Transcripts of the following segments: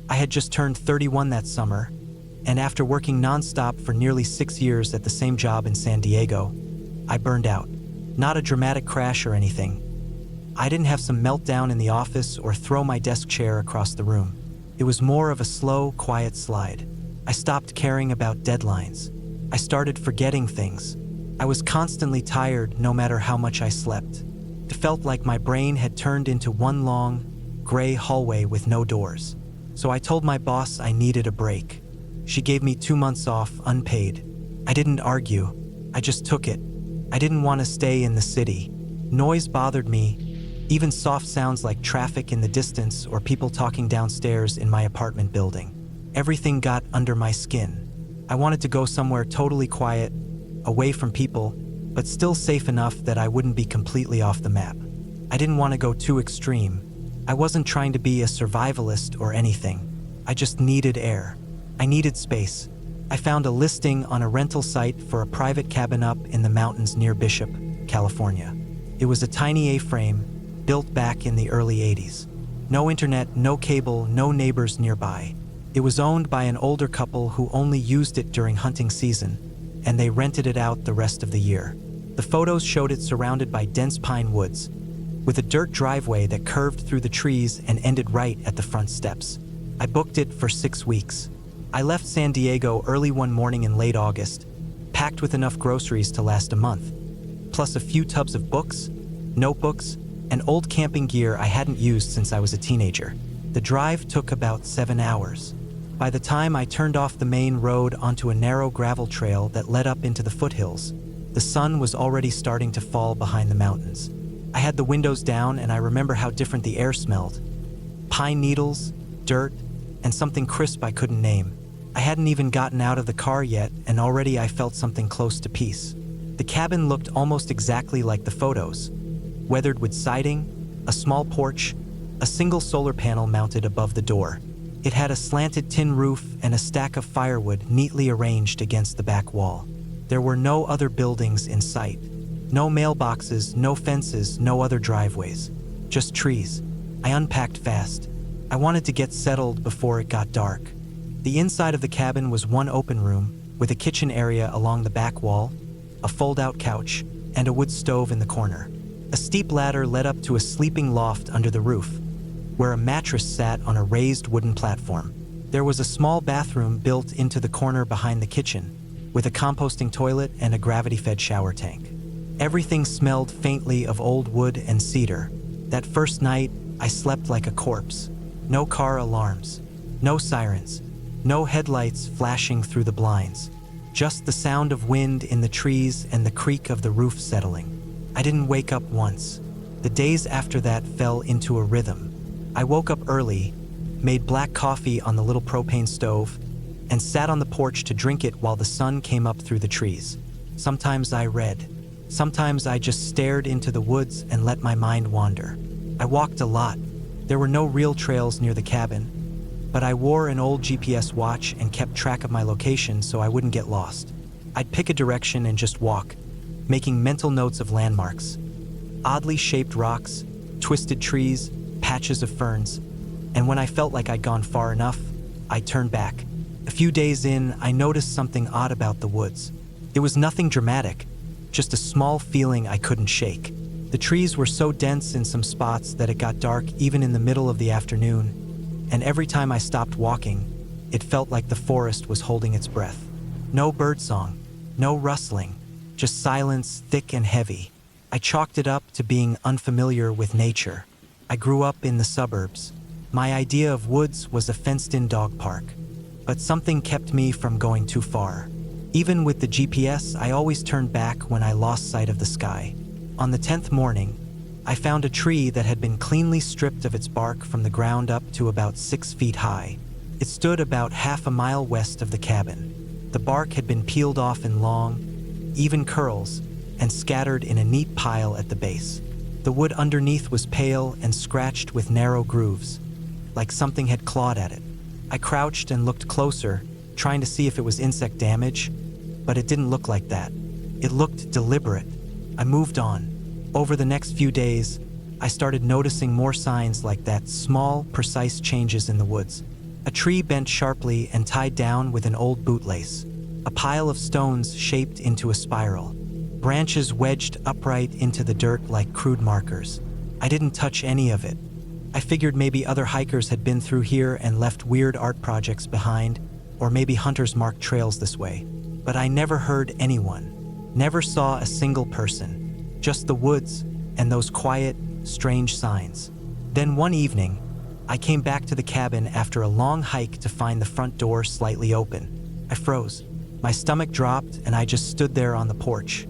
I had just turned 31 that summer, and after working nonstop for nearly 6 years at the same job in San Diego, I burned out. Not a dramatic crash or anything. I didn't have some meltdown in the office or throw my desk chair across the room. It was more of a slow, quiet slide. I stopped caring about deadlines. I started forgetting things. I was constantly tired no matter how much I slept. It felt like my brain had turned into one long, gray hallway with no doors. So I told my boss I needed a break. She gave me 2 months off, unpaid. I didn't argue. I just took it. I didn't want to stay in the city. Noise bothered me, even soft sounds like traffic in the distance or people talking downstairs in my apartment building. Everything got under my skin. I wanted to go somewhere totally quiet, away from people, but still safe enough that I wouldn't be completely off the map. I didn't want to go too extreme. I wasn't trying to be a survivalist or anything. I just needed air. I needed space. I found a listing on a rental site for a private cabin up in the mountains near Bishop, California. It was a tiny A-frame, built back in the early 80s. No internet, no cable, no neighbors nearby. It was owned by an older couple who only used it during hunting season, and they rented it out the rest of the year. The photos showed it surrounded by dense pine woods, with a dirt driveway that curved through the trees and ended right at the front steps. I booked it for 6 weeks. I left San Diego early one morning in late August, packed with enough groceries to last a month, plus a few tubs of books, notebooks, and old camping gear I hadn't used since I was a teenager. The drive took about 7 hours. By the time I turned off the main road onto a narrow gravel trail that led up into the foothills, the sun was already starting to fall behind the mountains. I had the windows down and I remember how different the air smelled. Pine needles, dirt, and something crisp I couldn't name. I hadn't even gotten out of the car yet, and already I felt something close to peace. The cabin looked almost exactly like the photos. Weathered wood siding, a small porch, a single solar panel mounted above the door. It had a slanted tin roof and a stack of firewood neatly arranged against the back wall. There were no other buildings in sight. No mailboxes, no fences, no other driveways. Just trees. I unpacked fast. I wanted to get settled before it got dark. The inside of the cabin was one open room, with a kitchen area along the back wall, a fold-out couch, and a wood stove in the corner. A steep ladder led up to a sleeping loft under the roof, where a mattress sat on a raised wooden platform. There was a small bathroom built into the corner behind the kitchen, with a composting toilet and a gravity-fed shower tank. Everything smelled faintly of old wood and cedar. That first night, I slept like a corpse. No car alarms, no sirens, no headlights flashing through the blinds. Just the sound of wind in the trees and the creak of the roof settling. I didn't wake up once. The days after that fell into a rhythm. I woke up early, made black coffee on the little propane stove, and sat on the porch to drink it while the sun came up through the trees. Sometimes I read. Sometimes I just stared into the woods and let my mind wander. I walked a lot. There were no real trails near the cabin, but I wore an old GPS watch and kept track of my location so I wouldn't get lost. I'd pick a direction and just walk, making mental notes of landmarks. Oddly shaped rocks, twisted trees, patches of ferns, and when I felt like I'd gone far enough, I'd turn back. A few days in, I noticed something odd about the woods. It was nothing dramatic, just a small feeling I couldn't shake. The trees were so dense in some spots that it got dark even in the middle of the afternoon, and every time I stopped walking, it felt like the forest was holding its breath. No birdsong, no rustling, just silence thick and heavy. I chalked it up to being unfamiliar with nature. I grew up in the suburbs. My idea of woods was a fenced-in dog park, but something kept me from going too far. Even with the GPS, I always turned back when I lost sight of the sky. On the 10th morning, I found a tree that had been cleanly stripped of its bark from the ground up to about 6 feet high. It stood about half a mile west of the cabin. The bark had been peeled off in long, even curls and scattered in a neat pile at the base. The wood underneath was pale and scratched with narrow grooves, like something had clawed at it. I crouched and looked closer, trying to see if it was insect damage, but it didn't look like that. It looked deliberate. I moved on. Over the next few days, I started noticing more signs like that, small, precise changes in the woods. A tree bent sharply and tied down with an old bootlace. A pile of stones shaped into a spiral. Branches wedged upright into the dirt like crude markers. I didn't touch any of it. I figured maybe other hikers had been through here and left weird art projects behind, or maybe hunters marked trails this way. But I never heard anyone. Never saw a single person. Just the woods and those quiet, strange signs. Then one evening, I came back to the cabin after a long hike to find the front door slightly open. I froze. My stomach dropped and I just stood there on the porch,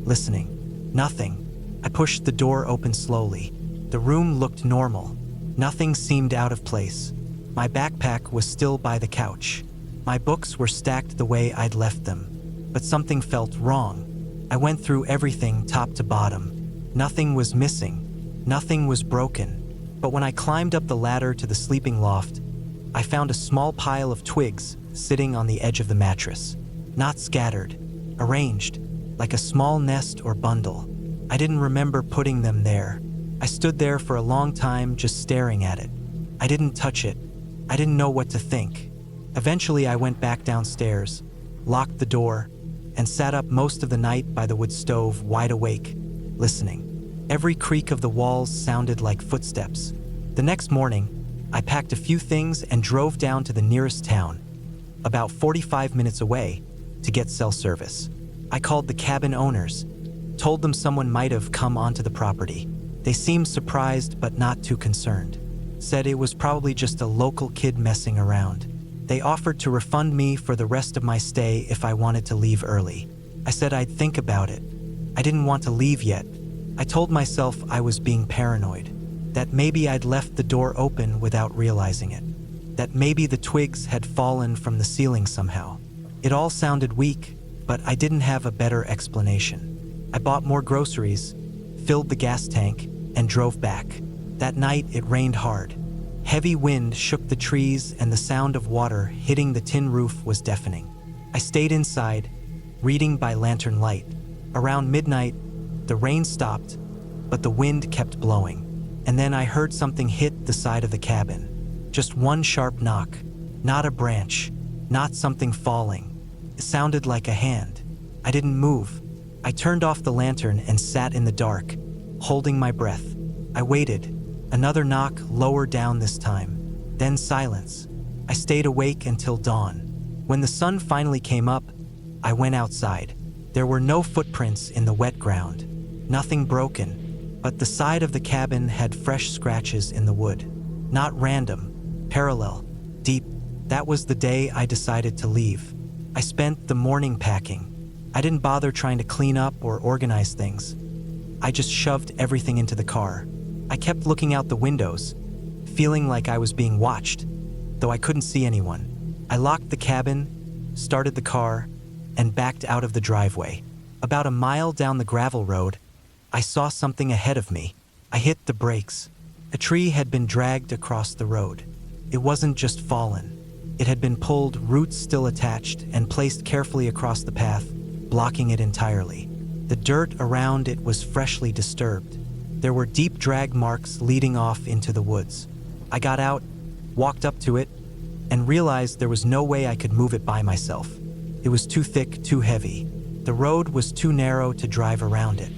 listening. Nothing. I pushed the door open slowly. The room looked normal. Nothing seemed out of place. My backpack was still by the couch. My books were stacked the way I'd left them. But something felt wrong. I went through everything top to bottom. Nothing was missing. Nothing was broken. But when I climbed up the ladder to the sleeping loft, I found a small pile of twigs sitting on the edge of the mattress. Not scattered, arranged, like a small nest or bundle. I didn't remember putting them there. I stood there for a long time just staring at it. I didn't touch it. I didn't know what to think. Eventually I went back downstairs, locked the door, and sat up most of the night by the wood stove, wide awake, listening. Every creak of the walls sounded like footsteps. The next morning, I packed a few things and drove down to the nearest town, about 45 minutes away, to get cell service. I called the cabin owners, told them someone might have come onto the property. They seemed surprised but not too concerned. Said it was probably just a local kid messing around. They offered to refund me for the rest of my stay if I wanted to leave early. I said I'd think about it. I didn't want to leave yet. I told myself I was being paranoid, that maybe I'd left the door open without realizing it, that maybe the twigs had fallen from the ceiling somehow. It all sounded weak, but I didn't have a better explanation. I bought more groceries, filled the gas tank, and drove back. That night it rained hard. Heavy wind shook the trees and the sound of water hitting the tin roof was deafening. I stayed inside, reading by lantern light. Around midnight, the rain stopped, but the wind kept blowing. And then I heard something hit the side of the cabin. Just one sharp knock. Not a branch, not something falling. It sounded like a hand. I didn't move. I turned off the lantern and sat in the dark, holding my breath. I waited. Another knock lower down this time. Then silence. I stayed awake until dawn. When the sun finally came up, I went outside. There were no footprints in the wet ground. Nothing broken, but the side of the cabin had fresh scratches in the wood. Not random, parallel, deep. That was the day I decided to leave. I spent the morning packing. I didn't bother trying to clean up or organize things. I just shoved everything into the car. I kept looking out the windows, feeling like I was being watched, though I couldn't see anyone. I locked the cabin, started the car, and backed out of the driveway. About a mile down the gravel road, I saw something ahead of me. I hit the brakes. A tree had been dragged across the road. It wasn't just fallen. It had been pulled, roots still attached, and placed carefully across the path, blocking it entirely. The dirt around it was freshly disturbed. There were deep drag marks leading off into the woods. I got out, walked up to it, and realized there was no way I could move it by myself. It was too thick, too heavy. The road was too narrow to drive around it.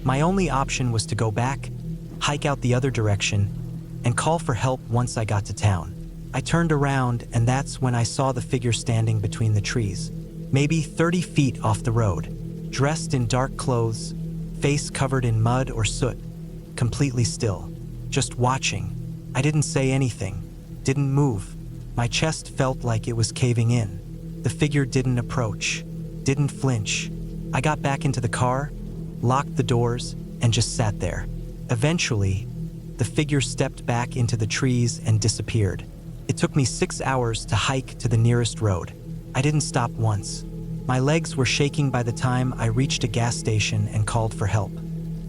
My only option was to go back, hike out the other direction, and call for help once I got to town. I turned around, and that's when I saw the figure standing between the trees, maybe 30 feet off the road, dressed in dark clothes, face covered in mud or soot, completely still, just watching. I didn't say anything, didn't move. My chest felt like it was caving in. The figure didn't approach, didn't flinch. I got back into the car, locked the doors, and just sat there. Eventually, the figure stepped back into the trees and disappeared. It took me 6 hours to hike to the nearest road. I didn't stop once. My legs were shaking by the time I reached a gas station and called for help.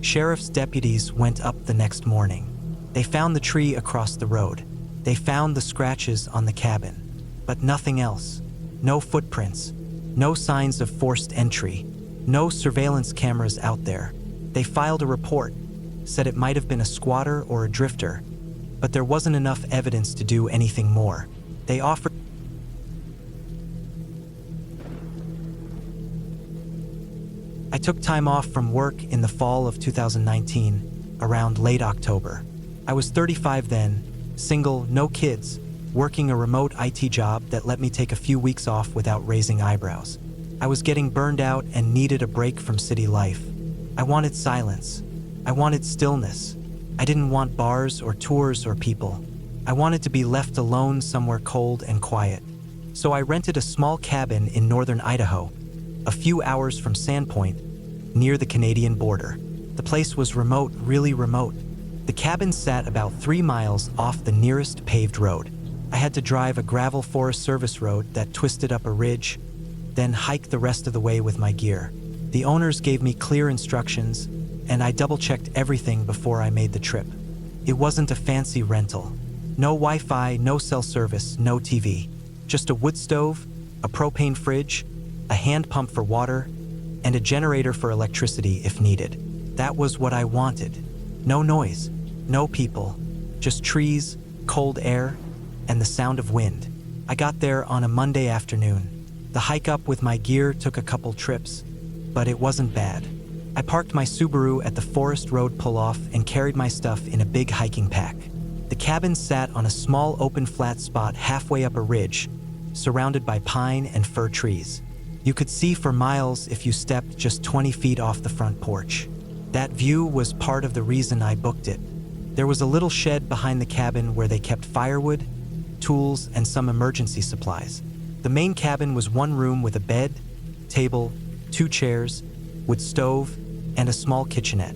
Sheriff's deputies went up the next morning. They found the tree across the road. They found the scratches on the cabin, but nothing else. No footprints, no signs of forced entry, no surveillance cameras out there. They filed a report, said it might have been a squatter or a drifter, but there wasn't enough evidence to do anything more. They offered. I took time off from work in the fall of 2019, around late October. I was 35 then, single, no kids, working a remote IT job that let me take a few weeks off without raising eyebrows. I was getting burned out and needed a break from city life. I wanted silence. I wanted stillness. I didn't want bars or tours or people. I wanted to be left alone somewhere cold and quiet. So I rented a small cabin in northern Idaho, a few hours from Sandpoint, near the Canadian border. The place was remote, really remote. The cabin sat about 3 miles off the nearest paved road. I had to drive a gravel Forest Service road that twisted up a ridge, then hike the rest of the way with my gear. The owners gave me clear instructions, and I double-checked everything before I made the trip. It wasn't a fancy rental. No Wi-Fi, no cell service, no TV. Just a wood stove, a propane fridge, a hand pump for water, and a generator for electricity if needed. That was what I wanted. No noise, no people, just trees, cold air, and the sound of wind. I got there on a Monday afternoon. The hike up with my gear took a couple trips, but it wasn't bad. I parked my Subaru at the Forest Road pull-off and carried my stuff in a big hiking pack. The cabin sat on a small open flat spot halfway up a ridge, surrounded by pine and fir trees. You could see for miles if you stepped just 20 feet off the front porch. That view was part of the reason I booked it. There was a little shed behind the cabin where they kept firewood, tools, and some emergency supplies. The main cabin was one room with a bed, table, 2 chairs, wood stove, and a small kitchenette.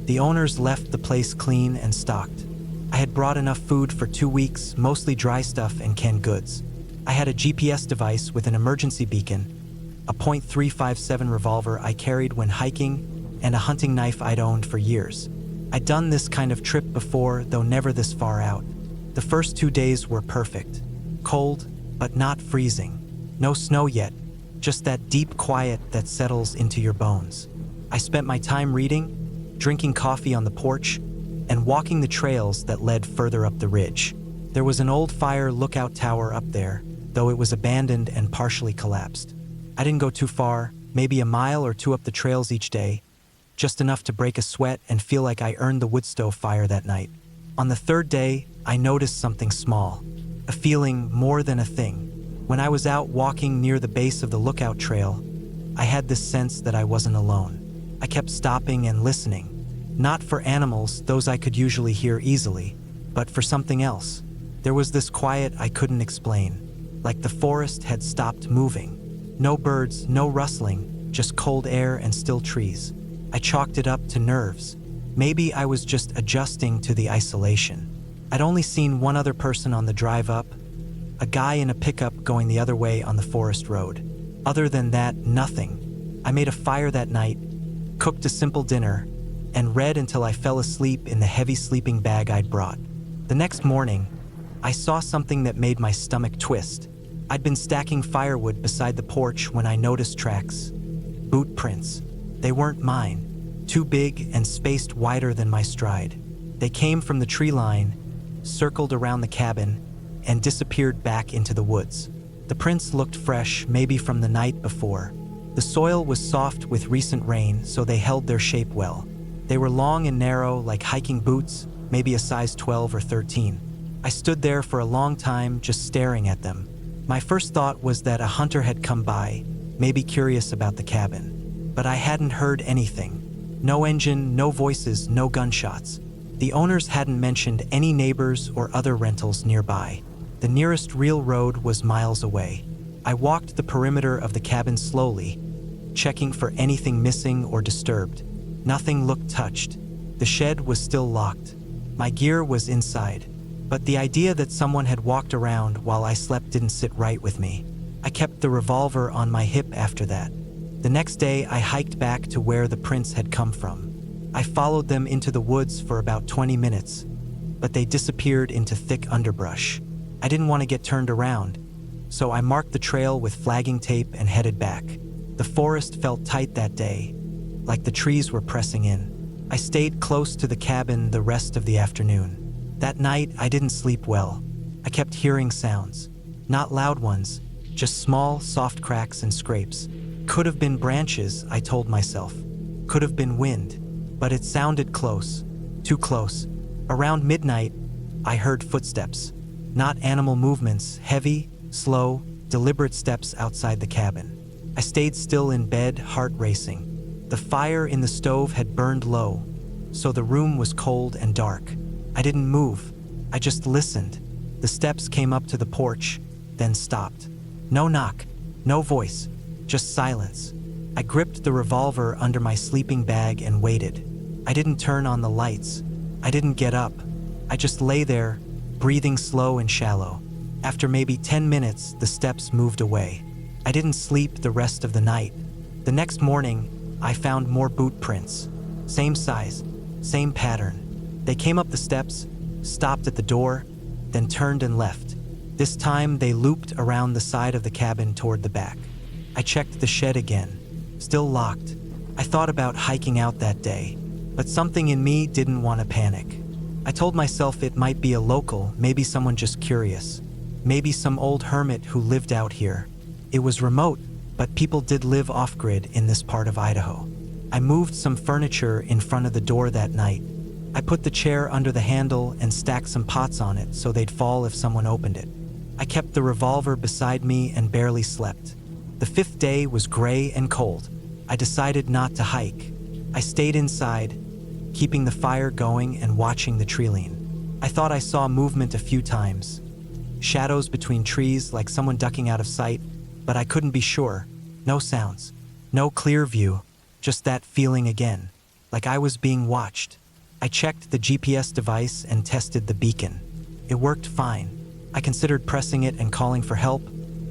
The owners left the place clean and stocked. I had brought enough food for 2 weeks, mostly dry stuff and canned goods. I had a GPS device with an emergency beacon, a .357 revolver I carried when hiking, and a hunting knife I'd owned for years. I'd done this kind of trip before, though never this far out. The first 2 days were perfect. Cold, but not freezing. No snow yet, just that deep quiet that settles into your bones. I spent my time reading, drinking coffee on the porch, and walking the trails that led further up the ridge. There was an old fire lookout tower up there, though it was abandoned and partially collapsed. I didn't go too far, maybe a mile or 2 up the trails each day, just enough to break a sweat and feel like I earned the wood stove fire that night. On the 3rd day, I noticed something small, a feeling more than a thing. When I was out walking near the base of the lookout trail, I had this sense that I wasn't alone. I kept stopping and listening, not for animals, those I could usually hear easily, but for something else. There was this quiet I couldn't explain, like the forest had stopped moving. No birds, no rustling, just cold air and still trees. I chalked it up to nerves. Maybe I was just adjusting to the isolation. I'd only seen one other person on the drive up, a guy in a pickup going the other way on the forest road. Other than that, nothing. I made a fire that night, cooked a simple dinner, and read until I fell asleep in the heavy sleeping bag I'd brought. The next morning, I saw something that made my stomach twist. I'd been stacking firewood beside the porch when I noticed tracks. Boot prints. They weren't mine. Too big and spaced wider than my stride. They came from the tree line, circled around the cabin, and disappeared back into the woods. The prints looked fresh, maybe from the night before. The soil was soft with recent rain, so they held their shape well. They were long and narrow, like hiking boots, maybe a size 12 or 13. I stood there for a long time, just staring at them. My first thought was that a hunter had come by, maybe curious about the cabin. But I hadn't heard anything. No engine, no voices, no gunshots. The owners hadn't mentioned any neighbors or other rentals nearby. The nearest real road was miles away. I walked the perimeter of the cabin slowly, checking for anything missing or disturbed. Nothing looked touched. The shed was still locked. My gear was inside. But the idea that someone had walked around while I slept didn't sit right with me. I kept the revolver on my hip after that. The next day, I hiked back to where the prints had come from. I followed them into the woods for about 20 minutes, but they disappeared into thick underbrush. I didn't want to get turned around, so I marked the trail with flagging tape and headed back. The forest felt tight that day, like the trees were pressing in. I stayed close to the cabin the rest of the afternoon. That night, I didn't sleep well. I kept hearing sounds. Not loud ones, just small, soft cracks and scrapes. Could have been branches, I told myself. Could have been wind, but it sounded close, too close. Around midnight, I heard footsteps. Not animal movements, heavy, slow, deliberate steps outside the cabin. I stayed still in bed, heart racing. The fire in the stove had burned low, so the room was cold and dark. I didn't move, I just listened. The steps came up to the porch, then stopped. No knock, no voice, just silence. I gripped the revolver under my sleeping bag and waited. I didn't turn on the lights. I didn't get up. I just lay there, breathing slow and shallow. After maybe 10 minutes, the steps moved away. I didn't sleep the rest of the night. The next morning, I found more boot prints. Same size, same pattern. They came up the steps, stopped at the door, then turned and left. This time, they looped around the side of the cabin toward the back. I checked the shed again. Still locked. I thought about hiking out that day, but something in me didn't want to panic. I told myself it might be a local, maybe someone just curious. Maybe some old hermit who lived out here. It was remote, but people did live off-grid in this part of Idaho. I moved some furniture in front of the door that night. I put the chair under the handle and stacked some pots on it so they'd fall if someone opened it. I kept the revolver beside me and barely slept. The 5th day was gray and cold. I decided not to hike. I stayed inside, keeping the fire going and watching the treeline. I thought I saw movement a few times. Shadows between trees like someone ducking out of sight, but I couldn't be sure. No sounds, no clear view, just that feeling again, like I was being watched. I checked the GPS device and tested the beacon. It worked fine. I considered pressing it and calling for help,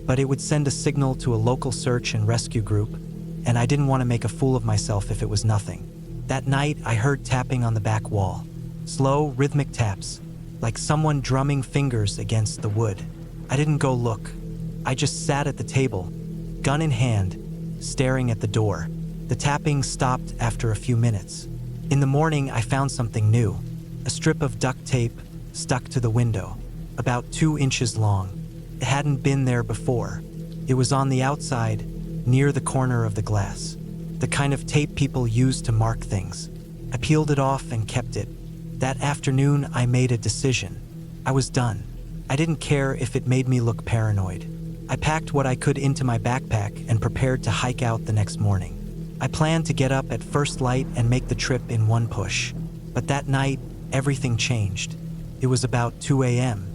but it would send a signal to a local search and rescue group, and I didn't want to make a fool of myself if it was nothing. That night, I heard tapping on the back wall. Slow, rhythmic taps, like someone drumming fingers against the wood. I didn't go look. I just sat at the table, gun in hand, staring at the door. The tapping stopped after a few minutes. In the morning, I found something new. A strip of duct tape stuck to the window, about 2 inches long. It hadn't been there before. It was on the outside, near the corner of the glass. The kind of tape people use to mark things. I peeled it off and kept it. That afternoon, I made a decision. I was done. I didn't care if it made me look paranoid. I packed what I could into my backpack and prepared to hike out the next morning. I planned to get up at first light and make the trip in one push. But that night, everything changed. It was about 2 a.m.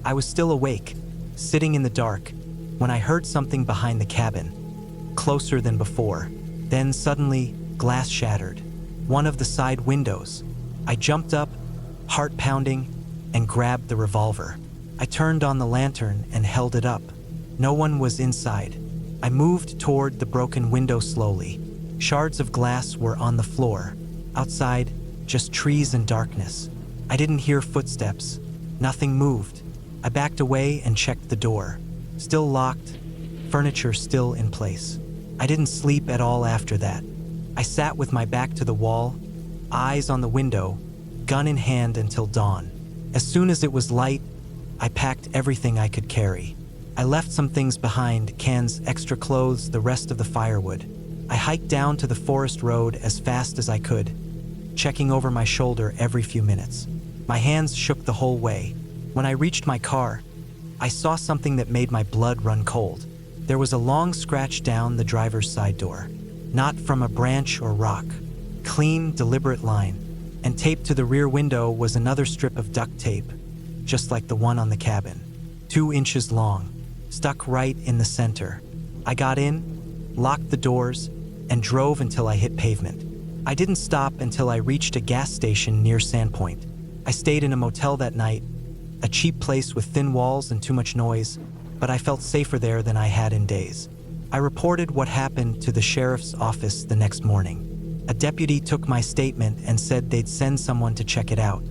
I was still awake, sitting in the dark, when I heard something behind the cabin, closer than before. Then suddenly, glass shattered. One of the side windows. I jumped up, heart pounding, and grabbed the revolver. I turned on the lantern and held it up. No one was inside. I moved toward the broken window slowly. Shards of glass were on the floor. Outside, just trees and darkness. I didn't hear footsteps. Nothing moved. I backed away and checked the door. Still locked, furniture still in place. I didn't sleep at all after that. I sat with my back to the wall, eyes on the window, gun in hand until dawn. As soon as it was light, I packed everything I could carry. I left some things behind, cans, extra clothes, the rest of the firewood. I hiked down to the forest road as fast as I could, checking over my shoulder every few minutes. My hands shook the whole way. When I reached my car, I saw something that made my blood run cold. There was a long scratch down the driver's side door. Not from a branch or rock. Clean, deliberate line. And taped to the rear window was another strip of duct tape, just like the one on the cabin. 2 inches long, stuck right in the center. I got in, locked the doors, and drove until I hit pavement. I didn't stop until I reached a gas station near Sandpoint. I stayed in a motel that night, a cheap place with thin walls and too much noise, but I felt safer there than I had in days. I reported what happened to the sheriff's office the next morning. A deputy took my statement and said they'd send someone to check it out.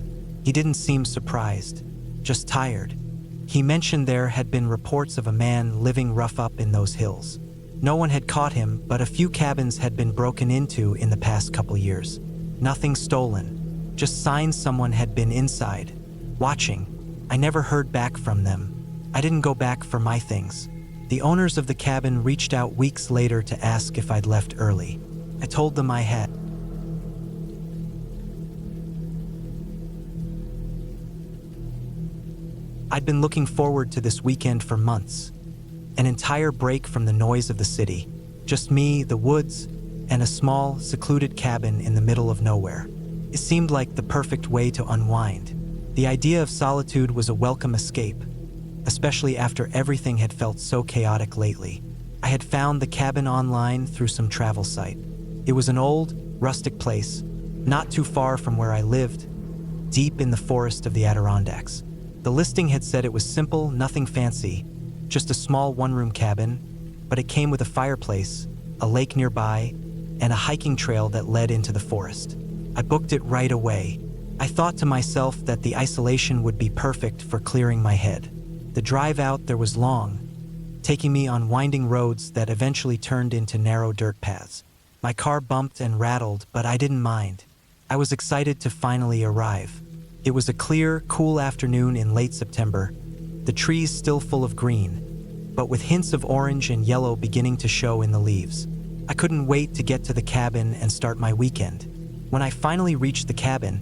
He didn't seem surprised, just tired. He mentioned there had been reports of a man living rough up in those hills. No one had caught him, but a few cabins had been broken into in the past couple years. Nothing stolen, just signs someone had been inside, watching. I never heard back from them. I didn't go back for my things. The owners of the cabin reached out weeks later to ask if I'd left early. I told them I had. I'd been looking forward to this weekend for months. An entire break from the noise of the city. Just me, the woods, and a small, secluded cabin in the middle of nowhere. It seemed like the perfect way to unwind. The idea of solitude was a welcome escape, especially after everything had felt so chaotic lately. I had found the cabin online through some travel site. It was an old, rustic place, not too far from where I lived, deep in the forest of the Adirondacks. The listing had said it was simple, nothing fancy, just a small one-room cabin, but it came with a fireplace, a lake nearby, and a hiking trail that led into the forest. I booked it right away. I thought to myself that the isolation would be perfect for clearing my head. The drive out there was long, taking me on winding roads that eventually turned into narrow dirt paths. My car bumped and rattled, but I didn't mind. I was excited to finally arrive. It was a clear, cool afternoon in late September, the trees still full of green, but with hints of orange and yellow beginning to show in the leaves. I couldn't wait to get to the cabin and start my weekend. When I finally reached the cabin,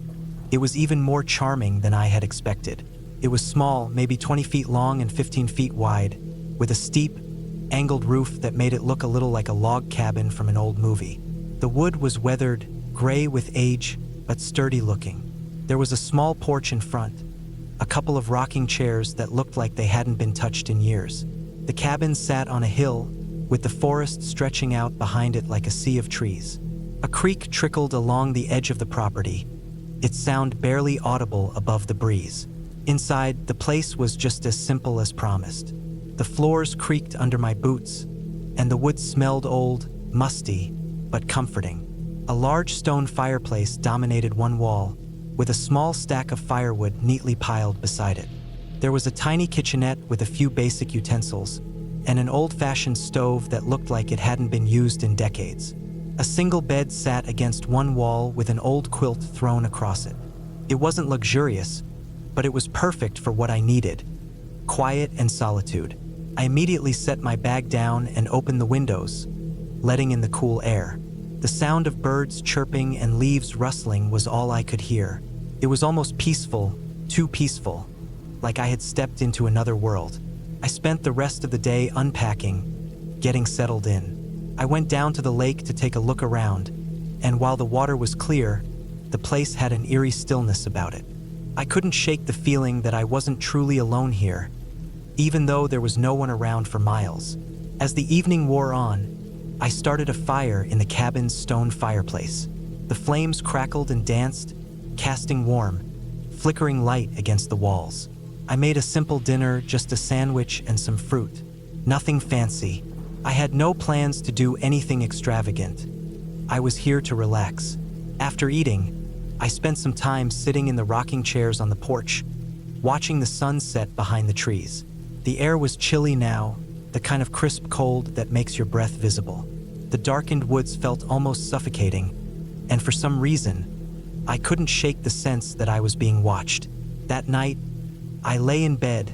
it was even more charming than I had expected. It was small, maybe 20 feet long and 15 feet wide, with a steep, angled roof that made it look a little like a log cabin from an old movie. The wood was weathered, gray with age, but sturdy looking. There was a small porch in front, a couple of rocking chairs that looked like they hadn't been touched in years. The cabin sat on a hill, with the forest stretching out behind it like a sea of trees. A creek trickled along the edge of the property, its sound barely audible above the breeze. Inside, the place was just as simple as promised. The floors creaked under my boots, and the wood smelled old, musty, but comforting. A large stone fireplace dominated one wall, with a small stack of firewood neatly piled beside it. There was a tiny kitchenette with a few basic utensils, and an old-fashioned stove that looked like it hadn't been used in decades. A single bed sat against one wall with an old quilt thrown across it. It wasn't luxurious, but it was perfect for what I needed: quiet and solitude. I immediately set my bag down and opened the windows, letting in the cool air. The sound of birds chirping and leaves rustling was all I could hear. It was almost peaceful, too peaceful, like I had stepped into another world. I spent the rest of the day unpacking, getting settled in. I went down to the lake to take a look around, and while the water was clear, the place had an eerie stillness about it. I couldn't shake the feeling that I wasn't truly alone here, even though there was no one around for miles. As the evening wore on, I started a fire in the cabin's stone fireplace. The flames crackled and danced, casting warm, flickering light against the walls. I made a simple dinner, just a sandwich and some fruit. Nothing fancy. I had no plans to do anything extravagant. I was here to relax. After eating, I spent some time sitting in the rocking chairs on the porch, watching the sun set behind the trees. The air was chilly now, the kind of crisp cold that makes your breath visible. The darkened woods felt almost suffocating, and for some reason, I couldn't shake the sense that I was being watched. That night, I lay in bed,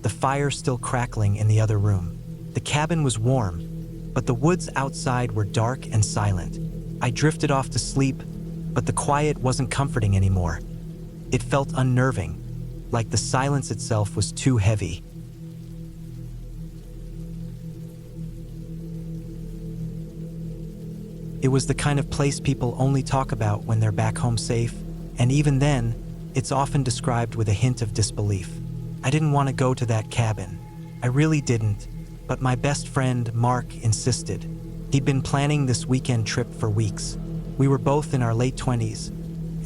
the fire still crackling in the other room. The cabin was warm, but the woods outside were dark and silent. I drifted off to sleep, but the quiet wasn't comforting anymore. It felt unnerving, like the silence itself was too heavy. It was the kind of place people only talk about when they're back home safe, and even then, it's often described with a hint of disbelief. I didn't want to go to that cabin. I really didn't, but my best friend, Mark, insisted. He'd been planning this weekend trip for weeks. We were both in our late 20s,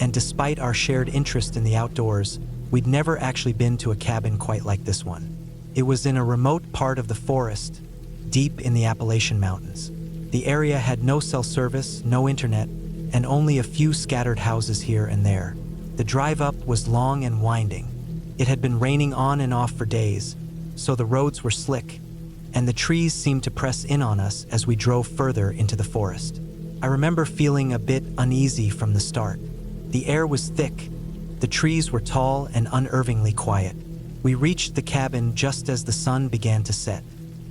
and despite our shared interest in the outdoors, we'd never actually been to a cabin quite like this one. It was in a remote part of the forest, deep in the Appalachian Mountains. The area had no cell service, no internet, and only a few scattered houses here and there. The drive up was long and winding. It had been raining on and off for days, so the roads were slick, and the trees seemed to press in on us as we drove further into the forest. I remember feeling a bit uneasy from the start. The air was thick, the trees were tall and unnervingly quiet. We reached the cabin just as the sun began to set.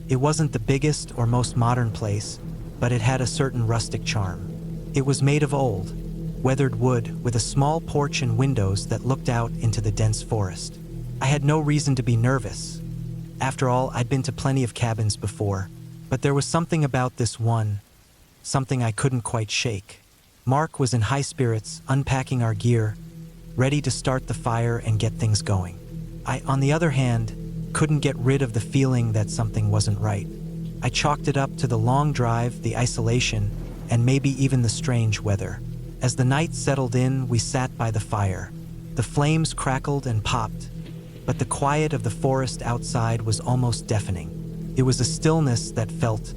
It wasn't the biggest or most modern place, but it had a certain rustic charm. It was made of old, weathered wood with a small porch and windows that looked out into the dense forest. I had no reason to be nervous. After all, I'd been to plenty of cabins before, but there was something about this one, something I couldn't quite shake. Mark was in high spirits, unpacking our gear, ready to start the fire and get things going. I, on the other hand, couldn't get rid of the feeling that something wasn't right. I chalked it up to the long drive, the isolation, and maybe even the strange weather. As the night settled in, we sat by the fire. The flames crackled and popped, but the quiet of the forest outside was almost deafening. It was a stillness that felt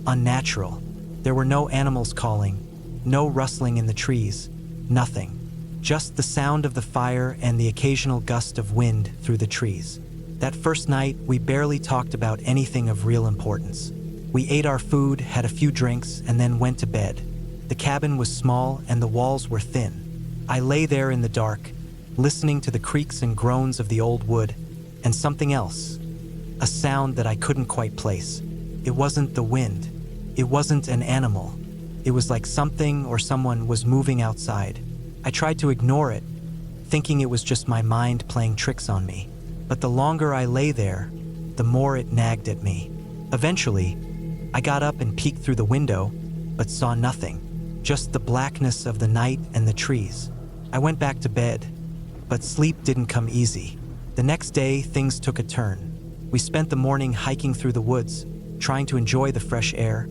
unnatural. There were no animals calling, no rustling in the trees, nothing. Just the sound of the fire and the occasional gust of wind through the trees. That first night, we barely talked about anything of real importance. We ate our food, had a few drinks, and then went to bed. The cabin was small and the walls were thin. I lay there in the dark, listening to the creaks and groans of the old wood, and something else. A sound that I couldn't quite place. It wasn't the wind. It wasn't an animal. It was like something or someone was moving outside. I tried to ignore it, thinking it was just my mind playing tricks on me. But the longer I lay there, the more it nagged at me. Eventually, I got up and peeked through the window, but saw nothing. Just the blackness of the night and the trees. I went back to bed, but sleep didn't come easy. The next day, things took a turn. We spent the morning hiking through the woods, trying to enjoy the fresh air,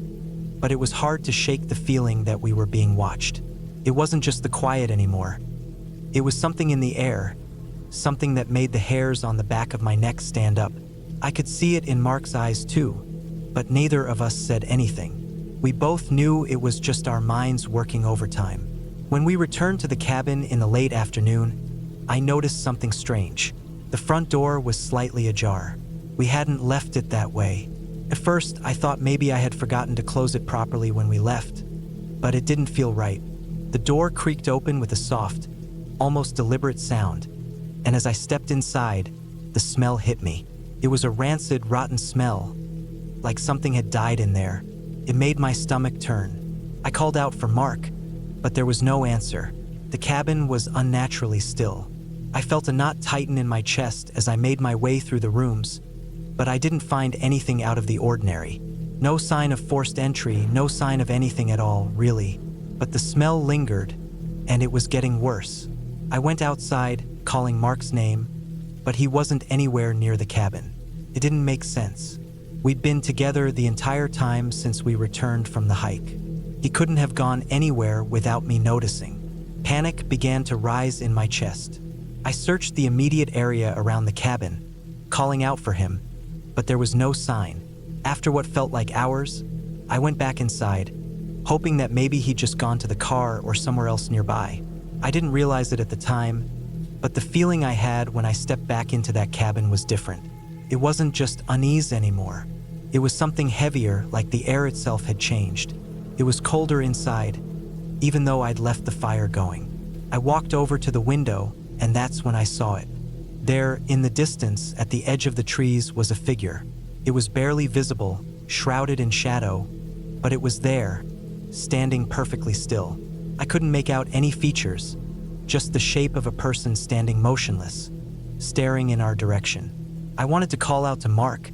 but it was hard to shake the feeling that we were being watched. It wasn't just the quiet anymore. It was something in the air, something that made the hairs on the back of my neck stand up. I could see it in Mark's eyes too, but neither of us said anything. We both knew it was just our minds working overtime. When we returned to the cabin in the late afternoon, I noticed something strange. The front door was slightly ajar. We hadn't left it that way. At first, I thought maybe I had forgotten to close it properly when we left, but it didn't feel right. The door creaked open with a soft, almost deliberate sound, and as I stepped inside, the smell hit me. It was a rancid, rotten smell, like something had died in there. It made my stomach turn. I called out for Mark, but there was no answer. The cabin was unnaturally still. I felt a knot tighten in my chest as I made my way through the rooms, but I didn't find anything out of the ordinary. No sign of forced entry, no sign of anything at all, really. But the smell lingered, and it was getting worse. I went outside, calling Mark's name, but he wasn't anywhere near the cabin. It didn't make sense. We'd been together the entire time since we returned from the hike. He couldn't have gone anywhere without me noticing. Panic began to rise in my chest. I searched the immediate area around the cabin, calling out for him, but there was no sign. After what felt like hours, I went back inside, hoping that maybe he'd just gone to the car or somewhere else nearby. I didn't realize it at the time, but the feeling I had when I stepped back into that cabin was different. It wasn't just unease anymore. It was something heavier, like the air itself had changed. It was colder inside, even though I'd left the fire going. I walked over to the window, and that's when I saw it. There, in the distance, at the edge of the trees, was a figure. It was barely visible, shrouded in shadow, but it was there, standing perfectly still. I couldn't make out any features, just the shape of a person standing motionless, staring in our direction. I wanted to call out to Mark,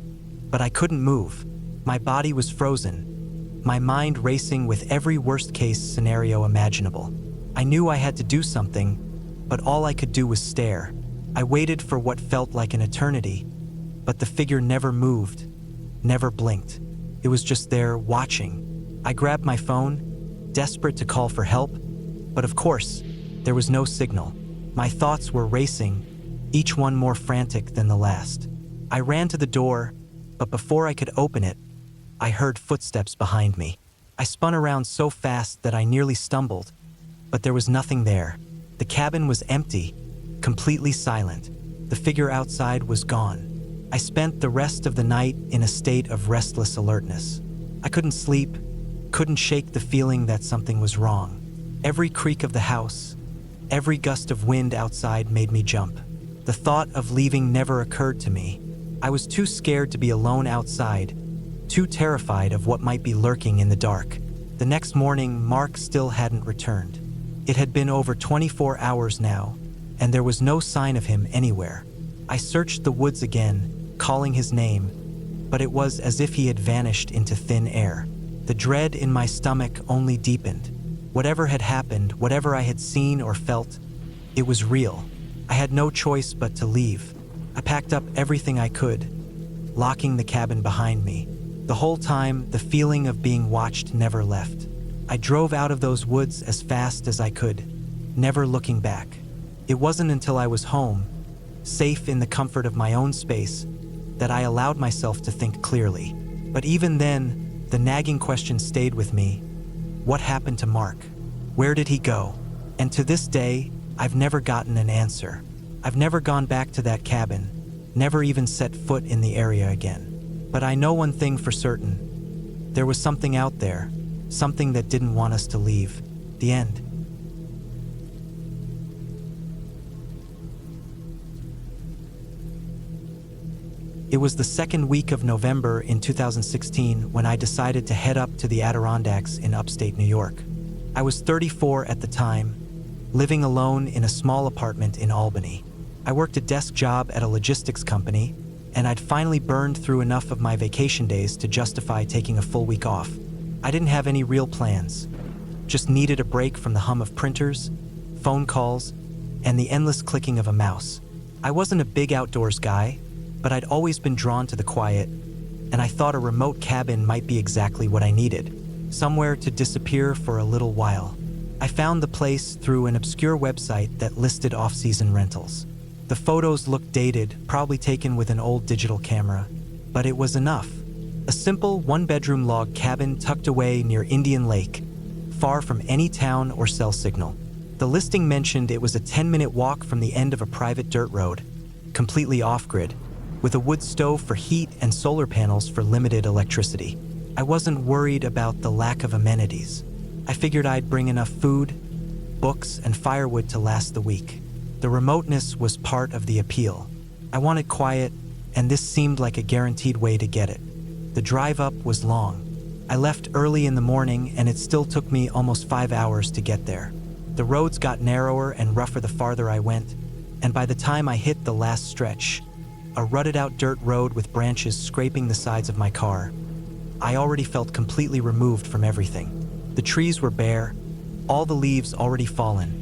but I couldn't move. My body was frozen, my mind racing with every worst-case scenario imaginable. I knew I had to do something, but all I could do was stare. I waited for what felt like an eternity, but the figure never moved, never blinked. It was just there, watching. I grabbed my phone, desperate to call for help, but of course, there was no signal. My thoughts were racing, each one more frantic than the last. I ran to the door, but before I could open it, I heard footsteps behind me. I spun around so fast that I nearly stumbled, but there was nothing there. The cabin was empty, completely silent. The figure outside was gone. I spent the rest of the night in a state of restless alertness. I couldn't sleep, couldn't shake the feeling that something was wrong. Every creak of the house, every gust of wind outside made me jump. The thought of leaving never occurred to me. I was too scared to be alone outside, too terrified of what might be lurking in the dark. The next morning, Mark still hadn't returned. It had been over 24 hours now, and there was no sign of him anywhere. I searched the woods again, calling his name, but it was as if he had vanished into thin air. The dread in my stomach only deepened. Whatever had happened, whatever I had seen or felt, it was real. I had no choice but to leave. I packed up everything I could, locking the cabin behind me. The whole time, the feeling of being watched never left. I drove out of those woods as fast as I could, never looking back. It wasn't until I was home, safe in the comfort of my own space, that I allowed myself to think clearly. But even then, the nagging question stayed with me. What happened to Mark? Where did he go? And to this day, I've never gotten an answer. I've never gone back to that cabin, never even set foot in the area again. But I know one thing for certain. There was something out there, something that didn't want us to leave. The end. It was the second week of November in 2016 when I decided to head up to the Adirondacks in upstate New York. I was 34 at the time, living alone in a small apartment in Albany. I worked a desk job at a logistics company, and I'd finally burned through enough of my vacation days to justify taking a full week off. I didn't have any real plans, just needed a break from the hum of printers, phone calls, and the endless clicking of a mouse. I wasn't a big outdoors guy, but I'd always been drawn to the quiet, and I thought a remote cabin might be exactly what I needed, somewhere to disappear for a little while. I found the place through an obscure website that listed off-season rentals. The photos looked dated, probably taken with an old digital camera, but it was enough. A simple one-bedroom log cabin tucked away near Indian Lake, far from any town or cell signal. The listing mentioned it was a 10-minute walk from the end of a private dirt road, completely off-grid, with a wood stove for heat and solar panels for limited electricity. I wasn't worried about the lack of amenities. I figured I'd bring enough food, books, and firewood to last the week. The remoteness was part of the appeal. I wanted quiet, and this seemed like a guaranteed way to get it. The drive up was long. I left early in the morning, and it still took me almost 5 hours to get there. The roads got narrower and rougher the farther I went, and by the time I hit the last stretch, a rutted-out dirt road with branches scraping the sides of my car, I already felt completely removed from everything. The trees were bare, all the leaves already fallen,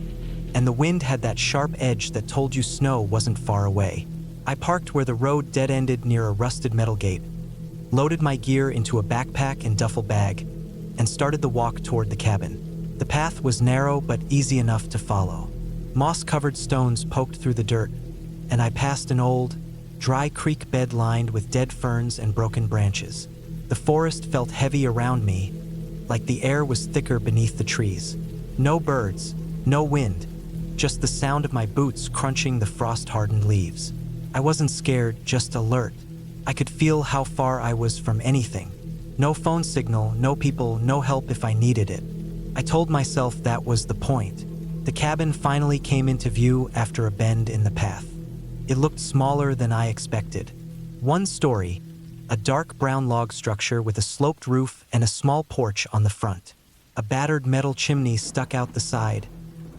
and the wind had that sharp edge that told you snow wasn't far away. I parked where the road dead-ended near a rusted metal gate, loaded my gear into a backpack and duffel bag, and started the walk toward the cabin. The path was narrow but easy enough to follow. Moss-covered stones poked through the dirt, and I passed an old, dry creek bed lined with dead ferns and broken branches. The forest felt heavy around me, like the air was thicker beneath the trees. No birds, no wind, just the sound of my boots crunching the frost-hardened leaves. I wasn't scared, just alert. I could feel how far I was from anything. No phone signal, no people, no help if I needed it. I told myself that was the point. The cabin finally came into view after a bend in the path. It looked smaller than I expected. One story, a dark brown log structure with a sloped roof and a small porch on the front. A battered metal chimney stuck out the side,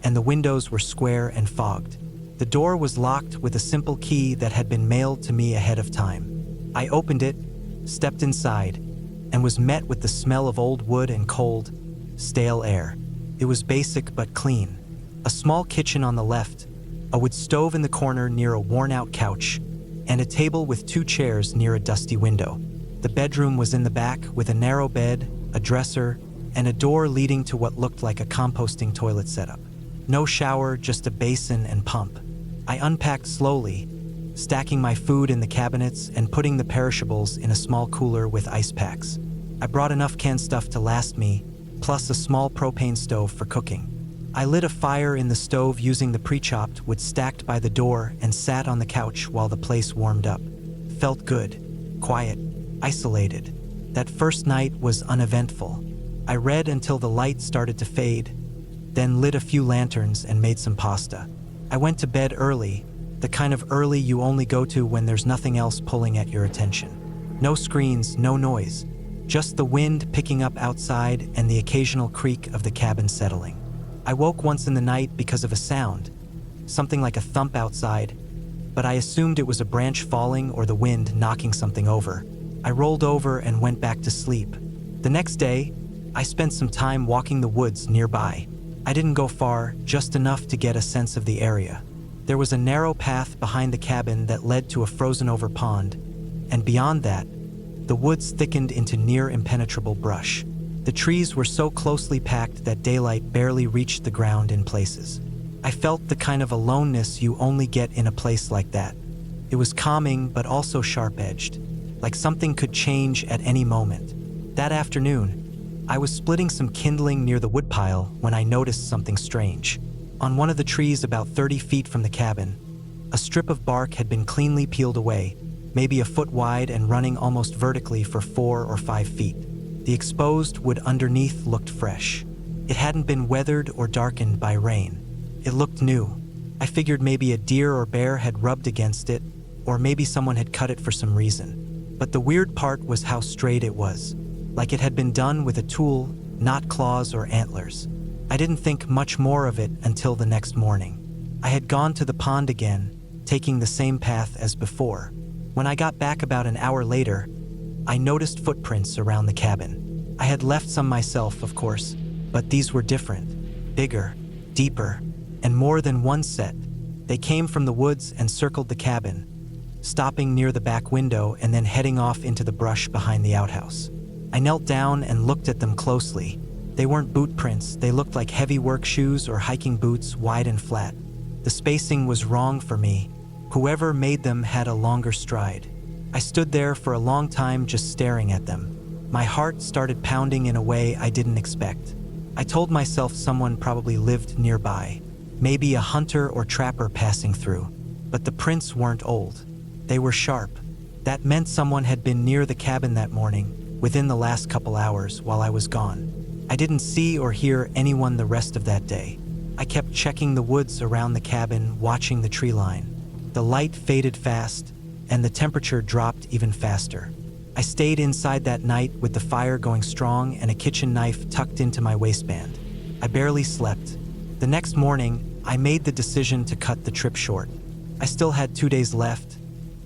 and the windows were square and fogged. The door was locked with a simple key that had been mailed to me ahead of time. I opened it, stepped inside, and was met with the smell of old wood and cold, stale air. It was basic but clean. A small kitchen on the left, a wood stove in the corner near a worn-out couch, and a table with 2 chairs near a dusty window. The bedroom was in the back with a narrow bed, a dresser, and a door leading to what looked like a composting toilet setup. No shower, just a basin and pump. I unpacked slowly, stacking my food in the cabinets and putting the perishables in a small cooler with ice packs. I brought enough canned stuff to last me, plus a small propane stove for cooking. I lit a fire in the stove using the pre-chopped wood stacked by the door and sat on the couch while the place warmed up. Felt good, quiet, isolated. That first night was uneventful. I read until the light started to fade, then lit a few lanterns and made some pasta. I went to bed early, The kind of early you only go to when there's nothing else pulling at your attention. No screens, no noise. Just the wind picking up outside and the occasional creak of the cabin settling. I woke once in the night because of a sound, something like a thump outside, but I assumed it was a branch falling or the wind knocking something over. I rolled over and went back to sleep. The next day, I spent some time walking the woods nearby. I didn't go far, just enough to get a sense of the area. There was a narrow path behind the cabin that led to a frozen-over pond, and beyond that, the woods thickened into near impenetrable brush. The trees were so closely packed that daylight barely reached the ground in places. I felt the kind of aloneness you only get in a place like that. It was calming but also sharp-edged, like something could change at any moment. That afternoon, I was splitting some kindling near the woodpile when I noticed something strange. On one of the trees about 30 feet from the cabin, a strip of bark had been cleanly peeled away, maybe a foot wide and running almost vertically for 4 or 5 feet. The exposed wood underneath looked fresh. It hadn't been weathered or darkened by rain. It looked new. I figured maybe a deer or bear had rubbed against it, or maybe someone had cut it for some reason. But the weird part was how straight it was, like it had been done with a tool, not claws or antlers. I didn't think much more of it until the next morning. I had gone to the pond again, taking the same path as before. When I got back about an hour later, I noticed footprints around the cabin. I had left some myself, of course, but these were different, bigger, deeper, and more than one set. They came from the woods and circled the cabin, stopping near the back window and then heading off into the brush behind the outhouse. I knelt down and looked at them closely. They weren't boot prints, they looked like heavy work shoes or hiking boots, wide and flat. The spacing was wrong for me. Whoever made them had a longer stride. I stood there for a long time just staring at them. My heart started pounding in a way I didn't expect. I told myself someone probably lived nearby, maybe a hunter or trapper passing through. But the prints weren't old. They were sharp. That meant someone had been near the cabin that morning, within the last couple hours while I was gone. I didn't see or hear anyone the rest of that day. I kept checking the woods around the cabin, watching the tree line. The light faded fast, and the temperature dropped even faster. I stayed inside that night with the fire going strong and a kitchen knife tucked into my waistband. I barely slept. The next morning, I made the decision to cut the trip short. I still had 2 days left,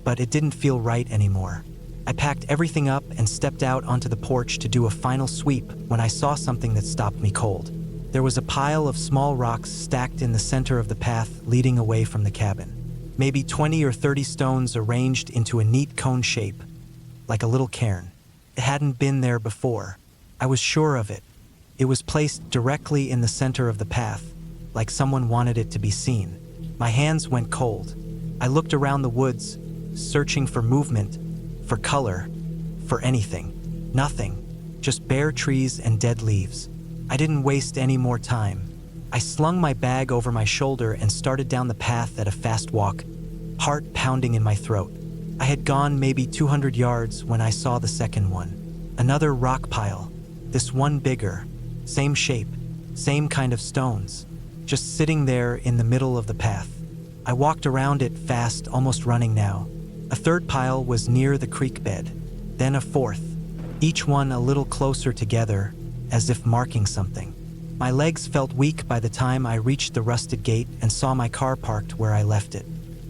but it didn't feel right anymore. I packed everything up and stepped out onto the porch to do a final sweep when I saw something that stopped me cold. There was a pile of small rocks stacked in the center of the path leading away from the cabin. Maybe 20 or 30 stones arranged into a neat cone shape, like a little cairn. It hadn't been there before. I was sure of it. It was placed directly in the center of the path, like someone wanted it to be seen. My hands went cold. I looked around the woods, searching for movement, for color, for anything. Nothing. Just bare trees and dead leaves. I didn't waste any more time. I slung my bag over my shoulder and started down the path at a fast walk, heart pounding in my throat. I had gone maybe 200 yards when I saw the second one. Another rock pile, this one bigger, same shape, same kind of stones, just sitting there in the middle of the path. I walked around it fast, almost running now. A third pile was near the creek bed, then a fourth, each one a little closer together, as if marking something. My legs felt weak by the time I reached the rusted gate and saw my car parked where I left it.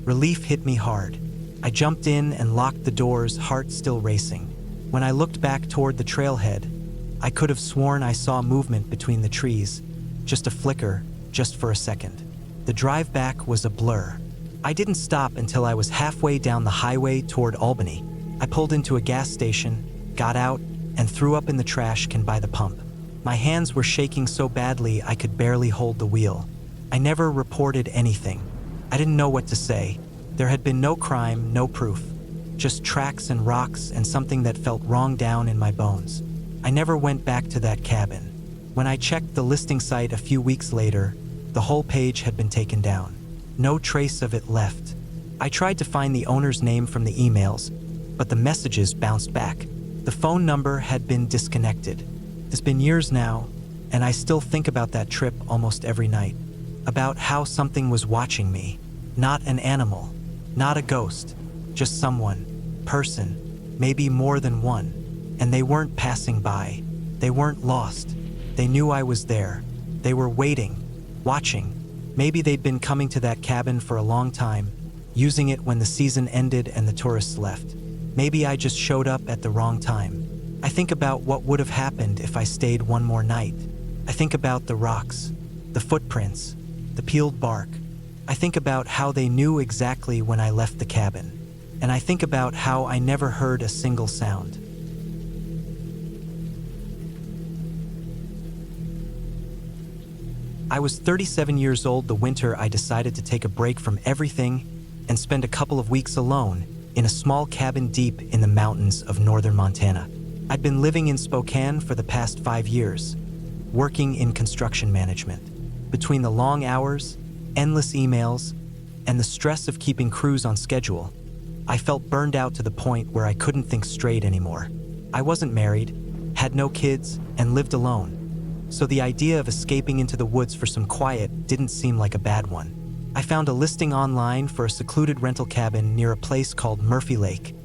Relief hit me hard. I jumped in and locked the doors, heart still racing. When I looked back toward the trailhead, I could have sworn I saw movement between the trees, just a flicker, just for a second. The drive back was a blur. I didn't stop until I was halfway down the highway toward Albany. I pulled into a gas station, got out, and threw up in the trash can by the pump. My hands were shaking so badly I could barely hold the wheel. I never reported anything. I didn't know what to say. There had been no crime, no proof. Just tracks and rocks and something that felt wrong down in my bones. I never went back to that cabin. When I checked the listing site a few weeks later, the whole page had been taken down. No trace of it left. I tried to find the owner's name from the emails, but the messages bounced back. The phone number had been disconnected. It's been years now, and I still think about that trip almost every night. About how something was watching me. Not an animal, not a ghost, just someone, person, maybe more than one. And they weren't passing by. They weren't lost. They knew I was there. They were waiting, watching. Maybe they'd been coming to that cabin for a long time, using it when the season ended and the tourists left. Maybe I just showed up at the wrong time. I think about what would have happened if I stayed one more night. I think about the rocks, the footprints, the peeled bark. I think about how they knew exactly when I left the cabin. And I think about how I never heard a single sound. I was 37 years old the winter I decided to take a break from everything and spend a couple of weeks alone in a small cabin deep in the mountains of northern Montana. I'd been living in Spokane for the past 5 years, working in construction management. Between the long hours, endless emails, and the stress of keeping crews on schedule, I felt burned out to the point where I couldn't think straight anymore. I wasn't married, had no kids, and lived alone. So the idea of escaping into the woods for some quiet didn't seem like a bad one. I found a listing online for a secluded rental cabin near a place called Murphy Lake,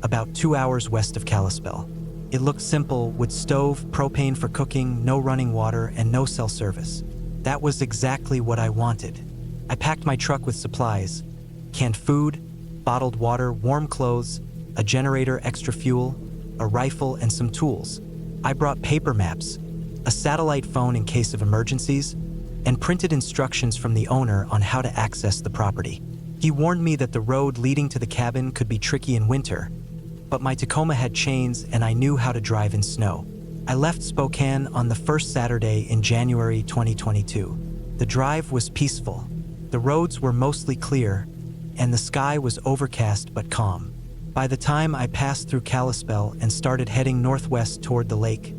about 2 hours west of Kalispell. It looked simple, with stove, propane for cooking, no running water, and no cell service. That was exactly what I wanted. I packed my truck with supplies, canned food, bottled water, warm clothes, a generator, extra fuel, a rifle, and some tools. I brought paper maps, a satellite phone in case of emergencies, and printed instructions from the owner on how to access the property. He warned me that the road leading to the cabin could be tricky in winter, but my Tacoma had chains and I knew how to drive in snow. I left Spokane on the first Saturday in January 2022. The drive was peaceful. The roads were mostly clear, and the sky was overcast but calm. By the time I passed through Kalispell and started heading northwest toward the lake,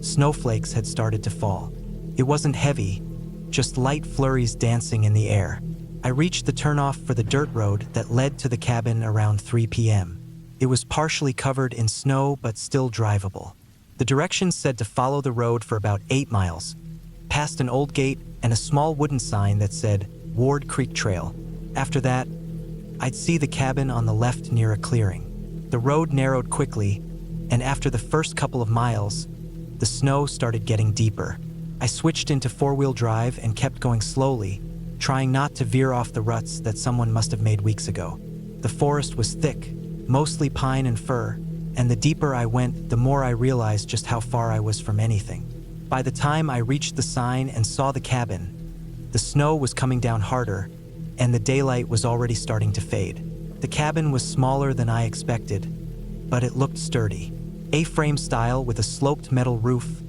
snowflakes had started to fall. It wasn't heavy, just light flurries dancing in the air. I reached the turnoff for the dirt road that led to the cabin around 3 p.m. It was partially covered in snow but still drivable. The directions said to follow the road for about 8 miles, past an old gate and a small wooden sign that said Ward Creek Trail. After that, I'd see the cabin on the left near a clearing. The road narrowed quickly, and after the first couple of miles, the snow started getting deeper. I switched into 4-wheel drive and kept going slowly, trying not to veer off the ruts that someone must have made weeks ago. The forest was thick, mostly pine and fir, and the deeper I went, the more I realized just how far I was from anything. By the time I reached the sign and saw the cabin, the snow was coming down harder, and the daylight was already starting to fade. The cabin was smaller than I expected, but it looked sturdy. A-frame style with a sloped metal roof,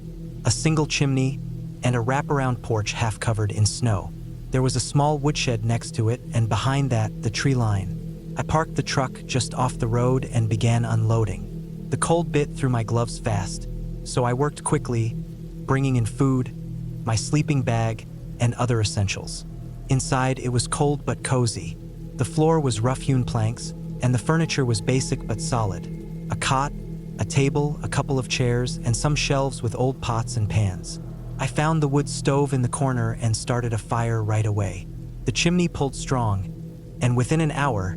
a single chimney, and a wraparound porch half covered in snow. There was a small woodshed next to it, and behind that, the tree line. I parked the truck just off the road and began unloading. The cold bit through my gloves fast, so I worked quickly, bringing in food, my sleeping bag, and other essentials. Inside, it was cold but cozy. The floor was rough-hewn planks, and the furniture was basic but solid. A cot, a table, a couple of chairs, and some shelves with old pots and pans. I found the wood stove in the corner and started a fire right away. The chimney pulled strong, and within an hour,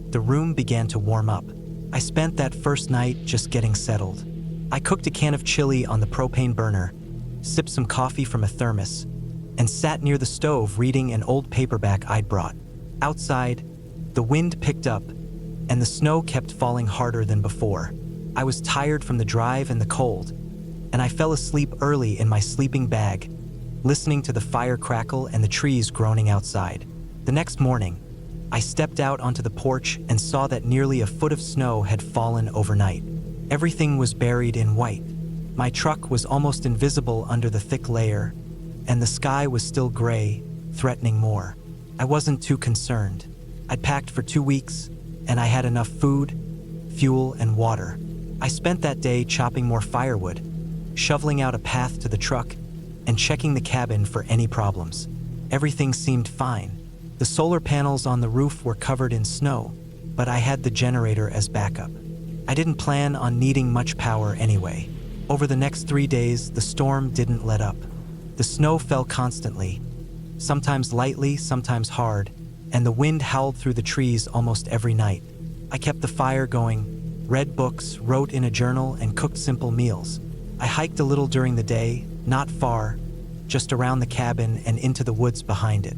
the room began to warm up. I spent that first night just getting settled. I cooked a can of chili on the propane burner, sipped some coffee from a thermos, and sat near the stove reading an old paperback I'd brought. Outside, the wind picked up, and the snow kept falling harder than before. I was tired from the drive and the cold, and I fell asleep early in my sleeping bag, listening to the fire crackle and the trees groaning outside. The next morning, I stepped out onto the porch and saw that nearly a foot of snow had fallen overnight. Everything was buried in white. My truck was almost invisible under the thick layer, and the sky was still gray, threatening more. I wasn't too concerned. I'd packed for 2 weeks, and I had enough food, fuel, and water. I spent that day chopping more firewood, shoveling out a path to the truck, and checking the cabin for any problems. Everything seemed fine. The solar panels on the roof were covered in snow, but I had the generator as backup. I didn't plan on needing much power anyway. Over the next 3 days, the storm didn't let up. The snow fell constantly, sometimes lightly, sometimes hard, and the wind howled through the trees almost every night. I kept the fire going, read books, wrote in a journal, and cooked simple meals. I hiked a little during the day, not far, just around the cabin and into the woods behind it.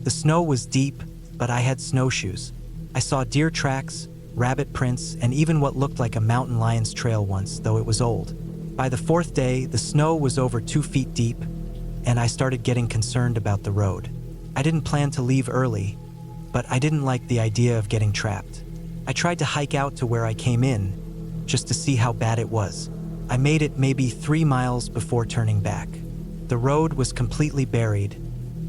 The snow was deep, but I had snowshoes. I saw deer tracks, rabbit prints, and even what looked like a mountain lion's trail once, though it was old. By the fourth day, the snow was over 2 feet deep, and I started getting concerned about the road. I didn't plan to leave early, but I didn't like the idea of getting trapped. I tried to hike out to where I came in, just to see how bad it was. I made it maybe 3 miles before turning back. The road was completely buried,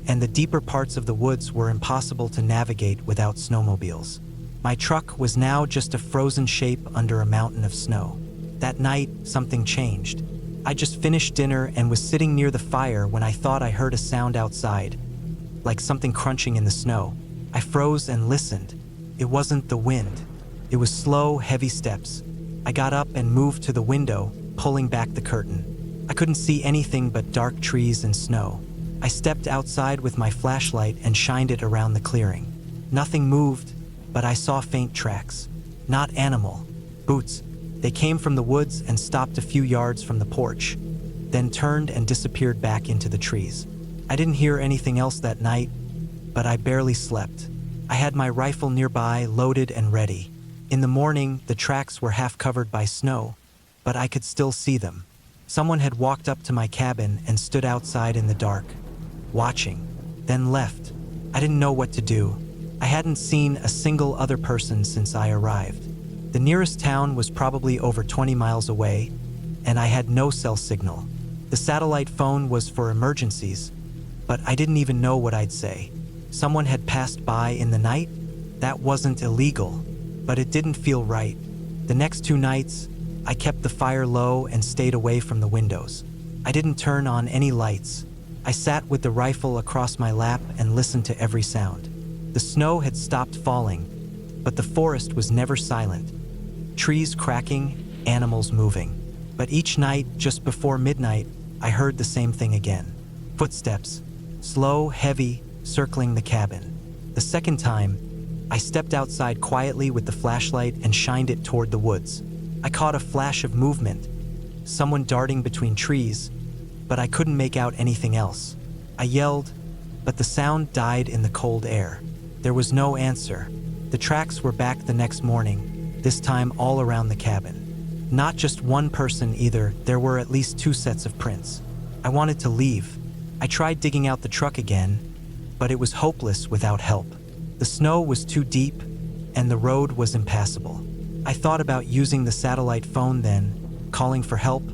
and the deeper parts of the woods were impossible to navigate without snowmobiles. My truck was now just a frozen shape under a mountain of snow. That night, something changed. I just finished dinner and was sitting near the fire when I thought I heard a sound outside, like something crunching in the snow. I froze and listened. It wasn't the wind. It was slow, heavy steps. I got up and moved to the window, pulling back the curtain. I couldn't see anything but dark trees and snow. I stepped outside with my flashlight and shined it around the clearing. Nothing moved, but I saw faint tracks. Not animal. Boots. They came from the woods and stopped a few yards from the porch, then turned and disappeared back into the trees. I didn't hear anything else that night, but I barely slept. I had my rifle nearby, loaded and ready. In the morning, the tracks were half covered by snow, but I could still see them. Someone had walked up to my cabin and stood outside in the dark, watching, then left. I didn't know what to do. I hadn't seen a single other person since I arrived. The nearest town was probably over 20 miles away, and I had no cell signal. The satellite phone was for emergencies, but I didn't even know what I'd say. Someone had passed by in the night? That wasn't illegal, but it didn't feel right. The next 2 nights, I kept the fire low and stayed away from the windows. I didn't turn on any lights. I sat with the rifle across my lap and listened to every sound. The snow had stopped falling, but the forest was never silent. Trees cracking, animals moving. But each night, just before midnight, I heard the same thing again. Footsteps, slow, heavy, circling the cabin. The second time, I stepped outside quietly with the flashlight and shined it toward the woods. I caught a flash of movement, someone darting between trees, but I couldn't make out anything else. I yelled, but the sound died in the cold air. There was no answer. The tracks were back the next morning, this time all around the cabin. Not just one person either, there were at least 2 sets of prints. I wanted to leave. I tried digging out the truck again, but it was hopeless without help. The snow was too deep, and the road was impassable. I thought about using the satellite phone then, calling for help,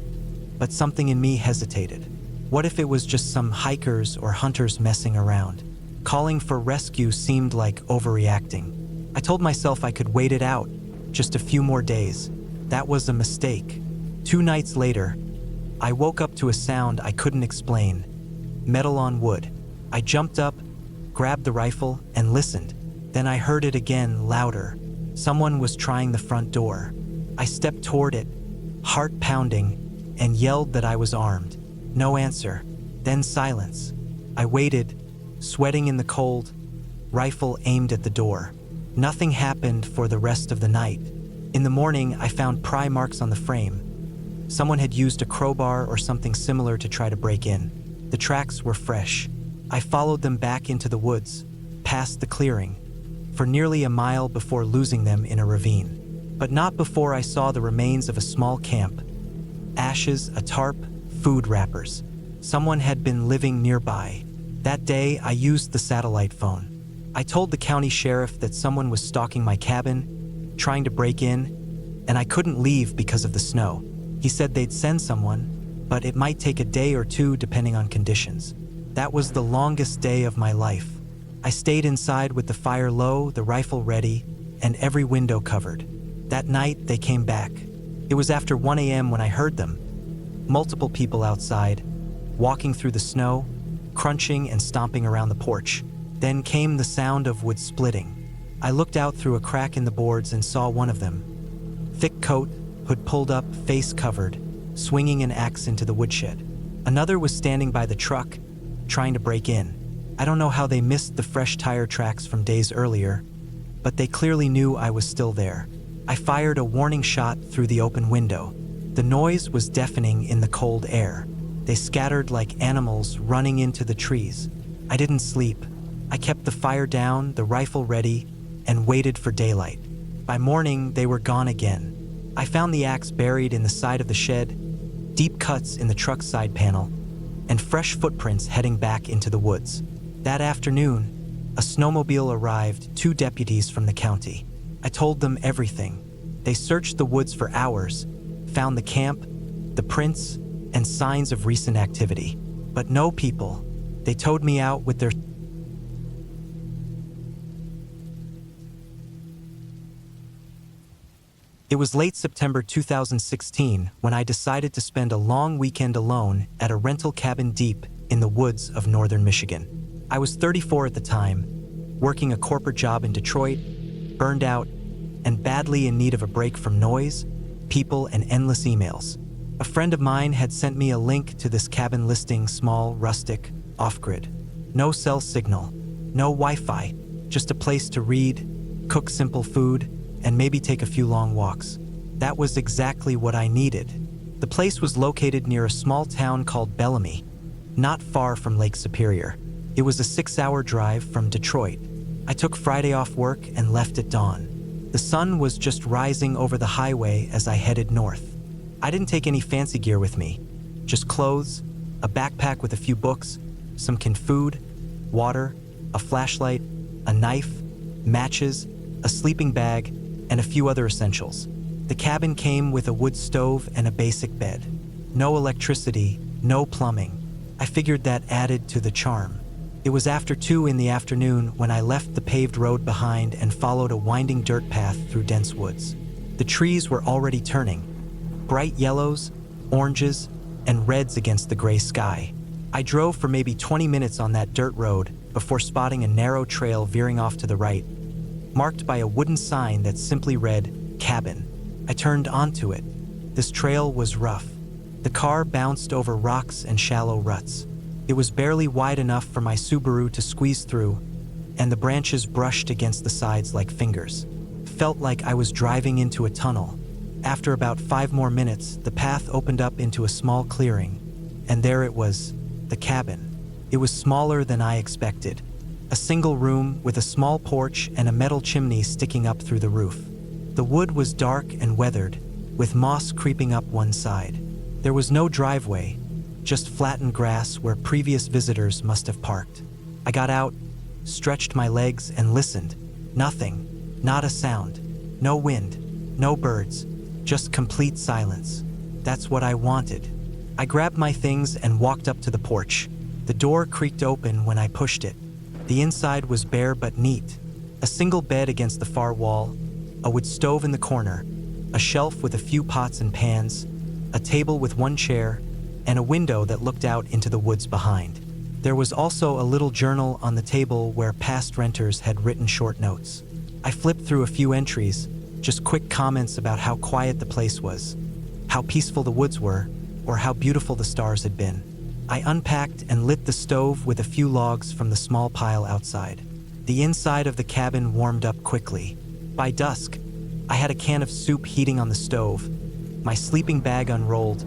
but something in me hesitated. What if it was just some hikers or hunters messing around? Calling for rescue seemed like overreacting. I told myself I could wait it out, just a few more days. That was a mistake. 2 nights later, I woke up to a sound I couldn't explain. Metal on wood. I jumped up, grabbed the rifle, and listened. Then I heard it again, louder. Someone was trying the front door. I stepped toward it, heart pounding, and yelled that I was armed. No answer. Then silence. I waited, sweating in the cold, rifle aimed at the door. Nothing happened for the rest of the night. In the morning, I found pry marks on the frame. Someone had used a crowbar or something similar to try to break in. The tracks were fresh. I followed them back into the woods, past the clearing, for nearly a mile before losing them in a ravine. But not before I saw the remains of a small camp. Ashes, a tarp, food wrappers. Someone had been living nearby. That day, I used the satellite phone. I told the county sheriff that someone was stalking my cabin, trying to break in, and I couldn't leave because of the snow. He said they'd send someone, but it might take a day or 2 depending on conditions. That was the longest day of my life. I stayed inside with the fire low, the rifle ready, and every window covered. That night, they came back. It was after 1 a.m. when I heard them. Multiple people outside, walking through the snow, crunching and stomping around the porch. Then came the sound of wood splitting. I looked out through a crack in the boards and saw one of them. Thick coat, hood pulled up, face covered, swinging an axe into the woodshed. Another was standing by the truck, trying to break in. I don't know how they missed the fresh tire tracks from days earlier, but they clearly knew I was still there. I fired a warning shot through the open window. The noise was deafening in the cold air. They scattered like animals running into the trees. I didn't sleep. I kept the fire down, the rifle ready, and waited for daylight. By morning, they were gone again. I found the axe buried in the side of the shed, deep cuts in the truck's side panel, and fresh footprints heading back into the woods. That afternoon, a snowmobile arrived, 2 deputies from the county. I told them everything. They searched the woods for hours, found the camp, the prints, and signs of recent activity. But no people. They towed me out with their... It was late September 2016 when I decided to spend a long weekend alone at a rental cabin deep in the woods of northern Michigan. I was 34 at the time, working a corporate job in Detroit, burned out, and badly in need of a break from noise, people, and endless emails. A friend of mine had sent me a link to this cabin listing, small, rustic, off-grid. No cell signal, no Wi-Fi, just a place to read, cook simple food, and maybe take a few long walks. That was exactly what I needed. The place was located near a small town called Bellamy, not far from Lake Superior. It was a 6-hour drive from Detroit. I took Friday off work and left at dawn. The sun was just rising over the highway as I headed north. I didn't take any fancy gear with me, just clothes, a backpack with a few books, some canned food, water, a flashlight, a knife, matches, a sleeping bag, and a few other essentials. The cabin came with a wood stove and a basic bed. No electricity, no plumbing. I figured that added to the charm. It was after 2 in the afternoon when I left the paved road behind and followed a winding dirt path through dense woods. The trees were already turning, bright yellows, oranges, and reds against the gray sky. I drove for maybe 20 minutes on that dirt road before spotting a narrow trail veering off to the right, marked by a wooden sign that simply read, "Cabin." I turned onto it. This trail was rough. The car bounced over rocks and shallow ruts. It was barely wide enough for my Subaru to squeeze through, and the branches brushed against the sides like fingers. Felt like I was driving into a tunnel. After about 5 more minutes, the path opened up into a small clearing, and there it was, the cabin. It was smaller than I expected. A single room with a small porch and a metal chimney sticking up through the roof. The wood was dark and weathered, with moss creeping up one side. There was no driveway, just flattened grass where previous visitors must have parked. I got out, stretched my legs, and listened. Nothing, not a sound, no wind, no birds, just complete silence. That's what I wanted. I grabbed my things and walked up to the porch. The door creaked open when I pushed it. The inside was bare but neat. A single bed against the far wall, a wood stove in the corner, a shelf with a few pots and pans, a table with one chair, and a window that looked out into the woods behind. There was also a little journal on the table where past renters had written short notes. I flipped through a few entries, just quick comments about how quiet the place was, how peaceful the woods were, or how beautiful the stars had been. I unpacked and lit the stove with a few logs from the small pile outside. The inside of the cabin warmed up quickly. By dusk, I had a can of soup heating on the stove, my sleeping bag unrolled,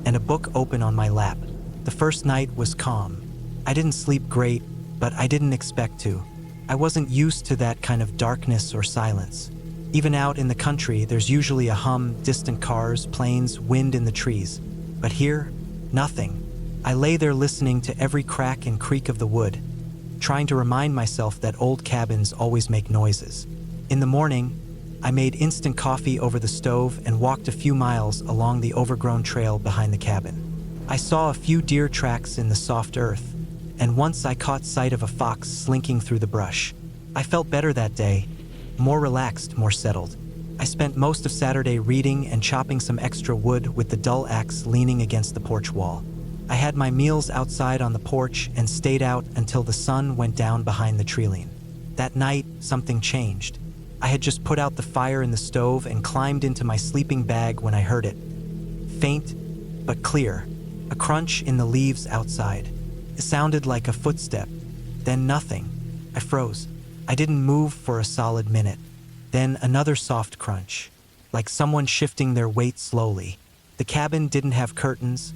and a book open on my lap. The first night was calm. I didn't sleep great, but I didn't expect to. I wasn't used to that kind of darkness or silence. Even out in the country, there's usually a hum, distant cars, planes, wind in the trees. But here, nothing. I lay there listening to every crack and creak of the wood, trying to remind myself that old cabins always make noises. In the morning, I made instant coffee over the stove and walked a few miles along the overgrown trail behind the cabin. I saw a few deer tracks in the soft earth, and once I caught sight of a fox slinking through the brush. I felt better that day, more relaxed, more settled. I spent most of Saturday reading and chopping some extra wood with the dull axe leaning against the porch wall. I had my meals outside on the porch and stayed out until the sun went down behind the treeline. That night, something changed. I had just put out the fire in the stove and climbed into my sleeping bag when I heard it. Faint, but clear. A crunch in the leaves outside. It sounded like a footstep. Then nothing. I froze. I didn't move for a solid minute. Then another soft crunch, like someone shifting their weight slowly. The cabin didn't have curtains,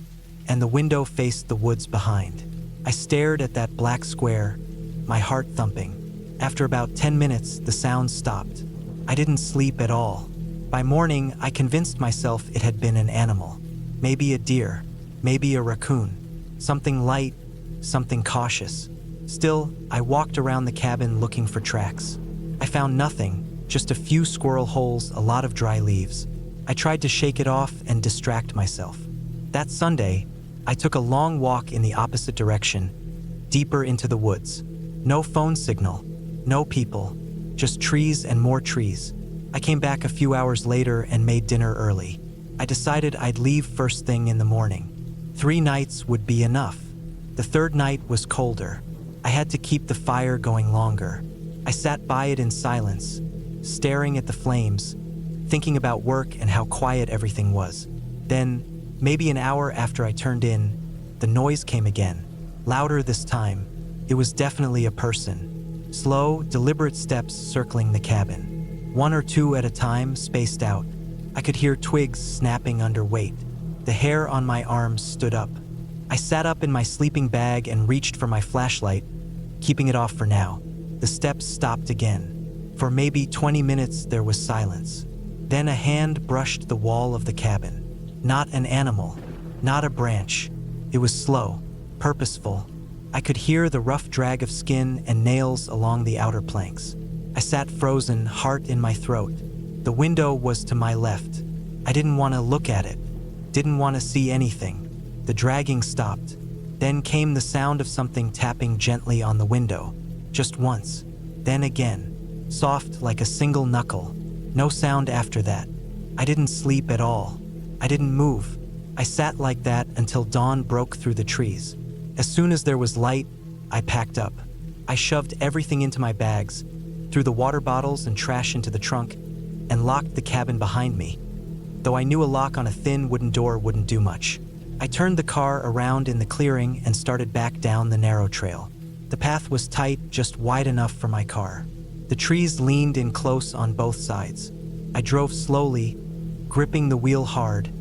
and the window faced the woods behind. I stared at that black square, my heart thumping. After about 10 minutes, the sound stopped. I didn't sleep at all. By morning, I convinced myself it had been an animal. Maybe a deer, maybe a raccoon. Something light, something cautious. Still, I walked around the cabin looking for tracks. I found nothing, just a few squirrel holes, a lot of dry leaves. I tried to shake it off and distract myself. That Sunday, I took a long walk in the opposite direction, deeper into the woods. No phone signal, no people, just trees and more trees. I came back a few hours later and made dinner early. I decided I'd leave first thing in the morning. 3 nights would be enough. The third night was colder. I had to keep the fire going longer. I sat by it in silence, staring at the flames, thinking about work and how quiet everything was. Then, maybe an hour after I turned in, the noise came again. Louder this time. It was definitely a person. Slow, deliberate steps circling the cabin. 1 or 2 at a time, spaced out. I could hear twigs snapping under weight. The hair on my arms stood up. I sat up in my sleeping bag and reached for my flashlight, keeping it off for now. The steps stopped again. For maybe 20 minutes, there was silence. Then a hand brushed the wall of the cabin. Not an animal, not a branch. It was slow, purposeful. I could hear the rough drag of skin and nails along the outer planks. I sat frozen, heart in my throat. The window was to my left. I didn't want to look at it, didn't want to see anything. The dragging stopped. Then came the sound of something tapping gently on the window. Just once, then again, soft like a single knuckle. No sound after that. I didn't sleep at all. I didn't move. I sat like that until dawn broke through the trees. As soon as there was light, I packed up. I shoved everything into my bags, threw the water bottles and trash into the trunk, and locked the cabin behind me. Though I knew a lock on a thin wooden door wouldn't do much. I turned the car around in the clearing and started back down the narrow trail. The path was tight, just wide enough for my car. The trees leaned in close on both sides. I drove slowly, gripping the wheel hard,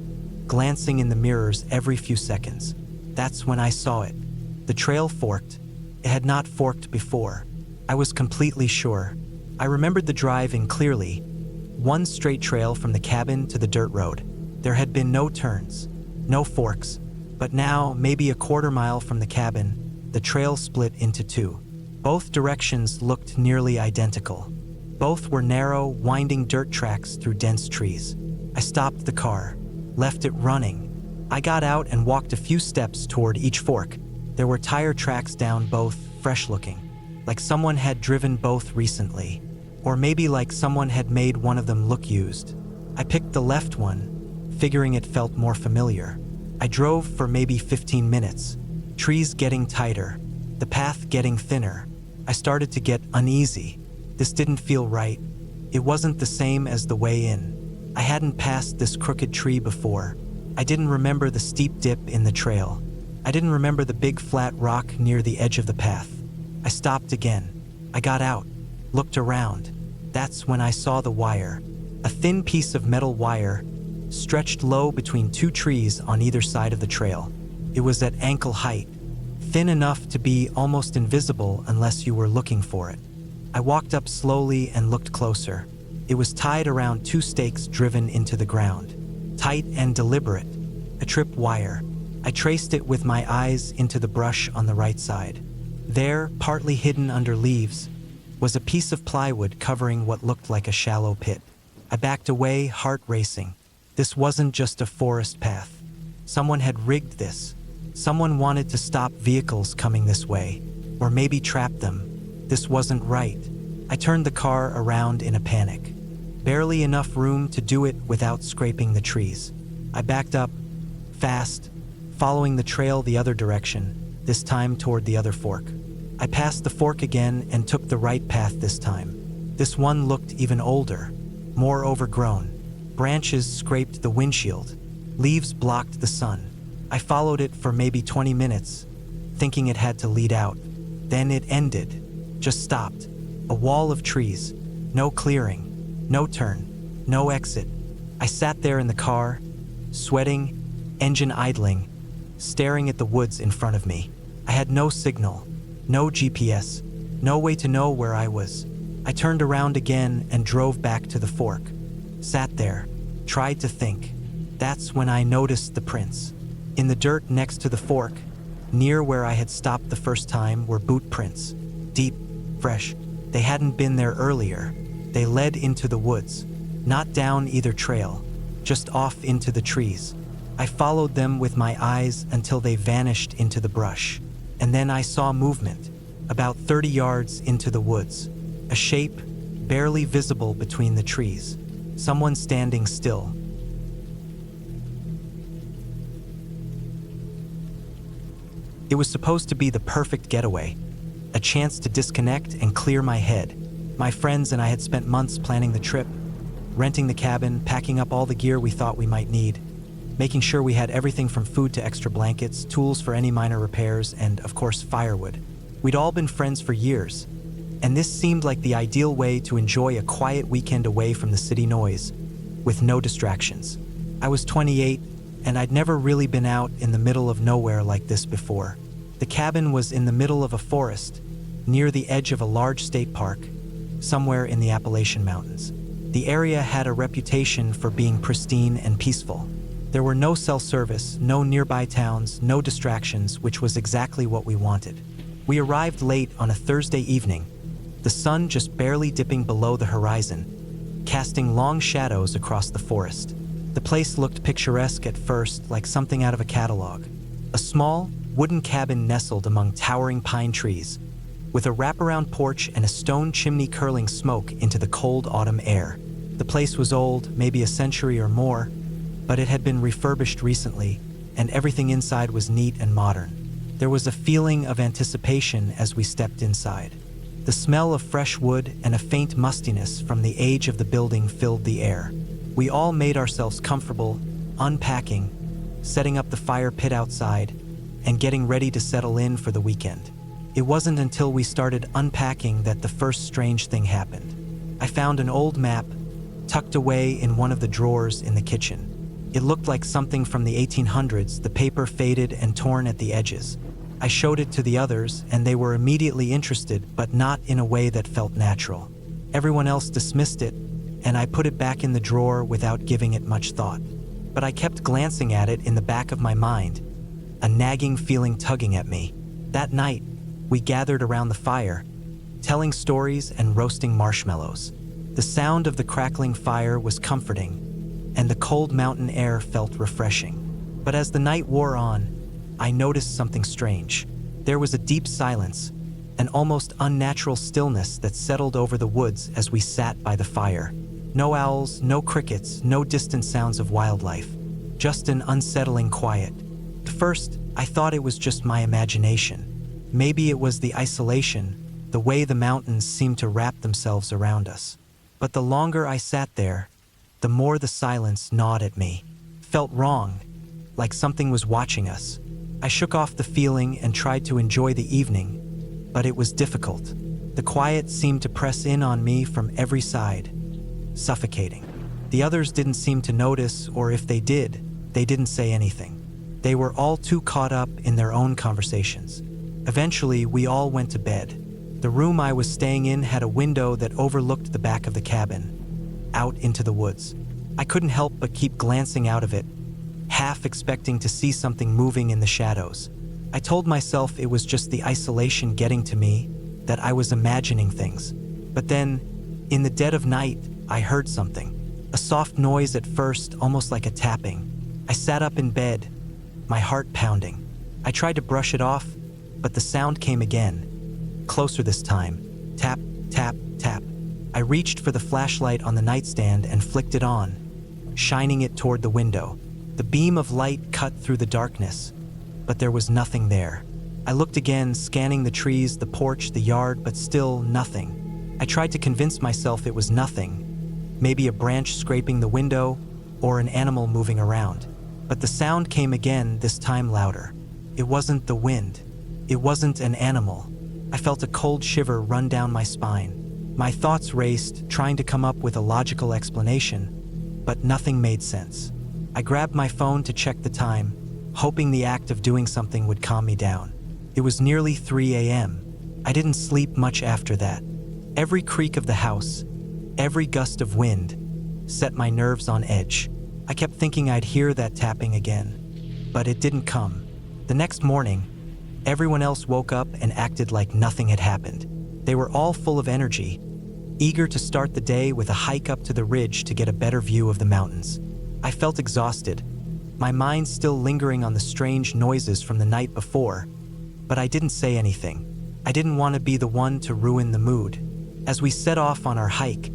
glancing in the mirrors every few seconds. That's when I saw it. The trail forked. It had not forked before. I was completely sure. I remembered the drive-in clearly. One straight trail from the cabin to the dirt road. There had been no turns, no forks. But now, maybe a quarter mile from the cabin, the trail split into 2. Both directions looked nearly identical. Both were narrow, winding dirt tracks through dense trees. I stopped the car, left it running. I got out and walked a few steps toward each fork. There were tire tracks down both, fresh-looking, like someone had driven both recently. Or maybe like someone had made one of them look used. I picked the left one, figuring it felt more familiar. I drove for maybe 15 minutes, trees getting tighter, the path getting thinner. I started to get uneasy. This didn't feel right. It wasn't the same as the way in. I hadn't passed this crooked tree before. I didn't remember the steep dip in the trail. I didn't remember the big flat rock near the edge of the path. I stopped again. I got out, looked around. That's when I saw the wire. A thin piece of metal wire, stretched low between 2 trees on either side of the trail. It was at ankle height, thin enough to be almost invisible unless you were looking for it. I walked up slowly and looked closer. It was tied around 2 stakes driven into the ground. Tight and deliberate, a trip wire. I traced it with my eyes into the brush on the right side. There, partly hidden under leaves, was a piece of plywood covering what looked like a shallow pit. I backed away, heart racing. This wasn't just a forest path. Someone had rigged this. Someone wanted to stop vehicles coming this way, or maybe trap them. This wasn't right. I turned the car around in a panic. Barely enough room to do it without scraping the trees. I backed up, fast, following the trail the other direction, this time toward the other fork. I passed the fork again and took the right path this time. This one looked even older, more overgrown. Branches scraped the windshield. Leaves blocked the sun. I followed it for maybe 20 minutes, thinking it had to lead out. Then it ended, just stopped. A wall of trees, no clearing, no turn, no exit. I sat there in the car, sweating, engine idling, staring at the woods in front of me. I had no signal, no GPS, no way to know where I was. I turned around again and drove back to the fork. Sat there, tried to think. That's when I noticed the prints. In the dirt next to the fork, near where I had stopped the first time, were boot prints. Deep, fresh. They hadn't been there earlier. They led into the woods, not down either trail, just off into the trees. I followed them with my eyes until they vanished into the brush. And then I saw movement, about 30 yards into the woods. A shape, barely visible between the trees. Someone standing still. It was supposed to be the perfect getaway, a chance to disconnect and clear my head. My friends and I had spent months planning the trip, renting the cabin, packing up all the gear we thought we might need, making sure we had everything from food to extra blankets, tools for any minor repairs, and, of course, firewood. We'd all been friends for years, and this seemed like the ideal way to enjoy a quiet weekend away from the city noise, with no distractions. I was 28, and I'd never really been out in the middle of nowhere like this before. The cabin was in the middle of a forest, near the edge of a large state park, somewhere in the Appalachian Mountains. The area had a reputation for being pristine and peaceful. There were no cell service, no nearby towns, no distractions, which was exactly what we wanted. We arrived late on a Thursday evening, the sun just barely dipping below the horizon, casting long shadows across the forest. The place looked picturesque at first, like something out of a catalog. A small, wooden cabin nestled among towering pine trees, with a wraparound porch and a stone chimney curling smoke into the cold autumn air. The place was old, maybe a century or more, but it had been refurbished recently, and everything inside was neat and modern. There was a feeling of anticipation as we stepped inside. The smell of fresh wood and a faint mustiness from the age of the building filled the air. We all made ourselves comfortable, unpacking, setting up the fire pit outside, and getting ready to settle in for the weekend. It wasn't until we started unpacking that the first strange thing happened. I found an old map tucked away in one of the drawers in the kitchen. It looked like something from the 1800s, the paper faded and torn at the edges. I showed it to the others, and they were immediately interested, but not in a way that felt natural. Everyone else dismissed it, and I put it back in the drawer without giving it much thought. But I kept glancing at it in the back of my mind, a nagging feeling tugging at me. That night, we gathered around the fire, telling stories and roasting marshmallows. The sound of the crackling fire was comforting, and the cold mountain air felt refreshing. But as the night wore on, I noticed something strange. There was a deep silence, an almost unnatural stillness that settled over the woods as we sat by the fire. No owls, no crickets, no distant sounds of wildlife. Just an unsettling quiet. At first, I thought it was just my imagination. Maybe it was the isolation, the way the mountains seemed to wrap themselves around us. But the longer I sat there, the more the silence gnawed at me. Felt wrong, like something was watching us. I shook off the feeling and tried to enjoy the evening, but it was difficult. The quiet seemed to press in on me from every side, suffocating. The others didn't seem to notice, or if they did, they didn't say anything. They were all too caught up in their own conversations. Eventually, we all went to bed. The room I was staying in had a window that overlooked the back of the cabin, out into the woods. I couldn't help but keep glancing out of it, half expecting to see something moving in the shadows. I told myself it was just the isolation getting to me, that I was imagining things. But then, in the dead of night, I heard something. A soft noise at first, almost like a tapping. I sat up in bed, my heart pounding. I tried to brush it off, but the sound came again. Closer this time. Tap, tap, tap. I reached for the flashlight on the nightstand and flicked it on, shining it toward the window. The beam of light cut through the darkness, but there was nothing there. I looked again, scanning the trees, the porch, the yard, but still nothing. I tried to convince myself it was nothing. Maybe a branch scraping the window, or an animal moving around. But the sound came again, this time louder. It wasn't the wind. It wasn't an animal. I felt a cold shiver run down my spine. My thoughts raced, trying to come up with a logical explanation, but nothing made sense. I grabbed my phone to check the time, hoping the act of doing something would calm me down. It was nearly 3 a.m. I didn't sleep much after that. Every creak of the house, every gust of wind, set my nerves on edge. I kept thinking I'd hear that tapping again, but it didn't come. The next morning, everyone else woke up and acted like nothing had happened. They were all full of energy, eager to start the day with a hike up to the ridge to get a better view of the mountains. I felt exhausted, my mind still lingering on the strange noises from the night before, but I didn't say anything. I didn't want to be the one to ruin the mood. As we set off on our hike,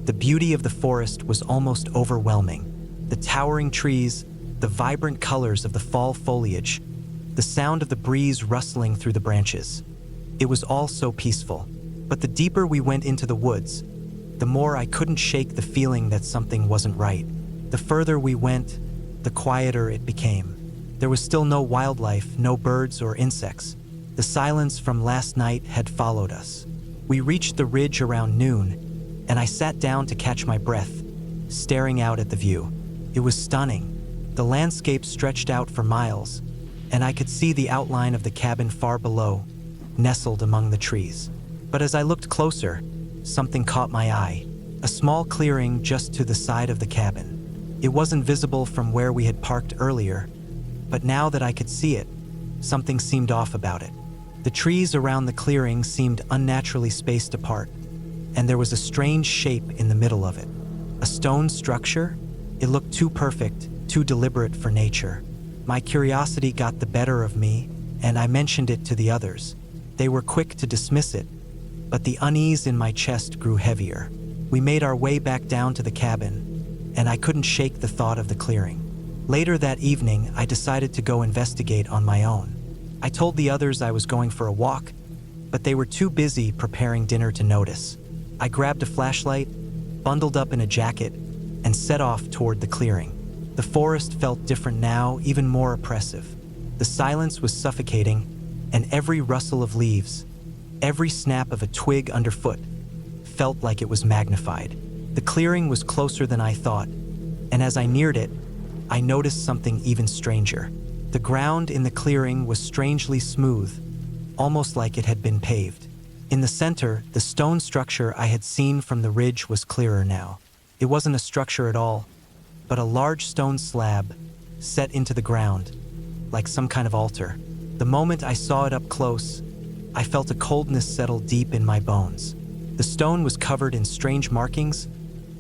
the beauty of the forest was almost overwhelming. The towering trees, the vibrant colors of the fall foliage, the sound of the breeze rustling through the branches. It was all so peaceful. But the deeper we went into the woods, the more I couldn't shake the feeling that something wasn't right. The further we went, the quieter it became. There was still no wildlife, no birds or insects. The silence from last night had followed us. We reached the ridge around noon, and I sat down to catch my breath, staring out at the view. It was stunning. The landscape stretched out for miles, and I could see the outline of the cabin far below, nestled among the trees. But as I looked closer, something caught my eye. A small clearing just to the side of the cabin. It wasn't visible from where we had parked earlier, but now that I could see it, something seemed off about it. The trees around the clearing seemed unnaturally spaced apart, and there was a strange shape in the middle of it. A stone structure? It looked too perfect, too deliberate for nature. My curiosity got the better of me, and I mentioned it to the others. They were quick to dismiss it, but the unease in my chest grew heavier. We made our way back down to the cabin, and I couldn't shake the thought of the clearing. Later that evening, I decided to go investigate on my own. I told the others I was going for a walk, but they were too busy preparing dinner to notice. I grabbed a flashlight, bundled up in a jacket, and set off toward the clearing. The forest felt different now, even more oppressive. The silence was suffocating, and every rustle of leaves, every snap of a twig underfoot, felt like it was magnified. The clearing was closer than I thought, and as I neared it, I noticed something even stranger. The ground in the clearing was strangely smooth, almost like it had been paved. In the center, the stone structure I had seen from the ridge was clearer now. It wasn't a structure at all, but a large stone slab set into the ground, like some kind of altar. The moment I saw it up close, I felt a coldness settle deep in my bones. The stone was covered in strange markings,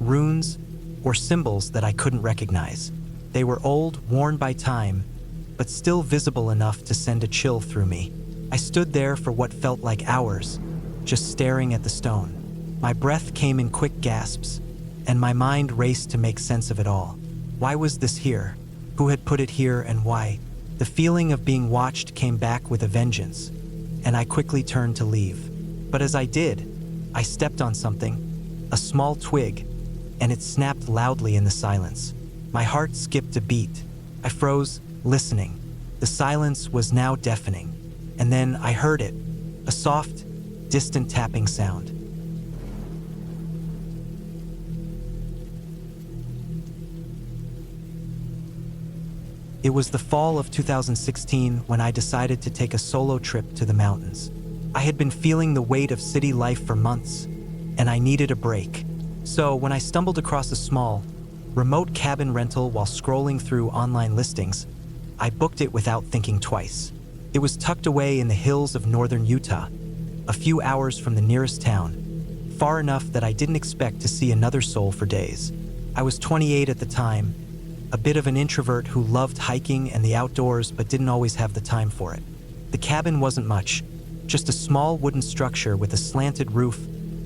runes, or symbols that I couldn't recognize. They were old, worn by time, but still visible enough to send a chill through me. I stood there for what felt like hours, just staring at the stone. My breath came in quick gasps, and my mind raced to make sense of it all. Why was this here? Who had put it here and why? The feeling of being watched came back with a vengeance, and I quickly turned to leave. But as I did, I stepped on something, a small twig, and it snapped loudly in the silence. My heart skipped a beat. I froze, listening. The silence was now deafening, and then I heard it, a soft, distant tapping sound. It was the fall of 2016 when I decided to take a solo trip to the mountains. I had been feeling the weight of city life for months, and I needed a break. So when I stumbled across a small, remote cabin rental while scrolling through online listings, I booked it without thinking twice. It was tucked away in the hills of northern Utah, a few hours from the nearest town, far enough that I didn't expect to see another soul for days. I was 28 at the time, a bit of an introvert who loved hiking and the outdoors but didn't always have the time for it. The cabin wasn't much, just a small wooden structure with a slanted roof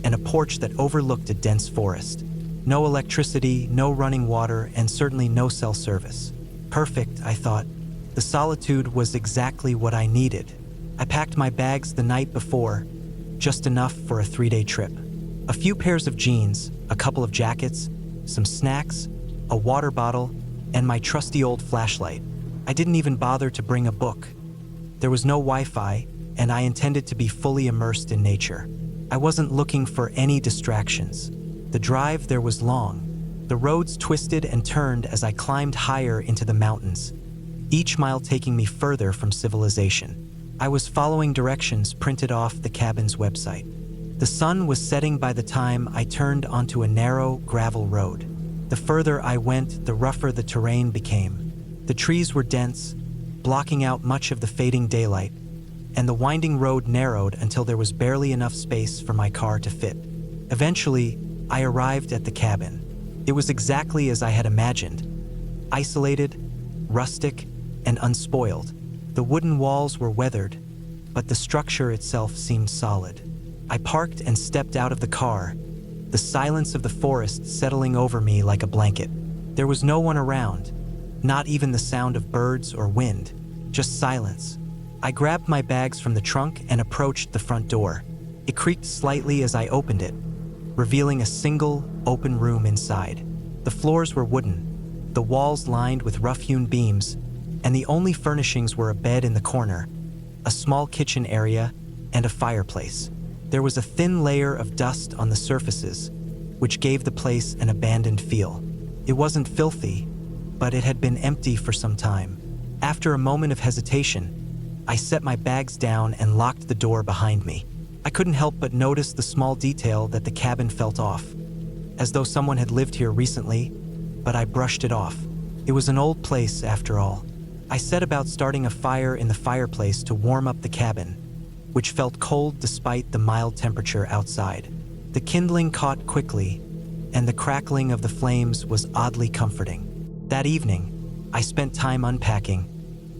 and a porch that overlooked a dense forest. No electricity, no running water, and certainly no cell service. Perfect, I thought. The solitude was exactly what I needed. I packed my bags the night before, just enough for a 3-day trip. A few pairs of jeans, a couple of jackets, some snacks, a water bottle, and my trusty old flashlight. I didn't even bother to bring a book. There was no Wi-Fi, and I intended to be fully immersed in nature. I wasn't looking for any distractions. The drive there was long. The roads twisted and turned as I climbed higher into the mountains, each mile taking me further from civilization. I was following directions printed off the cabin's website. The sun was setting by the time I turned onto a narrow gravel road. The further I went, the rougher the terrain became. The trees were dense, blocking out much of the fading daylight, and the winding road narrowed until there was barely enough space for my car to fit. Eventually, I arrived at the cabin. It was exactly as I had imagined: isolated, rustic, and unspoiled. The wooden walls were weathered, but the structure itself seemed solid. I parked and stepped out of the car, the silence of the forest settling over me like a blanket. There was no one around, not even the sound of birds or wind, just silence. I grabbed my bags from the trunk and approached the front door. It creaked slightly as I opened it, revealing a single, open room inside. The floors were wooden, the walls lined with rough-hewn beams, and the only furnishings were a bed in the corner, a small kitchen area, and a fireplace. There was a thin layer of dust on the surfaces, which gave the place an abandoned feel. It wasn't filthy, but it had been empty for some time. After a moment of hesitation, I set my bags down and locked the door behind me. I couldn't help but notice the small detail that the cabin felt off, as though someone had lived here recently, but I brushed it off. It was an old place, after all. I set about starting a fire in the fireplace to warm up the cabin, which felt cold despite the mild temperature outside. The kindling caught quickly, and the crackling of the flames was oddly comforting. That evening, I spent time unpacking,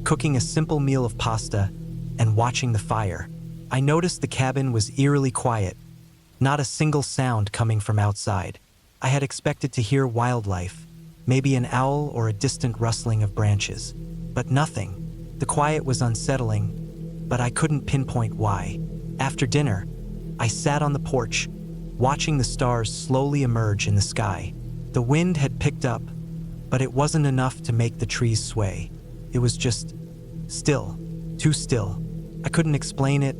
cooking a simple meal of pasta, and watching the fire. I noticed the cabin was eerily quiet, not a single sound coming from outside. I had expected to hear wildlife, maybe an owl or a distant rustling of branches, but nothing. The quiet was unsettling, but I couldn't pinpoint why. After dinner, I sat on the porch, watching the stars slowly emerge in the sky. The wind had picked up, but it wasn't enough to make the trees sway. It was just still, too still. I couldn't explain it,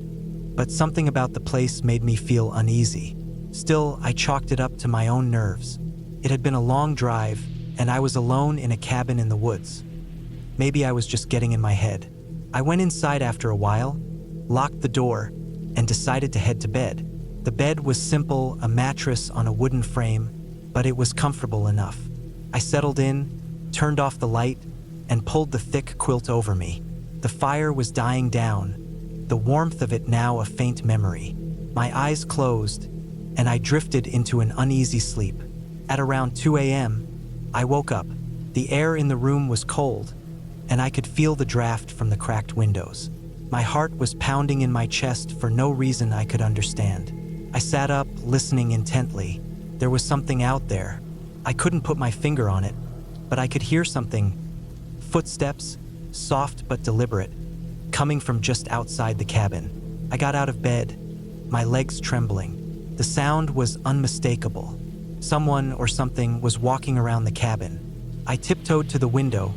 but something about the place made me feel uneasy. Still, I chalked it up to my own nerves. It had been a long drive, and I was alone in a cabin in the woods. Maybe I was just getting in my head. I went inside after a while, locked the door, and decided to head to bed. The bed was simple, a mattress on a wooden frame, but it was comfortable enough. I settled in, turned off the light, and pulled the thick quilt over me. The fire was dying down, the warmth of it now a faint memory. My eyes closed, and I drifted into an uneasy sleep. At around 2 a.m., I woke up. The air in the room was cold, and I could feel the draft from the cracked windows. My heart was pounding in my chest for no reason I could understand. I sat up, listening intently. There was something out there. I couldn't put my finger on it, but I could hear something. Footsteps, soft but deliberate, coming from just outside the cabin. I got out of bed, my legs trembling. The sound was unmistakable. Someone or something was walking around the cabin. I tiptoed to the window,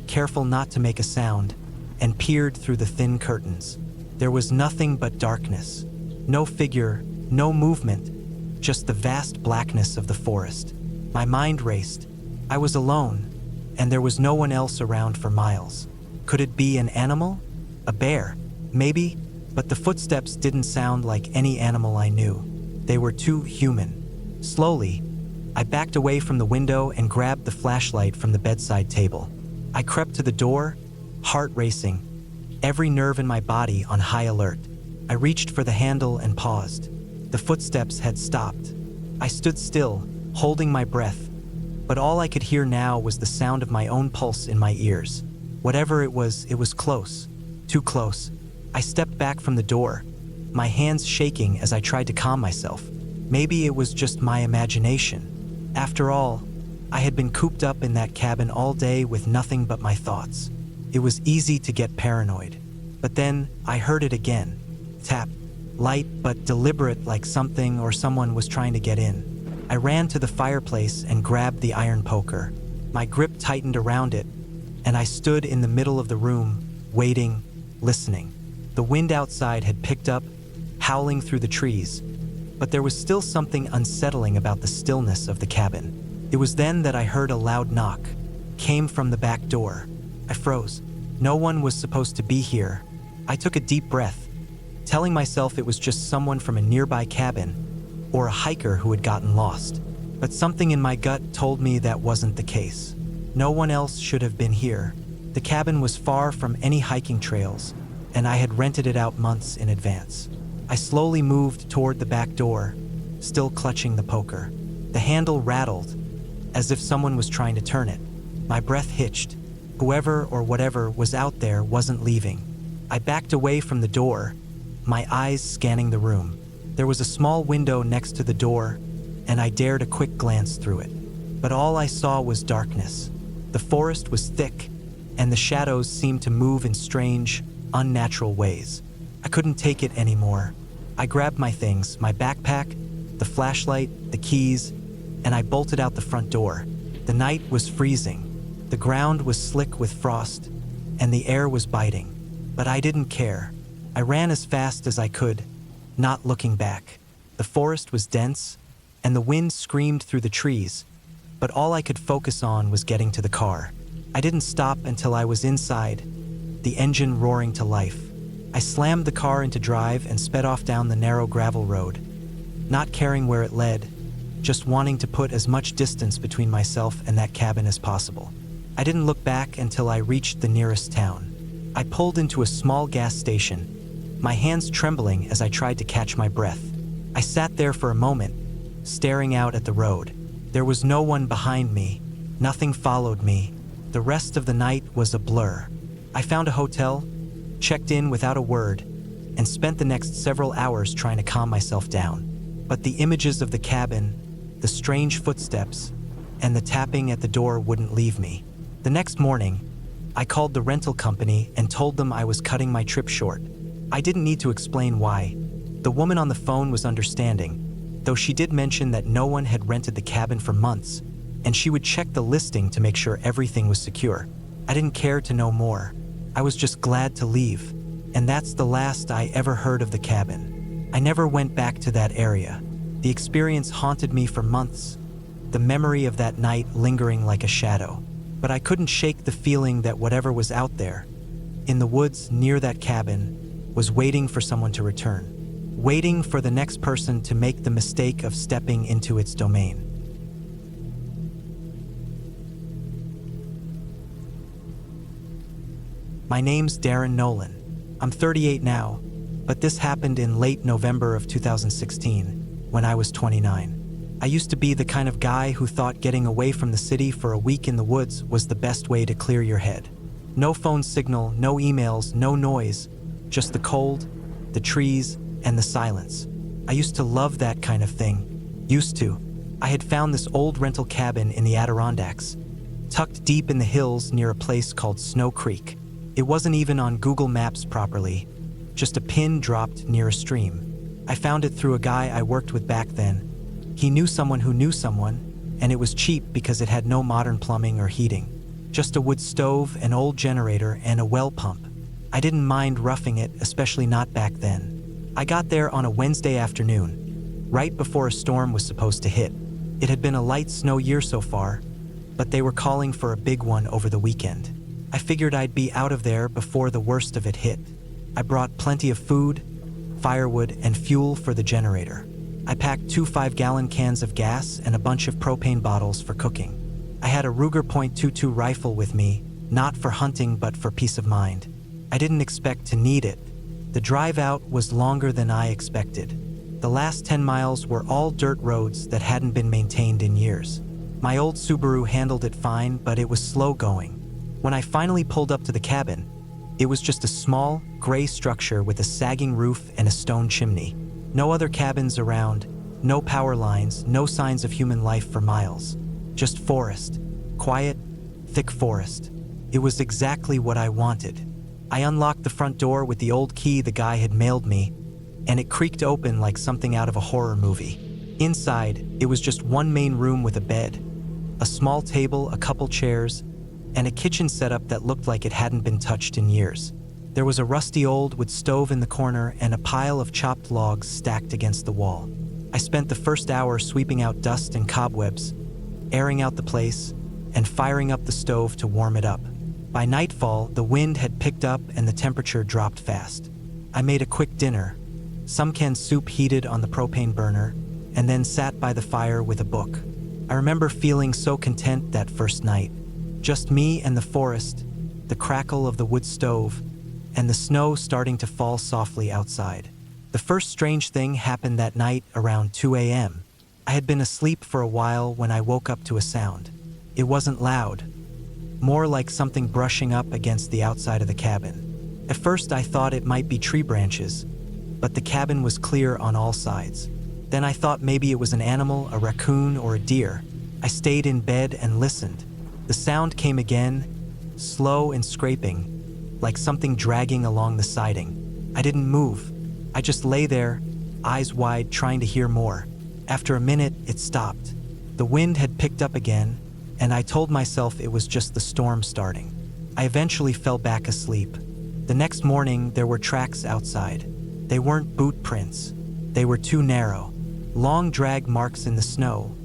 careful not to make a sound, and peered through the thin curtains. There was nothing but darkness. No figure, no movement, just the vast blackness of the forest. My mind raced. I was alone, and there was no one else around for miles. Could it be an animal? A bear? Maybe, but the footsteps didn't sound like any animal I knew. They were too human. Slowly, I backed away from the window and grabbed the flashlight from the bedside table. I crept to the door, heart racing, every nerve in my body on high alert. I reached for the handle and paused. The footsteps had stopped. I stood still, holding my breath, but all I could hear now was the sound of my own pulse in my ears. Whatever it was close. Too close. I stepped back from the door, my hands shaking as I tried to calm myself. Maybe it was just my imagination. After all, I had been cooped up in that cabin all day with nothing but my thoughts. It was easy to get paranoid. But then I heard it again. Tap. Light but deliberate, like something or someone was trying to get in. I ran to the fireplace and grabbed the iron poker. My grip tightened around it, and I stood in the middle of the room, waiting, listening. The wind outside had picked up, howling through the trees, but there was still something unsettling about the stillness of the cabin. It was then that I heard a loud knock. Came from the back door. I froze. No one was supposed to be here. I took a deep breath, telling myself it was just someone from a nearby cabin or a hiker who had gotten lost. But something in my gut told me that wasn't the case. No one else should have been here. The cabin was far from any hiking trails, and I had rented it out months in advance. I slowly moved toward the back door, still clutching the poker. The handle rattled, as if someone was trying to turn it. My breath hitched. Whoever or whatever was out there wasn't leaving. I backed away from the door, my eyes scanning the room. There was a small window next to the door, and I dared a quick glance through it. But all I saw was darkness. The forest was thick, and the shadows seemed to move in strange, unnatural ways. I couldn't take it anymore. I grabbed my things, my backpack, the flashlight, the keys, and I bolted out the front door. The night was freezing. The ground was slick with frost, and the air was biting. But I didn't care. I ran as fast as I could, not looking back. The forest was dense, and the wind screamed through the trees, but all I could focus on was getting to the car. I didn't stop until I was inside, the engine roaring to life. I slammed the car into drive and sped off down the narrow gravel road, not caring where it led, just wanting to put as much distance between myself and that cabin as possible. I didn't look back until I reached the nearest town. I pulled into a small gas station, my hands trembling as I tried to catch my breath. I sat there for a moment, staring out at the road. There was no one behind me. Nothing followed me. The rest of the night was a blur. I found a hotel, checked in without a word, and spent the next several hours trying to calm myself down. But the images of the cabin, the strange footsteps, and the tapping at the door wouldn't leave me. The next morning, I called the rental company and told them I was cutting my trip short. I didn't need to explain why. The woman on the phone was understanding, though she did mention that no one had rented the cabin for months, and she would check the listing to make sure everything was secure. I didn't care to know more. I was just glad to leave, and that's the last I ever heard of the cabin. I never went back to that area. The experience haunted me for months, the memory of that night lingering like a shadow. But I couldn't shake the feeling that whatever was out there, in the woods near that cabin, was waiting for someone to return, waiting for the next person to make the mistake of stepping into its domain. My name's Darren Nolan. I'm 38 now, but this happened in late November of 2016, when I was 29. I used to be the kind of guy who thought getting away from the city for a week in the woods was the best way to clear your head. No phone signal, no emails, no noise, just the cold, the trees, and the silence. I used to love that kind of thing. Used to. I had found this old rental cabin in the Adirondacks, tucked deep in the hills near a place called Snow Creek. It wasn't even on Google Maps properly, just a pin dropped near a stream. I found it through a guy I worked with back then. He knew someone who knew someone, and it was cheap because it had no modern plumbing or heating. Just a wood stove, an old generator, and a well pump. I didn't mind roughing it, especially not back then. I got there on a Wednesday afternoon, right before a storm was supposed to hit. It had been a light snow year so far, but they were calling for a big one over the weekend. I figured I'd be out of there before the worst of it hit. I brought plenty of food, firewood, and fuel for the generator. I packed 2 5-gallon cans of gas and a bunch of propane bottles for cooking. I had a Ruger .22 rifle with me, not for hunting but for peace of mind. I didn't expect to need it. The drive out was longer than I expected. The last 10 miles were all dirt roads that hadn't been maintained in years. My old Subaru handled it fine, but it was slow going. When I finally pulled up to the cabin, it was just a small, gray structure with a sagging roof and a stone chimney. No other cabins around, no power lines, no signs of human life for miles. Just forest. Quiet, thick forest. It was exactly what I wanted. I unlocked the front door with the old key the guy had mailed me, and it creaked open like something out of a horror movie. Inside, it was just one main room with a bed, a small table, a couple chairs, and a kitchen setup that looked like it hadn't been touched in years. There was a rusty old wood stove in the corner and a pile of chopped logs stacked against the wall. I spent the first hour sweeping out dust and cobwebs, airing out the place, and firing up the stove to warm it up. By nightfall, the wind had picked up and the temperature dropped fast. I made a quick dinner, some canned soup heated on the propane burner, and then sat by the fire with a book. I remember feeling so content that first night. Just me and the forest, the crackle of the wood stove, and the snow starting to fall softly outside. The first strange thing happened that night around 2 a.m. I had been asleep for a while when I woke up to a sound. It wasn't loud, more like something brushing up against the outside of the cabin. At first I thought it might be tree branches, but the cabin was clear on all sides. Then I thought maybe it was an animal, a raccoon or a deer. I stayed in bed and listened. The sound came again, slow and scraping, like something dragging along the siding. I didn't move. I just lay there, eyes wide, trying to hear more. After a minute, it stopped. The wind had picked up again, and I told myself it was just the storm starting. I eventually fell back asleep. The next morning, there were tracks outside. They weren't boot prints. They were too narrow. Long drag marks in the snow,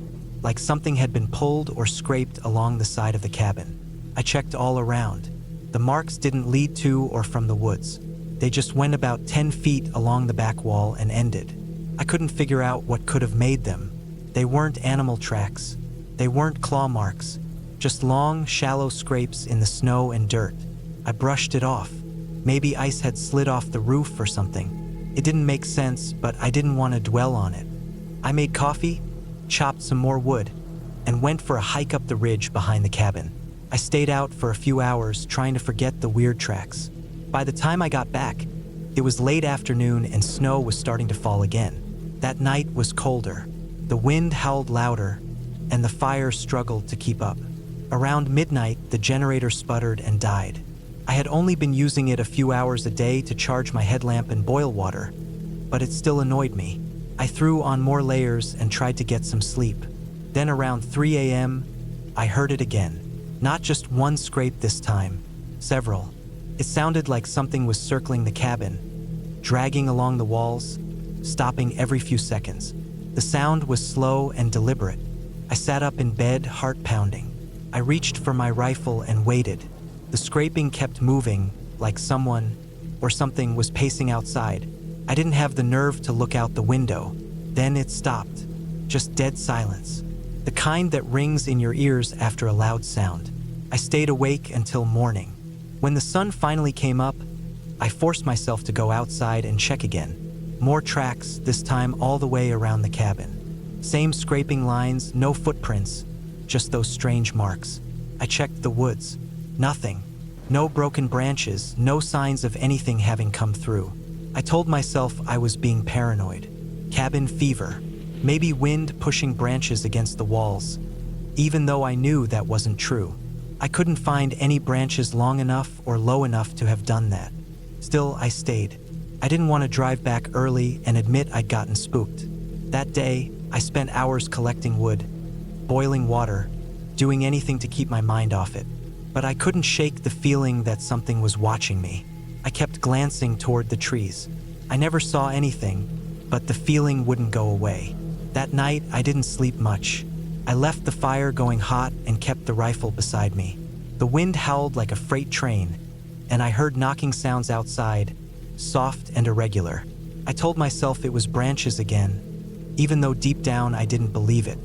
like something had been pulled or scraped along the side of the cabin. I checked all around. The marks didn't lead to or from the woods. They just went about 10 feet along the back wall and ended. I couldn't figure out what could have made them. They weren't animal tracks. They weren't claw marks, just long, shallow scrapes in the snow and dirt. I brushed it off. Maybe ice had slid off the roof or something. It didn't make sense, but I didn't want to dwell on it. I made coffee, chopped some more wood, and went for a hike up the ridge behind the cabin. I stayed out for a few hours trying to forget the weird tracks. By the time I got back, it was late afternoon and snow was starting to fall again. That night was colder. The wind howled louder, and the fire struggled to keep up. Around midnight, the generator sputtered and died. I had only been using it a few hours a day to charge my headlamp and boil water, but it still annoyed me. I threw on more layers and tried to get some sleep. Then around 3 a.m., I heard it again. Not just one scrape this time, several. It sounded like something was circling the cabin, dragging along the walls, stopping every few seconds. The sound was slow and deliberate. I sat up in bed, heart pounding. I reached for my rifle and waited. The scraping kept moving, like someone or something was pacing outside. I didn't have the nerve to look out the window. Then it stopped. Just dead silence. The kind that rings in your ears after a loud sound. I stayed awake until morning. When the sun finally came up, I forced myself to go outside and check again. More tracks, this time all the way around the cabin. Same scraping lines, no footprints, just those strange marks. I checked the woods. Nothing. No broken branches, no signs of anything having come through. I told myself I was being paranoid. Cabin fever. Maybe wind pushing branches against the walls. Even though I knew that wasn't true. I couldn't find any branches long enough or low enough to have done that. Still, I stayed. I didn't want to drive back early and admit I'd gotten spooked. That day, I spent hours collecting wood, boiling water, doing anything to keep my mind off it. But I couldn't shake the feeling that something was watching me. I kept glancing toward the trees. I never saw anything, but the feeling wouldn't go away. That night, I didn't sleep much. I left the fire going hot and kept the rifle beside me. The wind howled like a freight train, and I heard knocking sounds outside, soft and irregular. I told myself it was branches again, even though deep down I didn't believe it.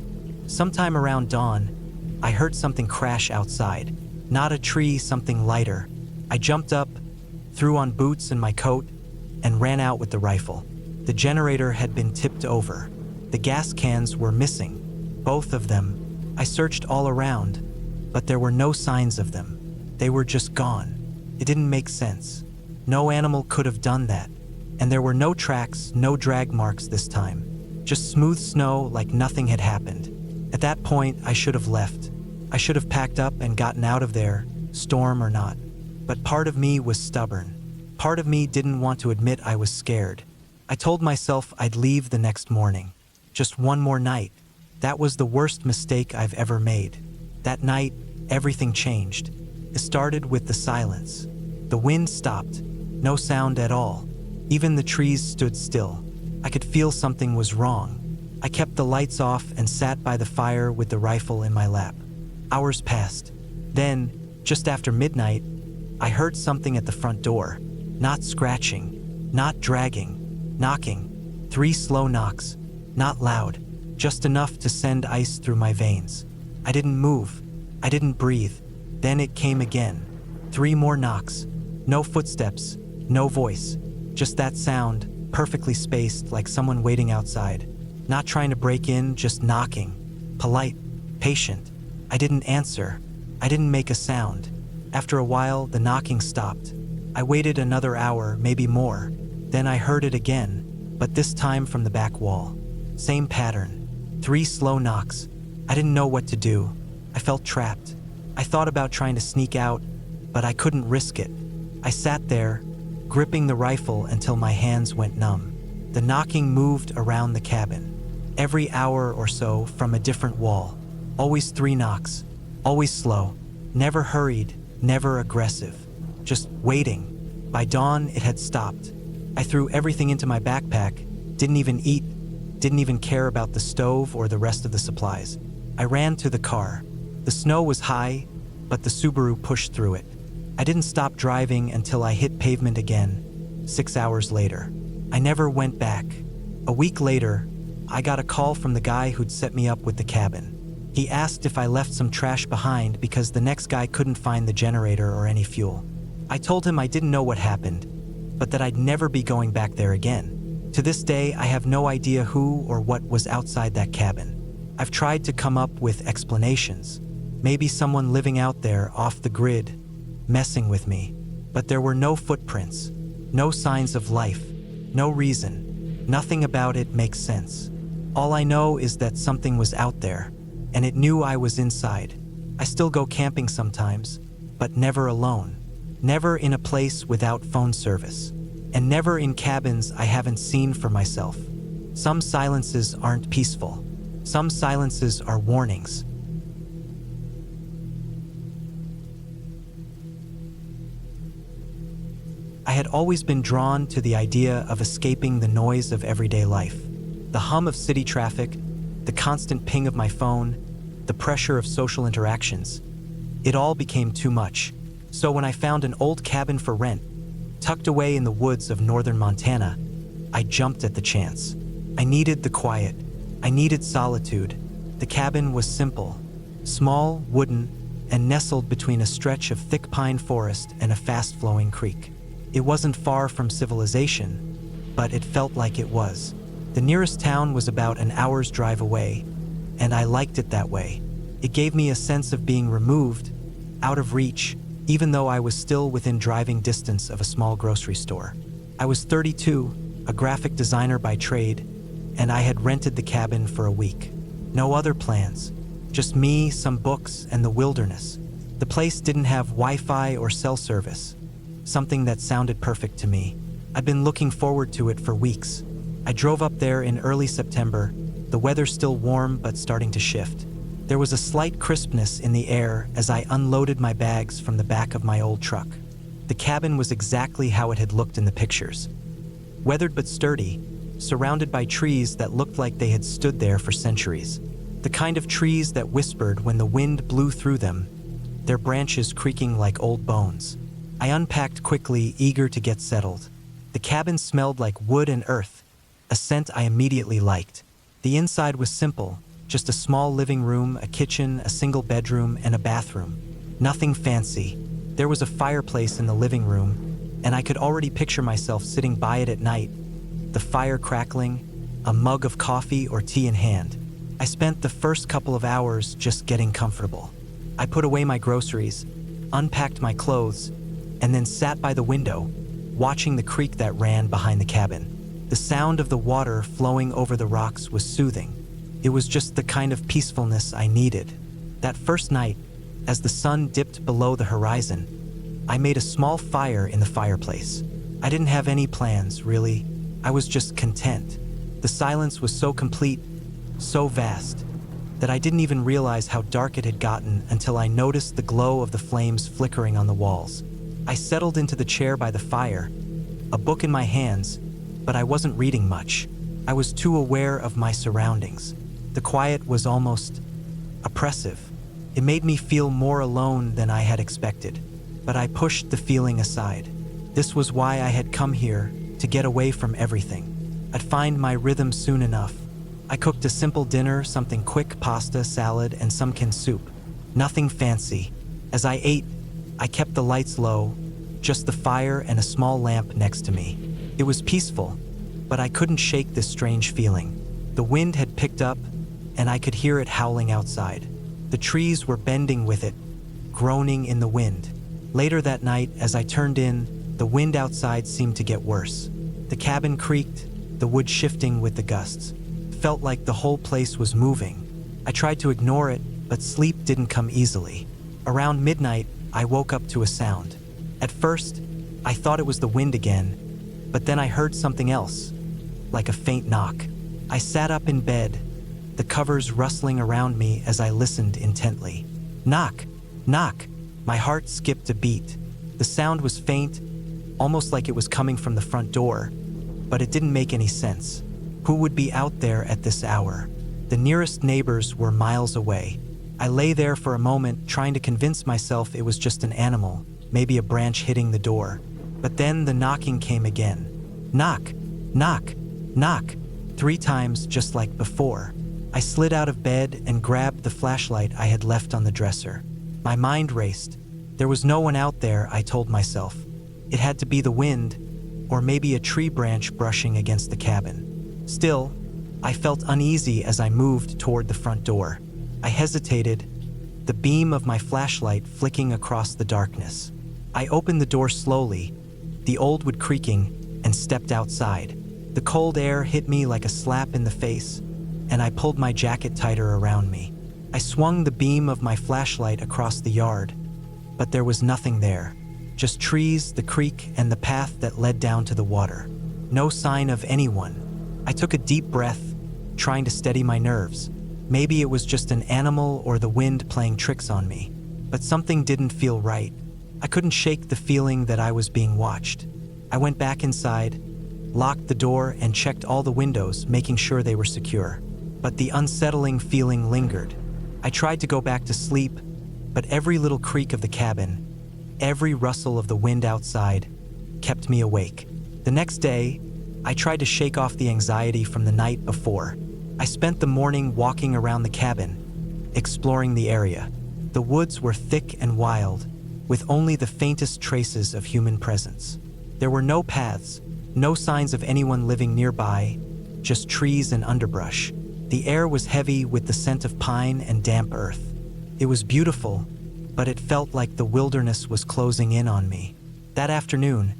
Sometime around dawn, I heard something crash outside. Not a tree, something lighter. I jumped up, threw on boots and my coat, and ran out with the rifle. The generator had been tipped over. The gas cans were missing. Both of them. I searched all around, but there were no signs of them. They were just gone. It didn't make sense. No animal could have done that. And there were no tracks, no drag marks this time. Just smooth snow like nothing had happened. At that point, I should have left. I should have packed up and gotten out of there, storm or not. But part of me was stubborn. Part of me didn't want to admit I was scared. I told myself I'd leave the next morning. Just one more night. That was the worst mistake I've ever made. That night, everything changed. It started with the silence. The wind stopped, No sound at all. Even the trees stood still. I could feel something was wrong. I kept the lights off and sat by the fire with the rifle in my lap. Hours passed. Then, just after midnight, I heard something at the front door. Not scratching, not dragging, knocking. 3 slow knocks. Not loud, just enough to send ice through my veins. I didn't move. I didn't breathe. Then it came again. 3 more knocks. No footsteps, no voice. Just that sound, perfectly spaced like someone waiting outside. Not trying to break in, just knocking. Polite, patient. I didn't answer. I didn't make a sound. After a while, the knocking stopped. I waited another hour, maybe more. Then I heard it again, but this time from the back wall. Same pattern. 3 slow knocks. I didn't know what to do. I felt trapped. I thought about trying to sneak out, but I couldn't risk it. I sat there, gripping the rifle until my hands went numb. The knocking moved around the cabin. Every hour or so from a different wall. Always 3 knocks. Always slow. Never hurried, never aggressive. Just waiting. By dawn, it had stopped. I threw everything into my backpack, didn't even eat, didn't even care about the stove or the rest of the supplies. I ran to the car. The snow was high, but the Subaru pushed through it. I didn't stop driving until I hit pavement again, 6 hours later. I never went back. A week later, I got a call from the guy who'd set me up with the cabin. He asked if I left some trash behind because the next guy couldn't find the generator or any fuel. I told him I didn't know what happened, but that I'd never be going back there again. To this day, I have no idea who or what was outside that cabin. I've tried to come up with explanations. Maybe someone living out there off the grid, messing with me. But there were no footprints, no signs of life, no reason. Nothing about it makes sense. All I know is that something was out there, and it knew I was inside. I still go camping sometimes, but never alone. Never in a place without phone service. And never in cabins I haven't seen for myself. Some silences aren't peaceful. Some silences are warnings. I had always been drawn to the idea of escaping the noise of everyday life. The hum of city traffic, the constant ping of my phone, the pressure of social interactions. It all became too much. So when I found an old cabin for rent, tucked away in the woods of northern Montana, I jumped at the chance. I needed the quiet. I needed solitude. The cabin was simple, small, wooden, and nestled between a stretch of thick pine forest and a fast-flowing creek. It wasn't far from civilization, but it felt like it was. The nearest town was about an hour's drive away, and I liked it that way. It gave me a sense of being removed, out of reach, even though I was still within driving distance of a small grocery store. I was 32, a graphic designer by trade, and I had rented the cabin for a week. No other plans, just me, some books, and the wilderness. The place didn't have Wi-Fi or cell service, something that sounded perfect to me. I'd been looking forward to it for weeks. I drove up there in early September, the weather still warm but starting to shift. There was a slight crispness in the air as I unloaded my bags from the back of my old truck. The cabin was exactly how it had looked in the pictures. Weathered but sturdy, surrounded by trees that looked like they had stood there for centuries. The kind of trees that whispered when the wind blew through them, their branches creaking like old bones. I unpacked quickly, eager to get settled. The cabin smelled like wood and earth, a scent I immediately liked. The inside was simple, just a small living room, a kitchen, a single bedroom, and a bathroom. Nothing fancy. There was a fireplace in the living room, and I could already picture myself sitting by it at night, the fire crackling, a mug of coffee or tea in hand. I spent the first couple of hours just getting comfortable. I put away my groceries, unpacked my clothes, and then sat by the window, watching the creek that ran behind the cabin. The sound of the water flowing over the rocks was soothing. It was just the kind of peacefulness I needed. That first night, as the sun dipped below the horizon, I made a small fire in the fireplace. I didn't have any plans, really. I was just content. The silence was so complete, so vast, that I didn't even realize how dark it had gotten until I noticed the glow of the flames flickering on the walls. I settled into the chair by the fire, a book in my hands, but I wasn't reading much. I was too aware of my surroundings. The quiet was almost oppressive. It made me feel more alone than I had expected, but I pushed the feeling aside. This was why I had come here, to get away from everything. I'd find my rhythm soon enough. I cooked a simple dinner, something quick: pasta, salad, and some canned soup. Nothing fancy. As I ate, I kept the lights low, just the fire and a small lamp next to me. It was peaceful, but I couldn't shake this strange feeling. The wind had picked up, and I could hear it howling outside. The trees were bending with it, groaning in the wind. Later that night, as I turned in, the wind outside seemed to get worse. The cabin creaked, the wood shifting with the gusts. It felt like the whole place was moving. I tried to ignore it, but sleep didn't come easily. Around midnight, I woke up to a sound. At first, I thought it was the wind again, but then I heard something else, like a faint knock. I sat up in bed, the covers rustling around me as I listened intently. Knock, knock. My heart skipped a beat. The sound was faint, almost like it was coming from the front door, but it didn't make any sense. Who would be out there at this hour? The nearest neighbors were miles away. I lay there for a moment, trying to convince myself it was just an animal, maybe a branch hitting the door. But then the knocking came again. Knock, knock, knock, 3 times just like before. I slid out of bed and grabbed the flashlight I had left on the dresser. My mind raced. There was no one out there, I told myself. It had to be the wind, or maybe a tree branch brushing against the cabin. Still, I felt uneasy as I moved toward the front door. I hesitated, the beam of my flashlight flicking across the darkness. I opened the door slowly, the old wood creaking, and stepped outside. The cold air hit me like a slap in the face, and I pulled my jacket tighter around me. I swung the beam of my flashlight across the yard, but there was nothing there. Just trees, the creek, and the path that led down to the water. No sign of anyone. I took a deep breath, trying to steady my nerves. Maybe it was just an animal or the wind playing tricks on me. But something didn't feel right. I couldn't shake the feeling that I was being watched. I went back inside, locked the door, and checked all the windows, making sure they were secure. But the unsettling feeling lingered. I tried to go back to sleep, but every little creak of the cabin, every rustle of the wind outside, kept me awake. The next day, I tried to shake off the anxiety from the night before. I spent the morning walking around the cabin, exploring the area. The woods were thick and wild, with only the faintest traces of human presence. There were no paths, no signs of anyone living nearby, just trees and underbrush. The air was heavy with the scent of pine and damp earth. It was beautiful, but it felt like the wilderness was closing in on me. That afternoon,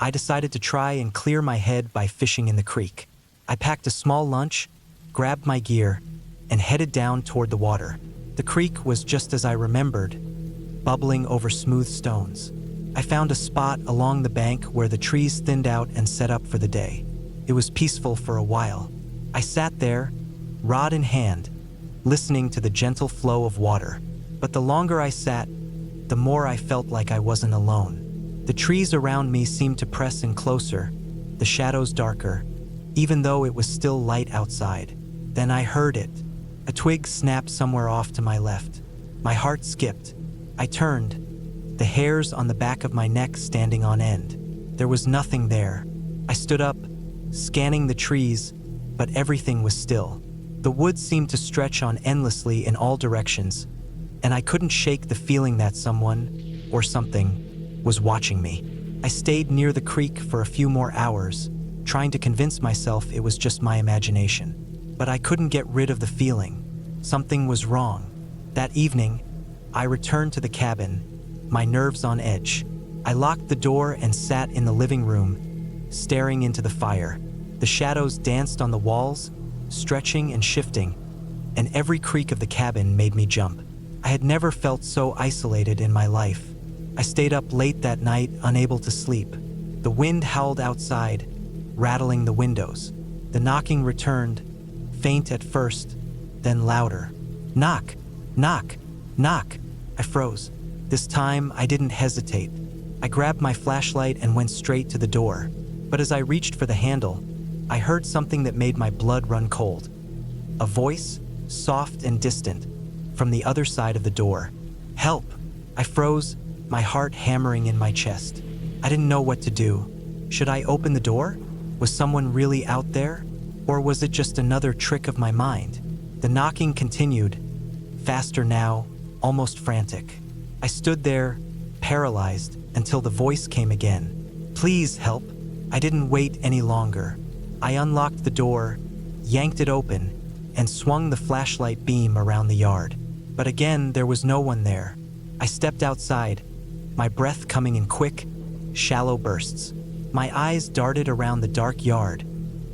I decided to try and clear my head by fishing in the creek. I packed a small lunch, grabbed my gear, and headed down toward the water. The creek was just as I remembered, bubbling over smooth stones. I found a spot along the bank where the trees thinned out and set up for the day. It was peaceful for a while. I sat there, rod in hand, listening to the gentle flow of water. But the longer I sat, the more I felt like I wasn't alone. The trees around me seemed to press in closer, the shadows darker, even though it was still light outside. Then I heard it. A twig snapped somewhere off to my left. My heart skipped. I turned, the hairs on the back of my neck standing on end. There was nothing there. I stood up, scanning the trees, but everything was still. The woods seemed to stretch on endlessly in all directions, and I couldn't shake the feeling that someone, or something, was watching me. I stayed near the creek for a few more hours, trying to convince myself it was just my imagination. But I couldn't get rid of the feeling. Something was wrong. That evening, I returned to the cabin, my nerves on edge. I locked the door and sat in the living room, staring into the fire. The shadows danced on the walls, stretching and shifting, and every creak of the cabin made me jump. I had never felt so isolated in my life. I stayed up late that night, unable to sleep. The wind howled outside, rattling the windows. The knocking returned, faint at first, then louder. Knock, knock, knock. I froze. This time, I didn't hesitate. I grabbed my flashlight and went straight to the door. But as I reached for the handle, I heard something that made my blood run cold. A voice, soft and distant, from the other side of the door. "Help!" I froze, my heart hammering in my chest. I didn't know what to do. Should I open the door? Was someone really out there? Or was it just another trick of my mind? The knocking continued, faster now, almost frantic. I stood there, paralyzed, until the voice came again. "Please help." I didn't wait any longer. I unlocked the door, yanked it open, and swung the flashlight beam around the yard. But again, there was no one there. I stepped outside, my breath coming in quick, shallow bursts. My eyes darted around the dark yard,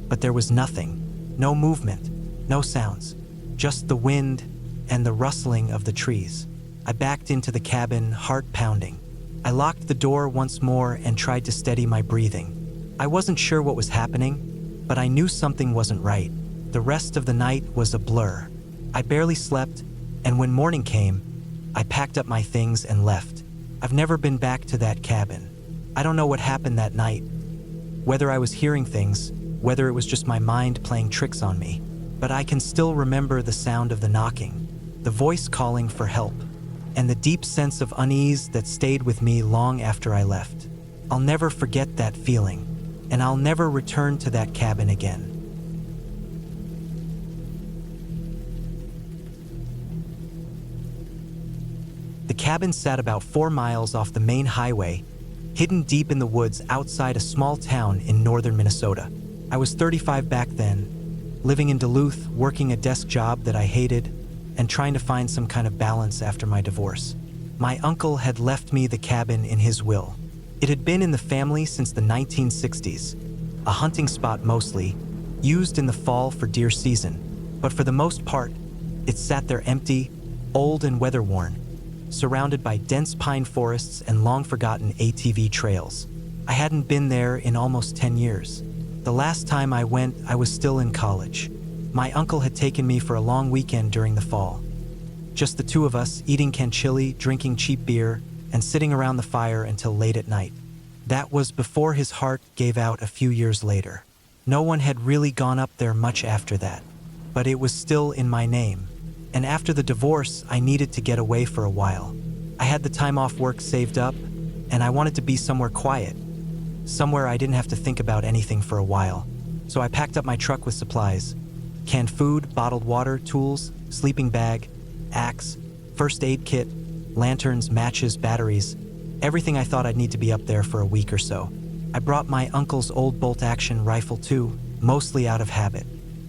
but there was nothing. No movement, no sounds, just the wind and the rustling of the trees. I backed into the cabin, heart pounding. I locked the door once more and tried to steady my breathing. I wasn't sure what was happening, but I knew something wasn't right. The rest of the night was a blur. I barely slept, and when morning came, I packed up my things and left. I've never been back to that cabin. I don't know what happened that night, whether I was hearing things, whether it was just my mind playing tricks on me, but I can still remember the sound of the knocking, the voice calling for help, and the deep sense of unease that stayed with me long after I left. I'll never forget that feeling, and I'll never return to that cabin again. The cabin sat about 4 miles off the main highway, hidden deep in the woods outside a small town in northern Minnesota. I was 35 back then, living in Duluth, working a desk job that I hated, and trying to find some kind of balance after my divorce. My uncle had left me the cabin in his will. It had been in the family since the 1960s, a hunting spot mostly, used in the fall for deer season, but for the most part, it sat there empty, old and weather-worn, surrounded by dense pine forests and long-forgotten ATV trails. I hadn't been there in almost 10 years. The last time I went, I was still in college. My uncle had taken me for a long weekend during the fall. Just the two of us, eating canned chili, drinking cheap beer, and sitting around the fire until late at night. That was before his heart gave out a few years later. No one had really gone up there much after that, but it was still in my name. And after the divorce, I needed to get away for a while. I had the time off work saved up, and I wanted to be somewhere quiet, somewhere I didn't have to think about anything for a while. So I packed up my truck with supplies: canned food, bottled water, tools, sleeping bag, axe, first aid kit, lanterns, matches, batteries, everything I thought I'd need to be up there for a week or so. I brought my uncle's old bolt-action rifle too, mostly out of habit.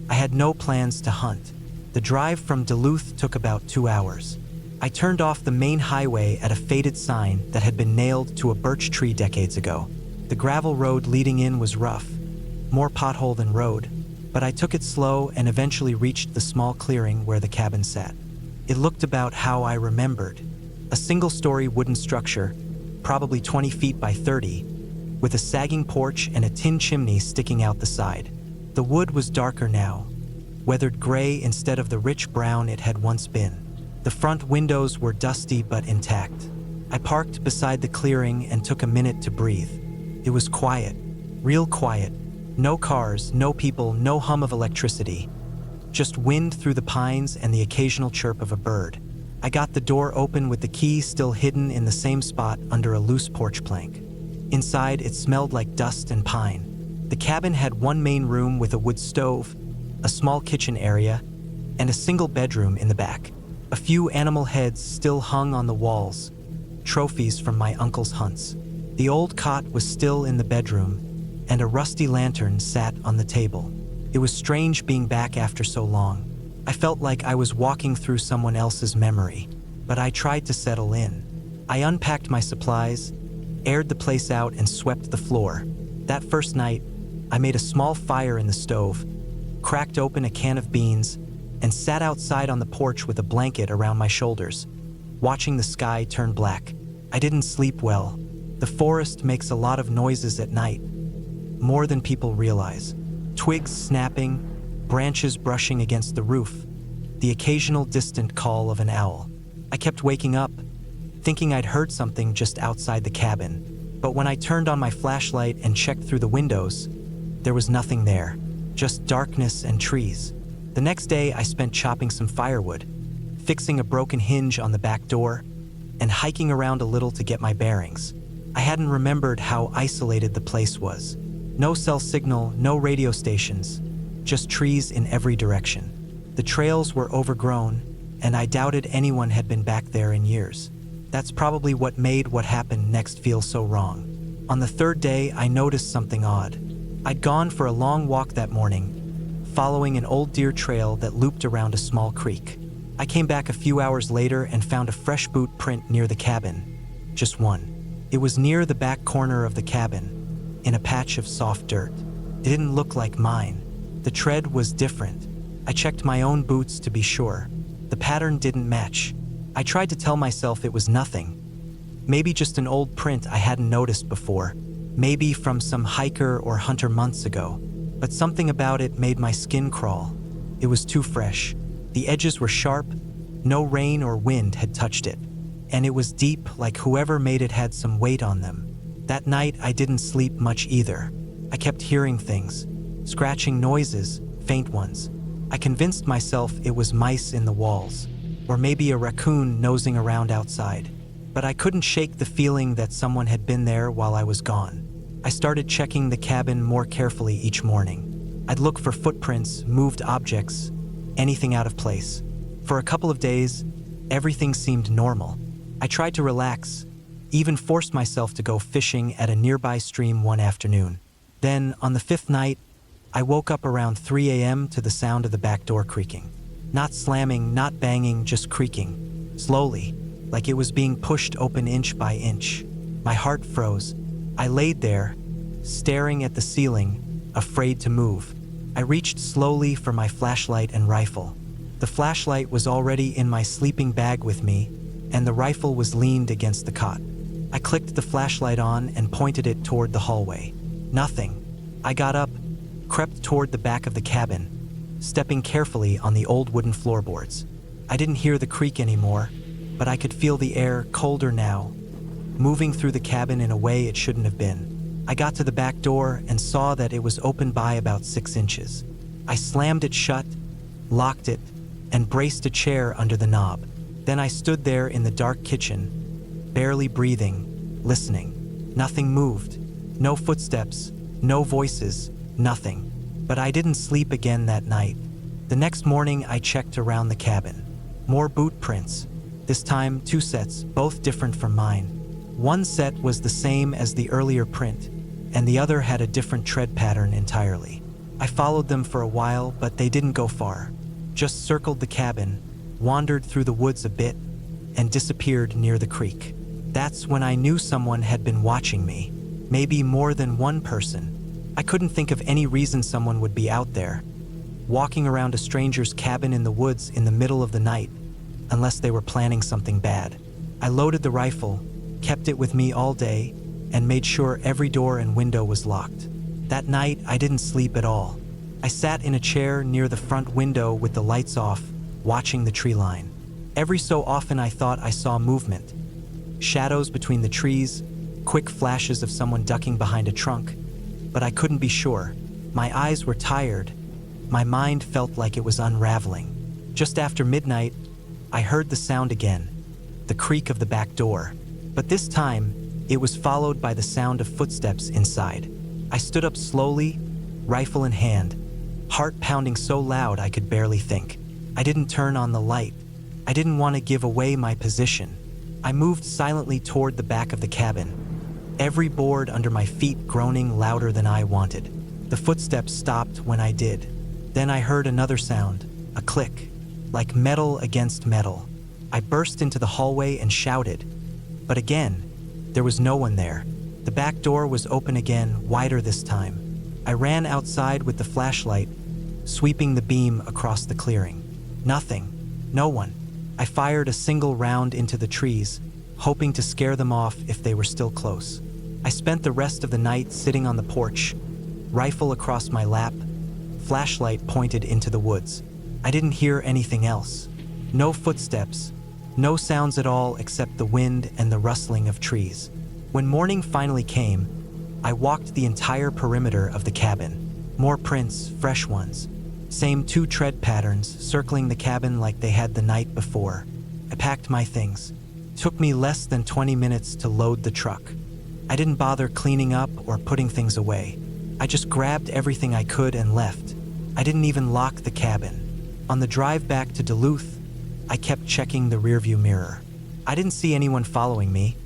I had no plans to hunt. The drive from Duluth took about 2 hours. I turned off the main highway at a faded sign that had been nailed to a birch tree decades ago. The gravel road leading in was rough, more pothole than road, but I took it slow and eventually reached the small clearing where the cabin sat. It looked about how I remembered. A single-story wooden structure, probably 20 feet by 30, with a sagging porch and a tin chimney sticking out the side. The wood was darker now, weathered gray instead of the rich brown it had once been. The front windows were dusty but intact. I parked beside the clearing and took a minute to breathe. It was quiet, real quiet. No cars, no people, no hum of electricity. Just wind through the pines and the occasional chirp of a bird. I got the door open with the key still hidden in the same spot under a loose porch plank. Inside, it smelled like dust and pine. The cabin had one main room with a wood stove, a small kitchen area, and a single bedroom in the back. A few animal heads still hung on the walls, trophies from my uncle's hunts. The old cot was still in the bedroom, and a rusty lantern sat on the table. It was strange being back after so long. I felt like I was walking through someone else's memory, but I tried to settle in. I unpacked my supplies, aired the place out, and swept the floor. That first night, I made a small fire in the stove, cracked open a can of beans, and sat outside on the porch with a blanket around my shoulders, watching the sky turn black. I didn't sleep well. The forest makes a lot of noises at night, more than people realize. Twigs snapping, branches brushing against the roof, the occasional distant call of an owl. I kept waking up, thinking I'd heard something just outside the cabin, But when I turned on my flashlight and checked through the windows, there was nothing there, just darkness and trees. The next day, I spent chopping some firewood, fixing a broken hinge on the back door, and hiking around a little to get my bearings. I hadn't remembered how isolated the place was. No cell signal, no radio stations, just trees in every direction. The trails were overgrown, and I doubted anyone had been back there in years. That's probably what made what happened next feel so wrong. On the third day, I noticed something odd. I'd gone for a long walk that morning, following an old deer trail that looped around a small creek. I came back a few hours later and found a fresh boot print near the cabin. Just one. It was near the back corner of the cabin, in a patch of soft dirt. It didn't look like mine. The tread was different. I checked my own boots to be sure. The pattern didn't match. I tried to tell myself it was nothing. Maybe just an old print I hadn't noticed before. Maybe from some hiker or hunter months ago. But something about it made my skin crawl. It was too fresh. The edges were sharp. No rain or wind had touched it. And it was deep, like whoever made it had some weight on them. That night, I didn't sleep much either. I kept hearing things. Scratching noises, faint ones. I convinced myself it was mice in the walls. Or maybe a raccoon nosing around outside. But I couldn't shake the feeling that someone had been there while I was gone. I started checking the cabin more carefully each morning. I'd look for footprints, moved objects, anything out of place. For a couple of days, everything seemed normal. I tried to relax, even forced myself to go fishing at a nearby stream one afternoon. Then, on the fifth night, I woke up around 3 a.m. to the sound of the back door creaking. Not slamming, not banging, just creaking. Slowly, like it was being pushed open inch by inch. My heart froze. I laid there, staring at the ceiling, afraid to move. I reached slowly for my flashlight and rifle. The flashlight was already in my sleeping bag with me, and the rifle was leaned against the cot. I clicked the flashlight on and pointed it toward the hallway. Nothing. I got up, crept toward the back of the cabin, stepping carefully on the old wooden floorboards. I didn't hear the creak anymore, but I could feel the air, colder now, moving through the cabin in a way it shouldn't have been. I got to the back door and saw that it was open by about 6 inches. I slammed it shut, locked it, and braced a chair under the knob. Then I stood there in the dark kitchen, barely breathing, listening. Nothing moved. No footsteps, no voices, nothing. But I didn't sleep again that night. The next morning I checked around the cabin. More boot prints. This time 2 sets, both different from mine. One set was the same as the earlier print, and the other had a different tread pattern entirely. I followed them for a while, but they didn't go far. Just circled the cabin, wandered through the woods a bit, and disappeared near the creek. That's when I knew someone had been watching me. Maybe more than one person. I couldn't think of any reason someone would be out there, walking around a stranger's cabin in the woods in the middle of the night, unless they were planning something bad. I loaded the rifle, kept it with me all day, and made sure every door and window was locked. That night, I didn't sleep at all. I sat in a chair near the front window with the lights off, watching the tree line. Every so often I thought I saw movement. Shadows between the trees, quick flashes of someone ducking behind a trunk, but I couldn't be sure. My eyes were tired. My mind felt like it was unraveling. Just after midnight, I heard the sound again, the creak of the back door. But this time, it was followed by the sound of footsteps inside. I stood up slowly, rifle in hand, heart pounding so loud I could barely think. I didn't turn on the light. I didn't want to give away my position. I moved silently toward the back of the cabin, every board under my feet groaning louder than I wanted. The footsteps stopped when I did. Then I heard another sound, a click, like metal against metal. I burst into the hallway and shouted. But again, there was no one there. The back door was open again, wider this time. I ran outside with the flashlight, sweeping the beam across the clearing. Nothing. No one. I fired a single round into the trees, hoping to scare them off if they were still close. I spent the rest of the night sitting on the porch, rifle across my lap, flashlight pointed into the woods. I didn't hear anything else. No footsteps. No sounds at all except the wind and the rustling of trees. When morning finally came, I walked the entire perimeter of the cabin. More prints, fresh ones. Same 2 tread patterns circling the cabin like they had the night before. I packed my things. Took me less than 20 minutes to load the truck. I didn't bother cleaning up or putting things away. I just grabbed everything I could and left. I didn't even lock the cabin. On the drive back to Duluth, I kept checking the rearview mirror. I didn't see anyone following me,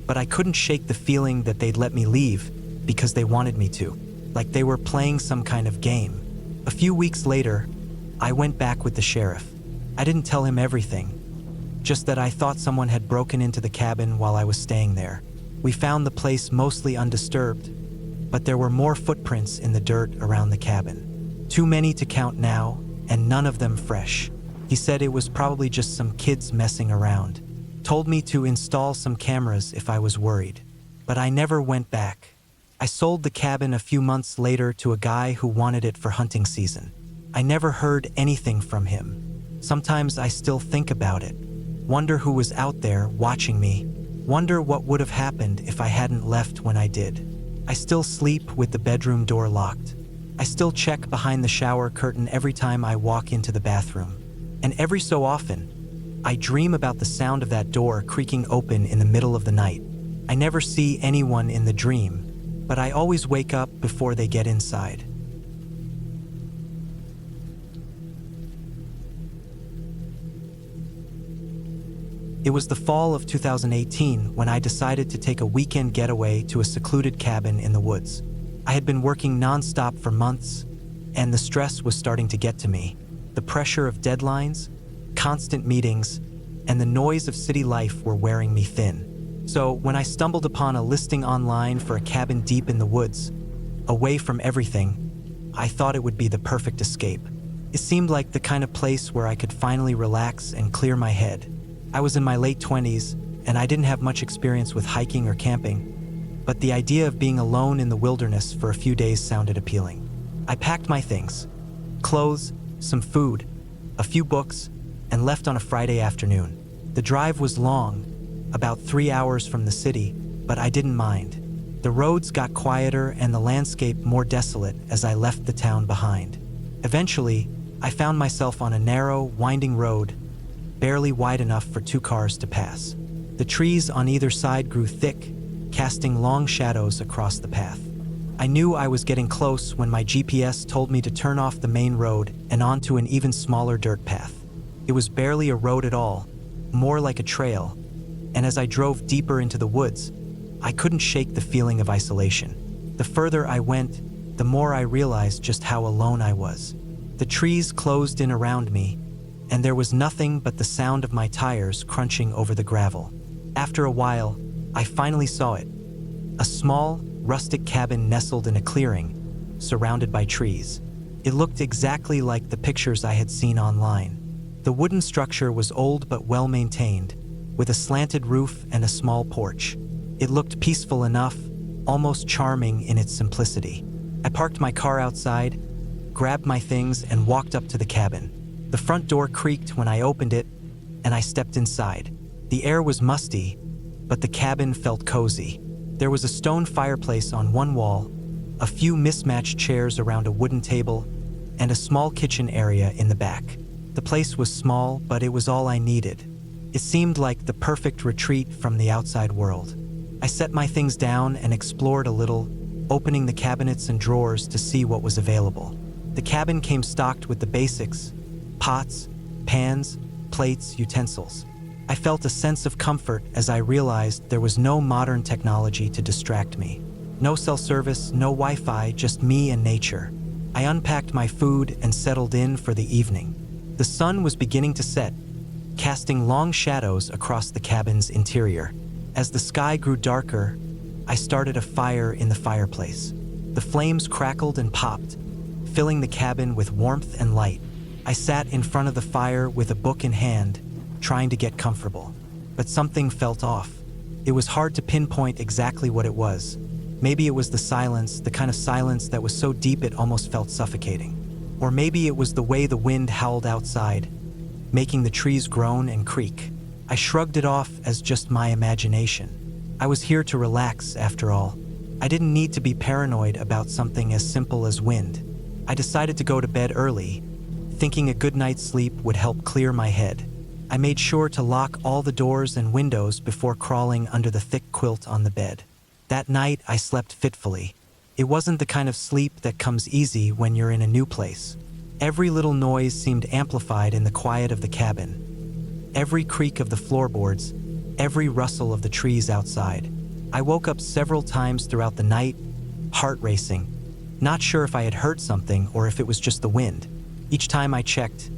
but I couldn't shake the feeling that they'd let me leave because they wanted me to, like they were playing some kind of game. A few weeks later, I went back with the sheriff. I didn't tell him everything, just that I thought someone had broken into the cabin while I was staying there. We found the place mostly undisturbed, but there were more footprints in the dirt around the cabin. Too many to count now, and none of them fresh. He said it was probably just some kids messing around. Told me to install some cameras if I was worried, but I never went back. I sold the cabin a few months later to a guy who wanted it for hunting season. I never heard anything from him. Sometimes I still think about it. Wonder who was out there watching me. Wonder what would have happened if I hadn't left when I did. I still sleep with the bedroom door locked. I still check behind the shower curtain every time I walk into the bathroom. And every so often, I dream about the sound of that door creaking open in the middle of the night. I never see anyone in the dream, but I always wake up before they get inside. It was the fall of 2018 when I decided to take a weekend getaway to a secluded cabin in the woods. I had been working nonstop for months, and the stress was starting to get to me. The pressure of deadlines, constant meetings, and the noise of city life were wearing me thin. So when I stumbled upon a listing online for a cabin deep in the woods, away from everything, I thought it would be the perfect escape. It seemed like the kind of place where I could finally relax and clear my head. I was in my late 20s, and I didn't have much experience with hiking or camping, but the idea of being alone in the wilderness for a few days sounded appealing. I packed my things, clothes, some food, a few books, and left on a Friday afternoon. The drive was long, about 3 hours from the city, but I didn't mind. The roads got quieter and the landscape more desolate as I left the town behind. Eventually, I found myself on a narrow, winding road, barely wide enough for 2 cars to pass. The trees on either side grew thick, casting long shadows across the path. I knew I was getting close when my GPS told me to turn off the main road and onto an even smaller dirt path. It was barely a road at all, more like a trail, and as I drove deeper into the woods, I couldn't shake the feeling of isolation. The further I went, the more I realized just how alone I was. The trees closed in around me, and there was nothing but the sound of my tires crunching over the gravel. After a while, I finally saw it. A small, rustic cabin nestled in a clearing, surrounded by trees. It looked exactly like the pictures I had seen online. The wooden structure was old but well-maintained, with a slanted roof and a small porch. It looked peaceful enough, almost charming in its simplicity. I parked my car outside, grabbed my things, and walked up to the cabin. The front door creaked when I opened it, and I stepped inside. The air was musty, but the cabin felt cozy. There was a stone fireplace on one wall, a few mismatched chairs around a wooden table, and a small kitchen area in the back. The place was small, but it was all I needed. It seemed like the perfect retreat from the outside world. I set my things down and explored a little, opening the cabinets and drawers to see what was available. The cabin came stocked with the basics: pots, pans, plates, utensils. I felt a sense of comfort as I realized there was no modern technology to distract me. No cell service, no Wi-Fi, just me and nature. I unpacked my food and settled in for the evening. The sun was beginning to set, casting long shadows across the cabin's interior. As the sky grew darker, I started a fire in the fireplace. The flames crackled and popped, filling the cabin with warmth and light. I sat in front of the fire with a book in hand, trying to get comfortable. But something felt off. It was hard to pinpoint exactly what it was. Maybe it was the silence, the kind of silence that was so deep it almost felt suffocating. Or maybe it was the way the wind howled outside, making the trees groan and creak. I shrugged it off as just my imagination. I was here to relax, after all. I didn't need to be paranoid about something as simple as wind. I decided to go to bed early, thinking a good night's sleep would help clear my head. I made sure to lock all the doors and windows before crawling under the thick quilt on the bed. That night, I slept fitfully. It wasn't the kind of sleep that comes easy when you're in a new place. Every little noise seemed amplified in the quiet of the cabin. Every creak of the floorboards, every rustle of the trees outside. I woke up several times throughout the night, heart racing, not sure if I had heard something or if it was just the wind. Each time I checked,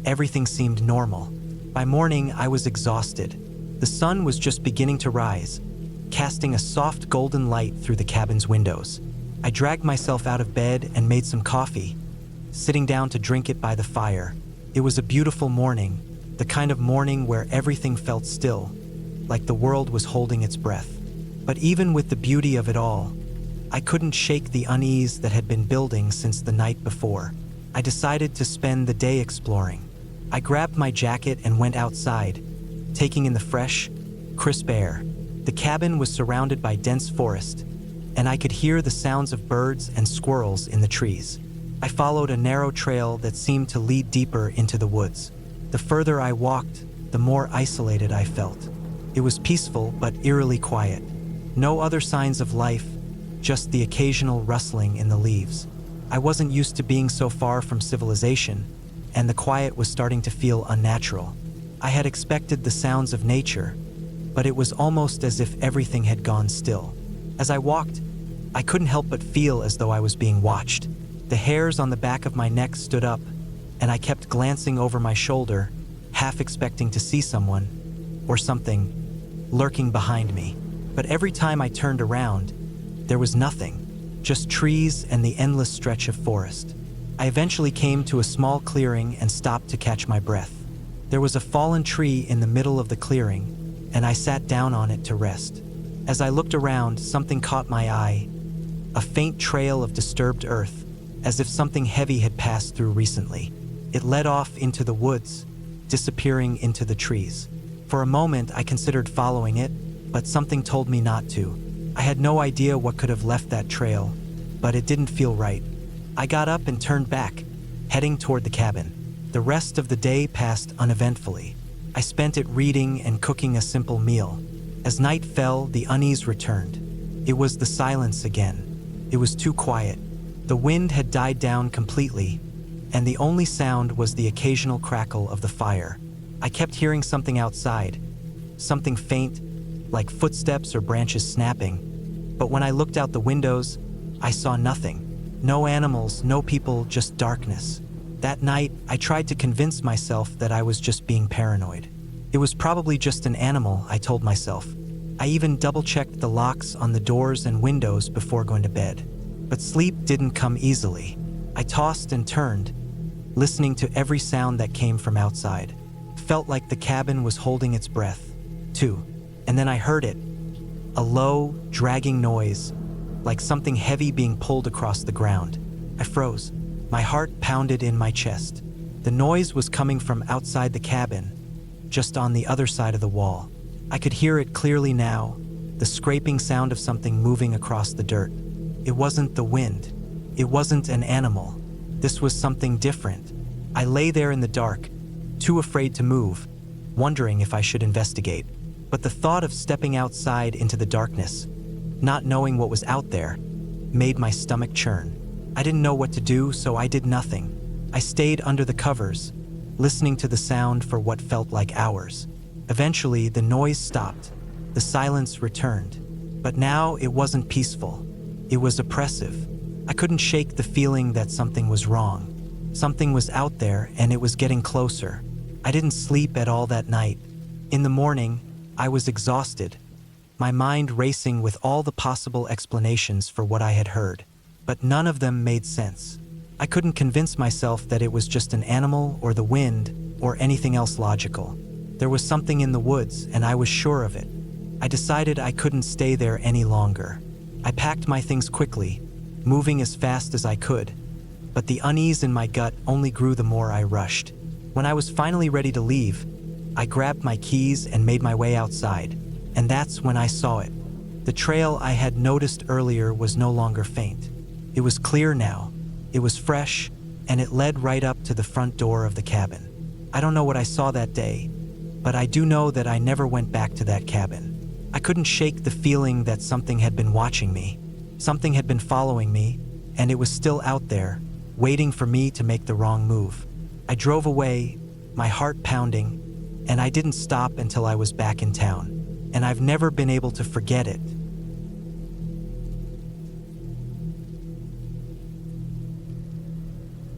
everything seemed normal. By morning, I was exhausted. The sun was just beginning to rise, casting a soft golden light through the cabin's windows. I dragged myself out of bed and made some coffee, sitting down to drink it by the fire. It was a beautiful morning, the kind of morning where everything felt still, like the world was holding its breath. But even with the beauty of it all, I couldn't shake the unease that had been building since the night before. I decided to spend the day exploring. I grabbed my jacket and went outside, taking in the fresh, crisp air. The cabin was surrounded by dense forest, and I could hear the sounds of birds and squirrels in the trees. I followed a narrow trail that seemed to lead deeper into the woods. The further I walked, the more isolated I felt. It was peaceful but eerily quiet. No other signs of life, just the occasional rustling in the leaves. I wasn't used to being so far from civilization, and the quiet was starting to feel unnatural. I had expected the sounds of nature, but it was almost as if everything had gone still. As I walked, I couldn't help but feel as though I was being watched. The hairs on the back of my neck stood up, and I kept glancing over my shoulder, half expecting to see someone, or something, lurking behind me. But every time I turned around, there was nothing, just trees and the endless stretch of forest. I eventually came to a small clearing and stopped to catch my breath. There was a fallen tree in the middle of the clearing, and I sat down on it to rest. As I looked around, something caught my eye, a faint trail of disturbed earth, as if something heavy had passed through recently. It led off into the woods, disappearing into the trees. For a moment, I considered following it, but something told me not to. I had no idea what could have left that trail, but it didn't feel right. I got up and turned back, heading toward the cabin. The rest of the day passed uneventfully. I spent it reading and cooking a simple meal. As night fell, the unease returned. It was the silence again. It was too quiet. The wind had died down completely, and the only sound was the occasional crackle of the fire. I kept hearing something outside, something faint, like footsteps or branches snapping. But when I looked out the windows, I saw nothing. No animals, no people, just darkness. That night, I tried to convince myself that I was just being paranoid. It was probably just an animal, I told myself. I even double-checked the locks on the doors and windows before going to bed. But sleep didn't come easily. I tossed and turned, listening to every sound that came from outside. Felt like the cabin was holding its breath, too. And then I heard it, a low, dragging noise, like something heavy being pulled across the ground. I froze. My heart pounded in my chest. The noise was coming from outside the cabin, just on the other side of the wall. I could hear it clearly now, the scraping sound of something moving across the dirt. It wasn't the wind. It wasn't an animal. This was something different. I lay there in the dark, too afraid to move, wondering if I should investigate. But the thought of stepping outside into the darkness, not knowing what was out there, made my stomach churn. I didn't know what to do, so I did nothing. I stayed under the covers, listening to the sound for what felt like hours. Eventually, the noise stopped. The silence returned. But now it wasn't peaceful. It was oppressive. I couldn't shake the feeling that something was wrong. Something was out there, and it was getting closer. I didn't sleep at all that night. In the morning, I was exhausted, my mind racing with all the possible explanations for what I had heard. But none of them made sense. I couldn't convince myself that it was just an animal or the wind or anything else logical. There was something in the woods, and I was sure of it. I decided I couldn't stay there any longer. I packed my things quickly, moving as fast as I could, but the unease in my gut only grew the more I rushed. When I was finally ready to leave, I grabbed my keys and made my way outside, and that's when I saw it. The trail I had noticed earlier was no longer faint. It was clear now. It was fresh, and it led right up to the front door of the cabin. I don't know what I saw that day, but I do know that I never went back to that cabin. I couldn't shake the feeling that something had been watching me. Something had been following me, and it was still out there, waiting for me to make the wrong move. I drove away, my heart pounding, and I didn't stop until I was back in town. And I've never been able to forget it.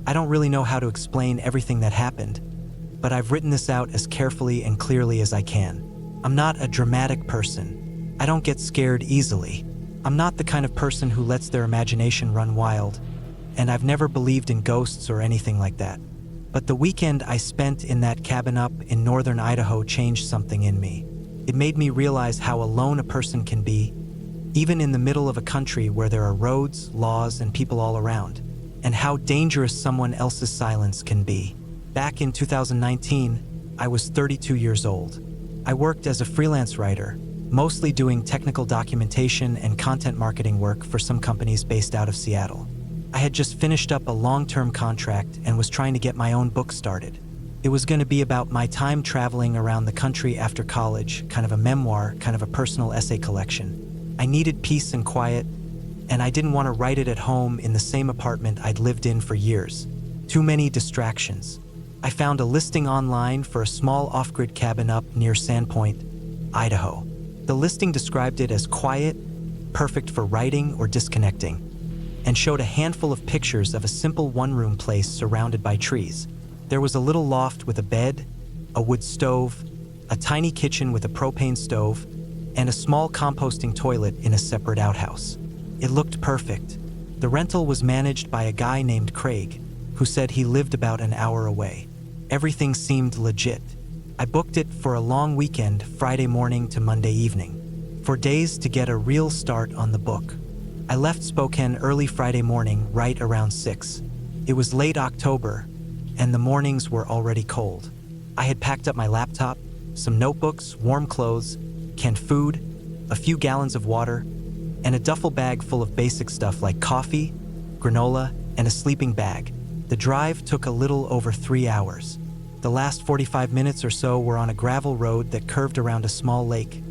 I don't really know how to explain everything that happened, but I've written this out as carefully and clearly as I can. I'm not a dramatic person. I don't get scared easily. I'm not the kind of person who lets their imagination run wild, and I've never believed in ghosts or anything like that. But the weekend I spent in that cabin up in northern Idaho changed something in me. It made me realize how alone a person can be, even in the middle of a country where there are roads, laws, and people all around, and how dangerous someone else's silence can be. Back in 2019, I was 32 years old. I worked as a freelance writer, mostly doing technical documentation and content marketing work for some companies based out of Seattle. I had just finished up a long-term contract and was trying to get my own book started. It was going to be about my time traveling around the country after college, kind of a memoir, kind of a personal essay collection. I needed peace and quiet, and I didn't want to write it at home in the same apartment I'd lived in for years. Too many distractions. I found a listing online for a small off-grid cabin up near Sandpoint, Idaho. The listing described it as quiet, perfect for writing or disconnecting, and showed a handful of pictures of a simple one-room place surrounded by trees. There was a little loft with a bed, a wood stove, a tiny kitchen with a propane stove, and a small composting toilet in a separate outhouse. It looked perfect. The rental was managed by a guy named Craig, who said he lived about an hour away. Everything seemed legit. I booked it for a long weekend, Friday morning to Monday evening, for days to get a real start on the book. I left Spokane early Friday morning, right around 6. It was late October, and the mornings were already cold. I had packed up my laptop, some notebooks, warm clothes, canned food, a few gallons of water, and a duffel bag full of basic stuff like coffee, granola, and a sleeping bag. The drive took a little over 3 hours. The last 45 minutes or so were on a gravel road that curved around a small lake,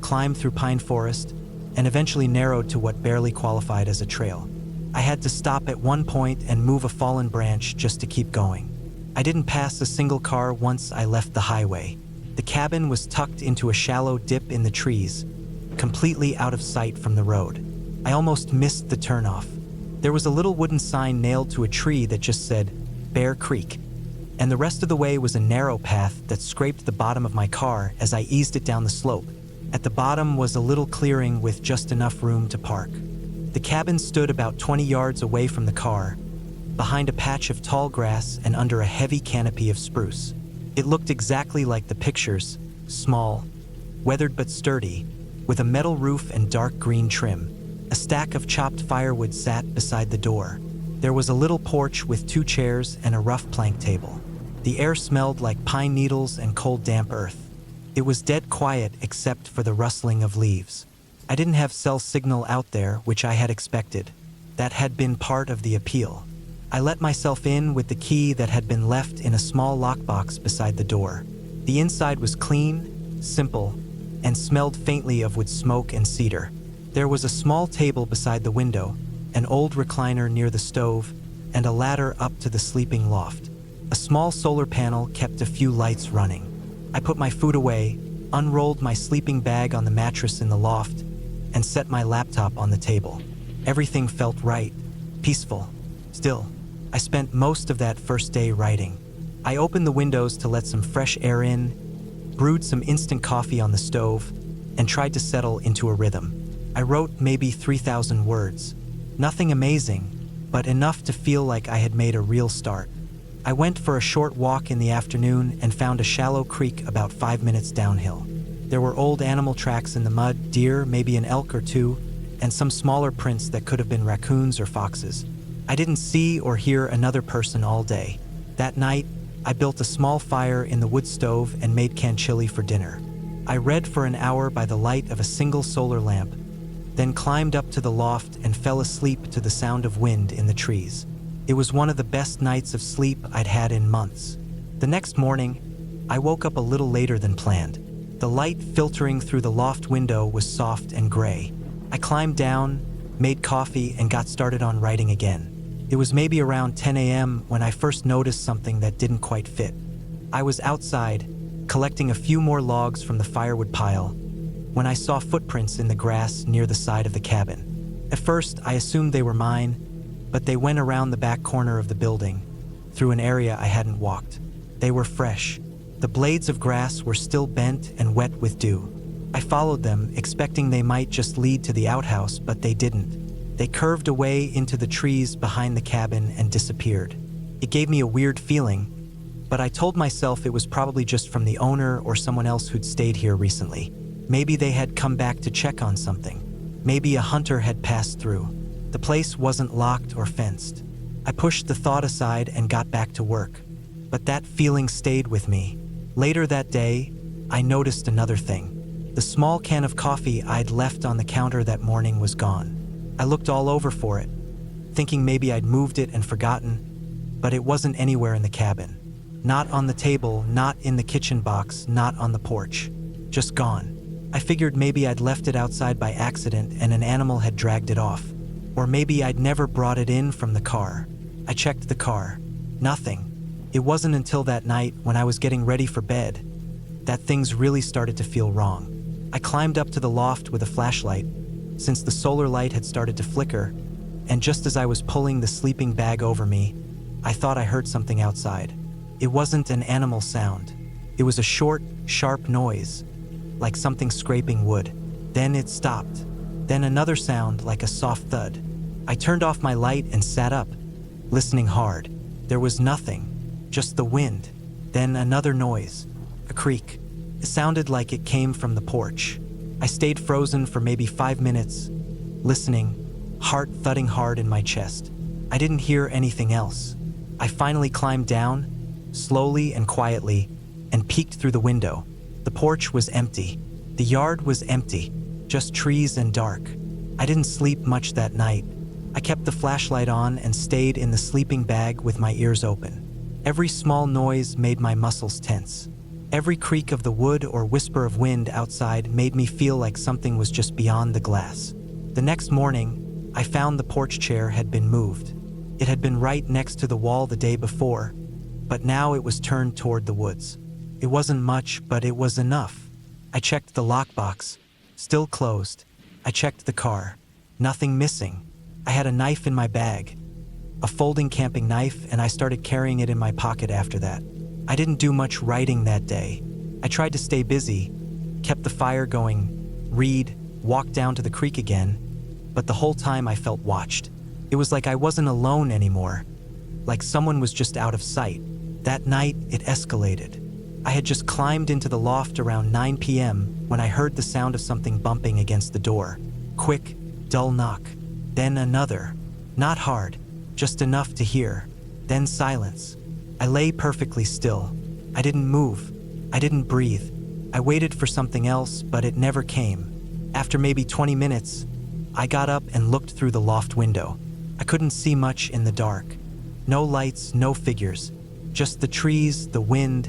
climbed through pine forest, and eventually narrowed to what barely qualified as a trail. I had to stop at one point and move a fallen branch just to keep going. I didn't pass a single car once I left the highway. The cabin was tucked into a shallow dip in the trees, completely out of sight from the road. I almost missed the turnoff. There was a little wooden sign nailed to a tree that just said, Bear Creek, and the rest of the way was a narrow path that scraped the bottom of my car as I eased it down the slope. At the bottom was a little clearing with just enough room to park. The cabin stood about 20 yards away from the car, behind a patch of tall grass and under a heavy canopy of spruce. It looked exactly like the pictures, small, weathered but sturdy, with a metal roof and dark green trim. A stack of chopped firewood sat beside the door. There was a little porch with 2 chairs and a rough plank table. The air smelled like pine needles and cold damp earth. It was dead quiet except for the rustling of leaves. I didn't have cell signal out there, which I had expected. That had been part of the appeal. I let myself in with the key that had been left in a small lockbox beside the door. The inside was clean, simple, and smelled faintly of wood smoke and cedar. There was a small table beside the window, an old recliner near the stove, and a ladder up to the sleeping loft. A small solar panel kept a few lights running. I put my food away, unrolled my sleeping bag on the mattress in the loft, and set my laptop on the table. Everything felt right, peaceful, still. I spent most of that first day writing. I opened the windows to let some fresh air in, brewed some instant coffee on the stove, and tried to settle into a rhythm. I wrote maybe 3,000 words. Nothing amazing, but enough to feel like I had made a real start. I went for a short walk in the afternoon and found a shallow creek about 5 minutes downhill. There were old animal tracks in the mud, deer, maybe an elk or two, and some smaller prints that could have been raccoons or foxes. I didn't see or hear another person all day. That night, I built a small fire in the wood stove and made canned chili for dinner. I read for an hour by the light of a single solar lamp, then climbed up to the loft and fell asleep to the sound of wind in the trees. It was one of the best nights of sleep I'd had in months. The next morning, I woke up a little later than planned. The light filtering through the loft window was soft and gray. I climbed down, made coffee, and got started on writing again. It was maybe around 10 a.m. when I first noticed something that didn't quite fit. I was outside, collecting a few more logs from the firewood pile, when I saw footprints in the grass near the side of the cabin. At first, I assumed they were mine, but they went around the back corner of the building, through an area I hadn't walked. They were fresh. The blades of grass were still bent and wet with dew. I followed them, expecting they might just lead to the outhouse, but they didn't. They curved away into the trees behind the cabin and disappeared. It gave me a weird feeling, but I told myself it was probably just from the owner or someone else who'd stayed here recently. Maybe they had come back to check on something. Maybe a hunter had passed through. The place wasn't locked or fenced. I pushed the thought aside and got back to work. But that feeling stayed with me. Later that day, I noticed another thing. The small can of coffee I'd left on the counter that morning was gone. I looked all over for it, thinking maybe I'd moved it and forgotten, but it wasn't anywhere in the cabin. Not on the table, not in the kitchen box, not on the porch. Just gone. I figured maybe I'd left it outside by accident and an animal had dragged it off. Or maybe I'd never brought it in from the car. I checked the car. Nothing. It wasn't until that night, when I was getting ready for bed, that things really started to feel wrong. I climbed up to the loft with a flashlight, since the solar light had started to flicker, and just as I was pulling the sleeping bag over me, I thought I heard something outside. It wasn't an animal sound. It was a short, sharp noise, like something scraping wood. Then it stopped. Then another sound, like a soft thud. I turned off my light and sat up, listening hard. There was nothing, just the wind. Then another noise, a creak. It sounded like it came from the porch. I stayed frozen for maybe 5 minutes, listening, heart thudding hard in my chest. I didn't hear anything else. I finally climbed down, slowly and quietly, and peeked through the window. The porch was empty. The yard was empty, just trees and dark. I didn't sleep much that night. I kept the flashlight on and stayed in the sleeping bag with my ears open. Every small noise made my muscles tense. Every creak of the wood or whisper of wind outside made me feel like something was just beyond the glass. The next morning, I found the porch chair had been moved. It had been right next to the wall the day before, but now it was turned toward the woods. It wasn't much, but it was enough. I checked the lockbox, still closed. I checked the car, nothing missing. I had a knife in my bag, a folding camping knife, and I started carrying it in my pocket after that. I didn't do much writing that day. I tried to stay busy, kept the fire going, read, walked down to the creek again, but the whole time I felt watched. It was like I wasn't alone anymore, like someone was just out of sight. That night, it escalated. I had just climbed into the loft around 9 p.m. when I heard the sound of something bumping against the door. Quick, dull knock. Then another. Not hard, just enough to hear. Then silence. I lay perfectly still. I didn't move. I didn't breathe. I waited for something else, but it never came. After maybe 20 minutes, I got up and looked through the loft window. I couldn't see much in the dark. No lights, no figures. Just the trees, the wind,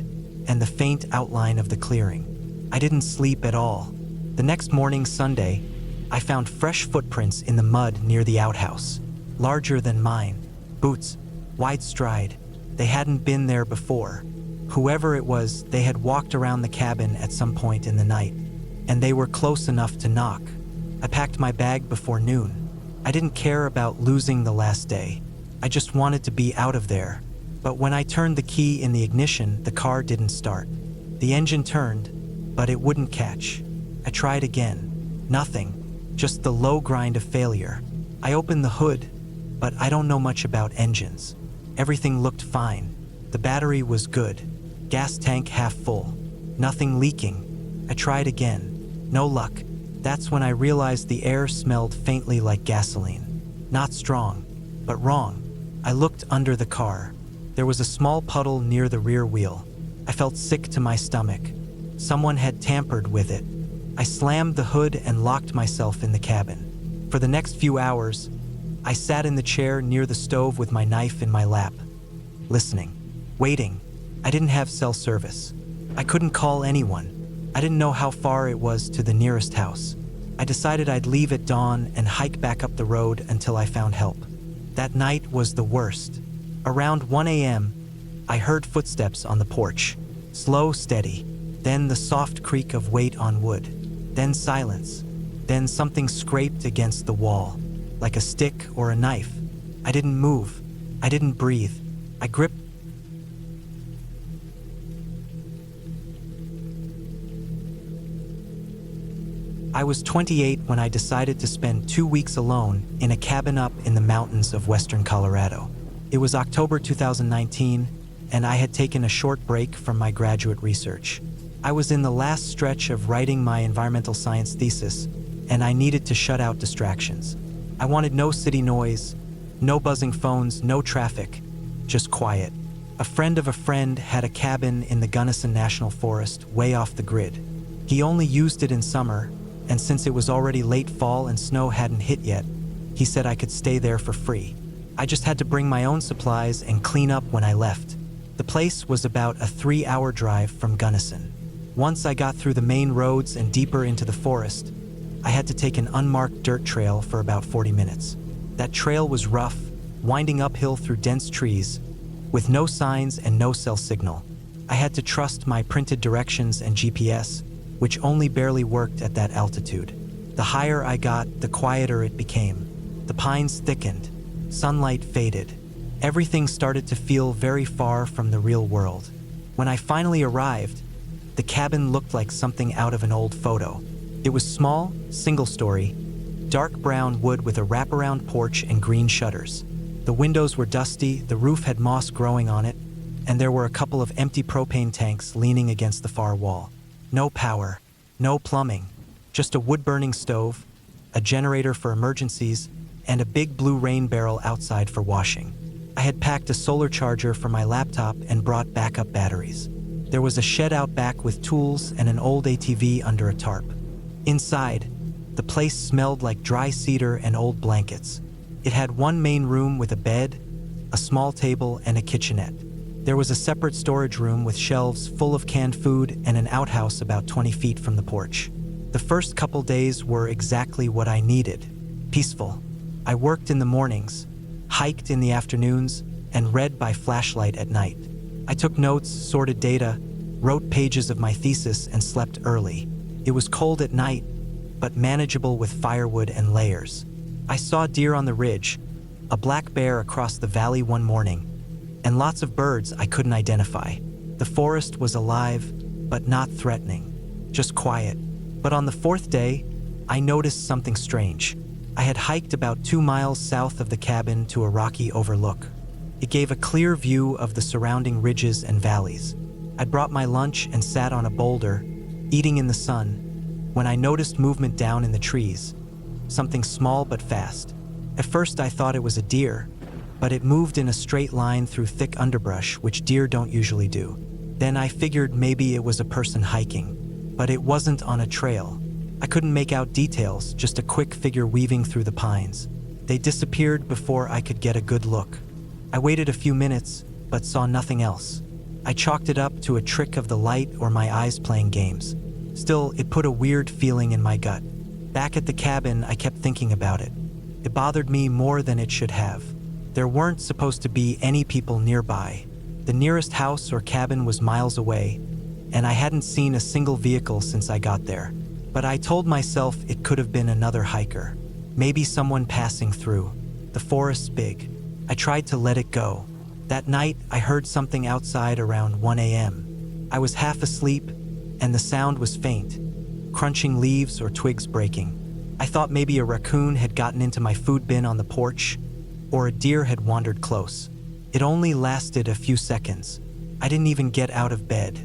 and the faint outline of the clearing. I didn't sleep at all. The next morning, Sunday, I found fresh footprints in the mud near the outhouse. Larger than mine. Boots, wide stride. They hadn't been there before. Whoever it was, they had walked around the cabin at some point in the night, and they were close enough to knock. I packed my bag before noon. I didn't care about losing the last day. I just wanted to be out of there. But when I turned the key in the ignition, the car didn't start. The engine turned, but it wouldn't catch. I tried again. Nothing. Just the low grind of failure. I opened the hood, but I don't know much about engines. Everything looked fine. The battery was good. Gas tank half full. Nothing leaking. I tried again. No luck. That's when I realized the air smelled faintly like gasoline. Not strong, but wrong. I looked under the car. There was a small puddle near the rear wheel. I felt sick to my stomach. Someone had tampered with it. I slammed the hood and locked myself in the cabin. For the next few hours, I sat in the chair near the stove with my knife in my lap, listening, waiting. I didn't have cell service. I couldn't call anyone. I didn't know how far it was to the nearest house. I decided I'd leave at dawn and hike back up the road until I found help. That night was the worst. Around 1 a.m., I heard footsteps on the porch. Slow, steady. Then the soft creak of weight on wood. Then silence. Then something scraped against the wall, like a stick or a knife. I didn't move. I didn't breathe. I gripped. I was 28 when I decided to spend 2 weeks alone in a cabin up in the mountains of western Colorado. It was October 2019, and I had taken a short break from my graduate research. I was in the last stretch of writing my environmental science thesis, and I needed to shut out distractions. I wanted no city noise, no buzzing phones, no traffic, just quiet. A friend of a friend had a cabin in the Gunnison National Forest, way off the grid. He only used it in summer, and since it was already late fall and snow hadn't hit yet, he said I could stay there for free. I just had to bring my own supplies and clean up when I left. The place was about a 3-hour drive from Gunnison. Once I got through the main roads and deeper into the forest, I had to take an unmarked dirt trail for about 40 minutes. That trail was rough, winding uphill through dense trees, with no signs and no cell signal. I had to trust my printed directions and GPS, which only barely worked at that altitude. The higher I got, the quieter it became. The pines thickened, sunlight faded. Everything started to feel very far from the real world. When I finally arrived, the cabin looked like something out of an old photo. It was small, single-story, dark brown wood with a wraparound porch and green shutters. The windows were dusty, the roof had moss growing on it, and there were a couple of empty propane tanks leaning against the far wall. No power, no plumbing, just a wood-burning stove, a generator for emergencies, and a big blue rain barrel outside for washing. I had packed a solar charger for my laptop and brought backup batteries. There was a shed out back with tools and an old ATV under a tarp. Inside, the place smelled like dry cedar and old blankets. It had one main room with a bed, a small table, and a kitchenette. There was a separate storage room with shelves full of canned food and an outhouse about 20 feet from the porch. The first couple days were exactly what I needed. Peaceful. I worked in the mornings, hiked in the afternoons, and read by flashlight at night. I took notes, sorted data, wrote pages of my thesis, and slept early. It was cold at night, but manageable with firewood and layers. I saw deer on the ridge, a black bear across the valley one morning, and lots of birds I couldn't identify. The forest was alive, but not threatening, just quiet. But on the 4th day, I noticed something strange. I had hiked about 2 miles south of the cabin to a rocky overlook. It gave a clear view of the surrounding ridges and valleys. I'd brought my lunch and sat on a boulder, eating in the sun, when I noticed movement down in the trees, something small but fast. At first I thought it was a deer, but it moved in a straight line through thick underbrush, which deer don't usually do. Then I figured maybe it was a person hiking, but it wasn't on a trail. I couldn't make out details, just a quick figure weaving through the pines. They disappeared before I could get a good look. I waited a few minutes, but saw nothing else. I chalked it up to a trick of the light or my eyes playing games. Still, it put a weird feeling in my gut. Back at the cabin, I kept thinking about it. It bothered me more than it should have. There weren't supposed to be any people nearby. The nearest house or cabin was miles away, and I hadn't seen a single vehicle since I got there. But I told myself it could have been another hiker. Maybe someone passing through. The forest's big. I tried to let it go. That night, I heard something outside around 1 a.m. I was half asleep, and the sound was faint, crunching leaves or twigs breaking. I thought maybe a raccoon had gotten into my food bin on the porch, or a deer had wandered close. It only lasted a few seconds. I didn't even get out of bed.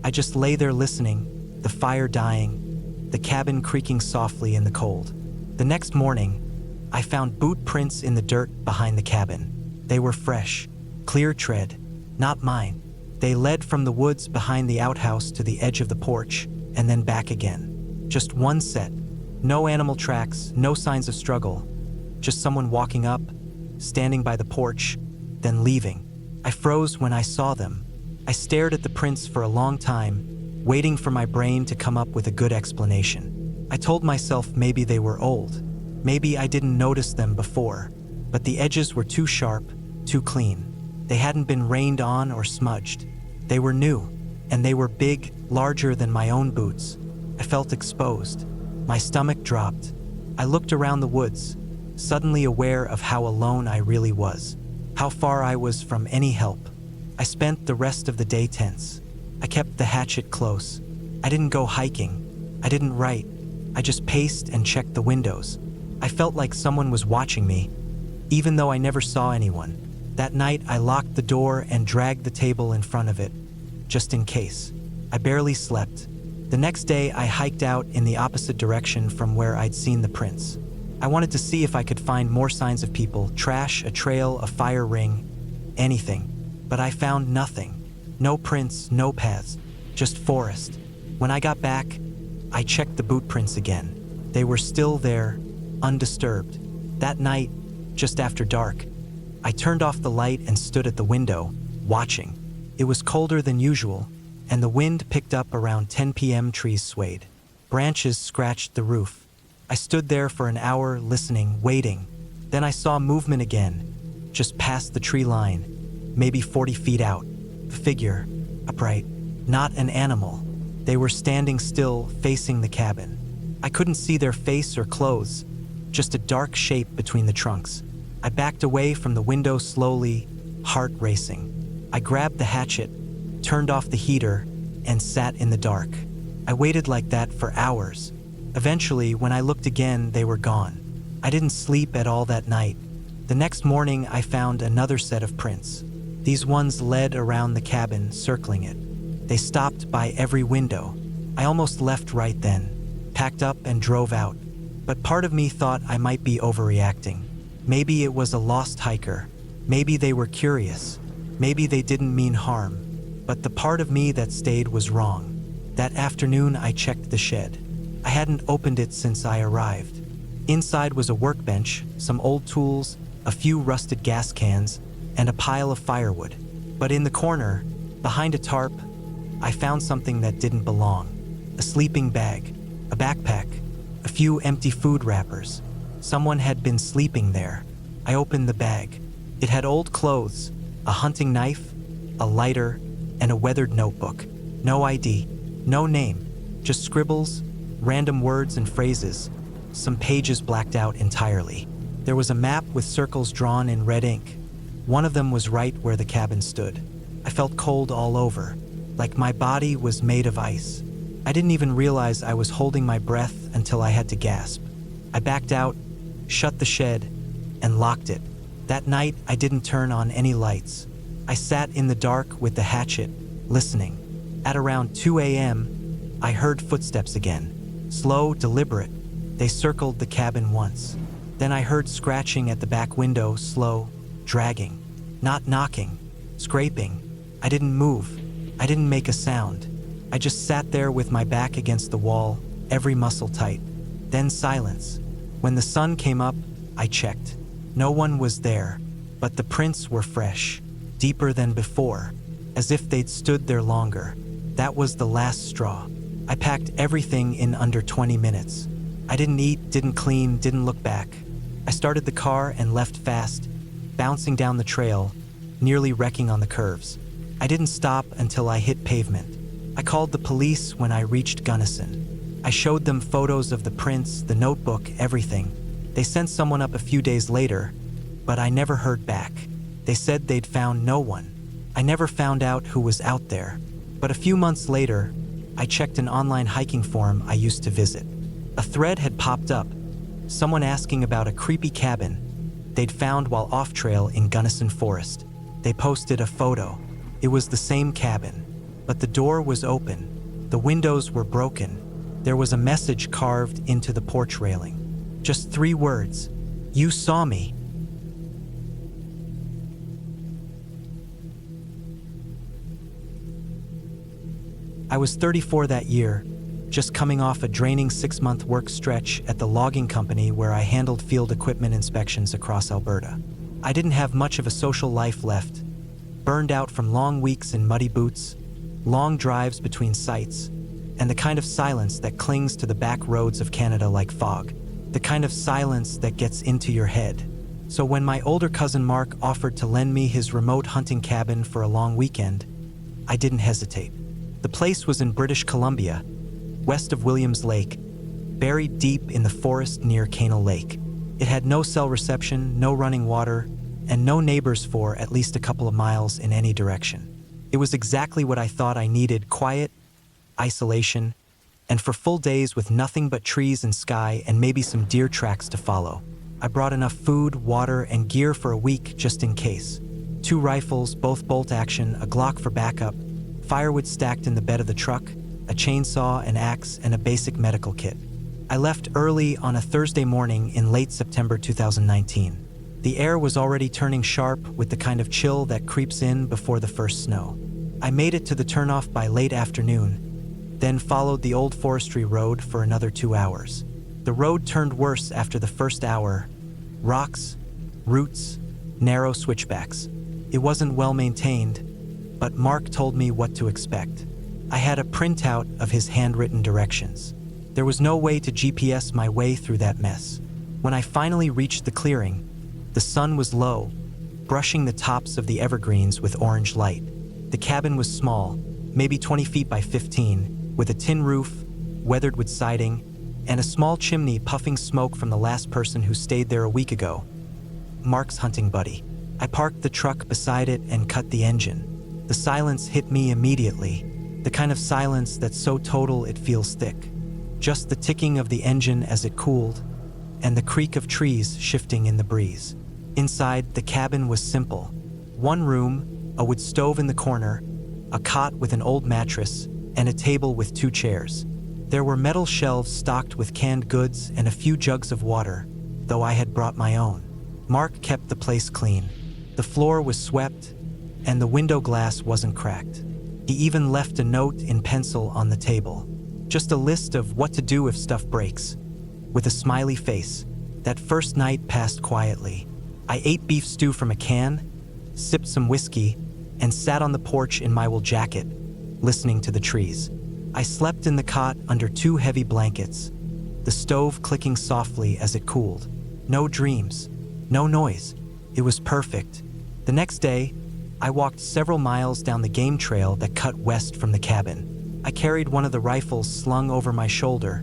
I just lay there listening, the fire dying, the cabin creaking softly in the cold. The next morning, I found boot prints in the dirt behind the cabin. They were fresh, clear tread, not mine. They led from the woods behind the outhouse to the edge of the porch, and then back again. Just one set, No animal tracks, no signs of struggle. Just someone walking up, standing by the porch, then leaving. I froze when I saw them. I stared at the prints for a long time, waiting for my brain to come up with a good explanation. I told myself maybe they were old. Maybe I didn't notice them before, but the edges were too sharp, too clean. They hadn't been rained on or smudged. They were new, and they were big, larger than my own boots. I felt exposed. My stomach dropped. I looked around the woods, suddenly aware of how alone I really was, how far I was from any help. I spent the rest of the day tense. I kept the hatchet close. I didn't go hiking. I didn't write. I just paced and checked the windows. I felt like someone was watching me, even though I never saw anyone. That night, I locked the door and dragged the table in front of it, just in case. I barely slept. The next day, I hiked out in the opposite direction from where I'd seen the prints. I wanted to see if I could find more signs of people, trash, a trail, a fire ring, anything. But I found nothing. No prints, no paths, just forest. When I got back, I checked the boot prints again. They were still there, undisturbed. That night, just after dark, I turned off the light and stood at the window, watching. It was colder than usual, and the wind picked up around 10 p.m. Trees swayed. Branches scratched the roof. I stood there for an hour, listening, waiting. Then I saw movement again, just past the tree line, maybe 40 feet out. A figure, upright, not an animal. They were standing still, facing the cabin. I couldn't see their face or clothes, just a dark shape between the trunks. I backed away from the window slowly, heart racing. I grabbed the hatchet, turned off the heater, and sat in the dark. I waited like that for hours. Eventually, when I looked again, they were gone. I didn't sleep at all that night. The next morning, I found another set of prints. These ones led around the cabin, circling it. They stopped by every window. I almost left right then, packed up and drove out. But part of me thought I might be overreacting. Maybe it was a lost hiker. Maybe they were curious. Maybe they didn't mean harm. But the part of me that stayed was wrong. That afternoon, I checked the shed. I hadn't opened it since I arrived. Inside was a workbench, some old tools, a few rusted gas cans, and a pile of firewood. But in the corner, behind a tarp, I found something that didn't belong. A sleeping bag, a backpack, a few empty food wrappers. Someone had been sleeping there. I opened the bag. It had old clothes, a hunting knife, a lighter, and a weathered notebook. No ID, no name, just scribbles, random words and phrases, some pages blacked out entirely. There was a map with circles drawn in red ink. One of them was right where the cabin stood. I felt cold all over, like my body was made of ice. I didn't even realize I was holding my breath until I had to gasp. I backed out, shut the shed, and locked it. That night, I didn't turn on any lights. I sat in the dark with the hatchet, listening. At around 2 a.m., I heard footsteps again. Slow, deliberate. They circled the cabin once. Then I heard scratching at the back window, slow, dragging. Not knocking, scraping. I didn't move. I didn't make a sound. I just sat there with my back against the wall, every muscle tight. Then silence. When the sun came up, I checked. No one was there, but the prints were fresh, deeper than before, as if they'd stood there longer. That was the last straw. I packed everything in under 20 minutes. I didn't eat, didn't clean, didn't look back. I started the car and left fast, bouncing down the trail, nearly wrecking on the curves. I didn't stop until I hit pavement. I called the police when I reached Gunnison. I showed them photos of the prints, the notebook, everything. They sent someone up a few days later, but I never heard back. They said they'd found no one. I never found out who was out there. But a few months later, I checked an online hiking forum I used to visit. A thread had popped up, someone asking about a creepy cabin they'd found while off-trail in Gunnison Forest. They posted a photo. It was the same cabin, but the door was open. The windows were broken. There was a message carved into the porch railing. Just 3 words. "You saw me." I was 34 that year, just coming off a draining 6-month work stretch at the logging company where I handled field equipment inspections across Alberta. I didn't have much of a social life left, burned out from long weeks in muddy boots, long drives between sites, and the kind of silence that clings to the back roads of Canada like fog, the kind of silence that gets into your head. So when my older cousin Mark offered to lend me his remote hunting cabin for a long weekend, I didn't hesitate. The place was in British Columbia, west of Williams Lake, buried deep in the forest near Canal Lake. It had no cell reception, no running water, and no neighbors for at least a couple of miles in any direction. It was exactly what I thought I needed: quiet, isolation, and for full days with nothing but trees and sky and maybe some deer tracks to follow. I brought enough food, water, and gear for a week just in case. 2 rifles, both bolt action, a Glock for backup, firewood stacked in the bed of the truck, a chainsaw, an axe, and a basic medical kit. I left early on a Thursday morning in late September 2019. The air was already turning sharp with the kind of chill that creeps in before the first snow. I made it to the turnoff by late afternoon, then followed the old forestry road for another 2 hours. The road turned worse after the first hour. Rocks, roots, narrow switchbacks. It wasn't well maintained, but Mark told me what to expect. I had a printout of his handwritten directions. There was no way to GPS my way through that mess. When I finally reached the clearing, the sun was low, brushing the tops of the evergreens with orange light. The cabin was small, maybe 20 feet by 15, with a tin roof, weathered with siding, and a small chimney puffing smoke from the last person who stayed there a week ago, Mark's hunting buddy. I parked the truck beside it and cut the engine. The silence hit me immediately, the kind of silence that's so total it feels thick. Just the ticking of the engine as it cooled, and the creak of trees shifting in the breeze. Inside, the cabin was simple. 1 room, a wood stove in the corner, a cot with an old mattress, and a table with 2 chairs. There were metal shelves stocked with canned goods and a few jugs of water, though I had brought my own. Mark kept the place clean. The floor was swept, and the window glass wasn't cracked. He even left a note in pencil on the table. Just a list of what to do if stuff breaks. With a smiley face, that first night passed quietly. I ate beef stew from a can, sipped some whiskey, and sat on the porch in my wool jacket, listening to the trees. I slept in the cot under 2 heavy blankets, the stove clicking softly as it cooled. No dreams, no noise. It was perfect. The next day, I walked several miles down the game trail that cut west from the cabin. I carried one of the rifles slung over my shoulder,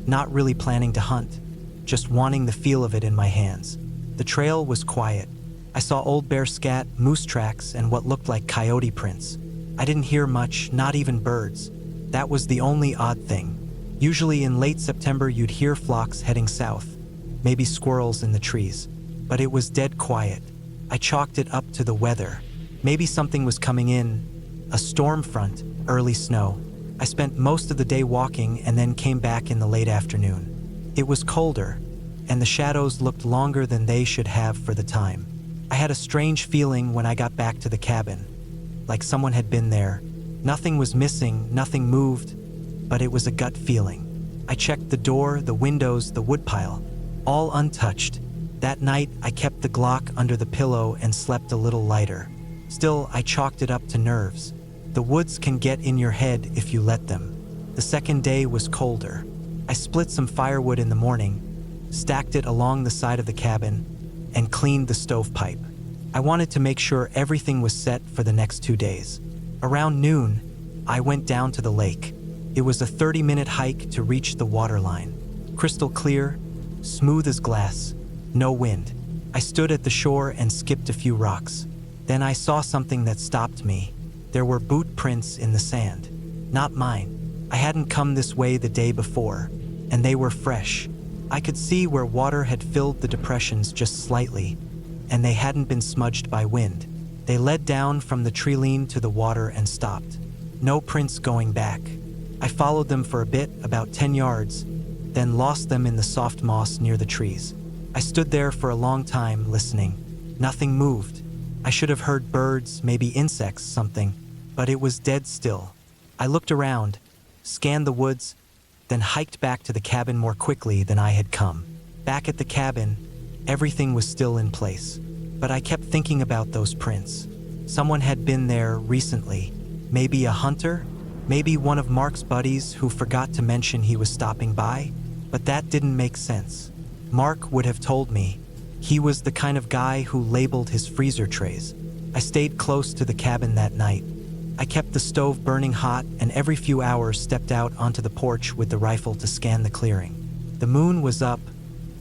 not really planning to hunt, just wanting the feel of it in my hands. The trail was quiet. I saw old bear scat, moose tracks, and what looked like coyote prints. I didn't hear much, not even birds. That was the only odd thing. Usually in late September you'd hear flocks heading south, maybe squirrels in the trees. But it was dead quiet. I chalked it up to the weather. Maybe something was coming in, a storm front, early snow. I spent most of the day walking and then came back in the late afternoon. It was colder, and the shadows looked longer than they should have for the time. I had a strange feeling when I got back to the cabin, like someone had been there. Nothing was missing, nothing moved, but it was a gut feeling. I checked the door, the windows, the woodpile, all untouched. That night, I kept the Glock under the pillow and slept a little lighter. Still, I chalked it up to nerves. The woods can get in your head if you let them. The second day was colder. I split some firewood in the morning, stacked it along the side of the cabin, and cleaned the stovepipe. I wanted to make sure everything was set for the next 2 days. Around noon, I went down to the lake. It was a 30-minute hike to reach the waterline. Crystal clear, smooth as glass, no wind. I stood at the shore and skipped a few rocks. Then I saw something that stopped me. There were boot prints in the sand. Not mine. I hadn't come this way the day before, and they were fresh. I could see where water had filled the depressions just slightly, and they hadn't been smudged by wind. They led down from the treeline to the water and stopped. No prints going back. I followed them for a bit, about 10 yards, then lost them in the soft moss near the trees. I stood there for a long time, listening. Nothing moved. I should have heard birds, maybe insects, something, but it was dead still. I looked around, scanned the woods, then hiked back to the cabin more quickly than I had come. Back at the cabin, everything was still in place, but I kept thinking about those prints. Someone had been there recently, maybe a hunter, maybe one of Mark's buddies who forgot to mention he was stopping by, but that didn't make sense. Mark would have told me. He was the kind of guy who labeled his freezer trays. I stayed close to the cabin that night. I kept the stove burning hot and every few hours stepped out onto the porch with the rifle to scan the clearing. The moon was up,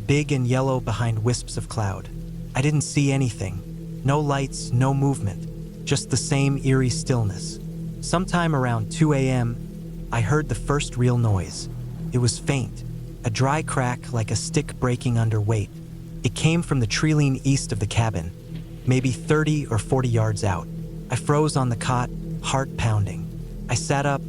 big and yellow behind wisps of cloud. I didn't see anything. No lights, no movement, just the same eerie stillness. Sometime around 2 a.m., I heard the first real noise. It was faint, a dry crack like a stick breaking under weight. It came from the tree line east of the cabin, maybe 30 or 40 yards out. I froze on the cot, heart pounding. I sat up,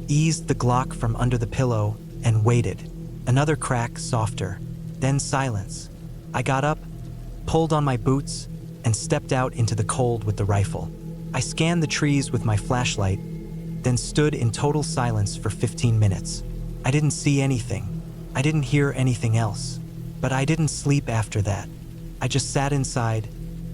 eased the Glock from under the pillow, and waited. Another crack, softer, then silence. I got up, pulled on my boots, and stepped out into the cold with the rifle. I scanned the trees with my flashlight, then stood in total silence for 15 minutes. I didn't see anything. I didn't hear anything else. But I didn't sleep after that. I just sat inside,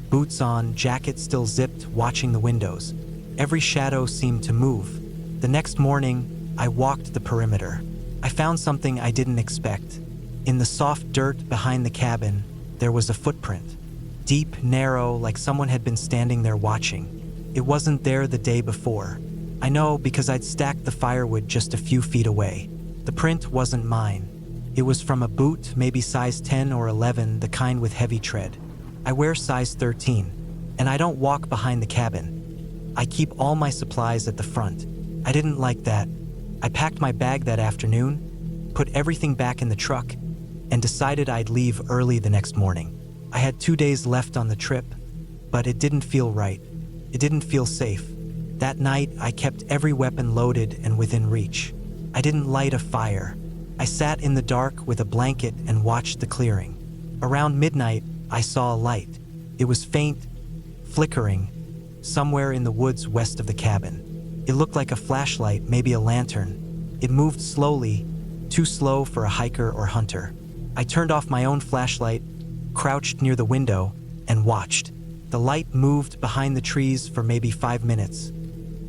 boots on, jacket still zipped, watching the windows. Every shadow seemed to move. The next morning, I walked the perimeter. I found something I didn't expect. In the soft dirt behind the cabin, there was a footprint. Deep, narrow, like someone had been standing there watching. It wasn't there the day before. I know because I'd stacked the firewood just a few feet away. The print wasn't mine. It was from a boot, maybe size 10 or 11, the kind with heavy tread. I wear size 13, and I don't walk behind the cabin. I keep all my supplies at the front. I didn't like that. I packed my bag that afternoon, put everything back in the truck, and decided I'd leave early the next morning. I had 2 days left on the trip, but it didn't feel right. It didn't feel safe. That night, I kept every weapon loaded and within reach. I didn't light a fire. I sat in the dark with a blanket and watched the clearing. Around midnight, I saw a light. It was faint, flickering, somewhere in the woods west of the cabin. It looked like a flashlight, maybe a lantern. It moved slowly, too slow for a hiker or hunter. I turned off my own flashlight, crouched near the window, and watched. The light moved behind the trees for maybe 5 minutes,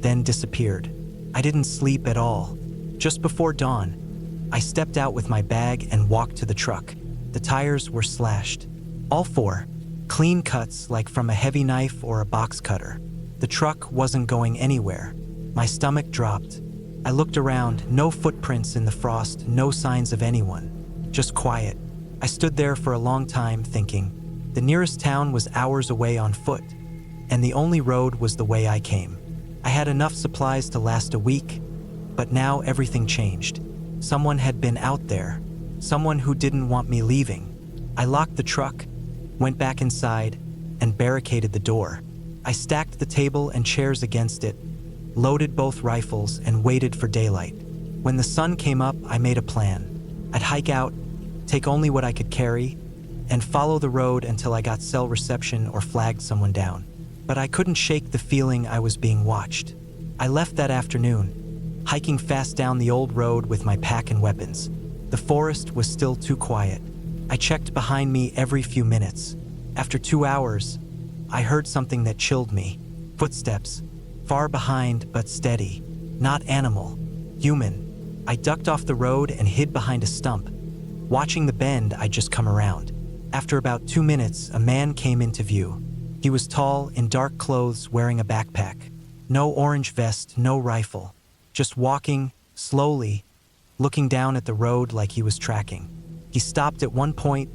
then disappeared. I didn't sleep at all. Just before dawn, I stepped out with my bag and walked to the truck. The tires were slashed. All 4. Clean cuts like from a heavy knife or a box cutter. The truck wasn't going anywhere. My stomach dropped. I looked around, no footprints in the frost, no signs of anyone. Just quiet. I stood there for a long time thinking. The nearest town was hours away on foot, and the only road was the way I came. I had enough supplies to last a week, but now everything changed. Someone had been out there, someone who didn't want me leaving. I locked the truck, went back inside, and barricaded the door. I stacked the table and chairs against it, loaded both rifles, and waited for daylight. When the sun came up, I made a plan. I'd hike out, take only what I could carry, and follow the road until I got cell reception or flagged someone down. But I couldn't shake the feeling I was being watched. I left that afternoon, hiking fast down the old road with my pack and weapons. The forest was still too quiet. I checked behind me every few minutes. After 2 hours, I heard something that chilled me. Footsteps, far behind but steady. Not animal, human. I ducked off the road and hid behind a stump. Watching the bend I'd just come around. After about 2 minutes, a man came into view. He was tall, in dark clothes, wearing a backpack. No orange vest, no rifle. Just walking, slowly, looking down at the road like he was tracking. He stopped at one point,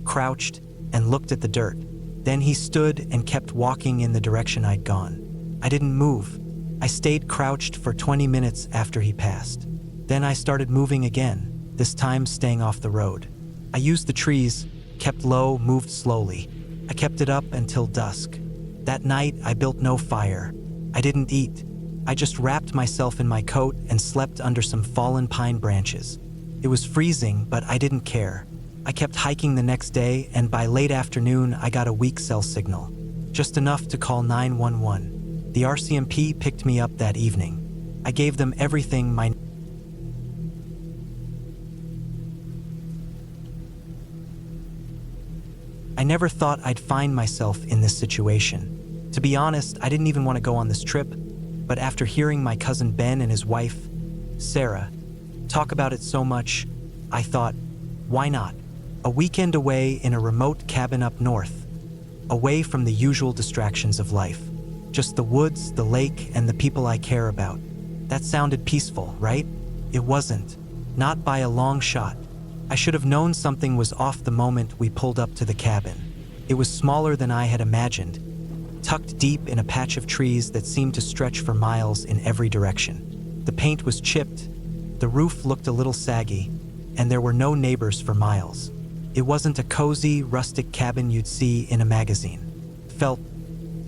crouched, and looked at the dirt. Then he stood and kept walking in the direction I'd gone. I didn't move. I stayed crouched for 20 minutes after he passed. Then I started moving again, this time staying off the road. I used the trees, kept low, moved slowly. I kept it up until dusk. That night, I built no fire. I didn't eat. I just wrapped myself in my coat and slept under some fallen pine branches. It was freezing, but I didn't care. I kept hiking the next day, and by late afternoon, I got a weak cell signal. Just enough to call 911. The RCMP picked me up that evening. I gave them everything, my never thought I'd find myself in this situation. To be honest, I didn't even want to go on this trip, but after hearing my cousin Ben and his wife, Sarah, talk about it so much, I thought, why not? A weekend away in a remote cabin up north, away from the usual distractions of life. Just the woods, the lake, and the people I care about. That sounded peaceful, right? It wasn't. Not by a long shot. I should have known something was off the moment we pulled up to the cabin. It was smaller than I had imagined, tucked deep in a patch of trees that seemed to stretch for miles in every direction. The paint was chipped, the roof looked a little saggy, and there were no neighbors for miles. It wasn't a cozy, rustic cabin you'd see in a magazine. Felt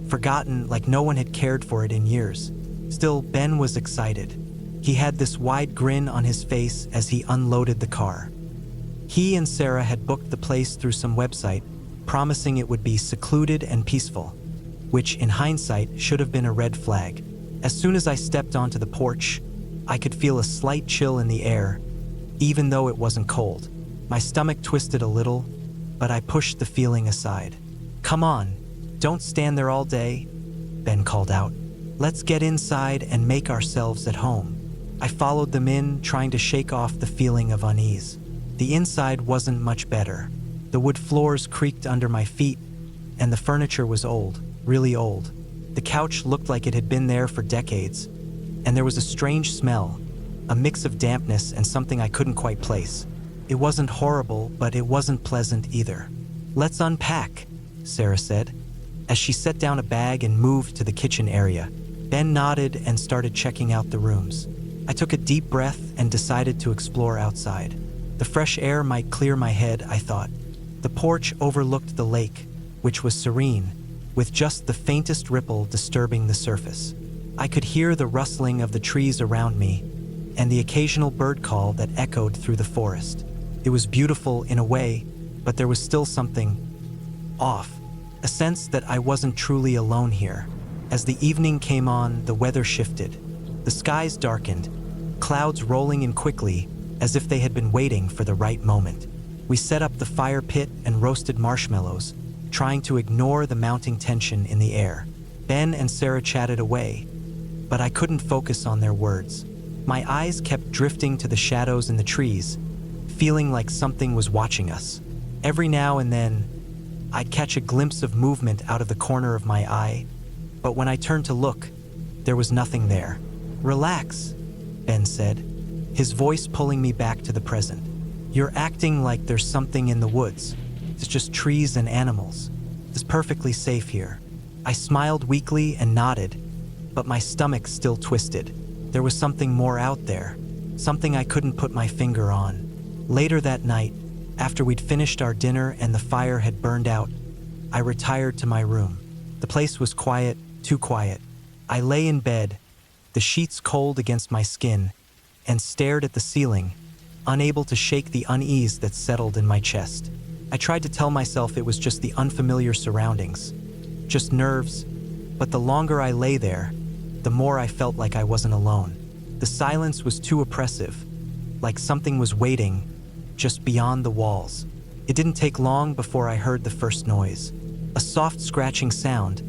forgotten, like no one had cared for it in years. Still, Ben was excited. He had this wide grin on his face as he unloaded the car. He and Sarah had booked the place through some website, promising it would be secluded and peaceful, which in hindsight should have been a red flag. As soon as I stepped onto the porch, I could feel a slight chill in the air, even though it wasn't cold. My stomach twisted a little, but I pushed the feeling aside. "Come on, don't stand there all day," Ben called out. "Let's get inside and make ourselves at home." I followed them in, trying to shake off the feeling of unease. The inside wasn't much better. The wood floors creaked under my feet, and the furniture was old, really old. The couch looked like it had been there for decades, and there was a strange smell, a mix of dampness and something I couldn't quite place. It wasn't horrible, but it wasn't pleasant either. "Let's unpack," Sarah said, as she set down a bag and moved to the kitchen area. Ben nodded and started checking out the rooms. I took a deep breath and decided to explore outside. The fresh air might clear my head, I thought. The porch overlooked the lake, which was serene, with just the faintest ripple disturbing the surface. I could hear the rustling of the trees around me and the occasional bird call that echoed through the forest. It was beautiful in a way, but there was still something off, a sense that I wasn't truly alone here. As the evening came on, the weather shifted. The skies darkened, clouds rolling in quickly as if they had been waiting for the right moment. We set up the fire pit and roasted marshmallows, trying to ignore the mounting tension in the air. Ben and Sarah chatted away, but I couldn't focus on their words. My eyes kept drifting to the shadows in the trees, feeling like something was watching us. Every now and then, I'd catch a glimpse of movement out of the corner of my eye, but when I turned to look, there was nothing there. "Relax," Ben said, his voice pulling me back to the present. "You're acting like there's something in the woods. It's just trees and animals. It's perfectly safe here." I smiled weakly and nodded, but my stomach still twisted. There was something more out there, something I couldn't put my finger on. Later that night, after we'd finished our dinner and the fire had burned out, I retired to my room. The place was quiet, too quiet. I lay in bed, the sheets cold against my skin, and stared at the ceiling, unable to shake the unease that settled in my chest. I tried to tell myself it was just the unfamiliar surroundings, just nerves, but the longer I lay there, the more I felt like I wasn't alone. The silence was too oppressive, like something was waiting just beyond the walls. It didn't take long before I heard the first noise, a soft scratching sound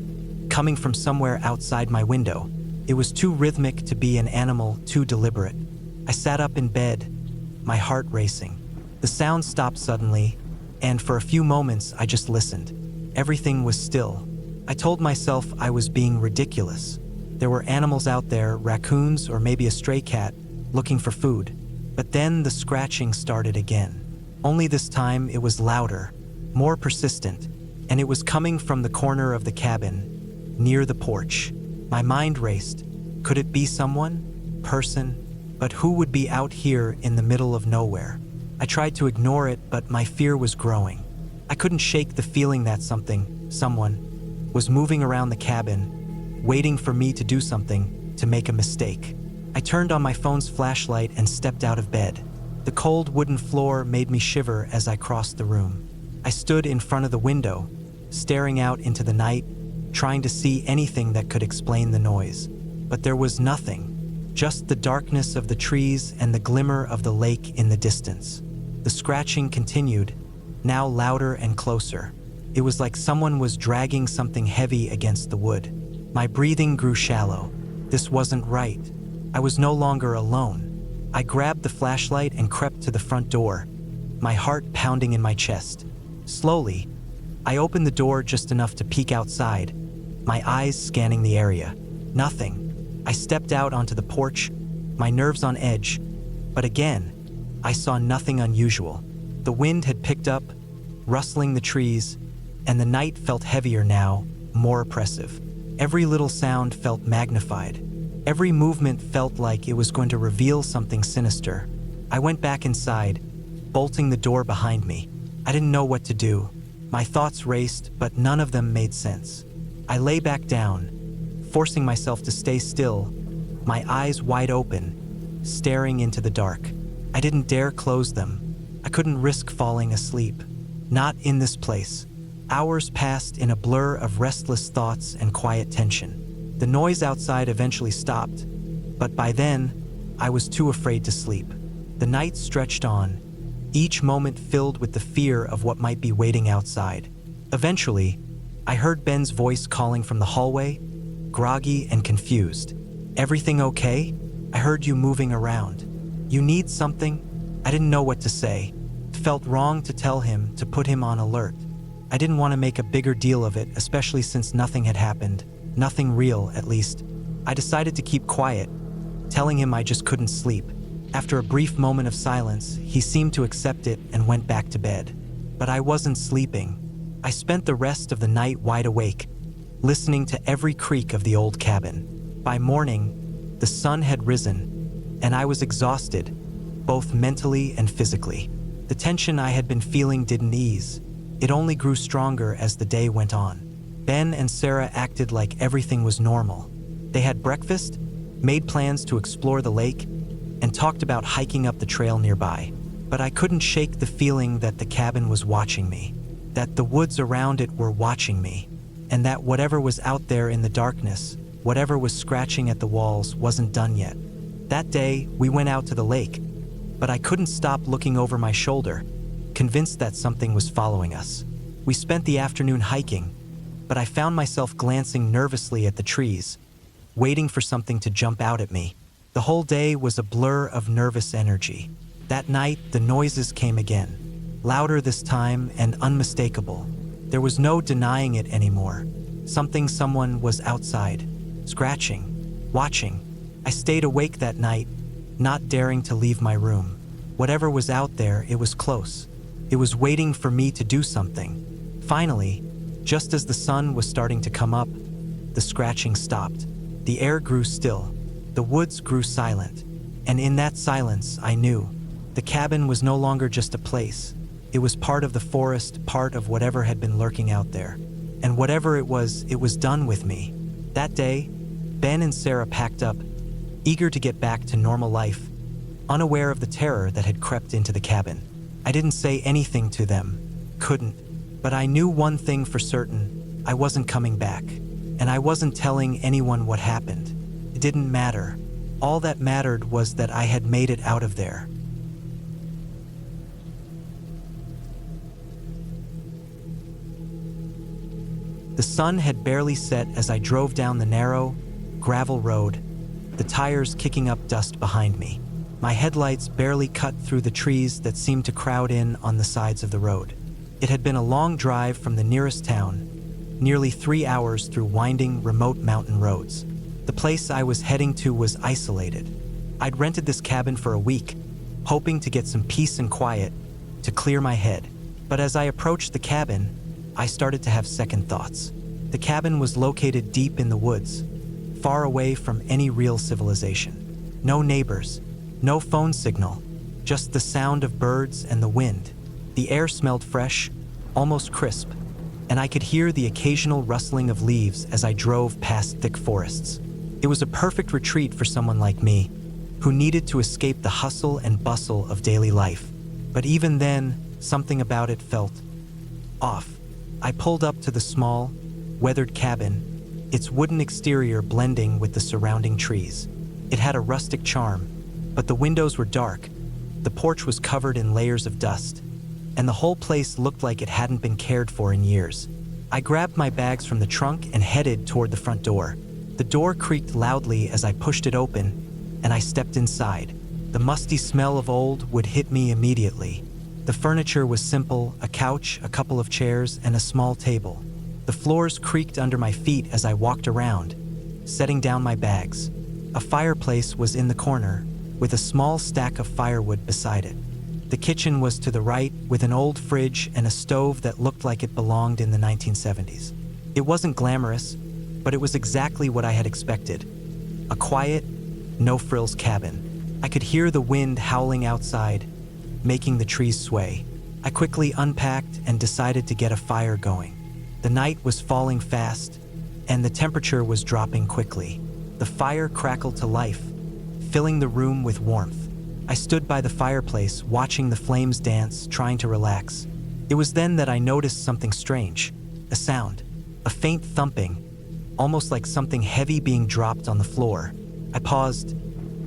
coming from somewhere outside my window. It was too rhythmic to be an animal, too deliberate. I sat up in bed, my heart racing. The sound stopped suddenly, and for a few moments I just listened. Everything was still. I told myself I was being ridiculous. There were animals out there, raccoons or maybe a stray cat, looking for food. But then the scratching started again. Only this time it was louder, more persistent, and it was coming from the corner of the cabin, near the porch. My mind raced. Could it be someone? Person? But who would be out here in the middle of nowhere? I tried to ignore it, but my fear was growing. I couldn't shake the feeling that someone, was moving around the cabin, waiting for me to do something, to make a mistake. I turned on my phone's flashlight and stepped out of bed. The cold wooden floor made me shiver as I crossed the room. I stood in front of the window, staring out into the night, trying to see anything that could explain the noise. But there was nothing, just the darkness of the trees and the glimmer of the lake in the distance. The scratching continued, now louder and closer. It was like someone was dragging something heavy against the wood. My breathing grew shallow. This wasn't right. I was no longer alone. I grabbed the flashlight and crept to the front door, my heart pounding in my chest. Slowly, I opened the door just enough to peek outside, my eyes scanning the area. Nothing. I stepped out onto the porch, my nerves on edge, but again, I saw nothing unusual. The wind had picked up, rustling the trees, and the night felt heavier now, more oppressive. Every little sound felt magnified. Every movement felt like it was going to reveal something sinister. I went back inside, bolting the door behind me. I didn't know what to do. My thoughts raced, but none of them made sense. I lay back down, forcing myself to stay still, my eyes wide open, staring into the dark. I didn't dare close them. I couldn't risk falling asleep. Not in this place. Hours passed in a blur of restless thoughts and quiet tension. The noise outside eventually stopped, but by then, I was too afraid to sleep. The night stretched on, each moment filled with the fear of what might be waiting outside. Eventually, I heard Ben's voice calling from the hallway, groggy and confused. "Everything okay? I heard you moving around. You need something?" I didn't know what to say. It felt wrong to tell him, to put him on alert. I didn't want to make a bigger deal of it, especially since nothing had happened. Nothing real, at least. I decided to keep quiet, telling him I just couldn't sleep. After a brief moment of silence, he seemed to accept it and went back to bed. But I wasn't sleeping. I spent the rest of the night wide awake, listening to every creak of the old cabin. By morning, the sun had risen, and I was exhausted, both mentally and physically. The tension I had been feeling didn't ease. It only grew stronger as the day went on. Ben and Sarah acted like everything was normal. They had breakfast, made plans to explore the lake, and talked about hiking up the trail nearby. But I couldn't shake the feeling that the cabin was watching me, that the woods around it were watching me, and that whatever was out there in the darkness, whatever was scratching at the walls, wasn't done yet. That day, we went out to the lake, but I couldn't stop looking over my shoulder, convinced that something was following us. We spent the afternoon hiking, but I found myself glancing nervously at the trees, waiting for something to jump out at me. The whole day was a blur of nervous energy. That night, the noises came again, louder this time and unmistakable. There was no denying it anymore. Someone was outside, scratching, watching. I stayed awake that night, not daring to leave my room. Whatever was out there, it was close. It was waiting for me to do something. Finally, just as the sun was starting to come up, the scratching stopped. The air grew still. The woods grew silent. And in that silence, I knew the cabin was no longer just a place. It was part of the forest, part of whatever had been lurking out there. And whatever it was done with me. That day, Ben and Sarah packed up, eager to get back to normal life, unaware of the terror that had crept into the cabin. I didn't say anything to them, couldn't, but I knew one thing for certain: I wasn't coming back, and I wasn't telling anyone what happened. It didn't matter. All that mattered was that I had made it out of there. The sun had barely set as I drove down the narrow, gravel road, the tires kicking up dust behind me. My headlights barely cut through the trees that seemed to crowd in on the sides of the road. It had been a long drive from the nearest town, nearly 3 hours through winding, remote mountain roads. The place I was heading to was isolated. I'd rented this cabin for a week, hoping to get some peace and quiet, to clear my head. But as I approached the cabin, I started to have second thoughts. The cabin was located deep in the woods, far away from any real civilization. No neighbors, no phone signal, just the sound of birds and the wind. The air smelled fresh, almost crisp, and I could hear the occasional rustling of leaves as I drove past thick forests. It was a perfect retreat for someone like me, who needed to escape the hustle and bustle of daily life. But even then, something about it felt off. I pulled up to the small, weathered cabin, its wooden exterior blending with the surrounding trees. It had a rustic charm, but the windows were dark. The porch was covered in layers of dust. and the whole place looked like it hadn't been cared for in years. I grabbed my bags from the trunk and headed toward the front door. The door creaked loudly as I pushed it open, and I stepped inside. The musty smell of old wood hit me immediately. The furniture was simple: a couch, a couple of chairs, and a small table. The floors creaked under my feet as I walked around, setting down my bags. A fireplace was in the corner, with a small stack of firewood beside it. The kitchen was to the right, with an old fridge and a stove that looked like it belonged in the 1970s. It wasn't glamorous, but it was exactly what I had expected. A quiet, no-frills cabin. I could hear the wind howling outside, making the trees sway. I quickly unpacked and decided to get a fire going. The night was falling fast, and the temperature was dropping quickly. The fire crackled to life, filling the room with warmth. I stood by the fireplace, watching the flames dance, trying to relax. It was then that I noticed something strange. A sound. A faint thumping, almost like something heavy being dropped on the floor. I paused,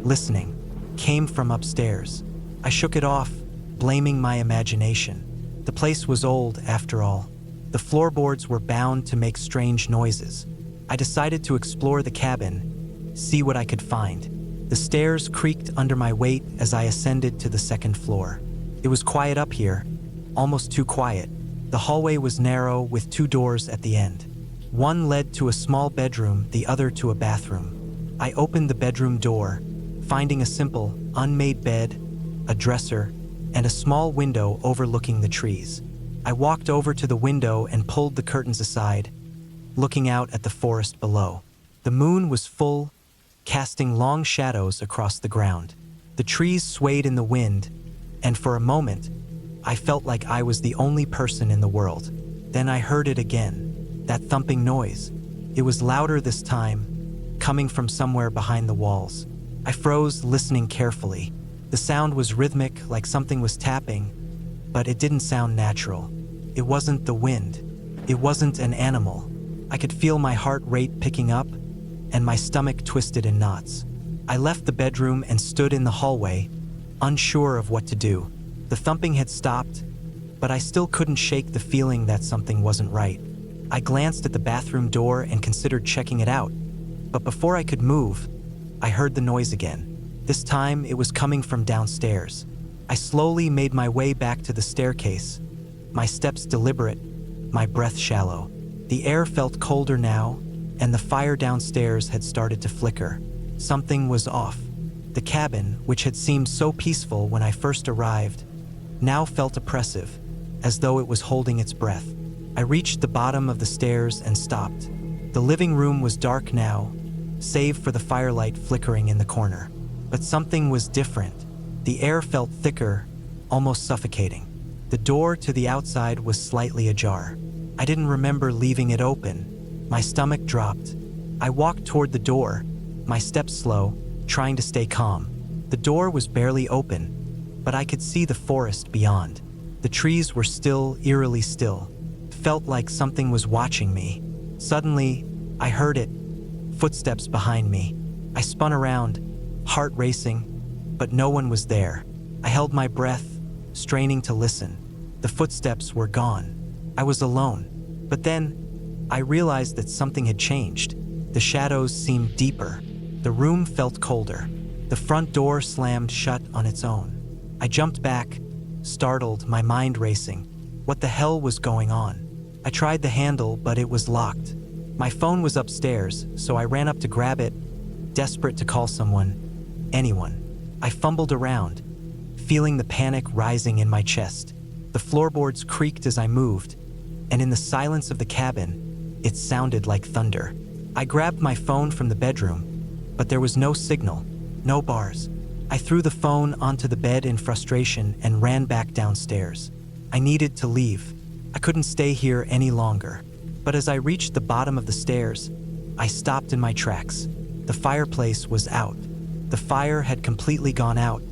listening. Came from upstairs. I shook it off, blaming my imagination. The place was old, after all. The floorboards were bound to make strange noises. I decided to explore the cabin, see what I could find. The stairs creaked under my weight as I ascended to the second floor. It was quiet up here, almost too quiet. The hallway was narrow with two doors at the end. One led to a small bedroom, the other to a bathroom. I opened the bedroom door, finding a simple, unmade bed, a dresser, and a small window overlooking the trees. I walked over to the window and pulled the curtains aside, looking out at the forest below. The moon was full, casting long shadows across the ground. The trees swayed in the wind, and for a moment, I felt like I was the only person in the world. Then I heard it again, that thumping noise. It was louder this time, coming from somewhere behind the walls. I froze, listening carefully. The sound was rhythmic, like something was tapping, but it didn't sound natural. It wasn't the wind. It wasn't an animal. I could feel my heart rate picking up, and my stomach twisted in knots. I left the bedroom and stood in the hallway, unsure of what to do. The thumping had stopped, but I still couldn't shake the feeling that something wasn't right. I glanced at the bathroom door and considered checking it out, but before I could move, I heard the noise again. This time, it was coming from downstairs. I slowly made my way back to the staircase, my steps deliberate, my breath shallow. The air felt colder now, and the fire downstairs had started to flicker. Something was off. The cabin, which had seemed so peaceful when I first arrived, now felt oppressive, as though it was holding its breath. I reached the bottom of the stairs and stopped. The living room was dark now, save for the firelight flickering in the corner. But something was different. The air felt thicker, almost suffocating. The door to the outside was slightly ajar. I didn't remember leaving it open. My stomach dropped. I walked toward the door, my steps slow, trying to stay calm. The door was barely open, but I could see the forest beyond. The trees were still, eerily still. Felt like something was watching me. Suddenly, I heard it. Footsteps behind me. I spun around, heart racing, but no one was there. I held my breath, straining to listen. The footsteps were gone. I was alone. But then, I realized that something had changed. The shadows seemed deeper. The room felt colder. The front door slammed shut on its own. I jumped back, startled, my mind racing. What the hell was going on? I tried the handle, but it was locked. My phone was upstairs, so I ran up to grab it, desperate to call someone. Anyone. I fumbled around, feeling the panic rising in my chest. The floorboards creaked as I moved, and in the silence of the cabin, it sounded like thunder. I grabbed my phone from the bedroom, but there was no signal, no bars. I threw the phone onto the bed in frustration and ran back downstairs. I needed to leave. I couldn't stay here any longer. But as I reached the bottom of the stairs, I stopped in my tracks. The fireplace was out. The fire had completely gone out,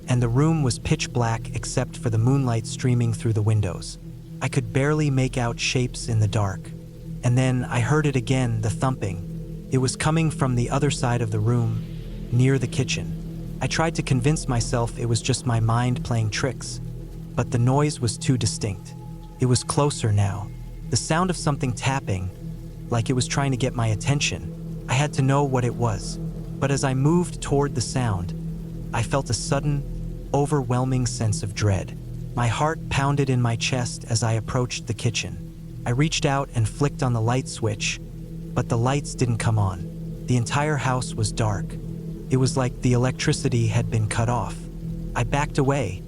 and the room was pitch black except for the moonlight streaming through the windows. I could barely make out shapes in the dark. And then I heard it again, the thumping. It was coming from the other side of the room, near the kitchen. I tried to convince myself it was just my mind playing tricks, but the noise was too distinct. It was closer now. The sound of something tapping, like it was trying to get my attention. I had to know what it was. But as I moved toward the sound, I felt a sudden, overwhelming sense of dread. My heart pounded in my chest as I approached the kitchen. I reached out and flicked on the light switch, but the lights didn't come on. The entire house was dark. It was like the electricity had been cut off. I backed away,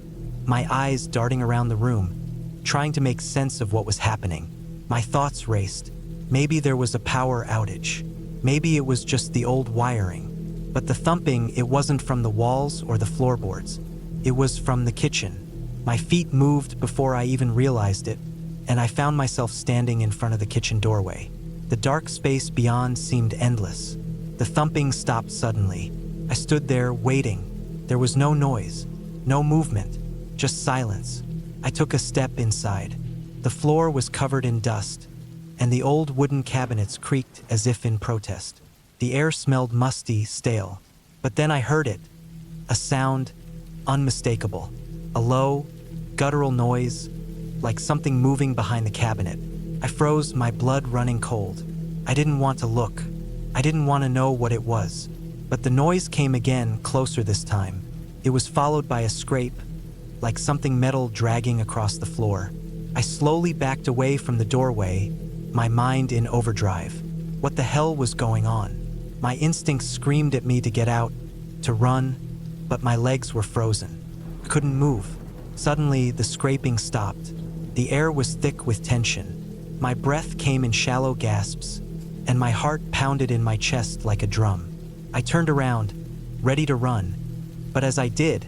my eyes darting around the room, trying to make sense of what was happening. My thoughts raced. Maybe there was a power outage. Maybe it was just the old wiring. But the thumping, it wasn't from the walls or the floorboards. It was from the kitchen. My feet moved before I even realized it, and I found myself standing in front of the kitchen doorway. The dark space beyond seemed endless. The thumping stopped suddenly. I stood there, waiting. There was no noise, no movement, just silence. I took a step inside. The floor was covered in dust, and the old wooden cabinets creaked as if in protest. The air smelled musty, stale. But then I heard it. A sound, unmistakable. A low, guttural noise, like something moving behind the cabinet. I froze, my blood running cold. I didn't want to look. I didn't want to know what it was. But the noise came again, closer this time. It was followed by a scrape, like something metal dragging across the floor. I slowly backed away from the doorway, my mind in overdrive. What the hell was going on? My instincts screamed at me to get out, to run, but my legs were frozen. I couldn't move. Suddenly, the scraping stopped. The air was thick with tension. My breath came in shallow gasps, and my heart pounded in my chest like a drum. I turned around, ready to run, but as I did,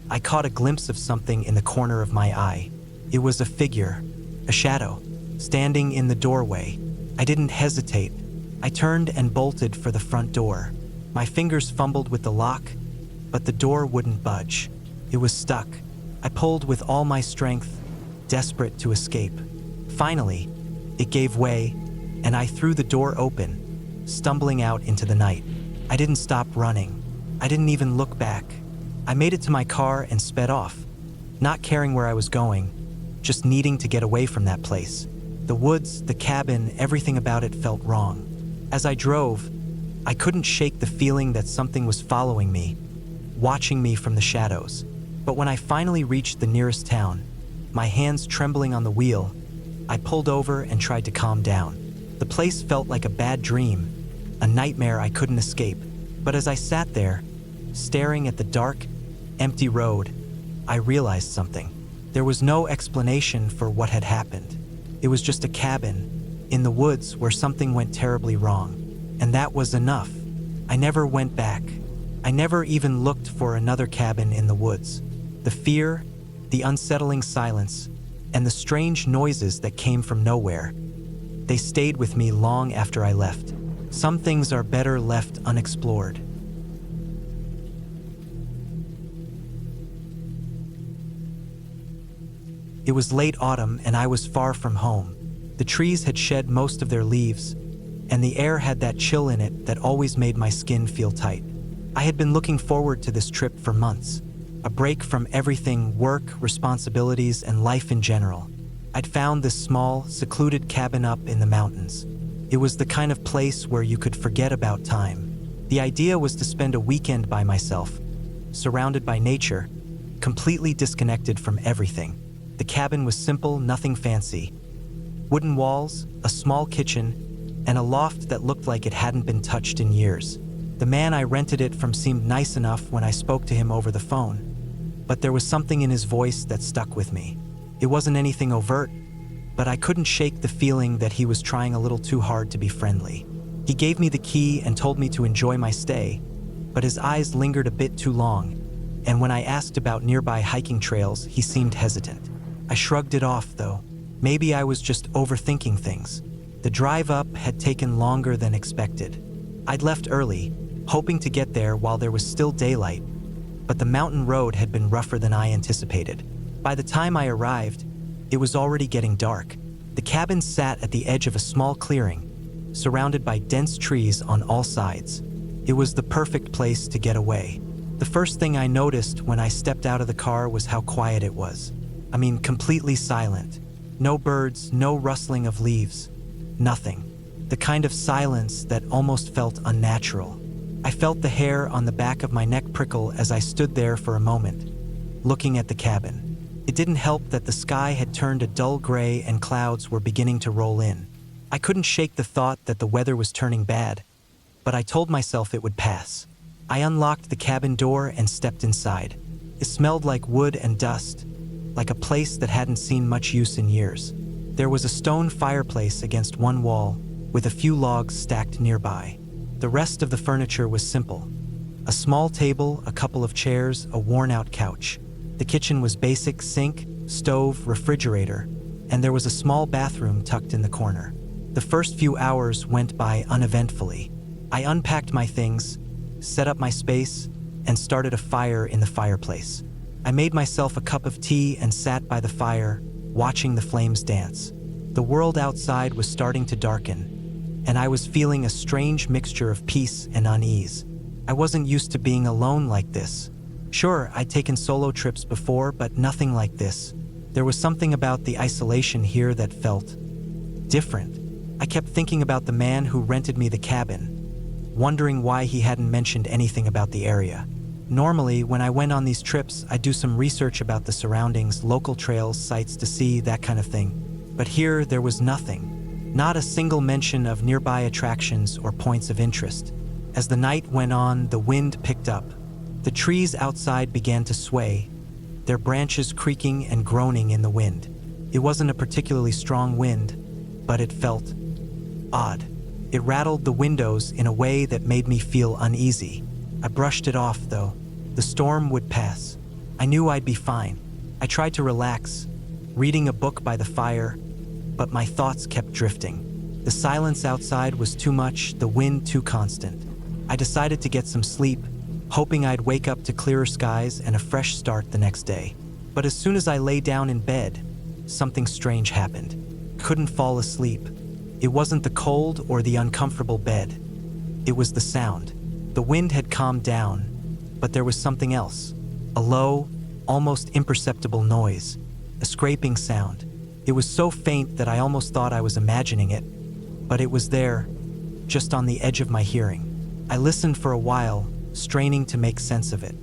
I caught a glimpse of something in the corner of my eye. It was a figure, a shadow, standing in the doorway. I didn't hesitate. I turned and bolted for the front door. My fingers fumbled with the lock, but the door wouldn't budge. It was stuck. I pulled with all my strength, desperate to escape. Finally, it gave way, and I threw the door open, stumbling out into the night. I didn't stop running. I didn't even look back. I made it to my car and sped off, not caring where I was going, just needing to get away from that place. The woods, the cabin, everything about it felt wrong. As I drove, I couldn't shake the feeling that something was following me, watching me from the shadows. But when I finally reached the nearest town, my hands trembling on the wheel, I pulled over and tried to calm down. The place felt like a bad dream, a nightmare I couldn't escape. But as I sat there, staring at the dark, empty road, I realized something. There was no explanation for what had happened. It was just a cabin in the woods where something went terribly wrong. And that was enough. I never went back. I never even looked for another cabin in the woods. The fear, the unsettling silence, and the strange noises that came from nowhere, they stayed with me long after I left. Some things are better left unexplored. It was late autumn and I was far from home. The trees had shed most of their leaves, and the air had that chill in it that always made my skin feel tight. I had been looking forward to this trip for months, a break from everything: work, responsibilities, and life in general. I'd found this small, secluded cabin up in the mountains. It was the kind of place where you could forget about time. The idea was to spend a weekend by myself, surrounded by nature, completely disconnected from everything. The cabin was simple, nothing fancy. Wooden walls, a small kitchen, and a loft that looked like it hadn't been touched in years. The man I rented it from seemed nice enough when I spoke to him over the phone, but there was something in his voice that stuck with me. It wasn't anything overt, but I couldn't shake the feeling that he was trying a little too hard to be friendly. He gave me the key and told me to enjoy my stay, but his eyes lingered a bit too long, and when I asked about nearby hiking trails, he seemed hesitant. I shrugged it off, though. Maybe I was just overthinking things. The drive up had taken longer than expected. I'd left early, hoping to get there while there was still daylight, but the mountain road had been rougher than I anticipated. By the time I arrived, it was already getting dark. The cabin sat at the edge of a small clearing, surrounded by dense trees on all sides. It was the perfect place to get away. The first thing I noticed when I stepped out of the car was how quiet it was. I mean, completely silent. No birds, no rustling of leaves. Nothing. The kind of silence that almost felt unnatural. I felt the hair on the back of my neck prickle as I stood there for a moment, looking at the cabin. It didn't help that the sky had turned a dull gray and clouds were beginning to roll in. I couldn't shake the thought that the weather was turning bad, but I told myself it would pass. I unlocked the cabin door and stepped inside. It smelled like wood and dust, like a place that hadn't seen much use in years. There was a stone fireplace against one wall, with a few logs stacked nearby. The rest of the furniture was simple. A small table, a couple of chairs, a worn-out couch. The kitchen was basic: sink, stove, refrigerator, and there was a small bathroom tucked in the corner. The first few hours went by uneventfully. I unpacked my things, set up my space, and started a fire in the fireplace. I made myself a cup of tea and sat by the fire, watching the flames dance. The world outside was starting to darken, and I was feeling a strange mixture of peace and unease. I wasn't used to being alone like this. Sure, I'd taken solo trips before, but nothing like this. There was something about the isolation here that felt different. I kept thinking about the man who rented me the cabin, wondering why he hadn't mentioned anything about the area. Normally, when I went on these trips, I'd do some research about the surroundings, local trails, sites to see, that kind of thing. But here, there was nothing. Not a single mention of nearby attractions or points of interest. As the night went on, the wind picked up. The trees outside began to sway, their branches creaking and groaning in the wind. It wasn't a particularly strong wind, but it felt odd. It rattled the windows in a way that made me feel uneasy. I brushed it off, though. The storm would pass. I knew I'd be fine. I tried to relax, reading a book by the fire, but my thoughts kept drifting. The silence outside was too much, the wind too constant. I decided to get some sleep, hoping I'd wake up to clearer skies and a fresh start the next day. But as soon as I lay down in bed, something strange happened. Couldn't fall asleep. It wasn't the cold or the uncomfortable bed. It was the sound. The wind had calmed down, but there was something else. A low, almost imperceptible noise. A scraping sound. It was so faint that I almost thought I was imagining it, but it was there, just on the edge of my hearing. I listened for a while, straining to make sense of it.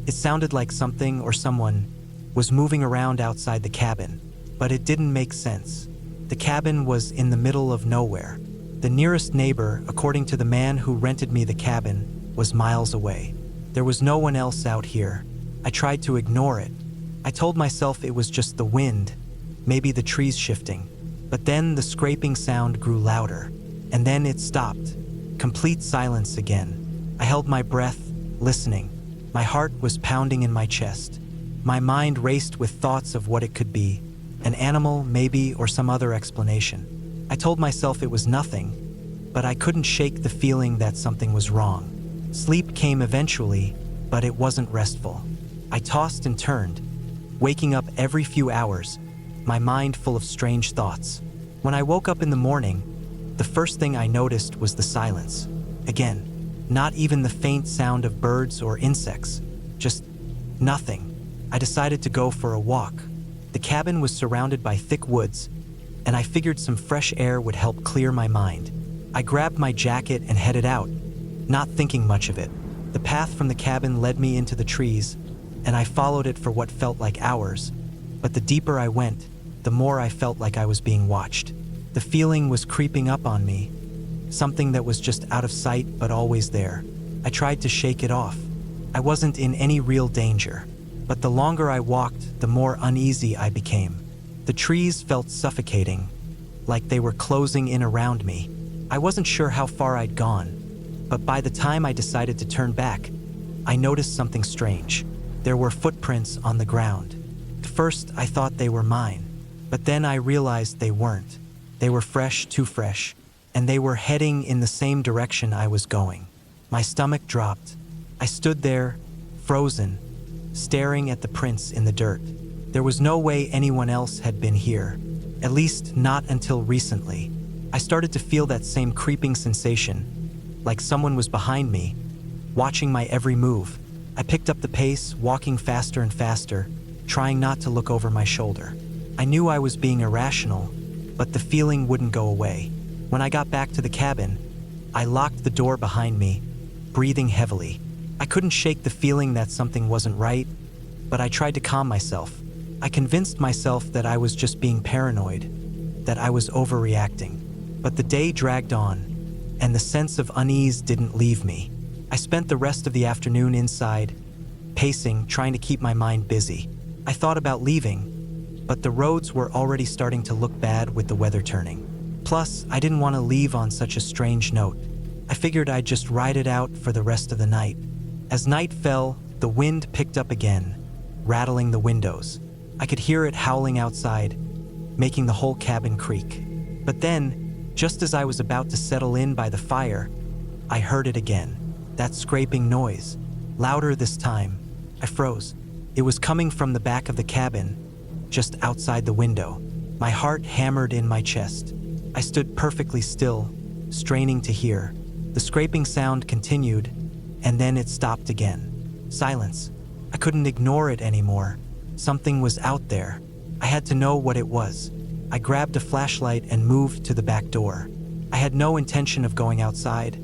It sounded like something or someone was moving around outside the cabin, but it didn't make sense. The cabin was in the middle of nowhere. The nearest neighbor, according to the man who rented me the cabin, was miles away. There was no one else out here. I tried to ignore it. I told myself it was just the wind, maybe the trees shifting. But then the scraping sound grew louder, and then it stopped. Complete silence again. I held my breath, listening. My heart was pounding in my chest. My mind raced with thoughts of what it could be. An animal, maybe, or some other explanation. I told myself it was nothing, but I couldn't shake the feeling that something was wrong. Sleep came eventually, but it wasn't restful. I tossed and turned, waking up every few hours, my mind full of strange thoughts. When I woke up in the morning, the first thing I noticed was the silence. Again, not even the faint sound of birds or insects, just nothing. I decided to go for a walk. The cabin was surrounded by thick woods, and I figured some fresh air would help clear my mind. I grabbed my jacket and headed out, not thinking much of it. The path from the cabin led me into the trees, and I followed it for what felt like hours. But the deeper I went, the more I felt like I was being watched. The feeling was creeping up on me, something that was just out of sight but always there. I tried to shake it off. I wasn't in any real danger, but the longer I walked, the more uneasy I became. The trees felt suffocating, like they were closing in around me. I wasn't sure how far I'd gone, but by the time I decided to turn back, I noticed something strange. There were footprints on the ground. At first, I thought they were mine, but then I realized they weren't. They were fresh, too fresh, and they were heading in the same direction I was going. My stomach dropped. I stood there, frozen, staring at the prints in the dirt. There was no way anyone else had been here, at least not until recently. I started to feel that same creeping sensation, like someone was behind me, watching my every move. I picked up the pace, walking faster and faster, trying not to look over my shoulder. I knew I was being irrational, but the feeling wouldn't go away. When I got back to the cabin, I locked the door behind me, breathing heavily. I couldn't shake the feeling that something wasn't right, but I tried to calm myself. I convinced myself that I was just being paranoid, that I was overreacting. But the day dragged on, and the sense of unease didn't leave me. I spent the rest of the afternoon inside, pacing, trying to keep my mind busy. I thought about leaving, but the roads were already starting to look bad with the weather turning. Plus, I didn't want to leave on such a strange note. I figured I'd just ride it out for the rest of the night. As night fell, the wind picked up again, rattling the windows. I could hear it howling outside, making the whole cabin creak. But then, just as I was about to settle in by the fire, I heard it again. That scraping noise, louder this time. I froze. It was coming from the back of the cabin, just outside the window. My heart hammered in my chest. I stood perfectly still, straining to hear. The scraping sound continued, and then it stopped again. Silence. I couldn't ignore it anymore. Something was out there. I had to know what it was. I grabbed a flashlight and moved to the back door. I had no intention of going outside,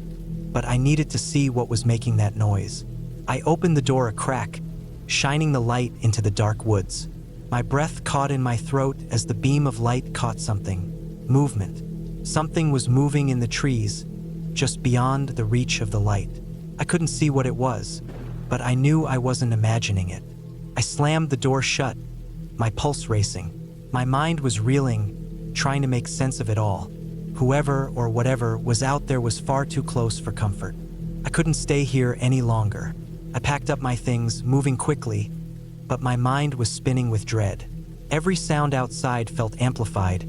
but I needed to see what was making that noise. I opened the door a crack, shining the light into the dark woods. My breath caught in my throat as the beam of light caught something. Movement. Something was moving in the trees, just beyond the reach of the light. I couldn't see what it was, but I knew I wasn't imagining it. I slammed the door shut, my pulse racing. My mind was reeling, trying to make sense of it all. Whoever or whatever was out there was far too close for comfort. I couldn't stay here any longer. I packed up my things, moving quickly, but my mind was spinning with dread. Every sound outside felt amplified,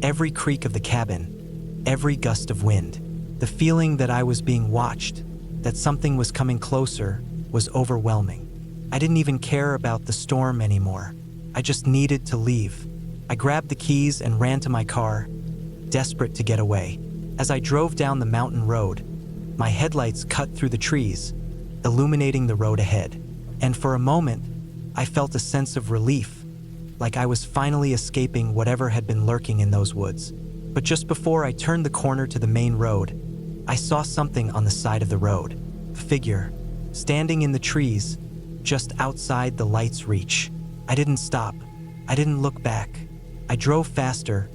every creak of the cabin, every gust of wind. The feeling that I was being watched, that something was coming closer, was overwhelming. I didn't even care about the storm anymore. I just needed to leave. I grabbed the keys and ran to my car, desperate to get away. As I drove down the mountain road, my headlights cut through the trees, illuminating the road ahead. And for a moment, I felt a sense of relief, like I was finally escaping whatever had been lurking in those woods. But just before I turned the corner to the main road, I saw something on the side of the road. A figure, standing in the trees, just outside the light's reach. I didn't stop. I didn't look back. I drove faster,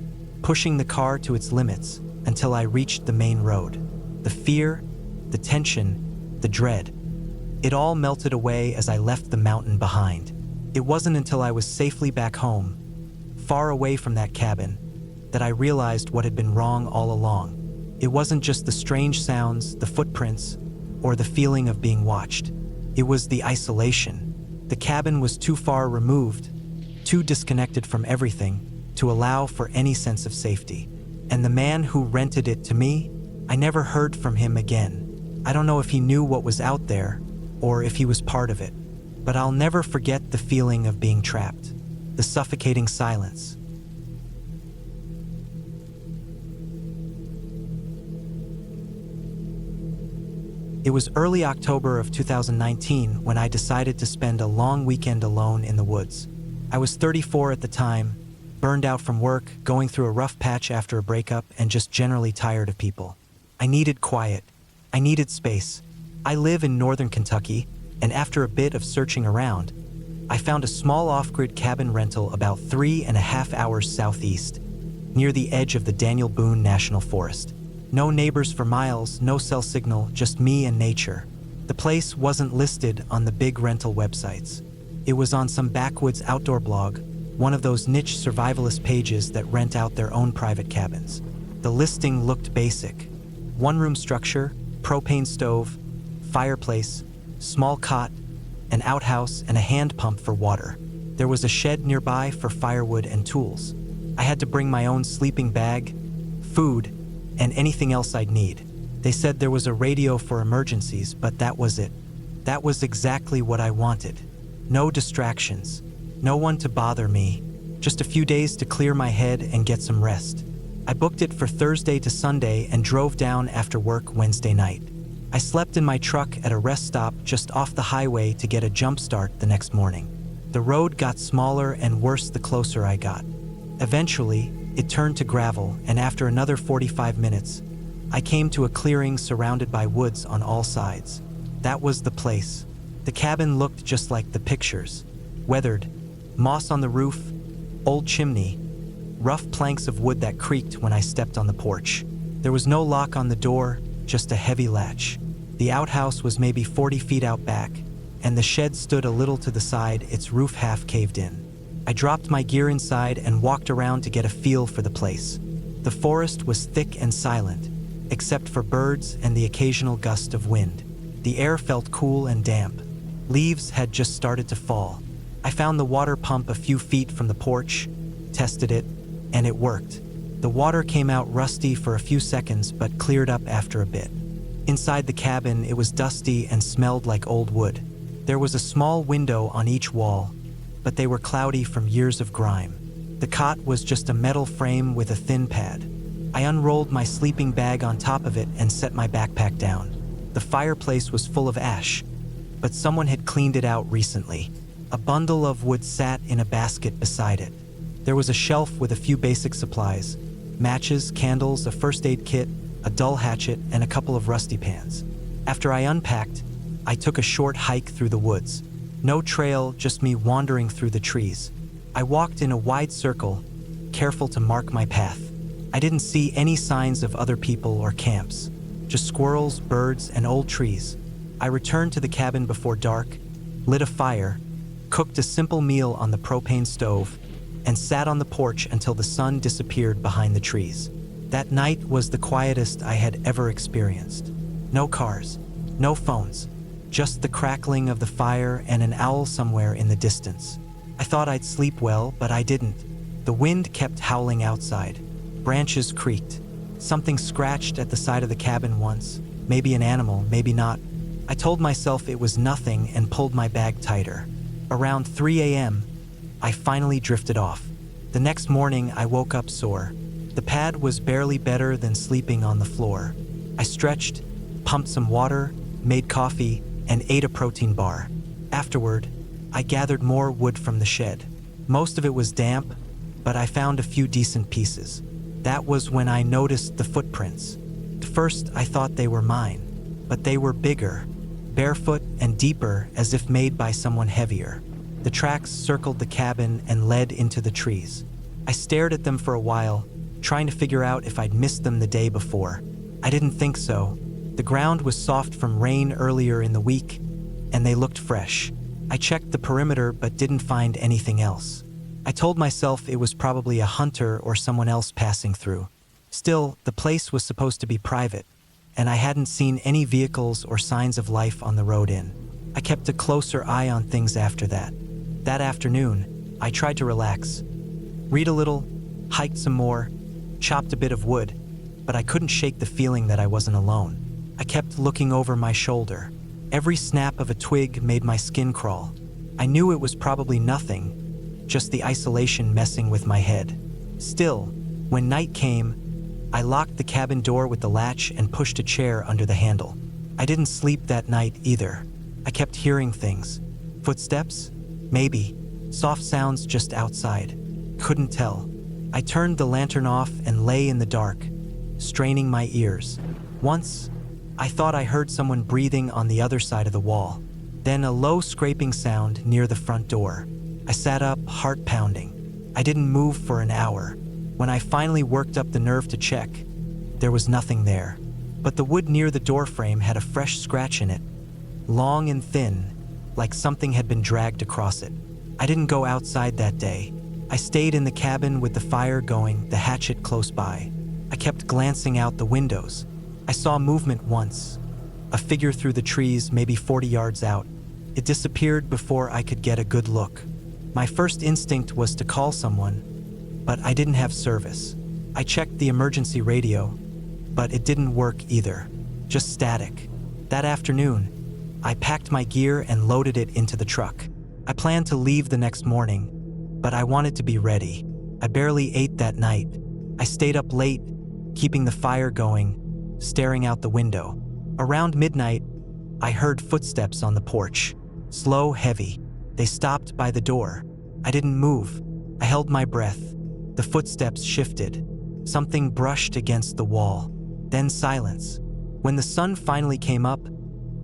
pushing the car to its limits until I reached the main road. The fear, the tension, the dread. It all melted away as I left the mountain behind. It wasn't until I was safely back home, far away from that cabin, that I realized what had been wrong all along. It wasn't just the strange sounds, the footprints, or the feeling of being watched. It was the isolation. The cabin was too far removed, too disconnected from everything, to allow for any sense of safety. And the man who rented it to me, I never heard from him again. I don't know if he knew what was out there, or if he was part of it, but I'll never forget the feeling of being trapped, the suffocating silence. It was early October of 2019 when I decided to spend a long weekend alone in the woods. I was 34 at the time, burned out from work, going through a rough patch after a breakup, and just generally tired of people. I needed quiet. I needed space. I live in northern Kentucky, and after a bit of searching around, I found a small off-grid cabin rental about 3.5 hours southeast, near the edge of the Daniel Boone National Forest. No neighbors for miles, no cell signal, just me and nature. The place wasn't listed on the big rental websites. It was on some backwoods outdoor blog, one of those niche survivalist pages that rent out their own private cabins. The listing looked basic. One-room structure, propane stove, fireplace, small cot, an outhouse, and a hand pump for water. There was a shed nearby for firewood and tools. I had to bring my own sleeping bag, food, and anything else I'd need. They said there was a radio for emergencies, but that was it. That was exactly what I wanted. No distractions, no one to bother me, just a few days to clear my head and get some rest. I booked it for Thursday to Sunday and drove down after work Wednesday night. I slept in my truck at a rest stop just off the highway to get a jump start the next morning. The road got smaller and worse the closer I got. Eventually, it turned to gravel, and after another 45 minutes, I came to a clearing surrounded by woods on all sides. That was the place. The cabin looked just like the pictures. Weathered, moss on the roof, old chimney, rough planks of wood that creaked when I stepped on the porch. There was no lock on the door, just a heavy latch. The outhouse was maybe 40 feet out back, and the shed stood a little to the side, its roof half caved in. I dropped my gear inside and walked around to get a feel for the place. The forest was thick and silent, except for birds and the occasional gust of wind. The air felt cool and damp. Leaves had just started to fall. I found the water pump a few feet from the porch, tested it, and it worked. The water came out rusty for a few seconds but cleared up after a bit. Inside the cabin, it was dusty and smelled like old wood. There was a small window on each wall, but they were cloudy from years of grime. The cot was just a metal frame with a thin pad. I unrolled my sleeping bag on top of it and set my backpack down. The fireplace was full of ash, but someone had cleaned it out recently. A bundle of wood sat in a basket beside it. There was a shelf with a few basic supplies: matches, candles, a first aid kit, a dull hatchet, and a couple of rusty pans. After I unpacked, I took a short hike through the woods. No trail, just me wandering through the trees. I walked in a wide circle, careful to mark my path. I didn't see any signs of other people or camps, just squirrels, birds, and old trees. I returned to the cabin before dark, lit a fire, cooked a simple meal on the propane stove, and sat on the porch until the sun disappeared behind the trees. That night was the quietest I had ever experienced. No cars, no phones, just the crackling of the fire and an owl somewhere in the distance. I thought I'd sleep well, but I didn't. The wind kept howling outside. Branches creaked. Something scratched at the side of the cabin once. Maybe an animal, maybe not. I told myself it was nothing and pulled my bag tighter. Around 3 a.m., I finally drifted off. The next morning, I woke up sore. The pad was barely better than sleeping on the floor. I stretched, pumped some water, made coffee, and ate a protein bar. Afterward, I gathered more wood from the shed. Most of it was damp, but I found a few decent pieces. That was when I noticed the footprints. At first, I thought they were mine, but they were bigger, barefoot and deeper, as if made by someone heavier. The tracks circled the cabin and led into the trees. I stared at them for a while, trying to figure out if I'd missed them the day before. I didn't think so. The ground was soft from rain earlier in the week, and they looked fresh. I checked the perimeter but didn't find anything else. I told myself it was probably a hunter or someone else passing through. Still, the place was supposed to be private, and I hadn't seen any vehicles or signs of life on the road in. I kept a closer eye on things after that. That afternoon, I tried to relax. Read a little, hiked some more, chopped a bit of wood, but I couldn't shake the feeling that I wasn't alone. I kept looking over my shoulder. Every snap of a twig made my skin crawl. I knew it was probably nothing, just the isolation messing with my head. Still, when night came, I locked the cabin door with the latch and pushed a chair under the handle. I didn't sleep that night either. I kept hearing things. Footsteps? Maybe. Soft sounds just outside. Couldn't tell. I turned the lantern off and lay in the dark, straining my ears. Once, I thought I heard someone breathing on the other side of the wall. Then a low scraping sound near the front door. I sat up, heart pounding. I didn't move for an hour. When I finally worked up the nerve to check, there was nothing there. But the wood near the doorframe had a fresh scratch in it, long and thin, like something had been dragged across it. I didn't go outside that day. I stayed in the cabin with the fire going, the hatchet close by. I kept glancing out the windows. I saw movement once, a figure through the trees, maybe 40 yards out. It disappeared before I could get a good look. My first instinct was to call someone, but I didn't have service. I checked the emergency radio, but it didn't work either, just static. That afternoon, I packed my gear and loaded it into the truck. I planned to leave the next morning, but I wanted to be ready. I barely ate that night. I stayed up late, keeping the fire going, staring out the window. Around midnight, I heard footsteps on the porch. Slow, heavy. They stopped by the door. I didn't move. I held my breath. The footsteps shifted. Something brushed against the wall. Then silence. When the sun finally came up,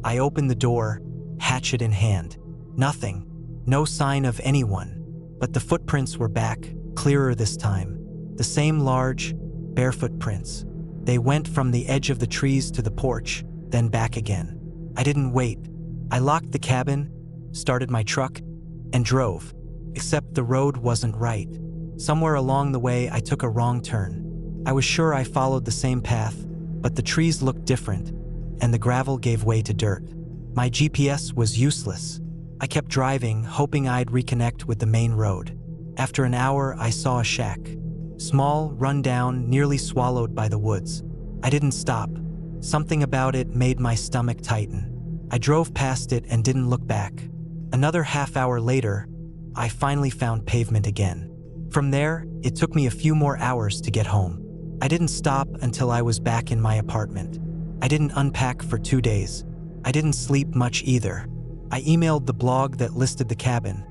I opened the door, hatchet in hand. Nothing. No sign of anyone. But the footprints were back, clearer this time. The same large, barefoot prints. They went from the edge of the trees to the porch, then back again. I didn't wait. I locked the cabin, started my truck, and drove. Except the road wasn't right. Somewhere along the way, I took a wrong turn. I was sure I followed the same path, but the trees looked different, and the gravel gave way to dirt. My GPS was useless. I kept driving, hoping I'd reconnect with the main road. After an hour, I saw a shack. Small, run down, nearly swallowed by the woods. I didn't stop. Something about it made my stomach tighten. I drove past it and didn't look back. Another half hour later, I finally found pavement again. From there, it took me a few more hours to get home. I didn't stop until I was back in my apartment. I didn't unpack for 2 days. I didn't sleep much either. I emailed the blog that listed the cabin,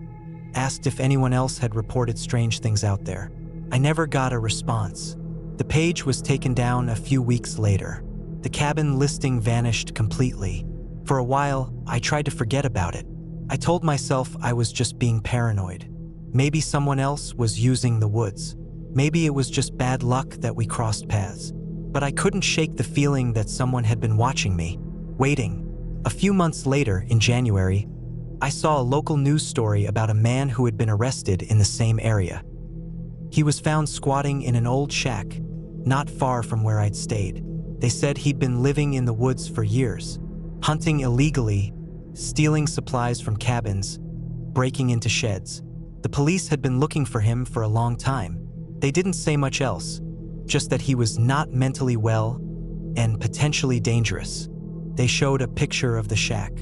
asked if anyone else had reported strange things out there. I never got a response. The page was taken down a few weeks later. The cabin listing vanished completely. For a while, I tried to forget about it. I told myself I was just being paranoid. Maybe someone else was using the woods. Maybe it was just bad luck that we crossed paths. But I couldn't shake the feeling that someone had been watching me, waiting. A few months later, in January, I saw a local news story about a man who had been arrested in the same area. He was found squatting in an old shack, not far from where I'd stayed. They said he'd been living in the woods for years, hunting illegally, stealing supplies from cabins, breaking into sheds. The police had been looking for him for a long time. They didn't say much else, just that he was not mentally well and potentially dangerous. They showed a picture of the shack.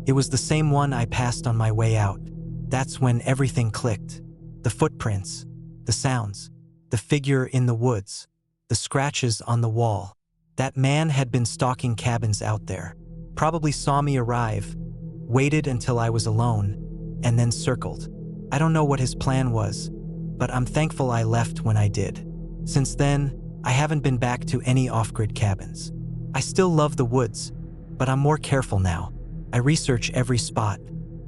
It was the same one I passed on my way out. That's when everything clicked. The footprints, the sounds, the figure in the woods, the scratches on the wall. That man had been stalking cabins out there. Probably saw me arrive, waited until I was alone, and then circled. I don't know what his plan was, but I'm thankful I left when I did. Since then, I haven't been back to any off-grid cabins. I still love the woods, but I'm more careful now. I research every spot.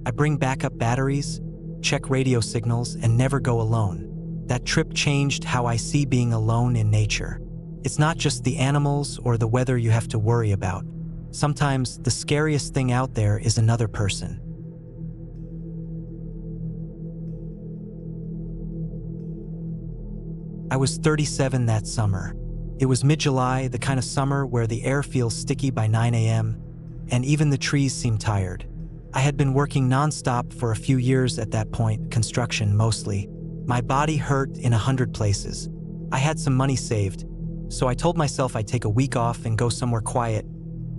I bring backup batteries, check radio signals, and never go alone. That trip changed how I see being alone in nature. It's not just the animals or the weather you have to worry about. Sometimes the scariest thing out there is another person. I was 37 that summer. It was mid-July, the kind of summer where the air feels sticky by 9 a.m., and even the trees seem tired. I had been working nonstop for a few years at that point, construction mostly. My body hurt in 100 places. I had some money saved, so I told myself I'd take a week off and go somewhere quiet.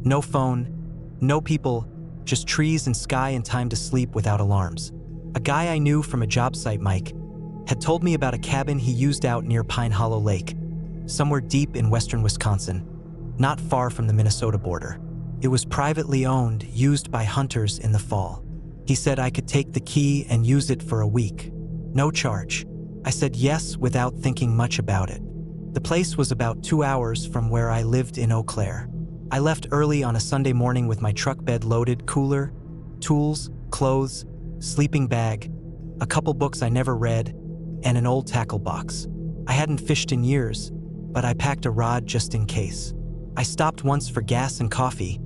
No phone, no people, just trees and sky and time to sleep without alarms. A guy I knew from a job site, Mike, had told me about a cabin he used out near Pine Hollow Lake, somewhere deep in western Wisconsin, not far from the Minnesota border. It was privately owned, used by hunters in the fall. He said I could take the key and use it for a week. No charge. I said yes without thinking much about it. The place was about 2 hours from where I lived in Eau Claire. I left early on a Sunday morning with my truck bed loaded, cooler, tools, clothes, sleeping bag, a couple books I never read, and an old tackle box. I hadn't fished in years, but I packed a rod just in case. I stopped once for gas and coffee,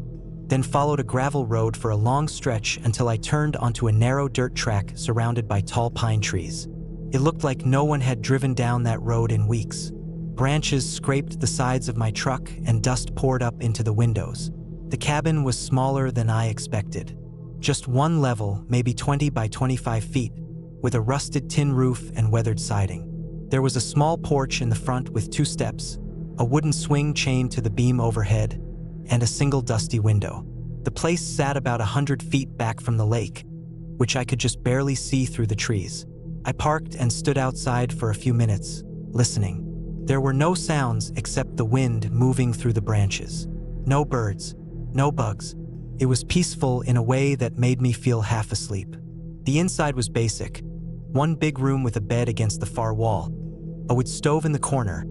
then followed a gravel road for a long stretch until I turned onto a narrow dirt track surrounded by tall pine trees. It looked like no one had driven down that road in weeks. Branches scraped the sides of my truck and dust poured up into the windows. The cabin was smaller than I expected. Just one level, maybe 20 by 25 feet, with a rusted tin roof and weathered siding. There was a small porch in the front with 2 steps, a wooden swing chained to the beam overhead, and a single dusty window. The place sat about 100 feet back from the lake, which I could just barely see through the trees. I parked and stood outside for a few minutes, listening. There were no sounds except the wind moving through the branches. No birds, no bugs. It was peaceful in a way that made me feel half asleep. The inside was basic. One big room with a bed against the far wall, a wood stove in the corner,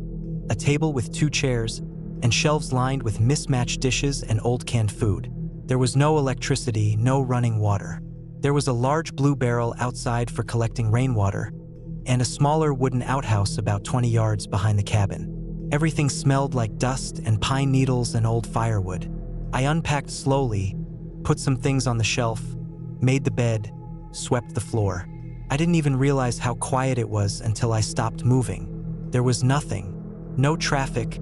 a table with 2 chairs, and shelves lined with mismatched dishes and old canned food. There was no electricity, no running water. There was a large blue barrel outside for collecting rainwater, and a smaller wooden outhouse about 20 yards behind the cabin. Everything smelled like dust and pine needles and old firewood. I unpacked slowly, put some things on the shelf, made the bed, swept the floor. I didn't even realize how quiet it was until I stopped moving. There was nothing. No traffic,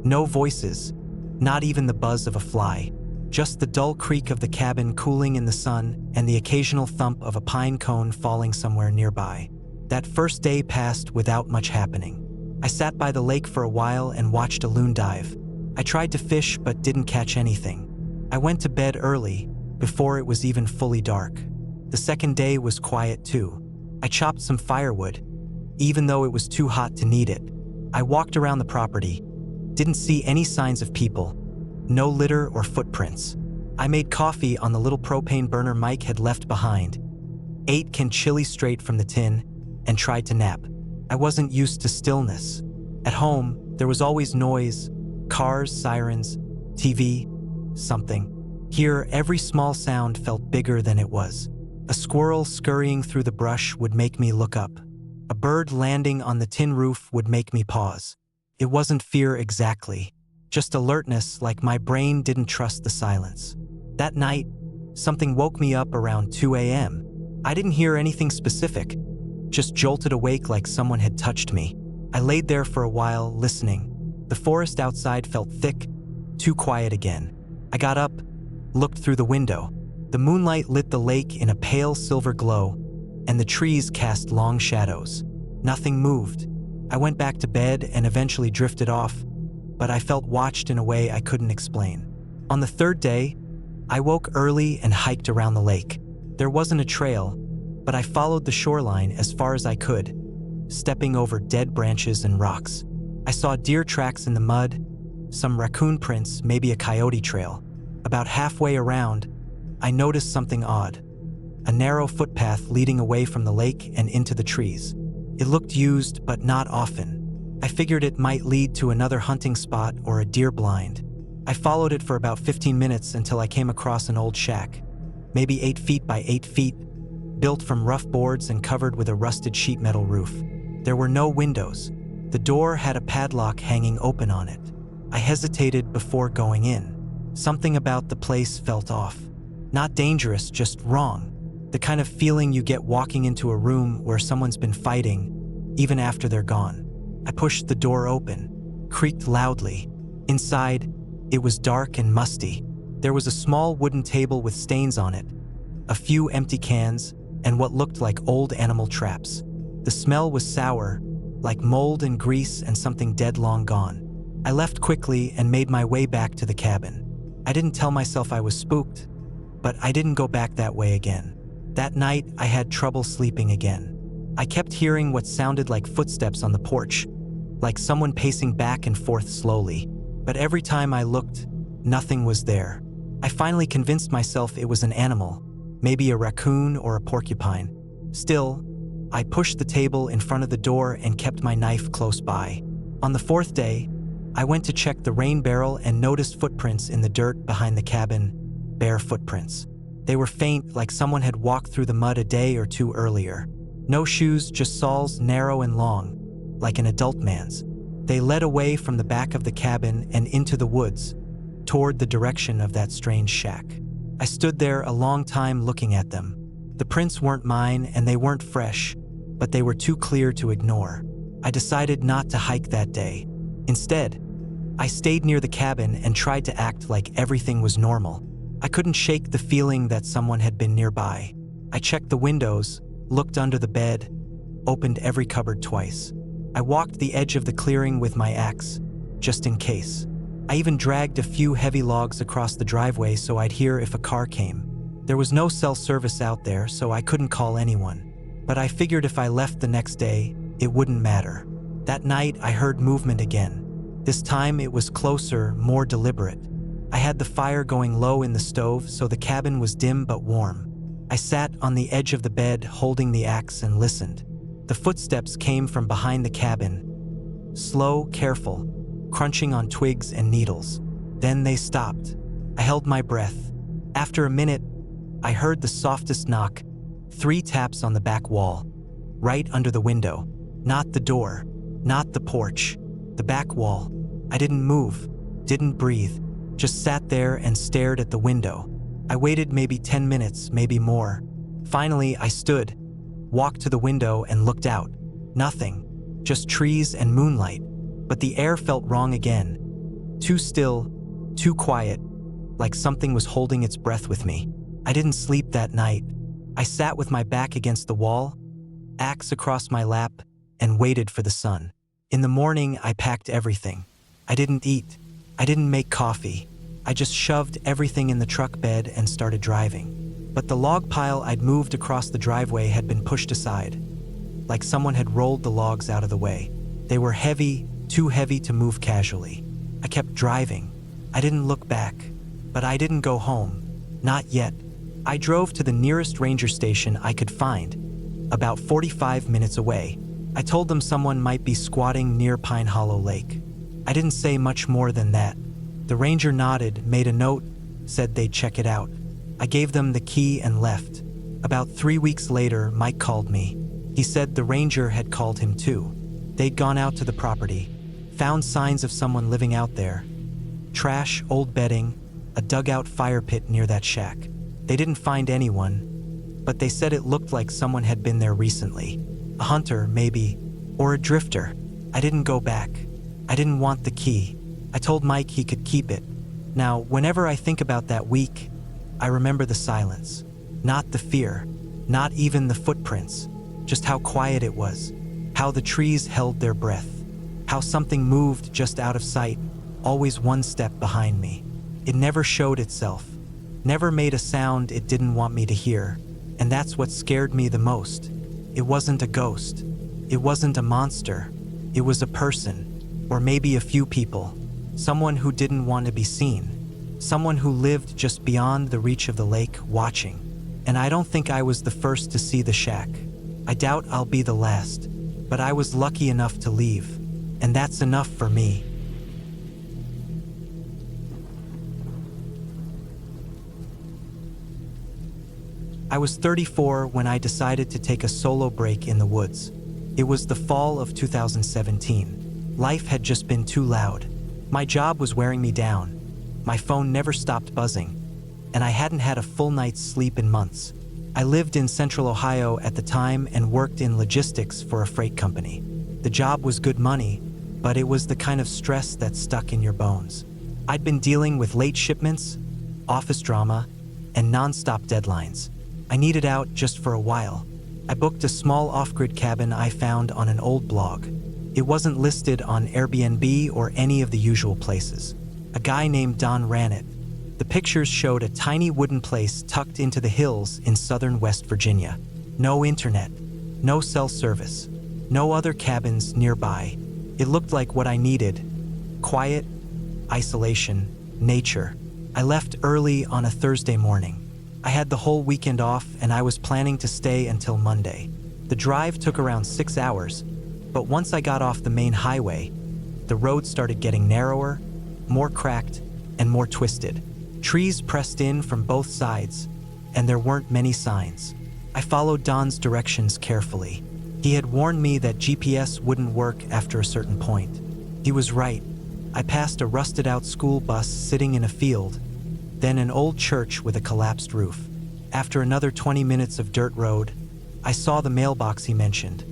no voices, not even the buzz of a fly. Just the dull creak of the cabin cooling in the sun and the occasional thump of a pine cone falling somewhere nearby. That first day passed without much happening. I sat by the lake for a while and watched a loon dive. I tried to fish but didn't catch anything. I went to bed early, before it was even fully dark. The second day was quiet too. I chopped some firewood, even though it was too hot to need it. I walked around the property, didn't see any signs of people, no litter or footprints. I made coffee on the little propane burner Mike had left behind, ate canned chili straight from the tin, and tried to nap. I wasn't used to stillness. At home, there was always noise, cars, sirens, TV, something. Here, every small sound felt bigger than it was. A squirrel scurrying through the brush would make me look up. A bird landing on the tin roof would make me pause. It wasn't fear exactly, just alertness, like my brain didn't trust the silence. That night, something woke me up around 2 a.m. I didn't hear anything specific, just jolted awake like someone had touched me. I laid there for a while, listening. The forest outside felt thick, too quiet again. I got up, looked through the window. The moonlight lit the lake in a pale silver glow, and the trees cast long shadows. Nothing moved. I went back to bed and eventually drifted off, but I felt watched in a way I couldn't explain. On the third day, I woke early and hiked around the lake. There wasn't a trail, but I followed the shoreline as far as I could, stepping over dead branches and rocks. I saw deer tracks in the mud, some raccoon prints, maybe a coyote trail. About halfway around, I noticed something odd. A narrow footpath leading away from the lake and into the trees. It looked used, but not often. I figured it might lead to another hunting spot or a deer blind. I followed it for about 15 minutes until I came across an old shack, maybe 8 feet by 8 feet, built from rough boards and covered with a rusted sheet metal roof. There were no windows. The door had a padlock hanging open on it. I hesitated before going in. Something about the place felt off. Not dangerous, just wrong. The kind of feeling you get walking into a room where someone's been fighting, even after they're gone. I pushed the door open, creaked loudly. Inside, it was dark and musty. There was a small wooden table with stains on it, a few empty cans, and what looked like old animal traps. The smell was sour, like mold and grease and something dead long gone. I left quickly and made my way back to the cabin. I didn't tell myself I was spooked, but I didn't go back that way again. That night, I had trouble sleeping again. I kept hearing what sounded like footsteps on the porch, like someone pacing back and forth slowly. But every time I looked, nothing was there. I finally convinced myself it was an animal, maybe a raccoon or a porcupine. Still, I pushed the table in front of the door and kept my knife close by. On the fourth day, I went to check the rain barrel and noticed footprints in the dirt behind the cabin, bare footprints. They were faint, like someone had walked through the mud a day or two earlier. No shoes, just soles, narrow and long, like an adult man's. They led away from the back of the cabin and into the woods, toward the direction of that strange shack. I stood there a long time looking at them. The prints weren't mine and they weren't fresh, but they were too clear to ignore. I decided not to hike that day. Instead, I stayed near the cabin and tried to act like everything was normal. I couldn't shake the feeling that someone had been nearby. I checked the windows, looked under the bed, opened every cupboard twice. I walked the edge of the clearing with my axe, just in case. I even dragged a few heavy logs across the driveway so I'd hear if a car came. There was no cell service out there, so I couldn't call anyone. But I figured if I left the next day, it wouldn't matter. That night, I heard movement again. This time, it was closer, more deliberate. I had the fire going low in the stove, so the cabin was dim but warm. I sat on the edge of the bed holding the axe and listened. The footsteps came from behind the cabin, slow, careful, crunching on twigs and needles. Then they stopped. I held my breath. After a minute, I heard the softest knock, 3 taps on the back wall, right under the window. Not the door, not the porch, the back wall. I didn't move, didn't breathe, just sat there and stared at the window. I waited maybe 10 minutes, maybe more. Finally, I stood, walked to the window and looked out. Nothing, just trees and moonlight. But the air felt wrong again. Too still, too quiet, like something was holding its breath with me. I didn't sleep that night. I sat with my back against the wall, axe across my lap, and waited for the sun. In the morning, I packed everything. I didn't eat. I didn't make coffee. I just shoved everything in the truck bed and started driving. But the log pile I'd moved across the driveway had been pushed aside, like someone had rolled the logs out of the way. They were heavy, too heavy to move casually. I kept driving. I didn't look back, but I didn't go home. Not yet. I drove to the nearest ranger station I could find, about 45 minutes away. I told them someone might be squatting near Pine Hollow Lake. I didn't say much more than that. The ranger nodded, made a note, said they'd check it out. I gave them the key and left. About 3 weeks later, Mike called me. He said the ranger had called him too. They'd gone out to the property, found signs of someone living out there. Trash, old bedding, a dugout fire pit near that shack. They didn't find anyone, but they said it looked like someone had been there recently. A hunter, maybe, or a drifter. I didn't go back. I didn't want the key. I told Mike he could keep it. Now, whenever I think about that week, I remember the silence. Not the fear, not even the footprints, just how quiet it was, how the trees held their breath, how something moved just out of sight, always one step behind me. It never showed itself, never made a sound it didn't want me to hear, and that's what scared me the most. It wasn't a ghost. It wasn't a monster. It was a person, or maybe a few people, someone who didn't want to be seen, someone who lived just beyond the reach of the lake, watching. And I don't think I was the first to see the shack. I doubt I'll be the last, but I was lucky enough to leave, and that's enough for me. I was 34 when I decided to take a solo break in the woods. It was the fall of 2017. Life had just been too loud. My job was wearing me down. My phone never stopped buzzing, and I hadn't had a full night's sleep in months. I lived in Central Ohio at the time and worked in logistics for a freight company. The job was good money, but it was the kind of stress that stuck in your bones. I'd been dealing with late shipments, office drama, and non-stop deadlines. I needed out just for a while. I booked a small off-grid cabin I found on an old blog. It wasn't listed on Airbnb or any of the usual places. A guy named Don ran it. The pictures showed a tiny wooden place tucked into the hills in southern West Virginia. No internet, no cell service, no other cabins nearby. It looked like what I needed: quiet, isolation, nature. I left early on a Thursday morning. I had the whole weekend off and I was planning to stay until Monday. The drive took around 6 hours, but once I got off the main highway, the road started getting narrower, more cracked, and more twisted. Trees pressed in from both sides, and there weren't many signs. I followed Don's directions carefully. He had warned me that GPS wouldn't work after a certain point. He was right. I passed a rusted-out school bus sitting in a field, then an old church with a collapsed roof. After another 20 minutes of dirt road, I saw the mailbox he mentioned,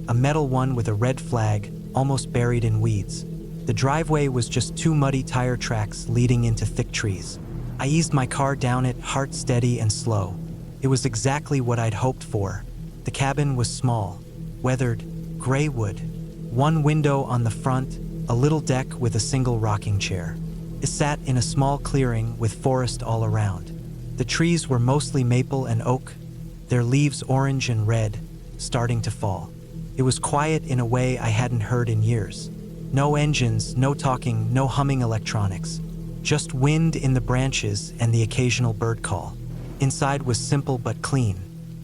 a metal one with a red flag, almost buried in weeds. The driveway was just 2 muddy tire tracks leading into thick trees. I eased my car down it, heart steady and slow. It was exactly what I'd hoped for. The cabin was small, weathered, gray wood. One window on the front, a little deck with a single rocking chair. It sat in a small clearing with forest all around. The trees were mostly maple and oak, their leaves orange and red, starting to fall. It was quiet in a way I hadn't heard in years. No engines, no talking, no humming electronics. Just wind in the branches and the occasional bird call. Inside was simple but clean.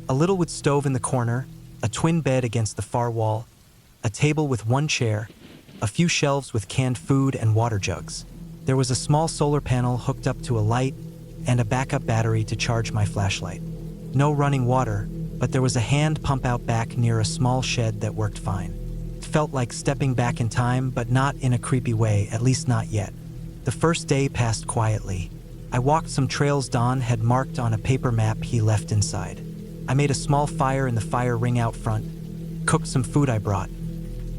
A little wood stove in the corner, a twin bed against the far wall, a table with one chair, a few shelves with canned food and water jugs. There was a small solar panel hooked up to a light and a backup battery to charge my flashlight. No running water, but there was a hand pump out back near a small shed that worked fine. It felt like stepping back in time, but not in a creepy way, at least not yet. The first day passed quietly. I walked some trails Don had marked on a paper map he left inside. I made a small fire in the fire ring out front, cooked some food I brought,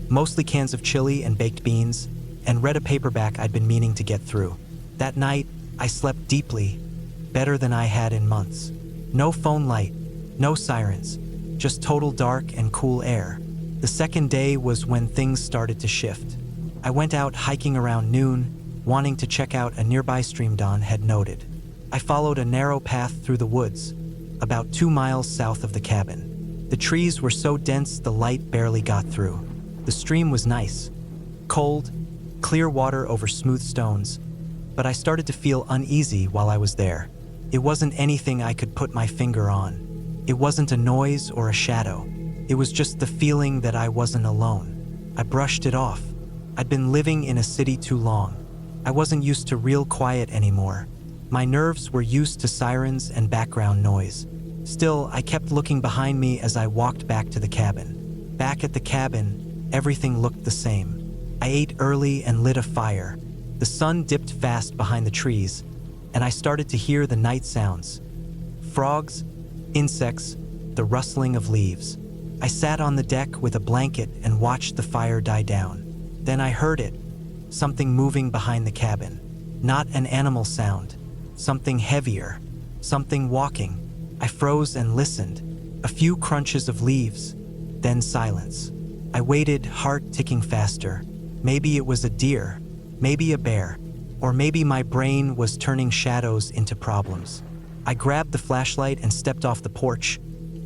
mostly cans of chili and baked beans, and read a paperback I'd been meaning to get through. That night, I slept deeply, better than I had in months. No phone light, no sirens, just total dark and cool air. The second day was when things started to shift. I went out hiking around noon, wanting to check out a nearby stream Don had noted. I followed a narrow path through the woods, about 2 miles south of the cabin. The trees were so dense the light barely got through. The stream was nice, cold, clear water over smooth stones, but I started to feel uneasy while I was there. It wasn't anything I could put my finger on. It wasn't a noise or a shadow. It was just the feeling that I wasn't alone. I brushed it off. I'd been living in a city too long. I wasn't used to real quiet anymore. My nerves were used to sirens and background noise. Still, I kept looking behind me as I walked back to the cabin. Back at the cabin, everything looked the same. I ate early and lit a fire. The sun dipped fast behind the trees, and I started to hear the night sounds. Frogs, insects, the rustling of leaves. I sat on the deck with a blanket and watched the fire die down. Then I heard it, something moving behind the cabin. Not an animal sound, something heavier, something walking. I froze and listened. A few crunches of leaves, then silence. I waited, heart ticking faster. Maybe it was a deer, maybe a bear, or maybe my brain was turning shadows into problems. I grabbed the flashlight and stepped off the porch,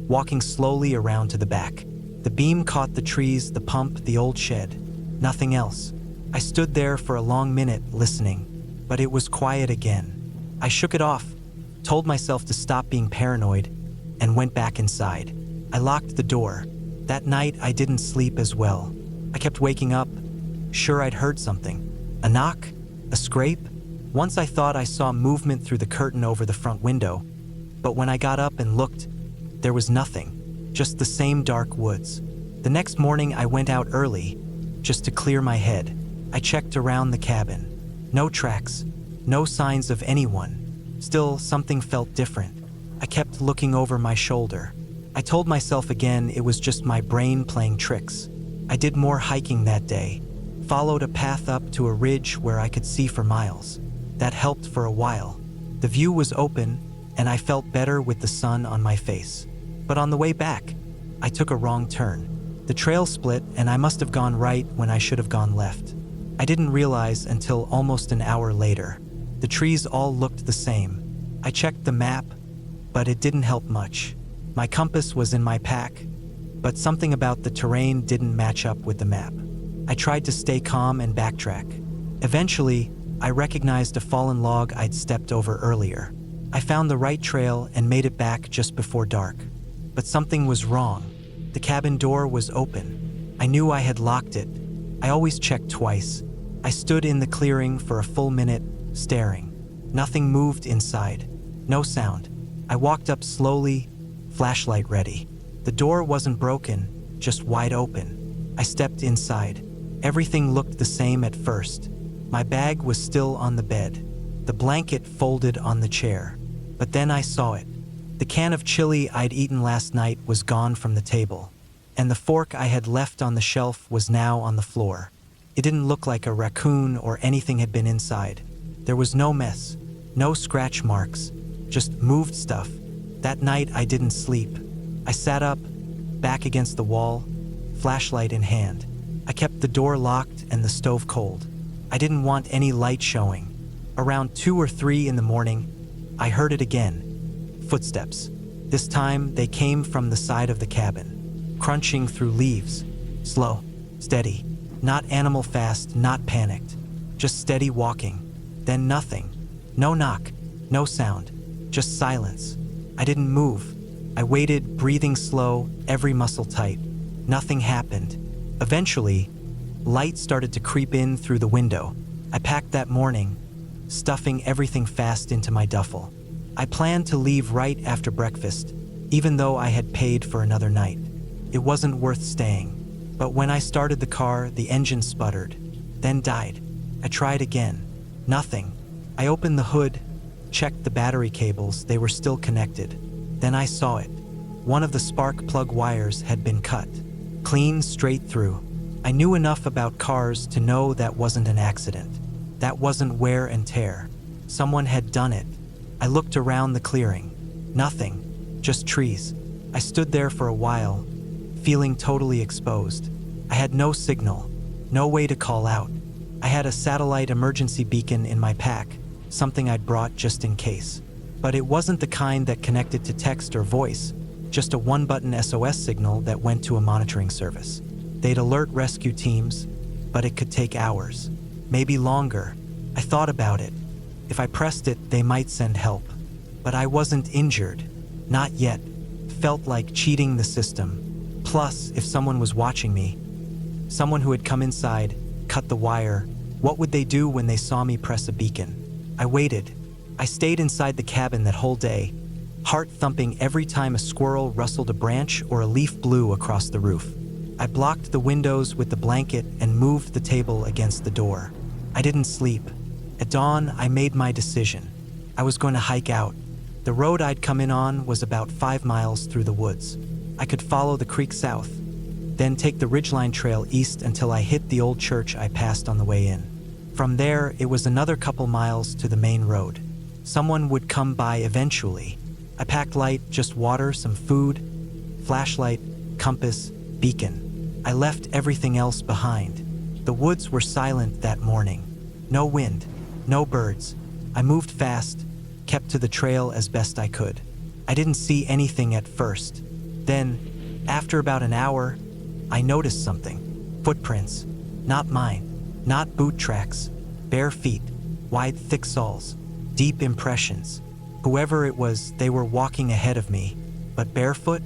walking slowly around to the back. The beam caught the trees, the pump, the old shed. Nothing else. I stood there for a long minute, listening, but it was quiet again. I shook it off, told myself to stop being paranoid, and went back inside. I locked the door. That night, I didn't sleep as well. I kept waking up, sure I'd heard something. A knock? A scrape? Once I thought I saw movement through the curtain over the front window, but when I got up and looked, there was nothing, just the same dark woods. The next morning, I went out early, just to clear my head. I checked around the cabin. No tracks, no signs of anyone. Still, something felt different. I kept looking over my shoulder. I told myself again it was just my brain playing tricks. I did more hiking that day, followed a path up to a ridge where I could see for miles. That helped for a while. The view was open, and I felt better with the sun on my face. But on the way back, I took a wrong turn. The trail split, and I must have gone right when I should have gone left. I didn't realize until almost an hour later. The trees all looked the same. I checked the map, but it didn't help much. My compass was in my pack, but something about the terrain didn't match up with the map. I tried to stay calm and backtrack. Eventually, I recognized a fallen log I'd stepped over earlier. I found the right trail and made it back just before dark. But something was wrong. The cabin door was open. I knew I had locked it. I always checked twice. I stood in the clearing for a full minute, staring. Nothing moved inside. No sound. I walked up slowly, flashlight ready. The door wasn't broken, just wide open. I stepped inside. Everything looked the same at first. My bag was still on the bed, the blanket folded on the chair. But then I saw it. The can of chili I'd eaten last night was gone from the table, and the fork I had left on the shelf was now on the floor. It didn't look like a raccoon or anything had been inside. There was no mess, no scratch marks, just moved stuff. That night I didn't sleep. I sat up, back against the wall, flashlight in hand. I kept the door locked and the stove cold. I didn't want any light showing. Around 2 or 3 in the morning, I heard it again. Footsteps. This time, they came from the side of the cabin, crunching through leaves. Slow, steady, not animal fast, not panicked. Just steady walking. Then nothing. No knock, no sound, just silence. I didn't move. I waited, breathing slow, every muscle tight. Nothing happened. Eventually, light started to creep in through the window. I packed that morning, stuffing everything fast into my duffel. I planned to leave right after breakfast, even though I had paid for another night. It wasn't worth staying. But when I started the car, the engine sputtered, then died. I tried again. Nothing. I opened the hood, checked the battery cables, they were still connected. Then I saw it. One of the spark plug wires had been cut, clean straight through. I knew enough about cars to know that wasn't an accident. That wasn't wear and tear. Someone had done it. I looked around the clearing. Nothing, just trees. I stood there for a while, feeling totally exposed. I had no signal, no way to call out. I had a satellite emergency beacon in my pack, something I'd brought just in case. But it wasn't the kind that connected to text or voice, just a one-button SOS signal that went to a monitoring service. They'd alert rescue teams, but it could take hours, maybe longer. I thought about it. If I pressed it, they might send help. But I wasn't injured. Not yet. Felt like cheating the system. Plus, if someone was watching me, someone who had come inside, cut the wire, what would they do when they saw me press a beacon? I waited. I stayed inside the cabin that whole day, heart thumping every time a squirrel rustled a branch or a leaf blew across the roof. I blocked the windows with the blanket and moved the table against the door. I didn't sleep. At dawn, I made my decision. I was going to hike out. The road I'd come in on was about 5 miles through the woods. I could follow the creek south, then take the Ridgeline Trail east until I hit the old church I passed on the way in. From there, it was another couple miles to the main road. Someone would come by eventually. I packed light, just water, some food, flashlight, compass, beacon. I left everything else behind. The woods were silent that morning. No wind, no birds. I moved fast, kept to the trail as best I could. I didn't see anything at first. Then, after about an hour, I noticed something. Footprints. Not mine. Not boot tracks. Bare feet. Wide, thick soles. Deep impressions. Whoever it was, they were walking ahead of me. But barefoot?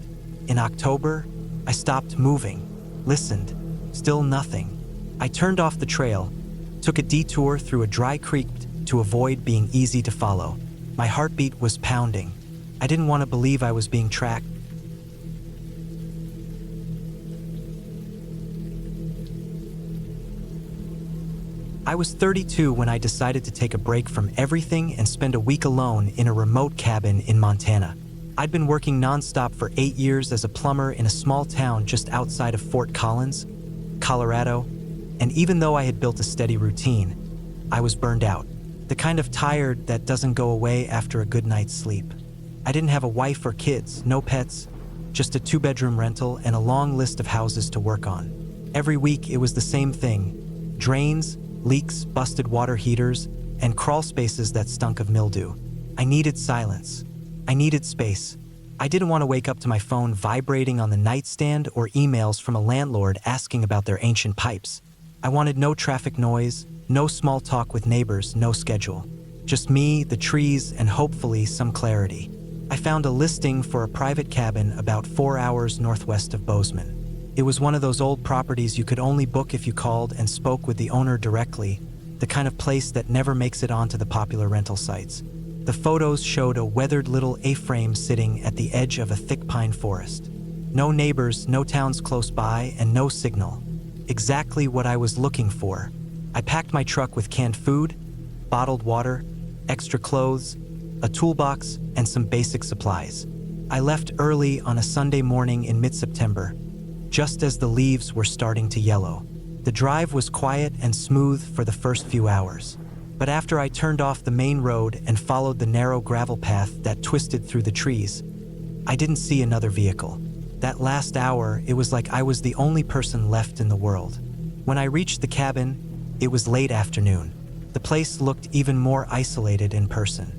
In October? I stopped moving. Listened. Still nothing. I turned off the trail, took a detour through a dry creek to avoid being easy to follow. My heartbeat was pounding. I didn't want to believe I was being tracked. I was 32 when I decided to take a break from everything and spend a week alone in a remote cabin in Montana. I'd been working nonstop for 8 years as a plumber in a small town just outside of Fort Collins, Colorado, and even though I had built a steady routine, I was burned out. The kind of tired that doesn't go away after a good night's sleep. I didn't have a wife or kids, no pets, just a 2-bedroom rental and a long list of houses to work on. Every week it was the same thing: drains, leaks, busted water heaters, and crawl spaces that stunk of mildew. I needed silence. I needed space. I didn't want to wake up to my phone vibrating on the nightstand or emails from a landlord asking about their ancient pipes. I wanted no traffic noise, no small talk with neighbors, no schedule. Just me, the trees, and hopefully some clarity. I found a listing for a private cabin about 4 hours northwest of Bozeman. It was one of those old properties you could only book if you called and spoke with the owner directly, the kind of place that never makes it onto the popular rental sites. The photos showed a weathered little A-frame sitting at the edge of a thick pine forest. No neighbors, no towns close by, and no signal. Exactly what I was looking for. I packed my truck with canned food, bottled water, extra clothes, a toolbox, and some basic supplies. I left early on a Sunday morning in mid-September, just as the leaves were starting to yellow. The drive was quiet and smooth for the first few hours. But after I turned off the main road and followed the narrow gravel path that twisted through the trees, I didn't see another vehicle. That last hour, it was like I was the only person left in the world. When I reached the cabin, it was late afternoon. The place looked even more isolated in person.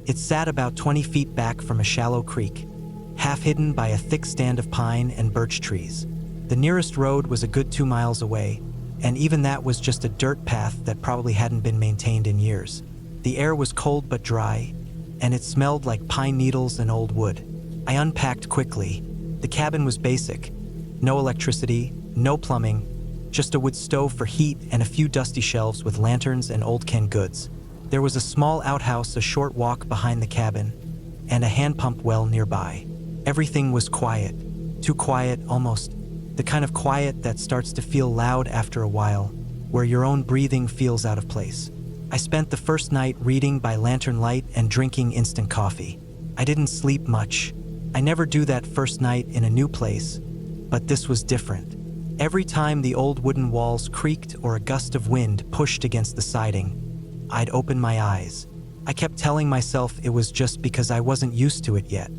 It sat about 20 feet back from a shallow creek, half hidden by a thick stand of pine and birch trees. The nearest road was a good 2 miles away, and even that was just a dirt path that probably hadn't been maintained in years. The air was cold but dry, and it smelled like pine needles and old wood. I unpacked quickly. The cabin was basic. No electricity, no plumbing, just a wood stove for heat and a few dusty shelves with lanterns and old canned goods. There was a small outhouse a short walk behind the cabin, and a hand pump well nearby. Everything was quiet. Too quiet, almost. The kind of quiet that starts to feel loud after a while, where your own breathing feels out of place. I spent the first night reading by lantern light and drinking instant coffee. I didn't sleep much. I never do that first night in a new place, but this was different. Every time the old wooden walls creaked or a gust of wind pushed against the siding, I'd open my eyes. I kept telling myself it was just because I wasn't used to it yet.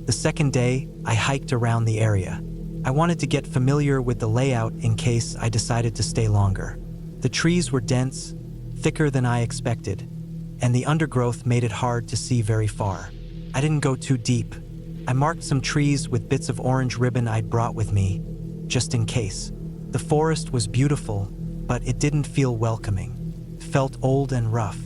The second day, I hiked around the area. I wanted to get familiar with the layout in case I decided to stay longer. The trees were dense, thicker than I expected, and the undergrowth made it hard to see very far. I didn't go too deep. I marked some trees with bits of orange ribbon I'd brought with me, just in case. The forest was beautiful, but it didn't feel welcoming. It felt old and rough,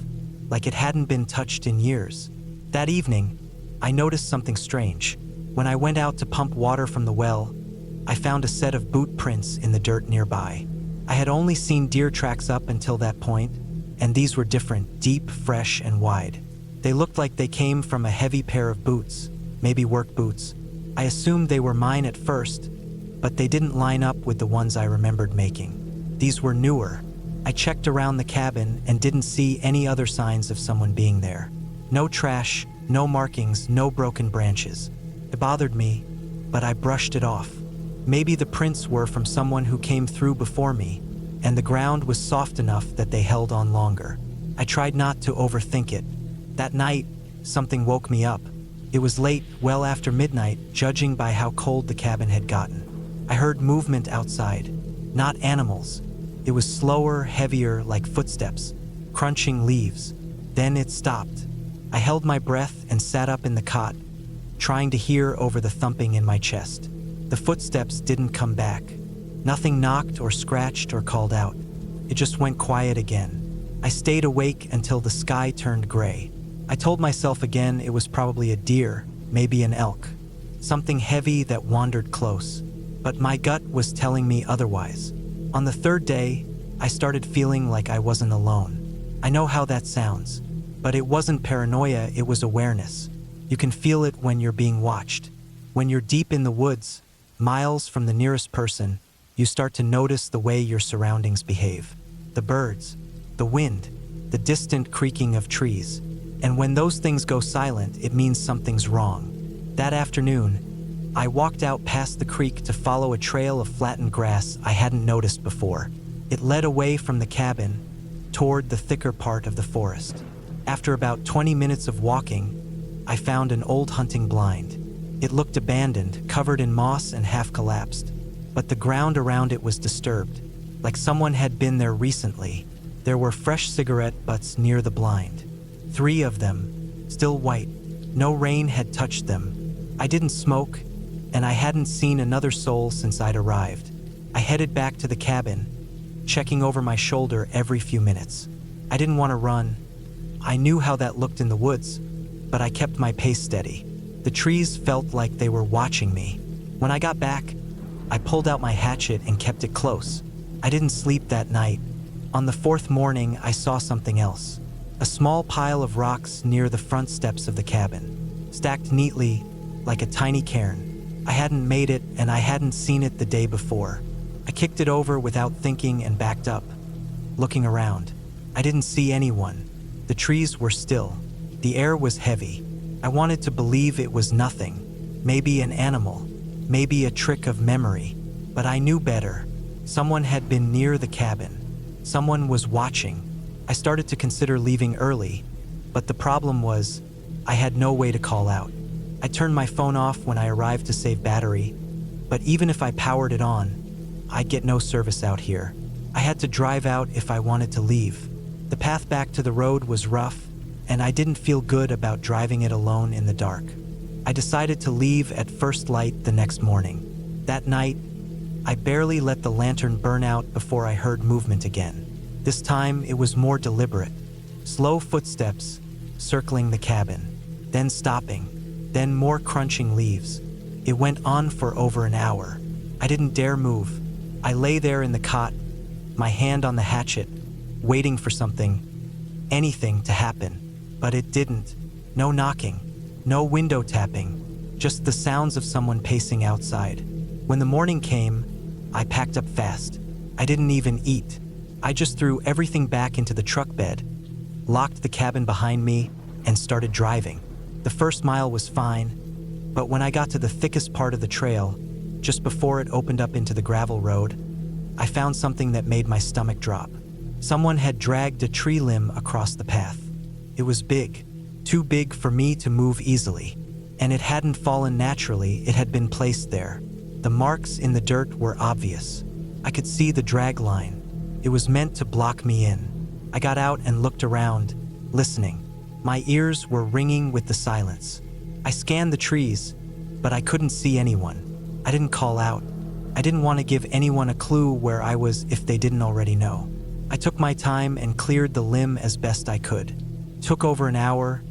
like it hadn't been touched in years. That evening, I noticed something strange. When I went out to pump water from the well, I found a set of boot prints in the dirt nearby. I had only seen deer tracks up until that point, and these were different, deep, fresh, and wide. They looked like they came from a heavy pair of boots, maybe work boots. I assumed they were mine at first, but they didn't line up with the ones I remembered making. These were newer. I checked around the cabin and didn't see any other signs of someone being there. No trash, no markings, no broken branches. It bothered me, but I brushed it off. Maybe the prints were from someone who came through before me, and the ground was soft enough that they held on longer. I tried not to overthink it. That night, something woke me up. It was late, well after midnight, judging by how cold the cabin had gotten. I heard movement outside. Not animals. It was slower, heavier, like footsteps, crunching leaves. Then it stopped. I held my breath and sat up in the cot, trying to hear over the thumping in my chest. The footsteps didn't come back. Nothing knocked or scratched or called out. It just went quiet again. I stayed awake until the sky turned gray. I told myself again it was probably a deer, maybe an elk, something heavy that wandered close. But my gut was telling me otherwise. On the third day, I started feeling like I wasn't alone. I know how that sounds, but it wasn't paranoia, it was awareness. You can feel it when you're being watched. When you're deep in the woods, miles from the nearest person, you start to notice the way your surroundings behave. The birds, the wind, the distant creaking of trees. And when those things go silent, it means something's wrong. That afternoon, I walked out past the creek to follow a trail of flattened grass I hadn't noticed before. It led away from the cabin, toward the thicker part of the forest. After about 20 minutes of walking, I found an old hunting blind. It looked abandoned, covered in moss and half collapsed, but the ground around it was disturbed, like someone had been there recently. There were fresh cigarette butts near the blind. 3 of them, still white. No rain had touched them. I didn't smoke, and I hadn't seen another soul since I'd arrived. I headed back to the cabin, checking over my shoulder every few minutes. I didn't want to run. I knew how that looked in the woods, but I kept my pace steady. The trees felt like they were watching me. When I got back, I pulled out my hatchet and kept it close. I didn't sleep that night. On the 4th morning, I saw something else. A small pile of rocks near the front steps of the cabin, stacked neatly like a tiny cairn. I hadn't made it, and I hadn't seen it the day before. I kicked it over without thinking and backed up, looking around. I didn't see anyone. The trees were still. The air was heavy. I wanted to believe it was nothing. Maybe an animal. Maybe a trick of memory. But I knew better. Someone had been near the cabin. Someone was watching. I started to consider leaving early, but the problem was, I had no way to call out. I turned my phone off when I arrived to save battery, but even if I powered it on, I'd get no service out here. I had to drive out if I wanted to leave. The path back to the road was rough, and I didn't feel good about driving it alone in the dark. I decided to leave at first light the next morning. That night, I barely let the lantern burn out before I heard movement again. This time, it was more deliberate. Slow footsteps circling the cabin. then stopping, then more crunching leaves. It went on for over an hour. I didn't dare move. I lay there in the cot, my hand on the hatchet, waiting for something, anything to happen. But it didn't. No knocking, no window tapping, just the sounds of someone pacing outside. When the morning came, I packed up fast. I didn't even eat. I just threw everything back into the truck bed, locked the cabin behind me, and started driving. The first mile was fine, but when I got to the thickest part of the trail, just before it opened up into the gravel road, I found something that made my stomach drop. Someone had dragged a tree limb across the path. It was big, too big for me to move easily, and it hadn't fallen naturally, it had been placed there. The marks in the dirt were obvious. I could see the drag line. It was meant to block me in. I got out and looked around, listening. My ears were ringing with the silence. I scanned the trees, but I couldn't see anyone. I didn't call out. I didn't want to give anyone a clue where I was if they didn't already know. I took my time and cleared the limb as best I could. Took over an hour,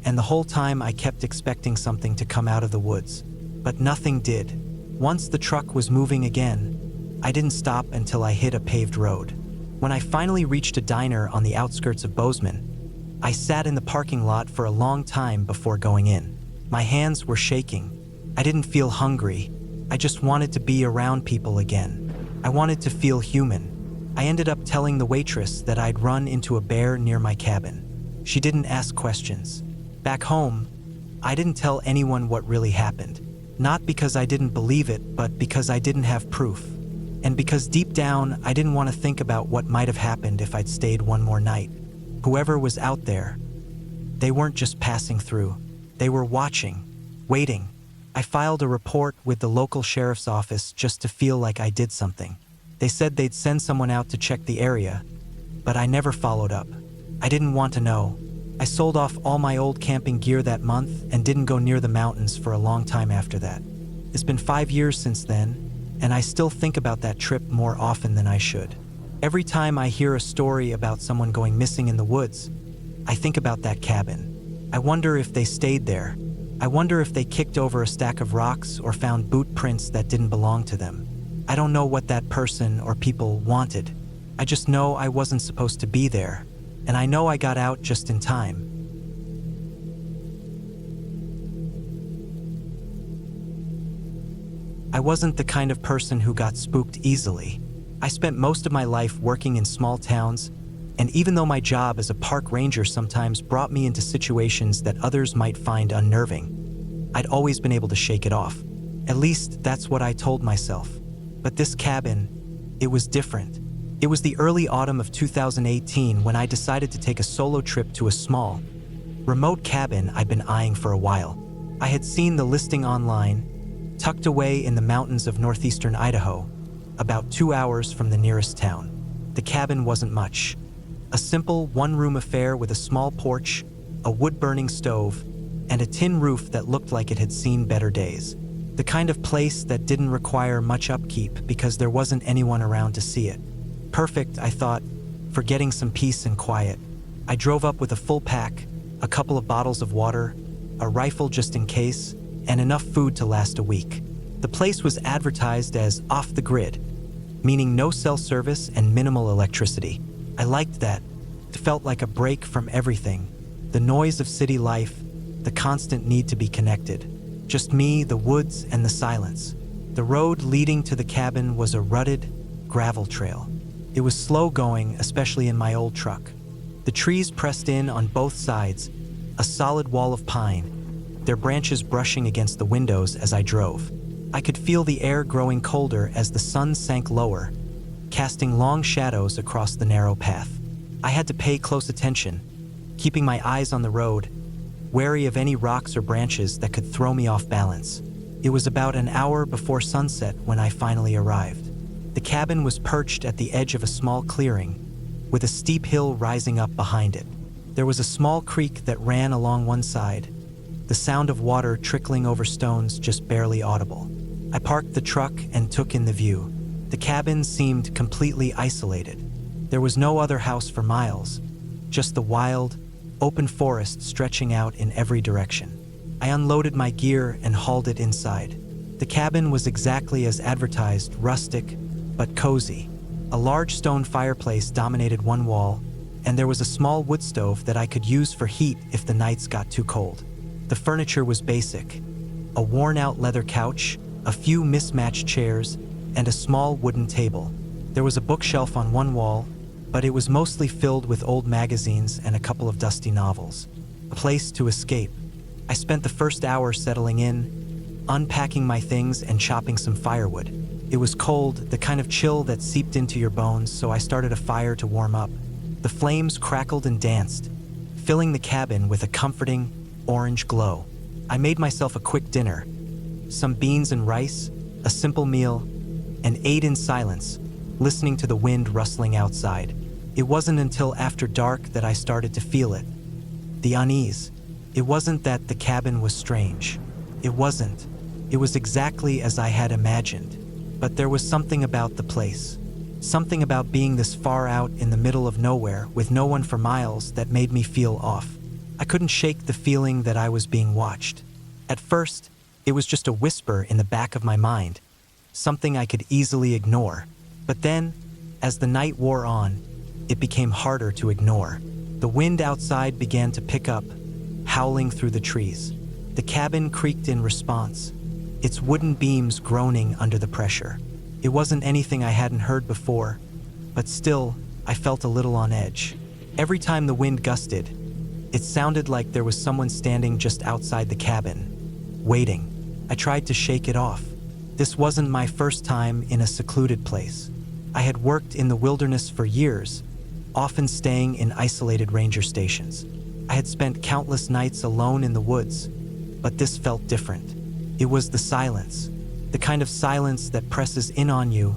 and the whole time I kept expecting something to come out of the woods. But nothing did. Once the truck was moving again, I didn't stop until I hit a paved road. When I finally reached a diner on the outskirts of Bozeman, I sat in the parking lot for a long time before going in. My hands were shaking. I didn't feel hungry. I just wanted to be around people again. I wanted to feel human. I ended up telling the waitress that I'd run into a bear near my cabin. She didn't ask questions. Back home, I didn't tell anyone what really happened. Not because I didn't believe it, but because I didn't have proof. And because deep down, I didn't want to think about what might have happened if I'd stayed one more night. Whoever was out there, they weren't just passing through. They were watching, waiting. I filed a report with the local sheriff's office just to feel like I did something. They said they'd send someone out to check the area, but I never followed up. I didn't want to know. I sold off all my old camping gear that month and didn't go near the mountains for a long time after that. It's been 5 years since then, and I still think about that trip more often than I should. Every time I hear a story about someone going missing in the woods, I think about that cabin. I wonder if they stayed there. I wonder if they kicked over a stack of rocks or found boot prints that didn't belong to them. I don't know what that person or people wanted. I just know I wasn't supposed to be there, and I know I got out just in time. I wasn't the kind of person who got spooked easily. I spent most of my life working in small towns, and even though my job as a park ranger sometimes brought me into situations that others might find unnerving, I'd always been able to shake it off. At least that's what I told myself. But this cabin, it was different. It was the early autumn of 2018 when I decided to take a solo trip to a small, remote cabin I'd been eyeing for a while. I had seen the listing online, tucked away in the mountains of northeastern Idaho, about 2 hours from the nearest town. The cabin wasn't much. A simple one-room affair with a small porch, a wood-burning stove, and a tin roof that looked like it had seen better days. The kind of place that didn't require much upkeep because there wasn't anyone around to see it. Perfect, I thought, for getting some peace and quiet. I drove up with a full pack, a couple of bottles of water, a rifle just in case, and enough food to last a week. The place was advertised as off the grid, meaning no cell service and minimal electricity. I liked that. It felt like a break from everything. The noise of city life, the constant need to be connected. Just me, the woods, and the silence. The road leading to the cabin was a rutted gravel trail. It was slow going, especially in my old truck. The trees pressed in on both sides, a solid wall of pine, their branches brushing against the windows as I drove. I could feel the air growing colder as the sun sank lower, casting long shadows across the narrow path. I had to pay close attention, keeping my eyes on the road, wary of any rocks or branches that could throw me off balance. It was about an hour before sunset when I finally arrived. The cabin was perched at the edge of a small clearing, with a steep hill rising up behind it. There was a small creek that ran along one side, the sound of water trickling over stones just barely audible. I parked the truck and took in the view. The cabin seemed completely isolated. There was no other house for miles, just the wild, open forest stretching out in every direction. I unloaded my gear and hauled it inside. The cabin was exactly as advertised, rustic, but cozy. A large stone fireplace dominated one wall, and there was a small wood stove that I could use for heat if the nights got too cold. The furniture was basic: a worn-out leather couch, a few mismatched chairs, and a small wooden table. There was a bookshelf on one wall, but it was mostly filled with old magazines and a couple of dusty novels. A place to escape. I spent the first hour settling in, unpacking my things and chopping some firewood. It was cold, the kind of chill that seeped into your bones, so I started a fire to warm up. The flames crackled and danced, filling the cabin with a comforting, orange glow. I made myself a quick dinner, some beans and rice, a simple meal, and ate in silence, listening to the wind rustling outside. It wasn't until after dark that I started to feel it. The unease. It wasn't that the cabin was strange. It wasn't. It was exactly as I had imagined. But there was something about the place. Something about being this far out in the middle of nowhere with no one for miles that made me feel off. I couldn't shake the feeling that I was being watched. At first, it was just a whisper in the back of my mind, something I could easily ignore. But then, as the night wore on, it became harder to ignore. The wind outside began to pick up, howling through the trees. The cabin creaked in response, its wooden beams groaning under the pressure. It wasn't anything I hadn't heard before, but still, I felt a little on edge. Every time the wind gusted, it sounded like there was someone standing just outside the cabin, waiting. I tried to shake it off. This wasn't my first time in a secluded place. I had worked in the wilderness for years, often staying in isolated ranger stations. I had spent countless nights alone in the woods, but this felt different. It was the silence, the kind of silence that presses in on you,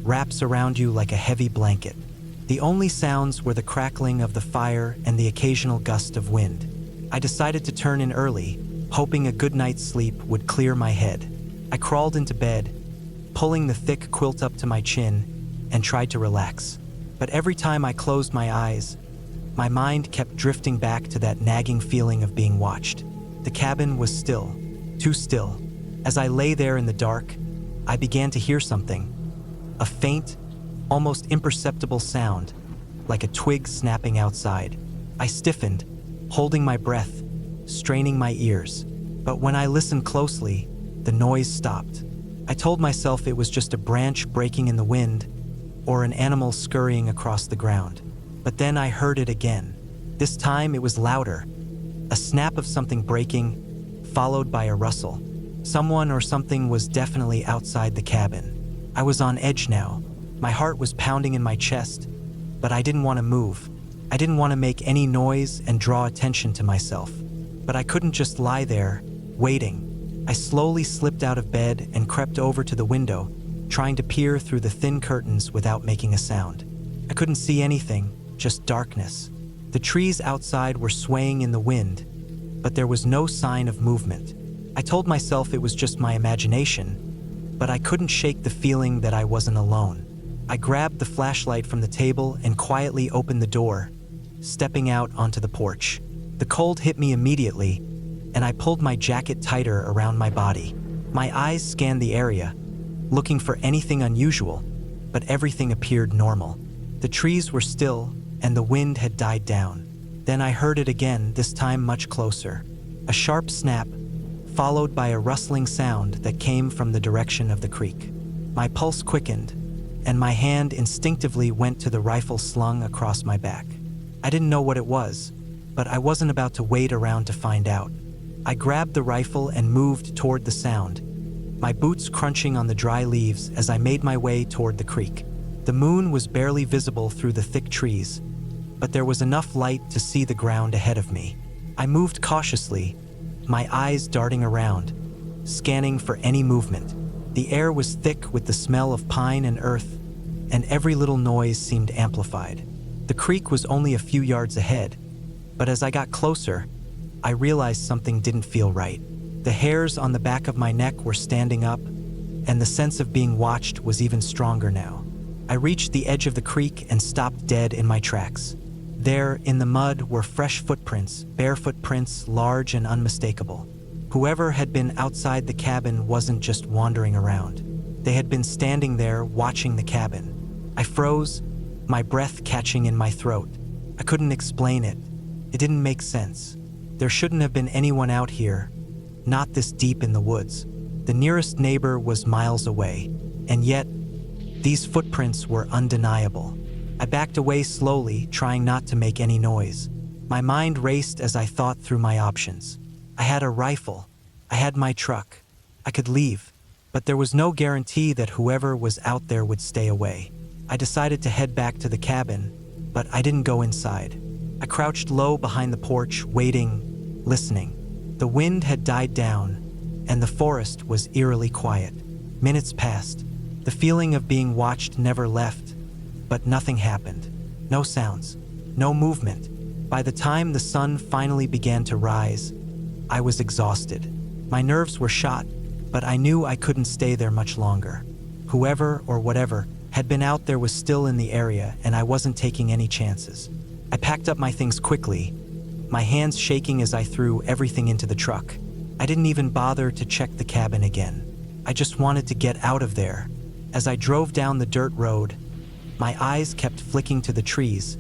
wraps around you like a heavy blanket. The only sounds were the crackling of the fire and the occasional gust of wind. I decided to turn in early, hoping a good night's sleep would clear my head. I crawled into bed, pulling the thick quilt up to my chin, and tried to relax. But every time I closed my eyes, my mind kept drifting back to that nagging feeling of being watched. The cabin was still, too still. As I lay there in the dark, I began to hear something. A faint, almost imperceptible sound, like a twig snapping outside. I stiffened, holding my breath, straining my ears. But when I listened closely, the noise stopped. I told myself it was just a branch breaking in the wind, or an animal scurrying across the ground. But then I heard it again. This time it was louder. A snap of something breaking, followed by a rustle. Someone or something was definitely outside the cabin. I was on edge now. My heart was pounding in my chest, but I didn't want to move. I didn't want to make any noise and draw attention to myself. But I couldn't just lie there, waiting. I slowly slipped out of bed and crept over to the window, trying to peer through the thin curtains without making a sound. I couldn't see anything, just darkness. The trees outside were swaying in the wind, but there was no sign of movement. I told myself it was just my imagination, but I couldn't shake the feeling that I wasn't alone. I grabbed the flashlight from the table and quietly opened the door, stepping out onto the porch. The cold hit me immediately, and I pulled my jacket tighter around my body. My eyes scanned the area, looking for anything unusual, but everything appeared normal. The trees were still, and the wind had died down. Then I heard it again, this time much closer. A sharp snap, followed by a rustling sound that came from the direction of the creek. My pulse quickened, and my hand instinctively went to the rifle slung across my back. I didn't know what it was, but I wasn't about to wait around to find out. I grabbed the rifle and moved toward the sound, my boots crunching on the dry leaves as I made my way toward the creek. The moon was barely visible through the thick trees, but there was enough light to see the ground ahead of me. I moved cautiously, my eyes darting around, scanning for any movement. The air was thick with the smell of pine and earth, and every little noise seemed amplified. The creek was only a few yards ahead, but as I got closer, I realized something didn't feel right. The hairs on the back of my neck were standing up, and the sense of being watched was even stronger now. I reached the edge of the creek and stopped dead in my tracks. There, in the mud, were fresh footprints, bare footprints, large and unmistakable. Whoever had been outside the cabin wasn't just wandering around. They had been standing there, watching the cabin. I froze, my breath catching in my throat. I couldn't explain it. It didn't make sense. There shouldn't have been anyone out here, not this deep in the woods. The nearest neighbor was miles away, and yet, these footprints were undeniable. I backed away slowly, trying not to make any noise. My mind raced as I thought through my options. I had a rifle. I had my truck. I could leave, but there was no guarantee that whoever was out there would stay away. I decided to head back to the cabin, but I didn't go inside. I crouched low behind the porch, waiting, listening. The wind had died down, and the forest was eerily quiet. Minutes passed. The feeling of being watched never left, but nothing happened. No sounds, no movement. By the time the sun finally began to rise, I was exhausted. My nerves were shot, but I knew I couldn't stay there much longer. Whoever or whatever had been out there was still in the area, and I wasn't taking any chances. I packed up my things quickly, my hands shaking as I threw everything into the truck. I didn't even bother to check the cabin again. I just wanted to get out of there. As I drove down the dirt road, my eyes kept flicking to the trees,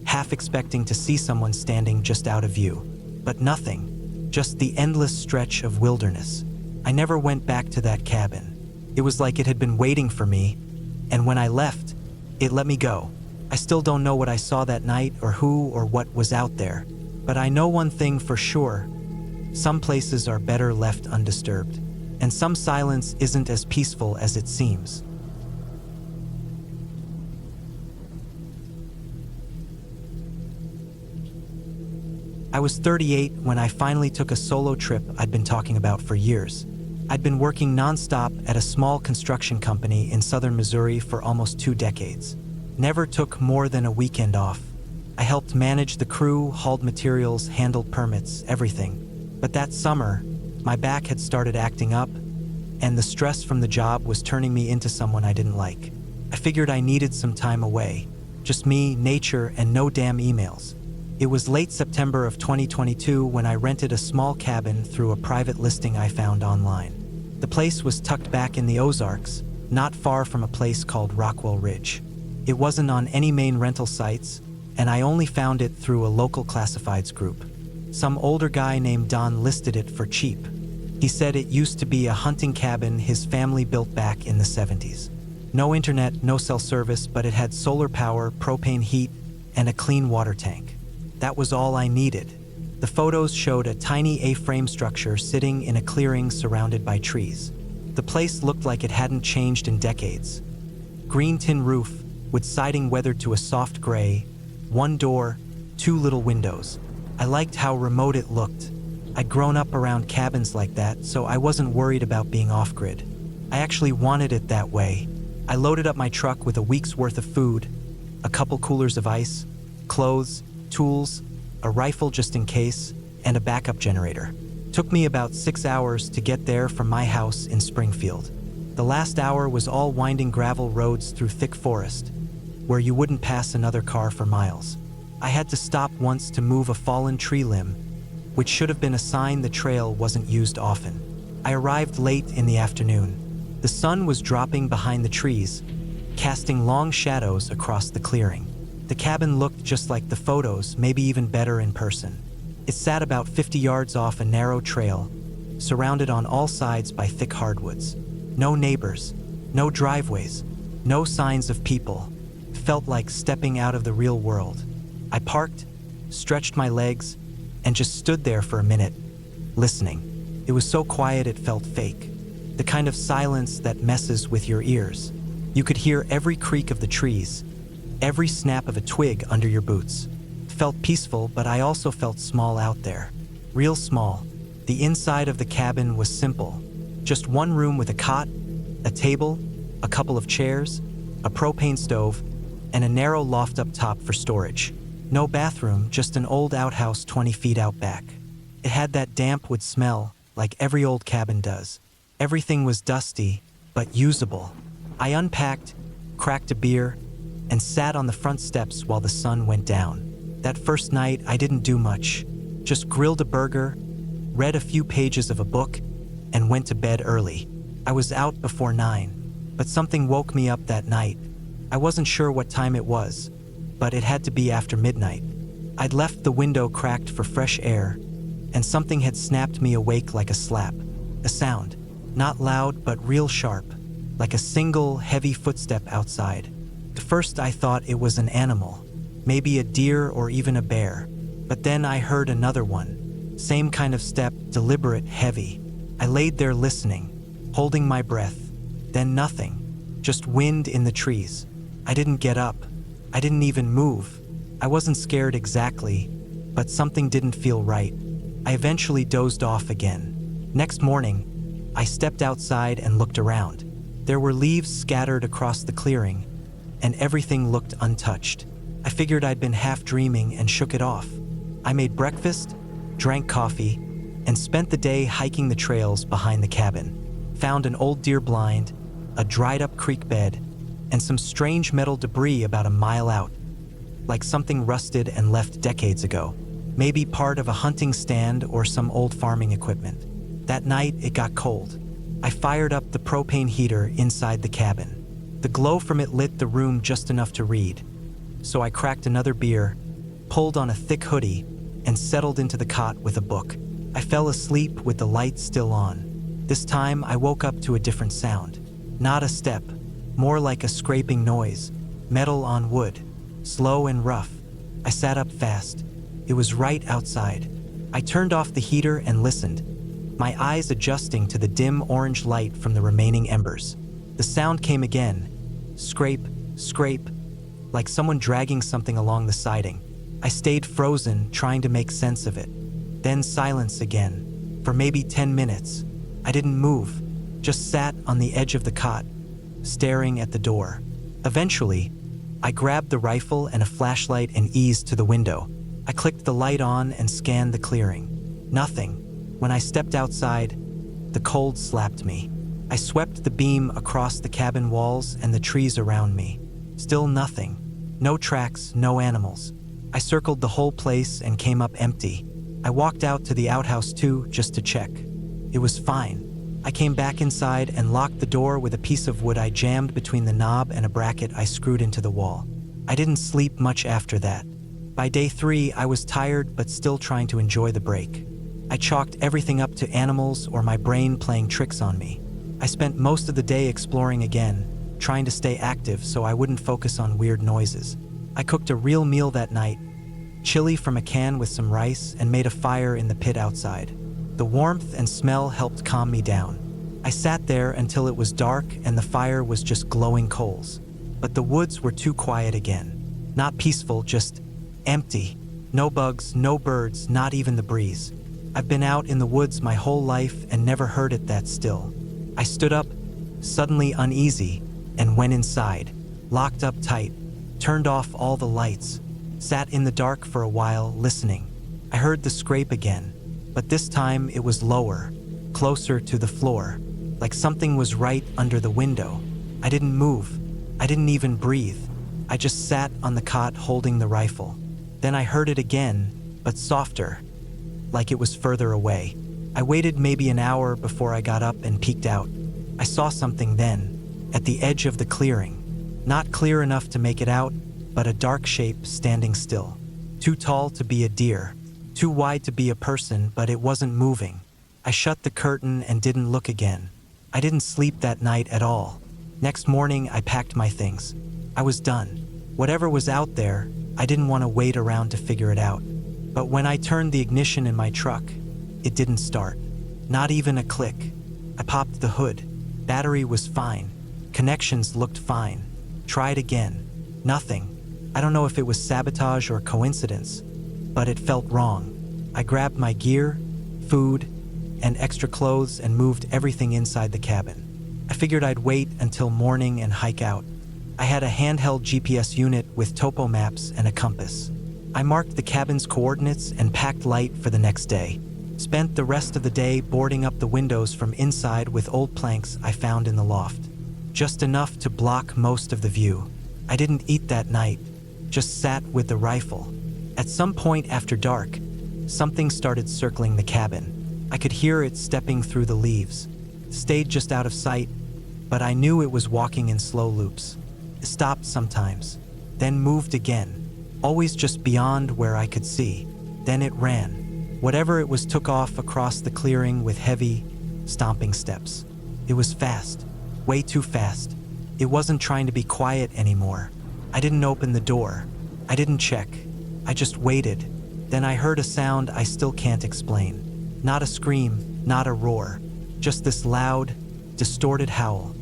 half expecting to see someone standing just out of view. But nothing, just the endless stretch of wilderness. I never went back to that cabin. It was like it had been waiting for me, and when I left, it let me go. I still don't know what I saw that night or who or what was out there, but I know one thing for sure. Some places are better left undisturbed, and some silence isn't as peaceful as it seems. I was 38 when I finally took a solo trip I'd been talking about for years. I'd been working nonstop at a small construction company in southern Missouri for almost 2 decades. Never took more than a weekend off. I helped manage the crew, hauled materials, handled permits, everything. But that summer, my back had started acting up, and the stress from the job was turning me into someone I didn't like. I figured I needed some time away. Just me, nature, and no damn emails. It was late September of 2022 when I rented a small cabin through a private listing I found online. The place was tucked back in the Ozarks, not far from a place called Rockwell Ridge. It wasn't on any main rental sites, and I only found it through a local classifieds group. Some older guy named Don listed it for cheap. He said it used to be a hunting cabin his family built back in the 70s. No internet, no cell service, but it had solar power, propane heat, and a clean water tank. That was all I needed. The photos showed a tiny A-frame structure sitting in a clearing surrounded by trees. The place looked like it hadn't changed in decades. Green tin roof, with siding weathered to a soft gray, 1 door, 2 little windows. I liked how remote it looked. I'd grown up around cabins like that, so I wasn't worried about being off-grid. I actually wanted it that way. I loaded up my truck with a week's worth of food, a couple coolers of ice, clothes, tools, a rifle just in case, and a backup generator. Took me about 6 hours to get there from my house in Springfield. The last hour was all winding gravel roads through thick forest, where you wouldn't pass another car for miles. I had to stop once to move a fallen tree limb, which should have been a sign the trail wasn't used often. I arrived late in the afternoon. The sun was dropping behind the trees, casting long shadows across the clearing. The cabin looked just like the photos, maybe even better in person. It sat about 50 yards off a narrow trail, surrounded on all sides by thick hardwoods. No neighbors, no driveways, no signs of people. It felt like stepping out of the real world. I parked, stretched my legs, and just stood there for a minute, listening. It was so quiet it felt fake. The kind of silence that messes with your ears. You could hear every creak of the trees, every snap of a twig under your boots. It felt peaceful, but I also felt small out there. Real small. The inside of the cabin was simple. Just one room with a cot, a table, a couple of chairs, a propane stove, and a narrow loft up top for storage. No bathroom, just an old outhouse 20 feet out back. It had that damp wood smell, like every old cabin does. Everything was dusty, but usable. I unpacked, cracked a beer, and sat on the front steps while the sun went down. That first night, I didn't do much. Just grilled a burger, read a few pages of a book, and went to bed early. I was out before 9, but something woke me up that night. I wasn't sure what time it was, but it had to be after midnight. I'd left the window cracked for fresh air, and something had snapped me awake like a slap. A sound, not loud but real sharp, like a single, heavy footstep outside. At first I thought it was an animal, maybe a deer or even a bear. But then I heard another one. Same kind of step, deliberate, heavy. I laid there listening, holding my breath. Then nothing, just wind in the trees. I didn't get up. I didn't even move. I wasn't scared exactly, but something didn't feel right. I eventually dozed off again. Next morning, I stepped outside and looked around. There were leaves scattered across the clearing, and everything looked untouched. I figured I'd been half dreaming and shook it off. I made breakfast, drank coffee, and spent the day hiking the trails behind the cabin. Found an old deer blind, a dried-up creek bed, and some strange metal debris about a mile out, like something rusted and left decades ago. Maybe part of a hunting stand or some old farming equipment. That night, it got cold. I fired up the propane heater inside the cabin. The glow from it lit the room just enough to read. So I cracked another beer, pulled on a thick hoodie, and settled into the cot with a book. I fell asleep with the light still on. This time, I woke up to a different sound. Not a step, more like a scraping noise, metal on wood, slow and rough. I sat up fast. It was right outside. I turned off the heater and listened, my eyes adjusting to the dim orange light from the remaining embers. The sound came again. Scrape, scrape, like someone dragging something along the siding. I stayed frozen, trying to make sense of it. Then silence again. For maybe 10 minutes. I didn't move, just sat on the edge of the cot, staring at the door. Eventually, I grabbed the rifle and a flashlight and eased to the window. I clicked the light on and scanned the clearing. Nothing. When I stepped outside, the cold slapped me. I swept the beam across the cabin walls and the trees around me. Still nothing. No tracks, no animals. I circled the whole place and came up empty. I walked out to the outhouse too, just to check. It was fine. I came back inside and locked the door with a piece of wood I jammed between the knob and a bracket I screwed into the wall. I didn't sleep much after that. By day 3, I was tired but still trying to enjoy the break. I chalked everything up to animals or my brain playing tricks on me. I spent most of the day exploring again, trying to stay active so I wouldn't focus on weird noises. I cooked a real meal that night, chili from a can with some rice, and made a fire in the pit outside. The warmth and smell helped calm me down. I sat there until it was dark and the fire was just glowing coals. But the woods were too quiet again. Not peaceful, just empty. No bugs, no birds, not even the breeze. I've been out in the woods my whole life and never heard it that still. I stood up, suddenly uneasy, and went inside, locked up tight, turned off all the lights, sat in the dark for a while, listening. I heard the scrape again, but this time it was lower, closer to the floor, like something was right under the window. I didn't move. I didn't even breathe. I just sat on the cot holding the rifle. Then I heard it again, but softer, like it was further away. I waited maybe an hour before I got up and peeked out. I saw something then, at the edge of the clearing. Not clear enough to make it out, but a dark shape standing still. Too tall to be a deer, too wide to be a person, but it wasn't moving. I shut the curtain and didn't look again. I didn't sleep that night at all. Next morning, I packed my things. I was done. Whatever was out there, I didn't want to wait around to figure it out. But when I turned the ignition in my truck, it didn't start. Not even a click. I popped the hood. Battery was fine. Connections looked fine. Tried again. Nothing. I don't know if it was sabotage or coincidence, but it felt wrong. I grabbed my gear, food, and extra clothes and moved everything inside the cabin. I figured I'd wait until morning and hike out. I had a handheld GPS unit with topo maps and a compass. I marked the cabin's coordinates and packed light for the next day. Spent the rest of the day boarding up the windows from inside with old planks I found in the loft. Just enough to block most of the view. I didn't eat that night, just sat with the rifle, At some point after dark, something started circling the cabin. I could hear it stepping through the leaves. Stayed just out of sight, but I knew it was walking in slow loops. It stopped sometimes, then moved again, always just beyond where I could see. Then it ran. Whatever it was took off across the clearing with heavy, stomping steps. It was fast, way too fast. It wasn't trying to be quiet anymore. I didn't open the door. I didn't check. I just waited. Then I heard a sound I still can't explain. Not a scream, not a roar. Just this loud, distorted howl.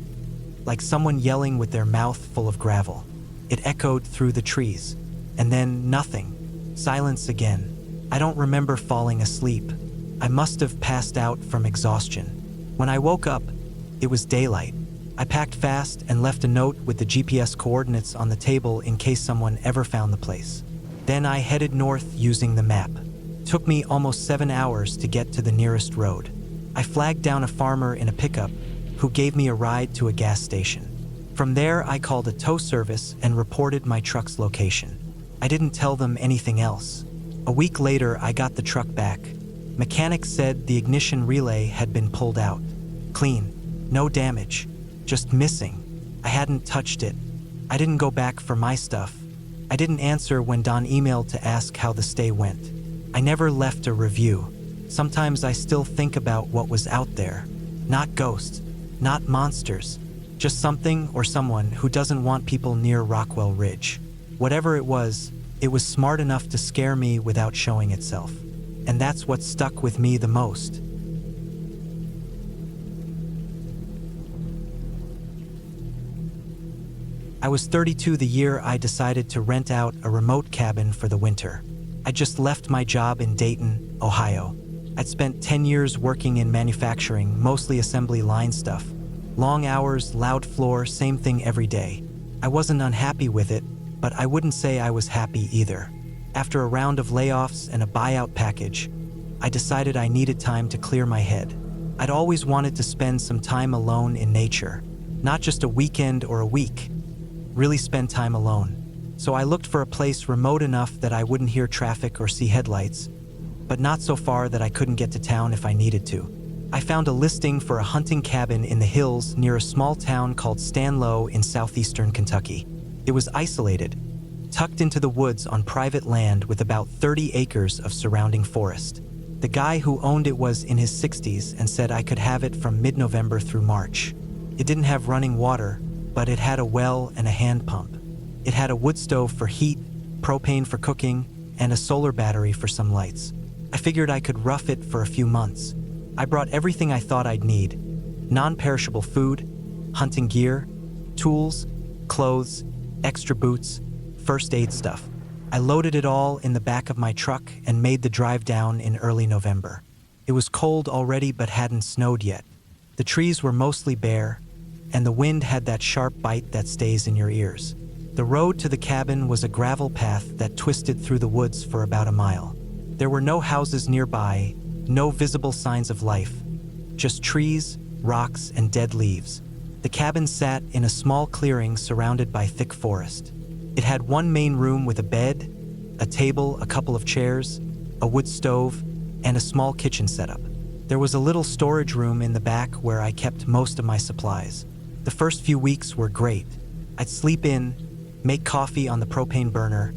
Like someone yelling with their mouth full of gravel. It echoed through the trees. And then nothing. Silence again. I don't remember falling asleep. I must have passed out from exhaustion. When I woke up, it was daylight. I packed fast and left a note with the GPS coordinates on the table in case someone ever found the place. Then I headed north using the map. Took me almost 7 hours to get to the nearest road. I flagged down a farmer in a pickup who gave me a ride to a gas station. From there, I called a tow service and reported my truck's location. I didn't tell them anything else. A week later, I got the truck back. Mechanics said the ignition relay had been pulled out. Clean, no damage, just missing. I hadn't touched it. I didn't go back for my stuff. I didn't answer when Don emailed to ask how the stay went. I never left a review. Sometimes I still think about what was out there. Not ghosts, not monsters, just something or someone who doesn't want people near Rockwell Ridge. Whatever it was smart enough to scare me without showing itself. And that's what stuck with me the most. I was 32 the year I decided to rent out a remote cabin for the winter. I just left my job in Dayton, Ohio. I'd spent 10 years working in manufacturing, mostly assembly line stuff. Long hours, loud floor, same thing every day. I wasn't unhappy with it, but I wouldn't say I was happy either. After a round of layoffs and a buyout package, I decided I needed time to clear my head. I'd always wanted to spend some time alone in nature, not just a weekend or a week. Really spend time alone. So I looked for a place remote enough that I wouldn't hear traffic or see headlights, but not so far that I couldn't get to town if I needed to. I found a listing for a hunting cabin in the hills near a small town called Stanlow in southeastern Kentucky. It was isolated, tucked into the woods on private land with about 30 acres of surrounding forest. The guy who owned it was in his 60s and said I could have it from mid-November through March. It didn't have running water, but it had a well and a hand pump. It had a wood stove for heat, propane for cooking, and a solar battery for some lights. I figured I could rough it for a few months. I brought everything I thought I'd need: non-perishable food, hunting gear, tools, clothes, extra boots, first aid stuff. I loaded it all in the back of my truck and made the drive down in early November. It was cold already but hadn't snowed yet. The trees were mostly bare, and the wind had that sharp bite that stays in your ears. The road to the cabin was a gravel path that twisted through the woods for about a mile. There were no houses nearby, no visible signs of life, just trees, rocks, and dead leaves. The cabin sat in a small clearing surrounded by thick forest. It had one main room with a bed, a table, a couple of chairs, a wood stove, and a small kitchen setup. There was a little storage room in the back where I kept most of my supplies. The first few weeks were great. I'd sleep in, make coffee on the propane burner,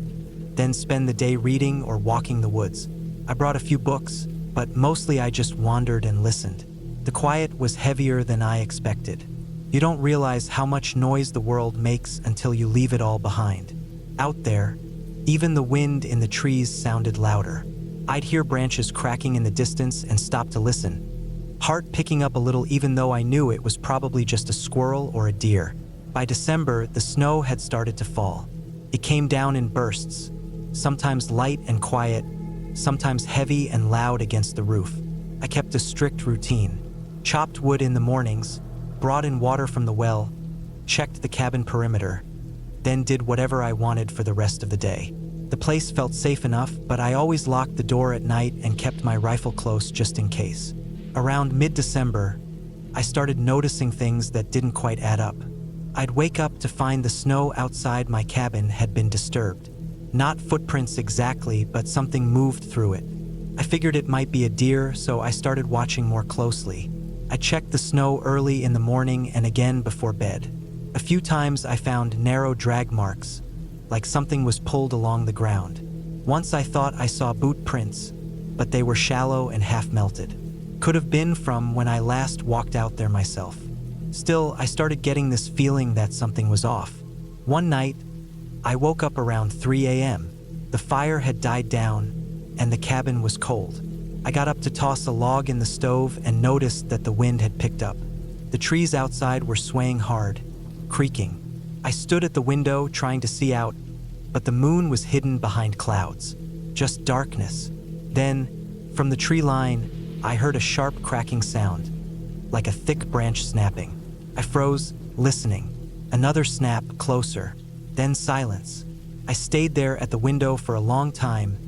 then spend the day reading or walking the woods. I brought a few books, but mostly I just wandered and listened. The quiet was heavier than I expected. You don't realize how much noise the world makes until you leave it all behind. Out there, even the wind in the trees sounded louder. I'd hear branches cracking in the distance and stop to listen. Heart picking up a little even though I knew it was probably just a squirrel or a deer. By December, the snow had started to fall. It came down in bursts, sometimes light and quiet, sometimes heavy and loud against the roof. I kept a strict routine. Chopped wood in the mornings, brought in water from the well, checked the cabin perimeter, then did whatever I wanted for the rest of the day. The place felt safe enough, but I always locked the door at night and kept my rifle close just in case. Around mid-December, I started noticing things that didn't quite add up. I'd wake up to find the snow outside my cabin had been disturbed. Not footprints exactly, but something moved through it. I figured it might be a deer, so I started watching more closely. I checked the snow early in the morning and again before bed. A few times I found narrow drag marks, like something was pulled along the ground. Once I thought I saw boot prints, but they were shallow and half melted. Could have been from when I last walked out there myself. Still, I started getting this feeling that something was off. One night, I woke up around 3 a.m. The fire had died down, and the cabin was cold. I got up to toss a log in the stove and noticed that the wind had picked up. The trees outside were swaying hard, creaking. I stood at the window trying to see out, but the moon was hidden behind clouds. Just darkness. Then, from the tree line, I heard a sharp cracking sound, like a thick branch snapping. I froze, listening. Another snap, closer. Then silence. I stayed there at the window for a long time,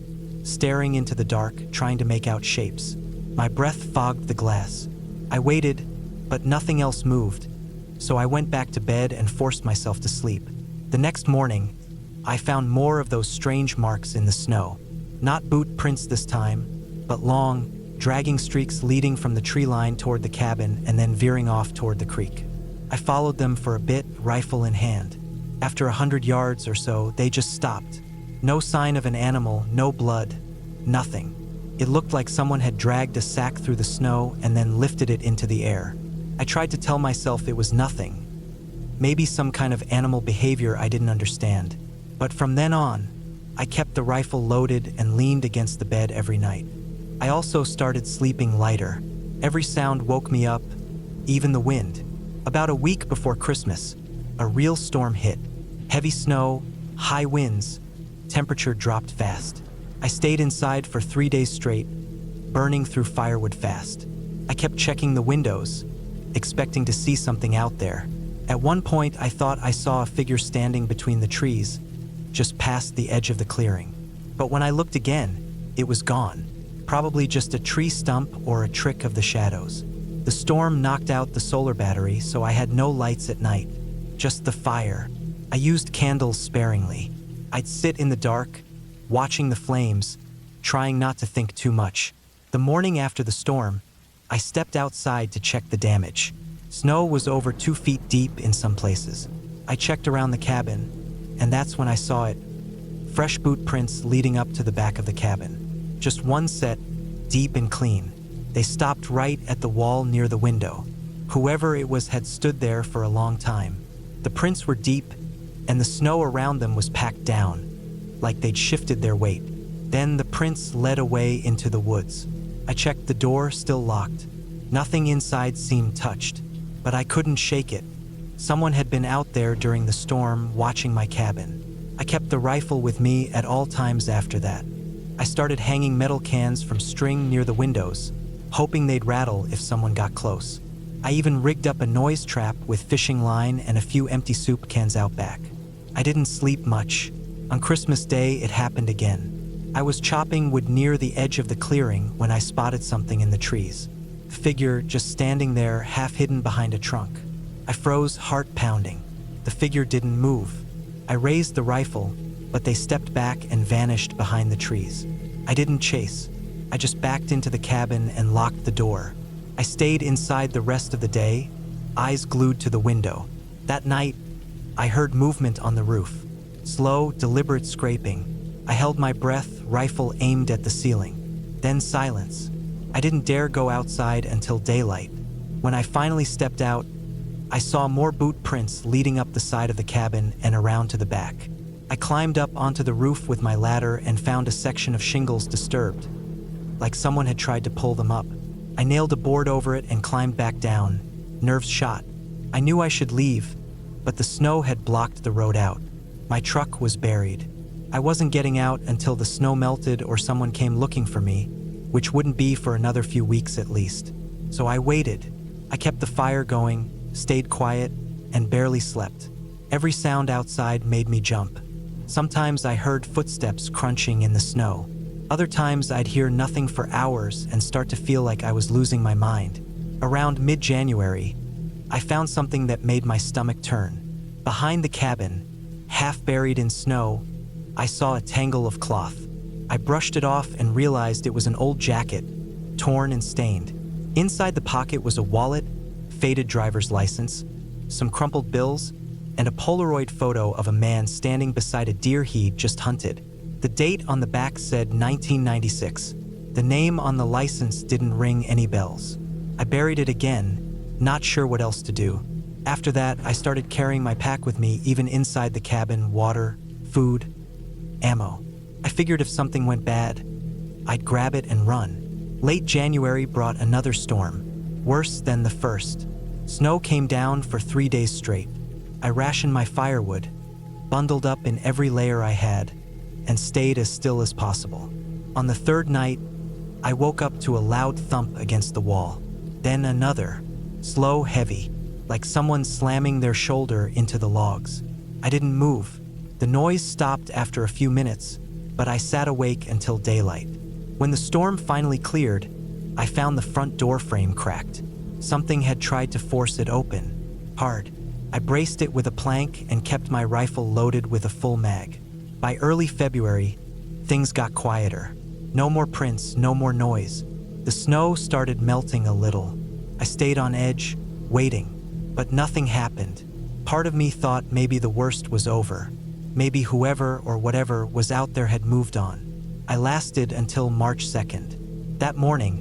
staring into the dark, trying to make out shapes. My breath fogged the glass. I waited, but nothing else moved, so I went back to bed and forced myself to sleep. The next morning, I found more of those strange marks in the snow. Not boot prints this time, but long, dragging streaks leading from the tree line toward the cabin and then veering off toward the creek. I followed them for a bit, rifle in hand. After 100 yards or so, they just stopped. No sign of an animal, no blood, nothing. It looked like someone had dragged a sack through the snow and then lifted it into the air. I tried to tell myself it was nothing. Maybe some kind of animal behavior I didn't understand. But from then on, I kept the rifle loaded and leaned against the bed every night. I also started sleeping lighter. Every sound woke me up, even the wind. About a week before Christmas, a real storm hit. Heavy snow, high winds, temperature dropped fast. I stayed inside for 3 days straight, burning through firewood fast. I kept checking the windows, expecting to see something out there. At one point, I thought I saw a figure standing between the trees, just past the edge of the clearing. But when I looked again, it was gone. Probably just a tree stump or a trick of the shadows. The storm knocked out the solar battery, so I had no lights at night, just the fire. I used candles sparingly. I'd sit in the dark, watching the flames, trying not to think too much. The morning after the storm, I stepped outside to check the damage. Snow was over 2 feet deep in some places. I checked around the cabin, and that's when I saw it. Fresh boot prints leading up to the back of the cabin. Just one set, deep and clean. They stopped right at the wall near the window. Whoever it was had stood there for a long time. The prints were deep, and the snow around them was packed down, like they'd shifted their weight. Then the prints led away into the woods. I checked the door, still locked. Nothing inside seemed touched, but I couldn't shake it. Someone had been out there during the storm, watching my cabin. I kept the rifle with me at all times after that. I started hanging metal cans from string near the windows, hoping they'd rattle if someone got close. I even rigged up a noise trap with fishing line and a few empty soup cans out back. I didn't sleep much. On Christmas Day, it happened again. I was chopping wood near the edge of the clearing when I spotted something in the trees. A figure just standing there, half hidden behind a trunk. I froze, heart pounding. The figure didn't move. I raised the rifle, but they stepped back and vanished behind the trees. I didn't chase. I just backed into the cabin and locked the door. I stayed inside the rest of the day, eyes glued to the window. That night, I heard movement on the roof. Slow, deliberate scraping. I held my breath, rifle aimed at the ceiling. Then silence. I didn't dare go outside until daylight. When I finally stepped out, I saw more boot prints leading up the side of the cabin and around to the back. I climbed up onto the roof with my ladder and found a section of shingles disturbed, like someone had tried to pull them up. I nailed a board over it and climbed back down, nerves shot. I knew I should leave, but the snow had blocked the road out. My truck was buried. I wasn't getting out until the snow melted or someone came looking for me, which wouldn't be for another few weeks at least. So I waited. I kept the fire going, stayed quiet, and barely slept. Every sound outside made me jump. Sometimes I heard footsteps crunching in the snow. Other times I'd hear nothing for hours and start to feel like I was losing my mind. Around mid-January, I found something that made my stomach turn. Behind the cabin, half buried in snow, I saw a tangle of cloth. I brushed it off and realized it was an old jacket, torn and stained. Inside the pocket was a wallet, faded driver's license, some crumpled bills, and a Polaroid photo of a man standing beside a deer he'd just hunted. The date on the back said 1996. The name on the license didn't ring any bells. I buried it again, not sure what else to do. After that, I started carrying my pack with me, even inside the cabin: water, food, ammo. I figured if something went bad, I'd grab it and run. Late January brought another storm, worse than the first. Snow came down for 3 days straight. I rationed my firewood, bundled up in every layer I had, and stayed as still as possible. On the third night, I woke up to a loud thump against the wall. Then another, slow, heavy, like someone slamming their shoulder into the logs. I didn't move. The noise stopped after a few minutes, but I sat awake until daylight. When the storm finally cleared, I found the front door frame cracked. Something had tried to force it open, hard. I braced it with a plank and kept my rifle loaded with a full mag. By early February, things got quieter. No more prints, no more noise. The snow started melting a little. I stayed on edge, waiting, but nothing happened. Part of me thought maybe the worst was over. Maybe whoever or whatever was out there had moved on. I lasted until March 2nd. That morning,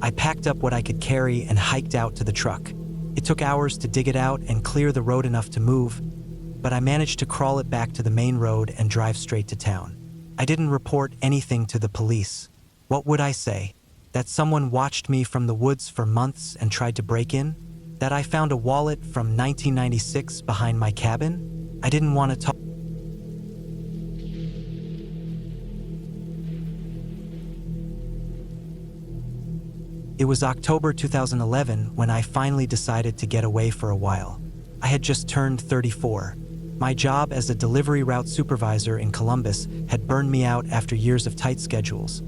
I packed up what I could carry and hiked out to the truck. It took hours to dig it out and clear the road enough to move, but I managed to crawl it back to the main road and drive straight to town. I didn't report anything to the police. What would I say? That someone watched me from the woods for months and tried to break in? That I found a wallet from 1996 behind my cabin? I didn't want to talk. It was October 2011 when I finally decided to get away for a while. I had just turned 34. My job as a delivery route supervisor in Columbus had burned me out after years of tight schedules,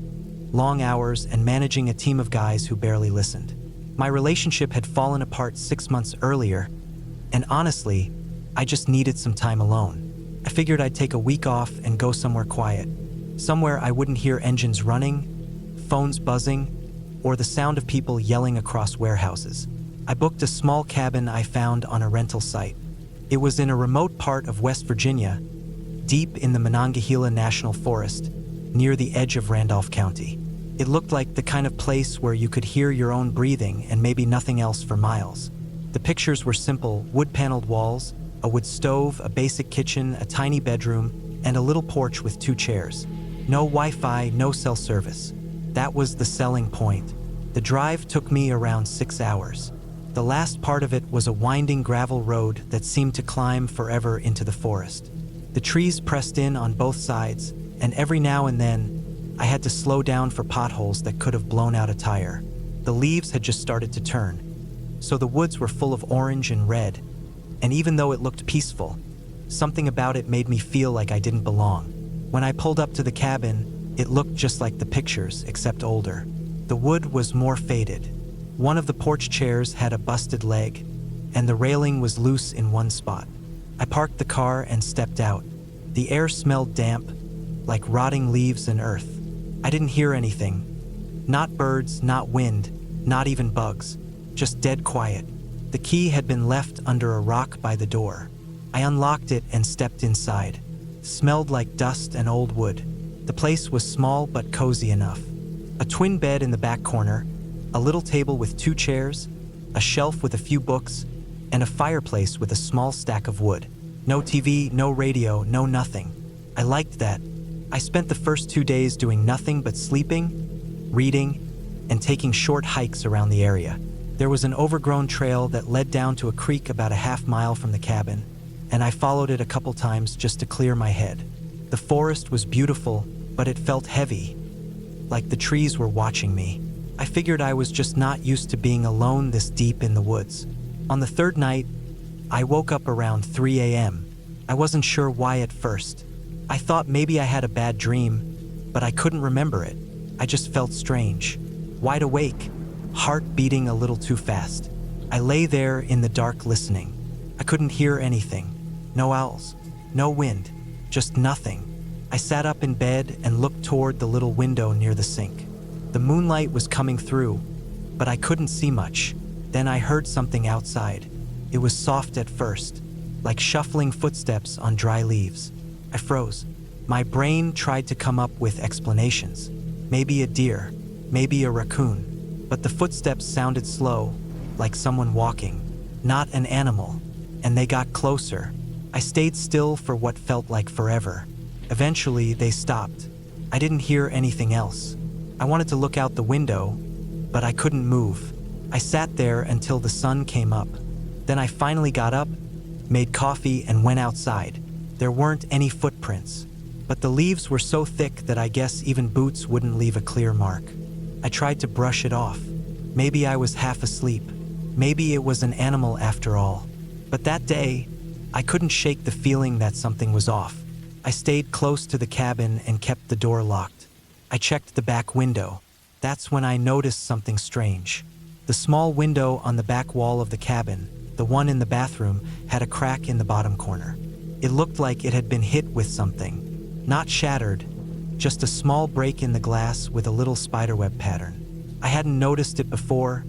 long hours, and managing a team of guys who barely listened. My relationship had fallen apart 6 months earlier, and honestly, I just needed some time alone. I figured I'd take a week off and go somewhere quiet, somewhere I wouldn't hear engines running, phones buzzing, or the sound of people yelling across warehouses. I booked a small cabin I found on a rental site. It was in a remote part of West Virginia, deep in the Monongahela National Forest, near the edge of Randolph County. It looked like the kind of place where you could hear your own breathing and maybe nothing else for miles. The pictures were simple: wood-paneled walls, a wood stove, a basic kitchen, a tiny bedroom, and a little porch with 2 chairs. No Wi-Fi, no cell service. That was the selling point. The drive took me around 6 hours. The last part of it was a winding gravel road that seemed to climb forever into the forest. The trees pressed in on both sides, and every now and then, I had to slow down for potholes that could have blown out a tire. The leaves had just started to turn, so the woods were full of orange and red, and even though it looked peaceful, something about it made me feel like I didn't belong. When I pulled up to the cabin, it looked just like the pictures, except older. The wood was more faded. One of the porch chairs had a busted leg, and the railing was loose in one spot. I parked the car and stepped out. The air smelled damp, like rotting leaves and earth. I didn't hear anything. Not birds, not wind, not even bugs. Just dead quiet. The key had been left under a rock by the door. I unlocked it and stepped inside. It smelled like dust and old wood. The place was small but cozy enough. A twin bed in the back corner, a little table with 2 chairs, a shelf with a few books, and a fireplace with a small stack of wood. No TV, no radio, no nothing. I liked that. I spent the first 2 days doing nothing but sleeping, reading, and taking short hikes around the area. There was an overgrown trail that led down to a creek about a half-mile from the cabin, and I followed it a couple times just to clear my head. The forest was beautiful, but it felt heavy, like the trees were watching me. I figured I was just not used to being alone this deep in the woods. On the third night, I woke up around 3 a.m. I wasn't sure why at first. I thought maybe I had a bad dream, but I couldn't remember it. I just felt strange. Wide awake, heart beating a little too fast. I lay there in the dark listening. I couldn't hear anything. No owls, no wind, just nothing. I sat up in bed and looked toward the little window near the sink. The moonlight was coming through, but I couldn't see much. Then I heard something outside. It was soft at first, like shuffling footsteps on dry leaves. I froze. My brain tried to come up with explanations. Maybe a deer, maybe a raccoon. But the footsteps sounded slow, like someone walking, not an animal. And they got closer. I stayed still for what felt like forever. Eventually, they stopped. I didn't hear anything else. I wanted to look out the window, but I couldn't move. I sat there until the sun came up. Then I finally got up, made coffee, and went outside. There weren't any footprints, but the leaves were so thick that I guess even boots wouldn't leave a clear mark. I tried to brush it off. Maybe I was half asleep. Maybe it was an animal after all. But that day, I couldn't shake the feeling that something was off. I stayed close to the cabin and kept the door locked. I checked the back window. That's when I noticed something strange. The small window on the back wall of the cabin, the one in the bathroom, had a crack in the bottom corner. It looked like it had been hit with something. Not shattered, just a small break in the glass with a little spiderweb pattern. I hadn't noticed it before,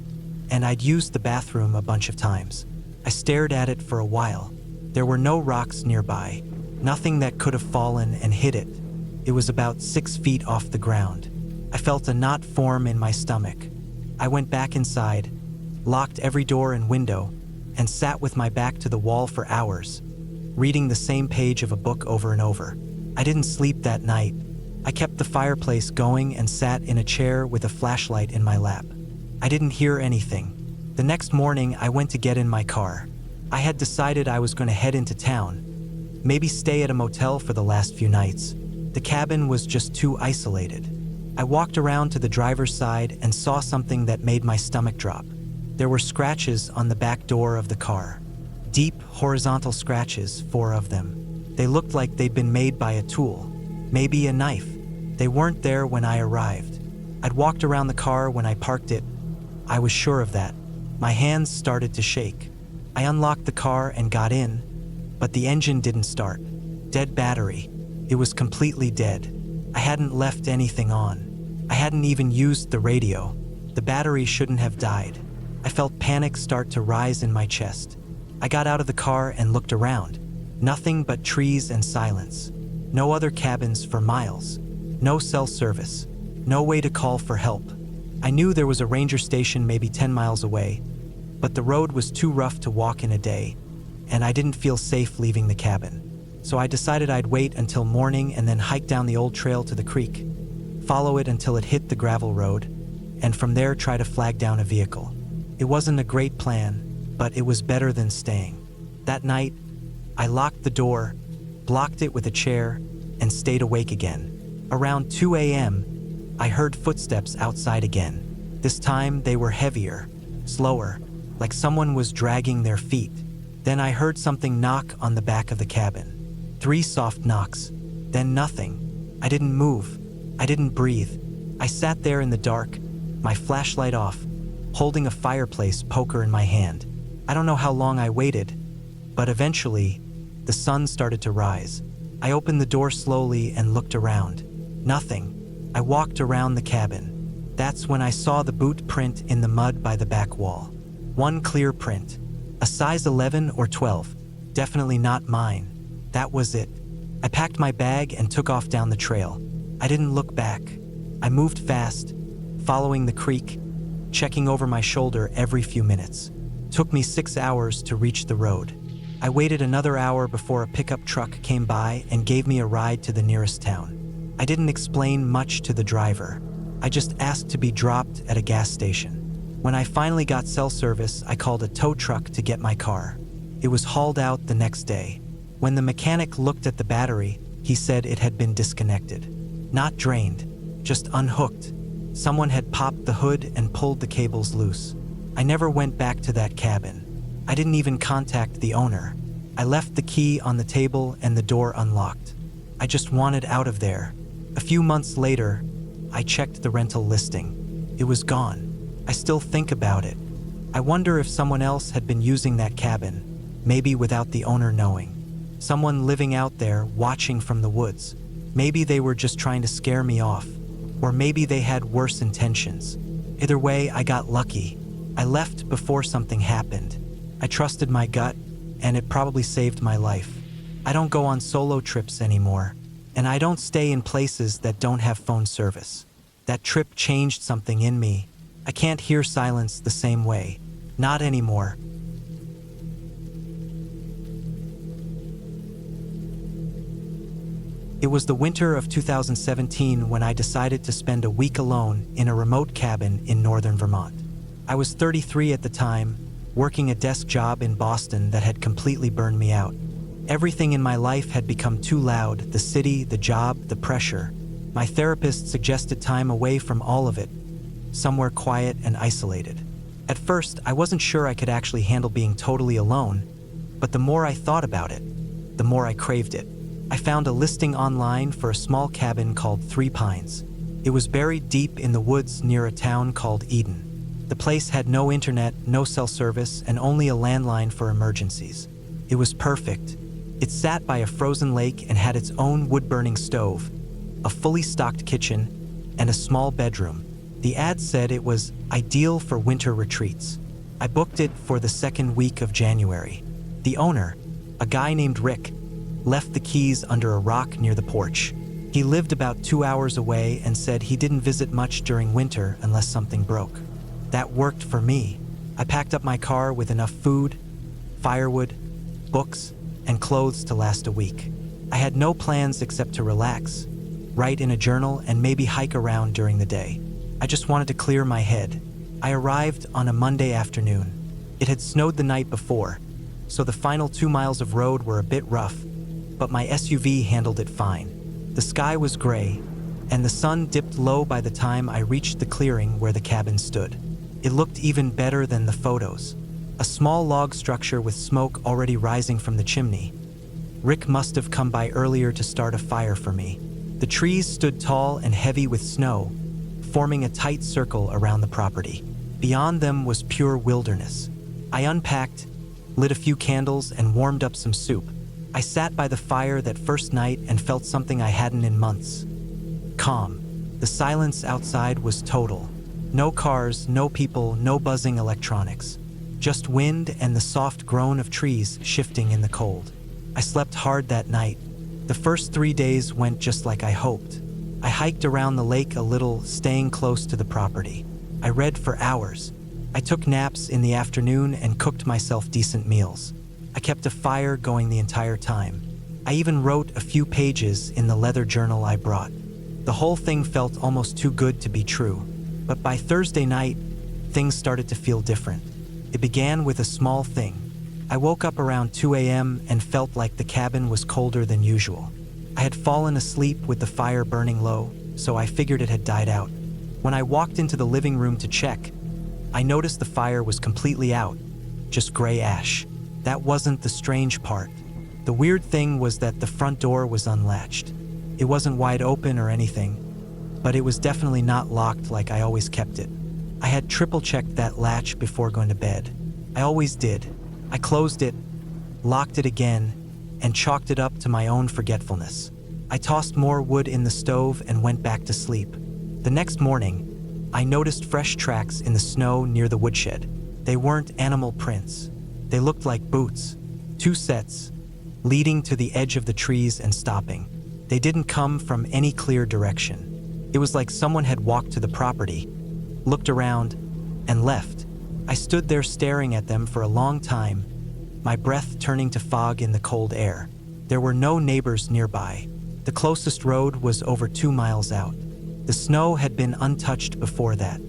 and I'd used the bathroom a bunch of times. I stared at it for a while. There were no rocks nearby, nothing that could have fallen and hit it. It was about 6 feet off the ground. I felt a knot form in my stomach. I went back inside, locked every door and window, and sat with my back to the wall for hours, reading the same page of a book over and over. I didn't sleep that night. I kept the fireplace going and sat in a chair with a flashlight in my lap. I didn't hear anything. The next morning, I went to get in my car. I had decided I was going to head into town, maybe stay at a motel for the last few nights. The cabin was just too isolated. I walked around to the driver's side and saw something that made my stomach drop. There were scratches on the back door of the car. Deep, horizontal scratches, 4 of them. They looked like they'd been made by a tool, maybe a knife. They weren't there when I arrived. I'd walked around the car when I parked it. I was sure of that. My hands started to shake. I unlocked the car and got in, but the engine didn't start. Dead battery. It was completely dead. I hadn't left anything on. I hadn't even used the radio. The battery shouldn't have died. I felt panic start to rise in my chest. I got out of the car and looked around. Nothing but trees and silence. No other cabins for miles. No cell service. No way to call for help. I knew there was a ranger station maybe 10 miles away, but the road was too rough to walk in a day, and I didn't feel safe leaving the cabin. So I decided I'd wait until morning and then hike down the old trail to the creek, follow it until it hit the gravel road, and from there try to flag down a vehicle. It wasn't a great plan, but it was better than staying. That night, I locked the door, blocked it with a chair, and stayed awake again. Around 2 a.m., I heard footsteps outside again. This time they were heavier, slower, like someone was dragging their feet. Then I heard something knock on the back of the cabin. 3 soft knocks, then nothing. I didn't move. I didn't breathe. I sat there in the dark, my flashlight off, holding a fireplace poker in my hand. I don't know how long I waited, but eventually, the sun started to rise. I opened the door slowly and looked around. Nothing. I walked around the cabin. That's when I saw the boot print in the mud by the back wall. One clear print. A size 11 or 12. Definitely not mine. That was it. I packed my bag and took off down the trail. I didn't look back. I moved fast, following the creek, checking over my shoulder every few minutes. Took me 6 hours to reach the road. I waited another hour before a pickup truck came by and gave me a ride to the nearest town. I didn't explain much to the driver. I just asked to be dropped at a gas station. When I finally got cell service, I called a tow truck to get my car. It was hauled out the next day. When the mechanic looked at the battery, he said it had been disconnected. Not drained, just unhooked. Someone had popped the hood and pulled the cables loose. I never went back to that cabin. I didn't even contact the owner. I left the key on the table and the door unlocked. I just wanted out of there. A few months later, I checked the rental listing. It was gone. I still think about it. I wonder if someone else had been using that cabin, maybe without the owner knowing. Someone living out there, watching from the woods, Maybe they were just trying to scare me off, or maybe they had worse intentions. Either way, I got lucky. I left before something happened. I trusted my gut, and it probably saved my life. I don't go on solo trips anymore, and I don't stay in places that don't have phone service. That trip changed something in me. I can't hear silence the same way. Not anymore. It was the winter of 2017 when I decided to spend a week alone in a remote cabin in northern Vermont. I was 33 at the time, working a desk job in Boston that had completely burned me out. Everything in my life had become too loud: the city, the job, the pressure. My therapist suggested time away from all of it, somewhere quiet and isolated. At first, I wasn't sure I could actually handle being totally alone, but the more I thought about it, the more I craved it. I found a listing online for a small cabin called Three Pines. It was buried deep in the woods near a town called Eden. The place had no internet, no cell service, and only a landline for emergencies. It was perfect. It sat by a frozen lake and had its own wood-burning stove, a fully stocked kitchen, and a small bedroom. The ad said it was ideal for winter retreats. I booked it for the second week of January. The owner, a guy named Rick, left the keys under a rock near the porch. He lived about 2 hours away and said he didn't visit much during winter unless something broke. That worked for me. I packed up my car with enough food, firewood, books, and clothes to last a week. I had no plans except to relax, write in a journal, and maybe hike around during the day. I just wanted to clear my head. I arrived on a Monday afternoon. It had snowed the night before, so the final 2 miles of road were a bit rough, but my SUV handled it fine. The sky was gray, and the sun dipped low by the time I reached the clearing where the cabin stood. It looked even better than the photos. A small log structure with smoke already rising from the chimney. Rick must have come by earlier to start a fire for me. The trees stood tall and heavy with snow, forming a tight circle around the property. Beyond them was pure wilderness. I unpacked, lit a few candles, and warmed up some soup. I sat by the fire that first night and felt something I hadn't in months. Calm. The silence outside was total. No cars, no people, no buzzing electronics. Just wind and the soft groan of trees shifting in the cold. I slept hard that night. The first 3 days went just like I hoped. I hiked around the lake a little, staying close to the property. I read for hours. I took naps in the afternoon and cooked myself decent meals. I kept a fire going the entire time. I even wrote a few pages in the leather journal I brought. The whole thing felt almost too good to be true. But by Thursday night, things started to feel different. It began with a small thing. I woke up around 2 a.m. and felt like the cabin was colder than usual. I had fallen asleep with the fire burning low, so I figured it had died out. When I walked into the living room to check, I noticed the fire was completely out, just gray ash. That wasn't the strange part. The weird thing was that the front door was unlatched. It wasn't wide open or anything, but it was definitely not locked like I always kept it. I had triple-checked that latch before going to bed. I always did. I closed it, locked it again, and chalked it up to my own forgetfulness. I tossed more wood in the stove and went back to sleep. The next morning, I noticed fresh tracks in the snow near the woodshed. They weren't animal prints. They looked like boots, 2 sets, leading to the edge of the trees and stopping. They didn't come from any clear direction. It was like someone had walked to the property, looked around, and left. I stood there staring at them for a long time, my breath turning to fog in the cold air. There were no neighbors nearby. The closest road was over 2 miles out. The snow had been untouched before that.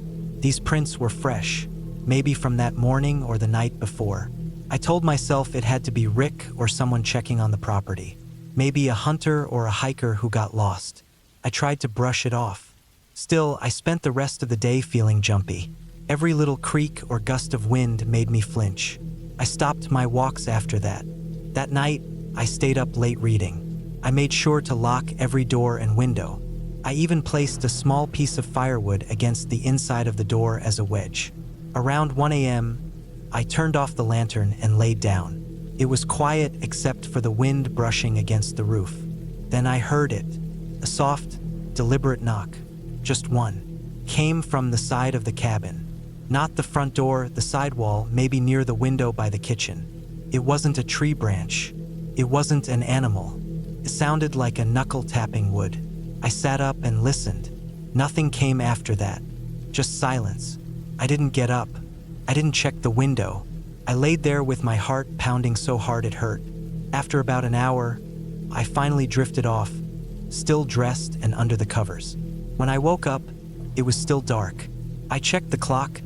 These prints were fresh, maybe from that morning or the night before. I told myself it had to be Rick or someone checking on the property. Maybe a hunter or a hiker who got lost. I tried to brush it off. Still, I spent the rest of the day feeling jumpy. Every little creak or gust of wind made me flinch. I stopped my walks after that. That night, I stayed up late reading. I made sure to lock every door and window. I even placed a small piece of firewood against the inside of the door as a wedge. Around 1 a.m., I turned off the lantern and laid down. It was quiet except for the wind brushing against the roof. Then I heard it. A soft, deliberate knock, just one, came from the side of the cabin. Not the front door, the side wall, maybe near the window by the kitchen. It wasn't a tree branch. It wasn't an animal. It sounded like a knuckle tapping would. I sat up and listened. Nothing came after that. Just silence. I didn't get up. I didn't check the window. I laid there with my heart pounding so hard it hurt. After about an hour, I finally drifted off, still dressed and under the covers. When I woke up, it was still dark. I checked the clock,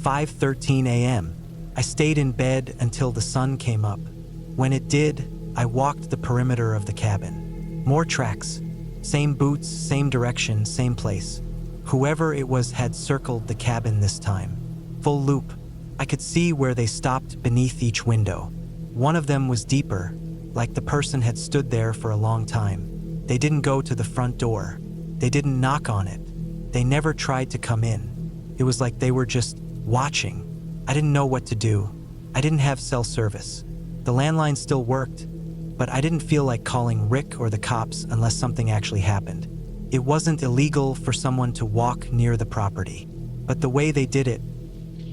5:13 a.m. I stayed in bed until the sun came up. When it did, I walked the perimeter of the cabin. More tracks. Same boots, same direction, same place. Whoever it was had circled the cabin this time. Full loop. I could see where they stopped beneath each window. One of them was deeper, like the person had stood there for a long time. They didn't go to the front door. They didn't knock on it. They never tried to come in. It was like they were just watching. I didn't know what to do. I didn't have cell service. The landline still worked, but I didn't feel like calling Rick or the cops unless something actually happened. It wasn't illegal for someone to walk near the property, but the way they did it,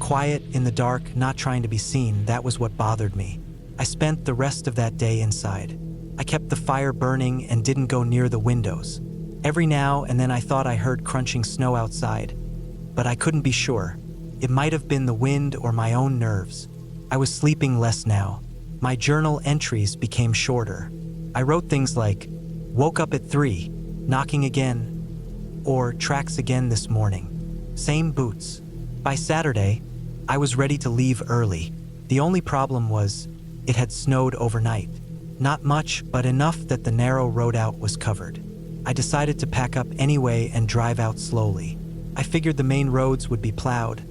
quiet, in the dark, not trying to be seen, that was what bothered me. I spent the rest of that day inside. I kept the fire burning and didn't go near the windows. Every now and then I thought I heard crunching snow outside, but I couldn't be sure. It might have been the wind or my own nerves. I was sleeping less now. My journal entries became shorter. I wrote things like, woke up at 3, knocking again, or tracks again this morning. Same boots. By Saturday, I was ready to leave early. The only problem was, it had snowed overnight. Not much, but enough that the narrow road out was covered. I decided to pack up anyway and drive out slowly. I figured the main roads would be plowed,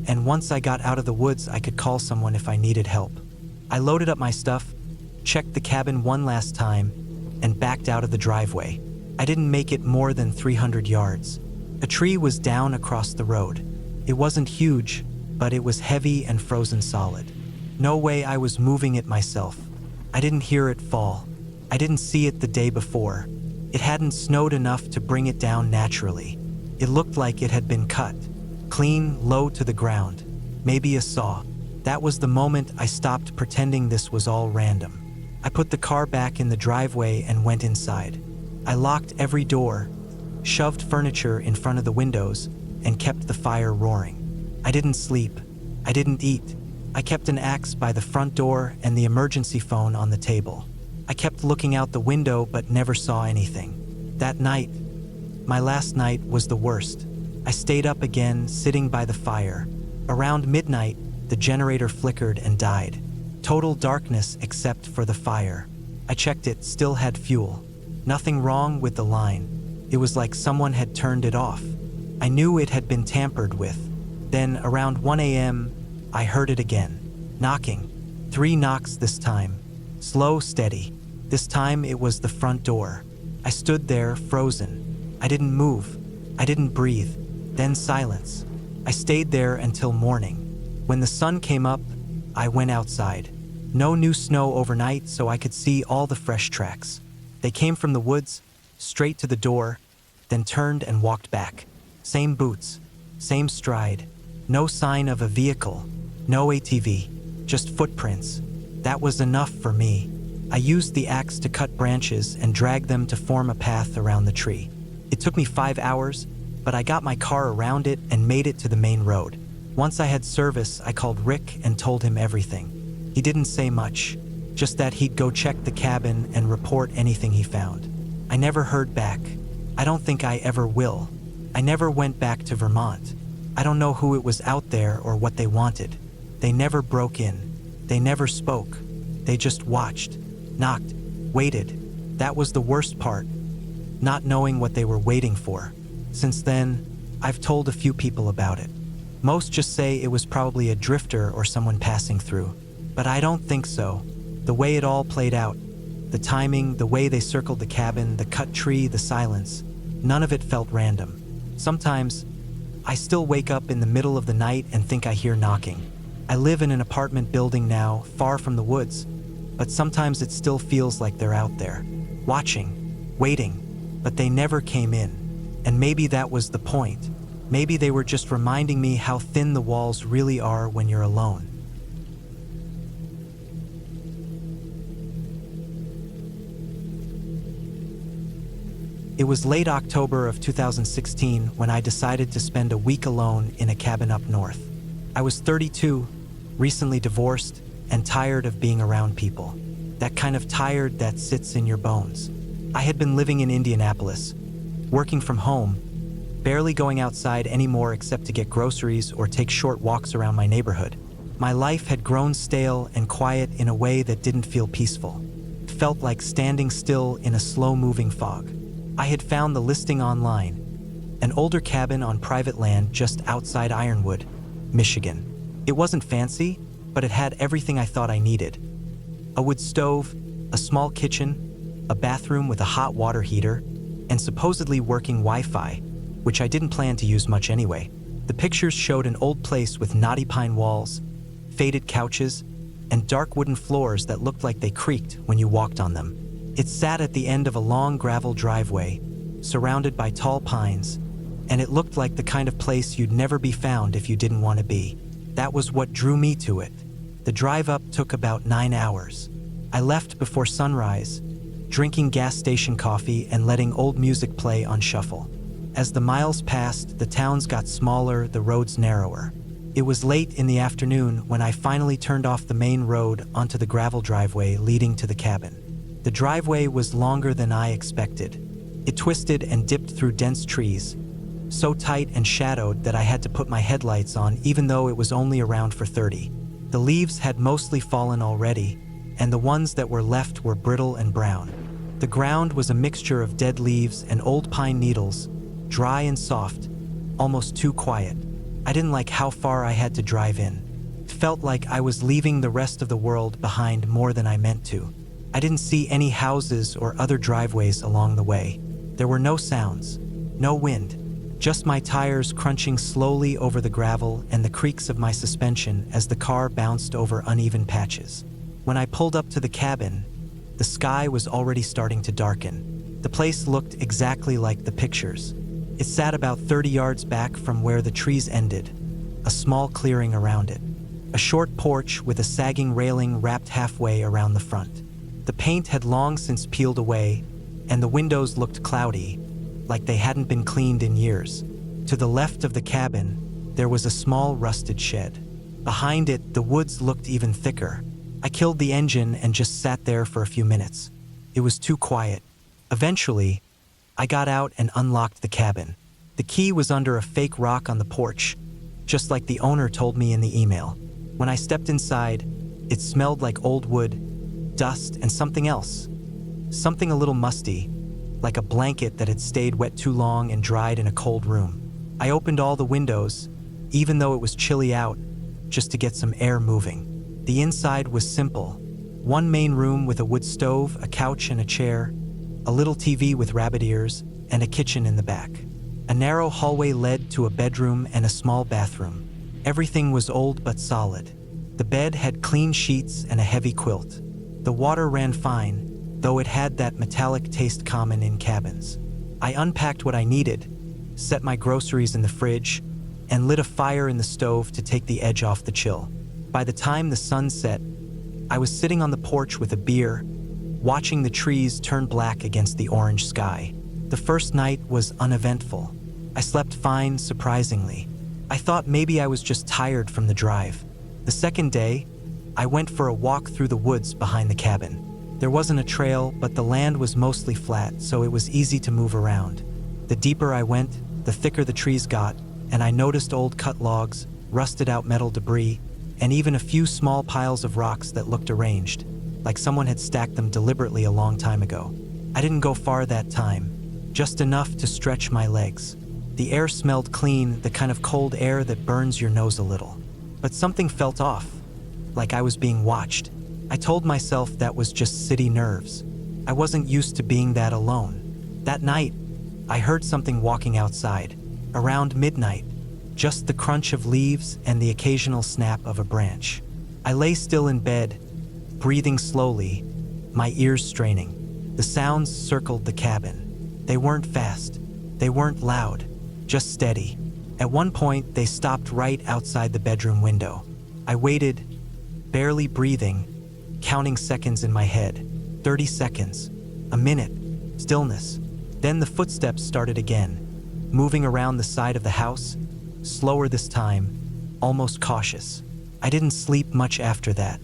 and once I got out of the woods, I could call someone if I needed help. I loaded up my stuff, checked the cabin one last time, and backed out of the driveway. I didn't make it more than 300 yards. A tree was down across the road. It wasn't huge, but it was heavy and frozen solid. No way I was moving it myself. I didn't hear it fall. I didn't see it the day before. It hadn't snowed enough to bring it down naturally. It looked like it had been cut, clean, low to the ground. Maybe a saw. That was the moment I stopped pretending this was all random. I put the car back in the driveway and went inside. I locked every door, shoved furniture in front of the windows, and kept the fire roaring. I didn't sleep. I didn't eat. I kept an axe by the front door and the emergency phone on the table. I kept looking out the window but never saw anything. That night, my last night, was the worst. I stayed up again, sitting by the fire. Around midnight, the generator flickered and died. Total darkness except for the fire. I checked it, still had fuel. Nothing wrong with the line. It was like someone had turned it off. I knew it had been tampered with. Then, around 1 a.m., I heard it again. Knocking. 3 knocks this time. Slow, steady. This time it was the front door. I stood there, frozen. I didn't move. I didn't breathe. Then silence. I stayed there until morning. When the sun came up, I went outside. No new snow overnight, so I could see all the fresh tracks. They came from the woods, straight to the door, then turned and walked back. Same boots, same stride. No sign of a vehicle, no ATV, just footprints. That was enough for me. I used the axe to cut branches and drag them to form a path around the tree. It took me 5 hours, but I got my car around it and made it to the main road. Once I had service, I called Rick and told him everything. He didn't say much, just that he'd go check the cabin and report anything he found. I never heard back. I don't think I ever will. I never went back to Vermont. I don't know who it was out there or what they wanted. They never broke in. They never spoke. They just watched, knocked, waited. That was the worst part, not knowing what they were waiting for. Since then, I've told a few people about it. Most just say it was probably a drifter or someone passing through. But I don't think so. The way it all played out, the timing, the way they circled the cabin, the cut tree, the silence, none of it felt random. Sometimes, I still wake up in the middle of the night and think I hear knocking. I live in an apartment building now, far from the woods, but sometimes it still feels like they're out there, watching, waiting. but they never came in. And maybe that was the point. Maybe they were just reminding me how thin the walls really are when you're alone. It was late October of 2016 when I decided to spend a week alone in a cabin up north. I was 32, recently divorced, and tired of being around people. That kind of tired that sits in your bones. I had been living in Indianapolis, working from home, barely going outside anymore except to get groceries or take short walks around my neighborhood. My life had grown stale and quiet in a way that didn't feel peaceful. It felt like standing still in a slow-moving fog. I had found the listing online, an older cabin on private land just outside Ironwood, Michigan. It wasn't fancy, but it had everything I thought I needed. A wood stove, a small kitchen, a bathroom with a hot water heater, and supposedly working Wi-Fi, which I didn't plan to use much anyway. The pictures showed an old place with knotty pine walls, faded couches, and dark wooden floors that looked like they creaked when you walked on them. It sat at the end of a long gravel driveway, surrounded by tall pines, and it looked like the kind of place you'd never be found if you didn't want to be. That was what drew me to it. The drive up took about 9 hours. I left before sunrise, drinking gas station coffee and letting old music play on shuffle. As the miles passed, the towns got smaller, the roads narrower. It was late in the afternoon when I finally turned off the main road onto the gravel driveway leading to the cabin. The driveway was longer than I expected. It twisted and dipped through dense trees, so tight and shadowed that I had to put my headlights on even though it was only around for 30. The leaves had mostly fallen already, and the ones that were left were brittle and brown. The ground was a mixture of dead leaves and old pine needles, dry and soft, almost too quiet. I didn't like how far I had to drive in. It felt like I was leaving the rest of the world behind more than I meant to. I didn't see any houses or other driveways along the way. There were no sounds, no wind, just my tires crunching slowly over the gravel and the creaks of my suspension as the car bounced over uneven patches. When I pulled up to the cabin, the sky was already starting to darken. The place looked exactly like the pictures. It sat about 30 yards back from where the trees ended, a small clearing around it. A short porch with a sagging railing wrapped halfway around the front. The paint had long since peeled away, and the windows looked cloudy, like they hadn't been cleaned in years. To the left of the cabin, there was a small rusted shed. Behind it, the woods looked even thicker. I killed the engine and just sat there for a few minutes. It was too quiet. Eventually, I got out and unlocked the cabin. The key was under a fake rock on the porch, just like the owner told me in the email. When I stepped inside, it smelled like old wood, dust, and something else. Something a little musty, like a blanket that had stayed wet too long and dried in a cold room. I opened all the windows, even though it was chilly out, just to get some air moving. The inside was simple. One main room with a wood stove, a couch and a chair, a little TV with rabbit ears, and a kitchen in the back. A narrow hallway led to a bedroom and a small bathroom. Everything was old but solid. The bed had clean sheets and a heavy quilt. The water ran fine, though it had that metallic taste common in cabins. I unpacked what I needed, set my groceries in the fridge, and lit a fire in the stove to take the edge off the chill. By the time the sun set, I was sitting on the porch with a beer, watching the trees turn black against the orange sky. The first night was uneventful. I slept fine, surprisingly. I thought maybe I was just tired from the drive. The second day, I went for a walk through the woods behind the cabin. There wasn't a trail, but the land was mostly flat, so it was easy to move around. The deeper I went, the thicker the trees got, and I noticed old cut logs, rusted out metal debris, and even a few small piles of rocks that looked arranged, like someone had stacked them deliberately a long time ago. I didn't go far that time, just enough to stretch my legs. The air smelled clean, the kind of cold air that burns your nose a little. But something felt off, like I was being watched. I told myself that was just city nerves. I wasn't used to being that alone. That night, I heard something walking outside, around midnight, just the crunch of leaves and the occasional snap of a branch. I lay still in bed, breathing slowly, my ears straining. The sounds circled the cabin. They weren't fast. They weren't loud. Just steady. At one point, they stopped right outside the bedroom window. I waited, barely breathing, counting seconds in my head. 30 seconds. A minute. Stillness. Then the footsteps started again, moving around the side of the house, slower this time, almost cautious. I didn't sleep much after that.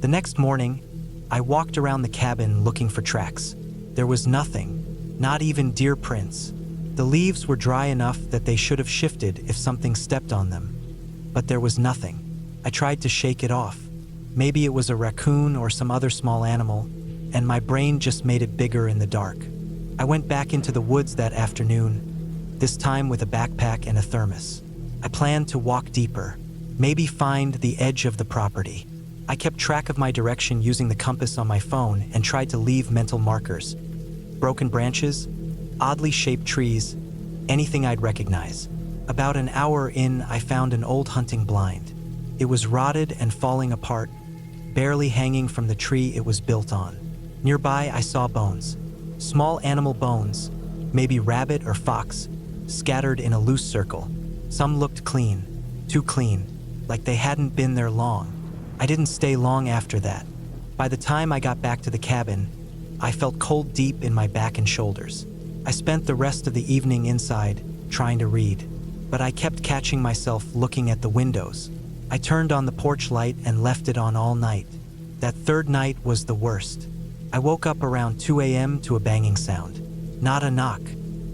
The next morning, I walked around the cabin looking for tracks. There was nothing, not even deer prints. The leaves were dry enough that they should have shifted if something stepped on them. But there was nothing. I tried to shake it off. Maybe it was a raccoon or some other small animal, and my brain just made it bigger in the dark. I went back into the woods that afternoon, this time with a backpack and a thermos. I planned to walk deeper, maybe find the edge of the property. I kept track of my direction using the compass on my phone and tried to leave mental markers. Broken branches, oddly shaped trees, anything I'd recognize. About an hour in, I found an old hunting blind. It was rotted and falling apart, barely hanging from the tree it was built on. Nearby, I saw bones. Small animal bones, maybe rabbit or fox, scattered in a loose circle. Some looked clean, too clean, like they hadn't been there long. I didn't stay long after that. By the time I got back to the cabin, I felt cold deep in my back and shoulders. I spent the rest of the evening inside, trying to read, but I kept catching myself looking at the windows. I turned on the porch light and left it on all night. That third night was the worst. I woke up around 2 a.m. to a banging sound. Not a knock,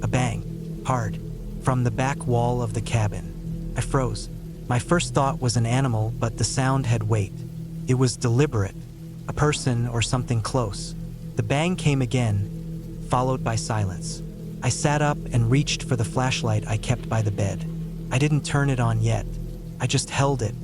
a bang, hard, from the back wall of the cabin. I froze. My first thought was an animal, but the sound had weight. It was deliberate, a person or something close. The bang came again, followed by silence. I sat up and reached for the flashlight I kept by the bed. I didn't turn it on yet. I just held it,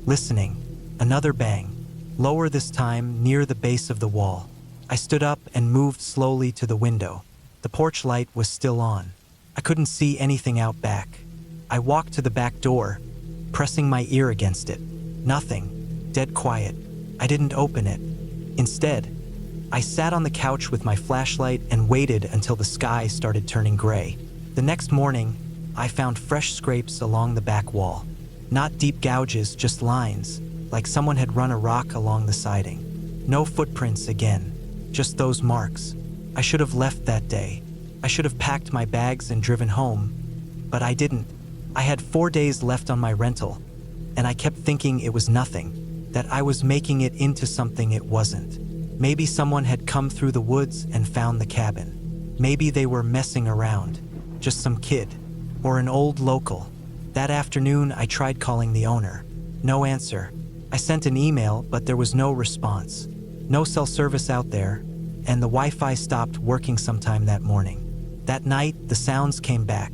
listening. Another bang, lower this time, near the base of the wall. I stood up and moved slowly to the window. The porch light was still on. I couldn't see anything out back. I walked to the back door, pressing my ear against it. Nothing. Dead quiet. I didn't open it. Instead, I sat on the couch with my flashlight and waited until the sky started turning gray. The next morning, I found fresh scrapes along the back wall. Not deep gouges, just lines, like someone had run a rock along the siding. No footprints again, just those marks. I should have left that day. I should have packed my bags and driven home, but I didn't. I had 4 days left on my rental, and I kept thinking it was nothing, that I was making it into something it wasn't. Maybe someone had come through the woods and found the cabin. Maybe they were messing around, just some kid, or an old local. That afternoon, I tried calling the owner. No answer. I sent an email, but there was no response. No cell service out there, and the Wi-Fi stopped working sometime that morning. That night, the sounds came back,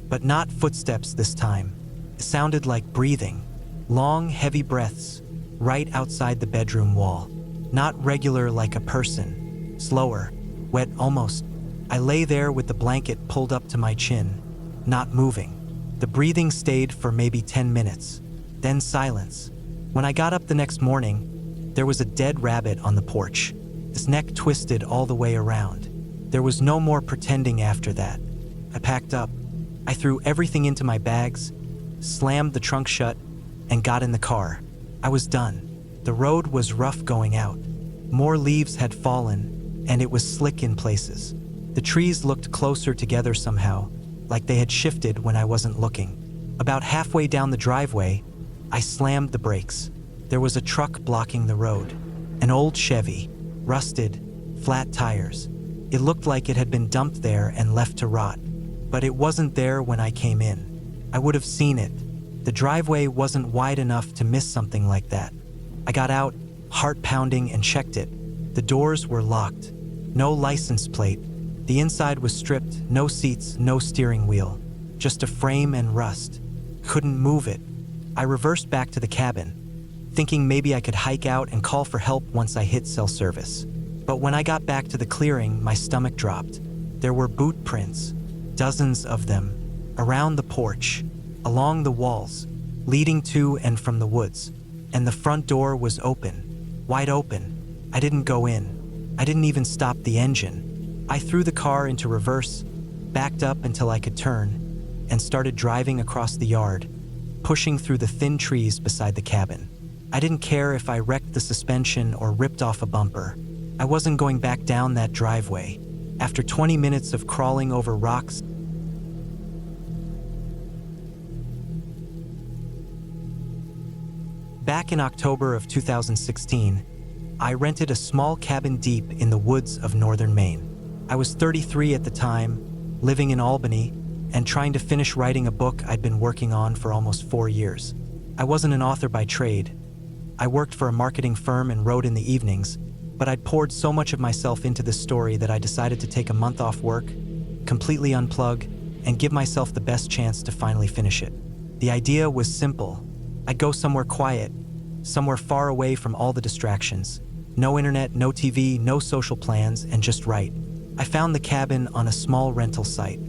but not footsteps this time. It sounded like breathing, long, heavy breaths, right outside the bedroom wall. Not regular like a person, slower, wet almost. I lay there with the blanket pulled up to my chin, not moving. The breathing stayed for maybe 10 minutes, then silence. When I got up the next morning, there was a dead rabbit on the porch, his neck twisted all the way around. There was no more pretending after that. I packed up. I threw everything into my bags, slammed the trunk shut, and got in the car. I was done. The road was rough going out. More leaves had fallen, and it was slick in places. The trees looked closer together somehow, like they had shifted when I wasn't looking. About halfway down the driveway, I slammed the brakes. There was a truck blocking the road. An old Chevy, rusted, flat tires. It looked like it had been dumped there and left to rot. But it wasn't there when I came in. I would have seen it. The driveway wasn't wide enough to miss something like that. I got out, heart pounding, and checked it. The doors were locked. No license plate. The inside was stripped, no seats, no steering wheel. Just a frame and rust. Couldn't move it. I reversed back to the cabin, thinking maybe I could hike out and call for help once I hit cell service. But when I got back to the clearing, my stomach dropped. There were boot prints, dozens of them, around the porch, along the walls, leading to and from the woods. And the front door was open, wide open. I didn't go in. I didn't even stop the engine. I threw the car into reverse, backed up until I could turn, and started driving across the yard, pushing through the thin trees beside the cabin. I didn't care if I wrecked the suspension or ripped off a bumper. I wasn't going back down that driveway. After 20 minutes of crawling over rocks, back in October of 2016, I rented a small cabin deep in the woods of northern Maine. I was 33 at the time, living in Albany, and trying to finish writing a book I'd been working on for almost 4 years. I wasn't an author by trade. I worked for a marketing firm and wrote in the evenings, but I'd poured so much of myself into this story that I decided to take a month off work, completely unplug, and give myself the best chance to finally finish it. The idea was simple. I'd go somewhere quiet, somewhere far away from all the distractions. No internet, no TV, no social plans, and just write. I found the cabin on a small rental site.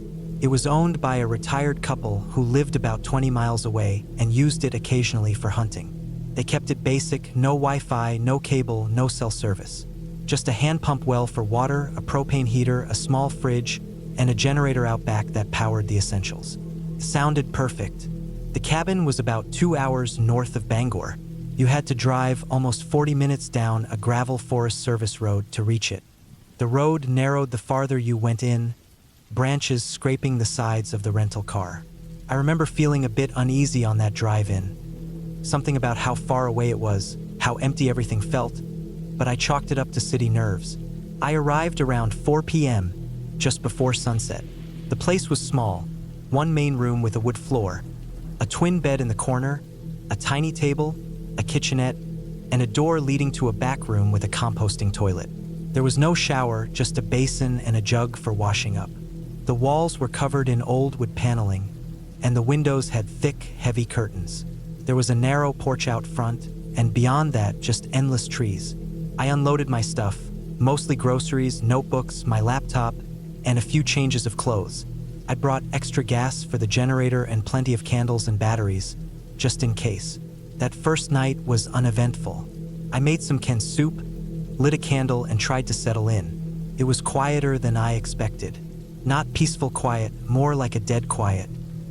It was owned by a retired couple who lived about 20 miles away and used it occasionally for hunting. They kept it basic, no Wi-Fi, no cable, no cell service. Just a hand pump well for water, a propane heater, a small fridge, and a generator out back that powered the essentials. Sounded perfect. The cabin was about 2 hours north of Bangor. You had to drive almost 40 minutes down a gravel Forest Service road to reach it. The road narrowed the farther you went in, branches scraping the sides of the rental car. I remember feeling a bit uneasy on that drive-in. Something about how far away it was, how empty everything felt, but I chalked it up to city nerves. I arrived around 4 p.m., just before sunset. The place was small, one main room with a wood floor, a twin bed in the corner, a tiny table, a kitchenette, and a door leading to a back room with a composting toilet. There was no shower, just a basin and a jug for washing up. The walls were covered in old wood paneling, and the windows had thick, heavy curtains. There was a narrow porch out front, and beyond that, just endless trees. I unloaded my stuff, mostly groceries, notebooks, my laptop, and a few changes of clothes. I brought extra gas for the generator and plenty of candles and batteries, just in case. That first night was uneventful. I made some canned soup, lit a candle, and tried to settle in. It was quieter than I expected. Not peaceful quiet, more like a dead quiet.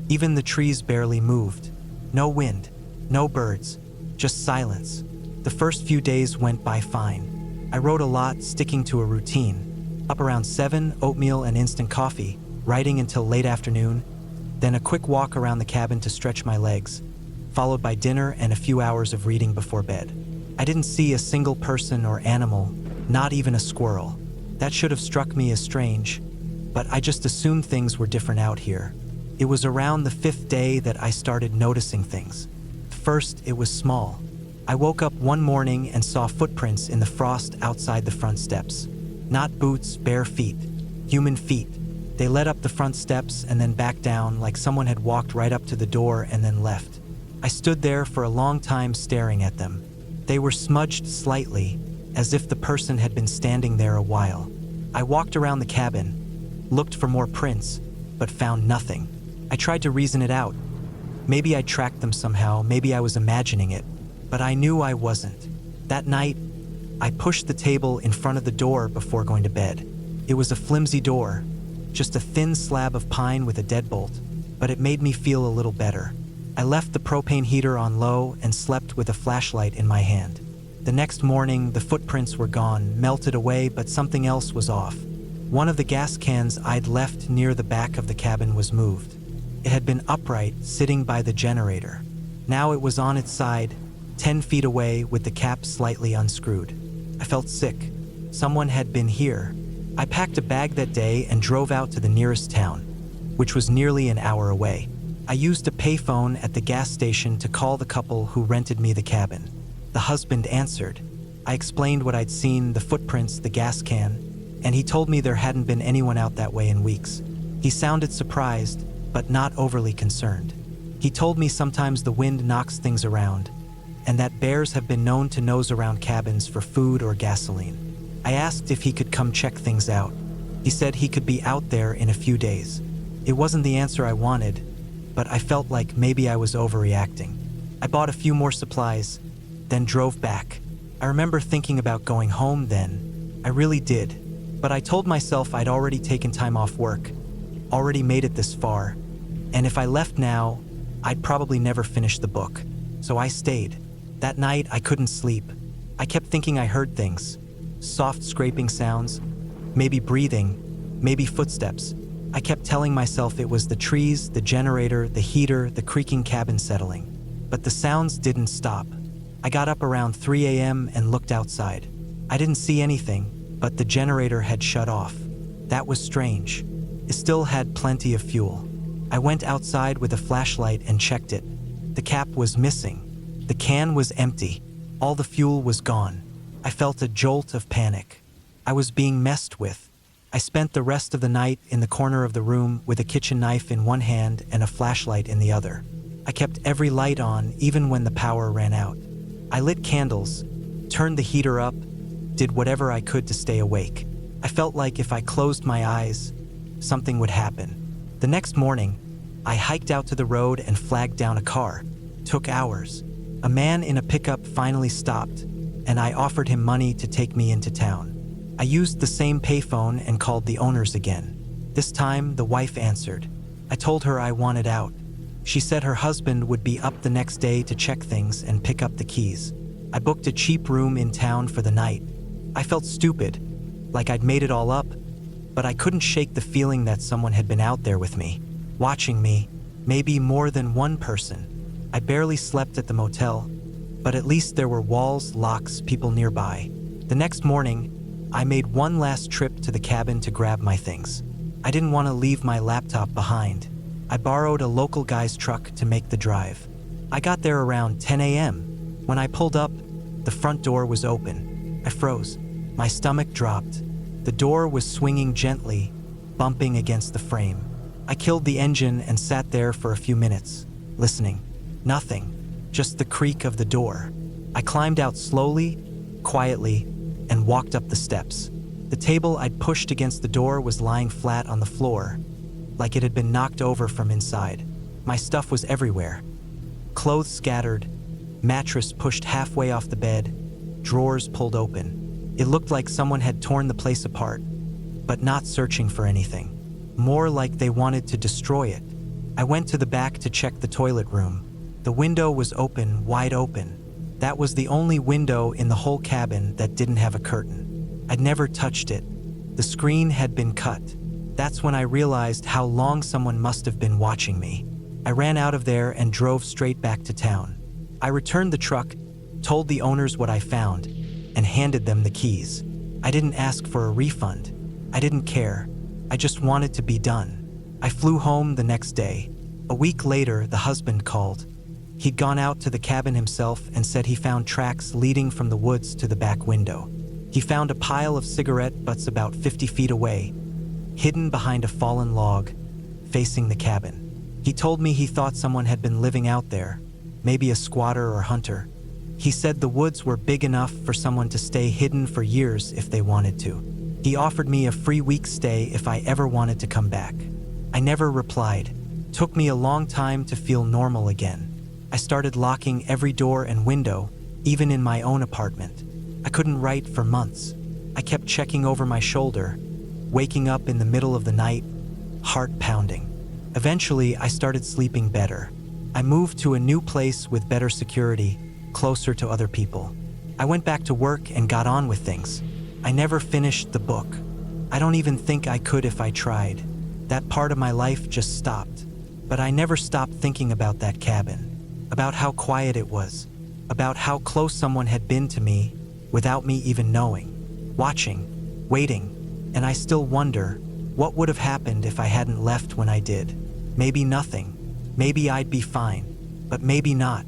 Even the trees barely moved. No wind, no birds, just silence. The first few days went by fine. I wrote a lot, sticking to a routine. Up around 7, oatmeal and instant coffee, writing until late afternoon, then a quick walk around the cabin to stretch my legs, followed by dinner and a few hours of reading before bed. I didn't see a single person or animal, not even a squirrel. That should have struck me as strange, but I just assumed things were different out here. It was around the 5th day that I started noticing things. First, it was small. I woke up one morning and saw footprints in the frost outside the front steps. Not boots, bare feet. Human feet. They led up the front steps and then back down like someone had walked right up to the door and then left. I stood there for a long time staring at them. They were smudged slightly, as if the person had been standing there a while. I walked around the cabin, looked for more prints, but found nothing. I tried to reason it out. Maybe I'd tracked them somehow, maybe I was imagining it, but I knew I wasn't. That night, I pushed the table in front of the door before going to bed. It was a flimsy door, just a thin slab of pine with a deadbolt, but it made me feel a little better. I left the propane heater on low and slept with a flashlight in my hand. The next morning, the footprints were gone, melted away, but something else was off. One of the gas cans I'd left near the back of the cabin was moved. It had been upright, sitting by the generator. Now it was on its side, 10 feet away, with the cap slightly unscrewed. I felt sick. Someone had been here. I packed a bag that day and drove out to the nearest town, which was nearly an hour away. I used a payphone at the gas station to call the couple who rented me the cabin. The husband answered. I explained what I'd seen, the footprints, the gas can, and he told me there hadn't been anyone out that way in weeks. He sounded surprised, but not overly concerned. He told me sometimes the wind knocks things around, and that bears have been known to nose around cabins for food or gasoline. I asked if he could come check things out. He said he could be out there in a few days. It wasn't the answer I wanted, but I felt like maybe I was overreacting. I bought a few more supplies, then drove back. I remember thinking about going home then. I really did. But I told myself I'd already taken time off work, already made it this far, and if I left now, I'd probably never finish the book. So I stayed. That night, I couldn't sleep. I kept thinking I heard things. Soft scraping sounds, maybe breathing, maybe footsteps. I kept telling myself it was the trees, the generator, the heater, the creaking cabin settling. But the sounds didn't stop. I got up around 3 a.m. and looked outside. I didn't see anything, but the generator had shut off. That was strange. It still had plenty of fuel. I went outside with a flashlight and checked it. The cap was missing. The can was empty. All the fuel was gone. I felt a jolt of panic. I was being messed with. I spent the rest of the night in the corner of the room with a kitchen knife in one hand and a flashlight in the other. I kept every light on, even when the power ran out. I lit candles, turned the heater up, did whatever I could to stay awake. I felt like if I closed my eyes, something would happen. The next morning, I hiked out to the road and flagged down a car. Took hours. A man in a pickup finally stopped, and I offered him money to take me into town. I used the same payphone and called the owners again. This time, the wife answered. I told her I wanted out. She said her husband would be up the next day to check things and pick up the keys. I booked a cheap room in town for the night. I felt stupid, like I'd made it all up, but I couldn't shake the feeling that someone had been out there with me, watching me, maybe more than one person. I barely slept at the motel, but at least there were walls, locks, people nearby. The next morning, I made one last trip to the cabin to grab my things. I didn't want to leave my laptop behind. I borrowed a local guy's truck to make the drive. I got there around 10 a.m. When I pulled up, the front door was open. I froze. My stomach dropped. The door was swinging gently, bumping against the frame. I killed the engine and sat there for a few minutes, listening. Nothing, just the creak of the door. I climbed out slowly, quietly, and walked up the steps. The table I'd pushed against the door was lying flat on the floor, like it had been knocked over from inside. My stuff was everywhere. Clothes scattered, mattress pushed halfway off the bed, drawers pulled open. It looked like someone had torn the place apart, but not searching for anything. More like they wanted to destroy it. I went to the back to check the toilet room. The window was open, wide open. That was the only window in the whole cabin that didn't have a curtain. I'd never touched it. The screen had been cut. That's when I realized how long someone must have been watching me. I ran out of there and drove straight back to town. I returned the truck, told the owners what I found, and handed them the keys. I didn't ask for a refund. I didn't care. I just wanted to be done. I flew home the next day. A week later, the husband called. He'd gone out to the cabin himself and said he found tracks leading from the woods to the back window. He found a pile of cigarette butts about 50 feet away, hidden behind a fallen log, facing the cabin. He told me he thought someone had been living out there, maybe a squatter or hunter. He said the woods were big enough for someone to stay hidden for years if they wanted to. He offered me a free week stay if I ever wanted to come back. I never replied. Took me a long time to feel normal again. I started locking every door and window, even in my own apartment. I couldn't write for months. I kept checking over my shoulder, waking up in the middle of the night, heart pounding. Eventually, I started sleeping better. I moved to a new place with better security, closer to other people. I went back to work and got on with things. I never finished the book. I don't even think I could if I tried. That part of my life just stopped. But I never stopped thinking about that cabin. About how quiet it was, about how close someone had been to me without me even knowing, watching, waiting, and I still wonder what would have happened if I hadn't left when I did. Maybe nothing, maybe I'd be fine, but maybe not.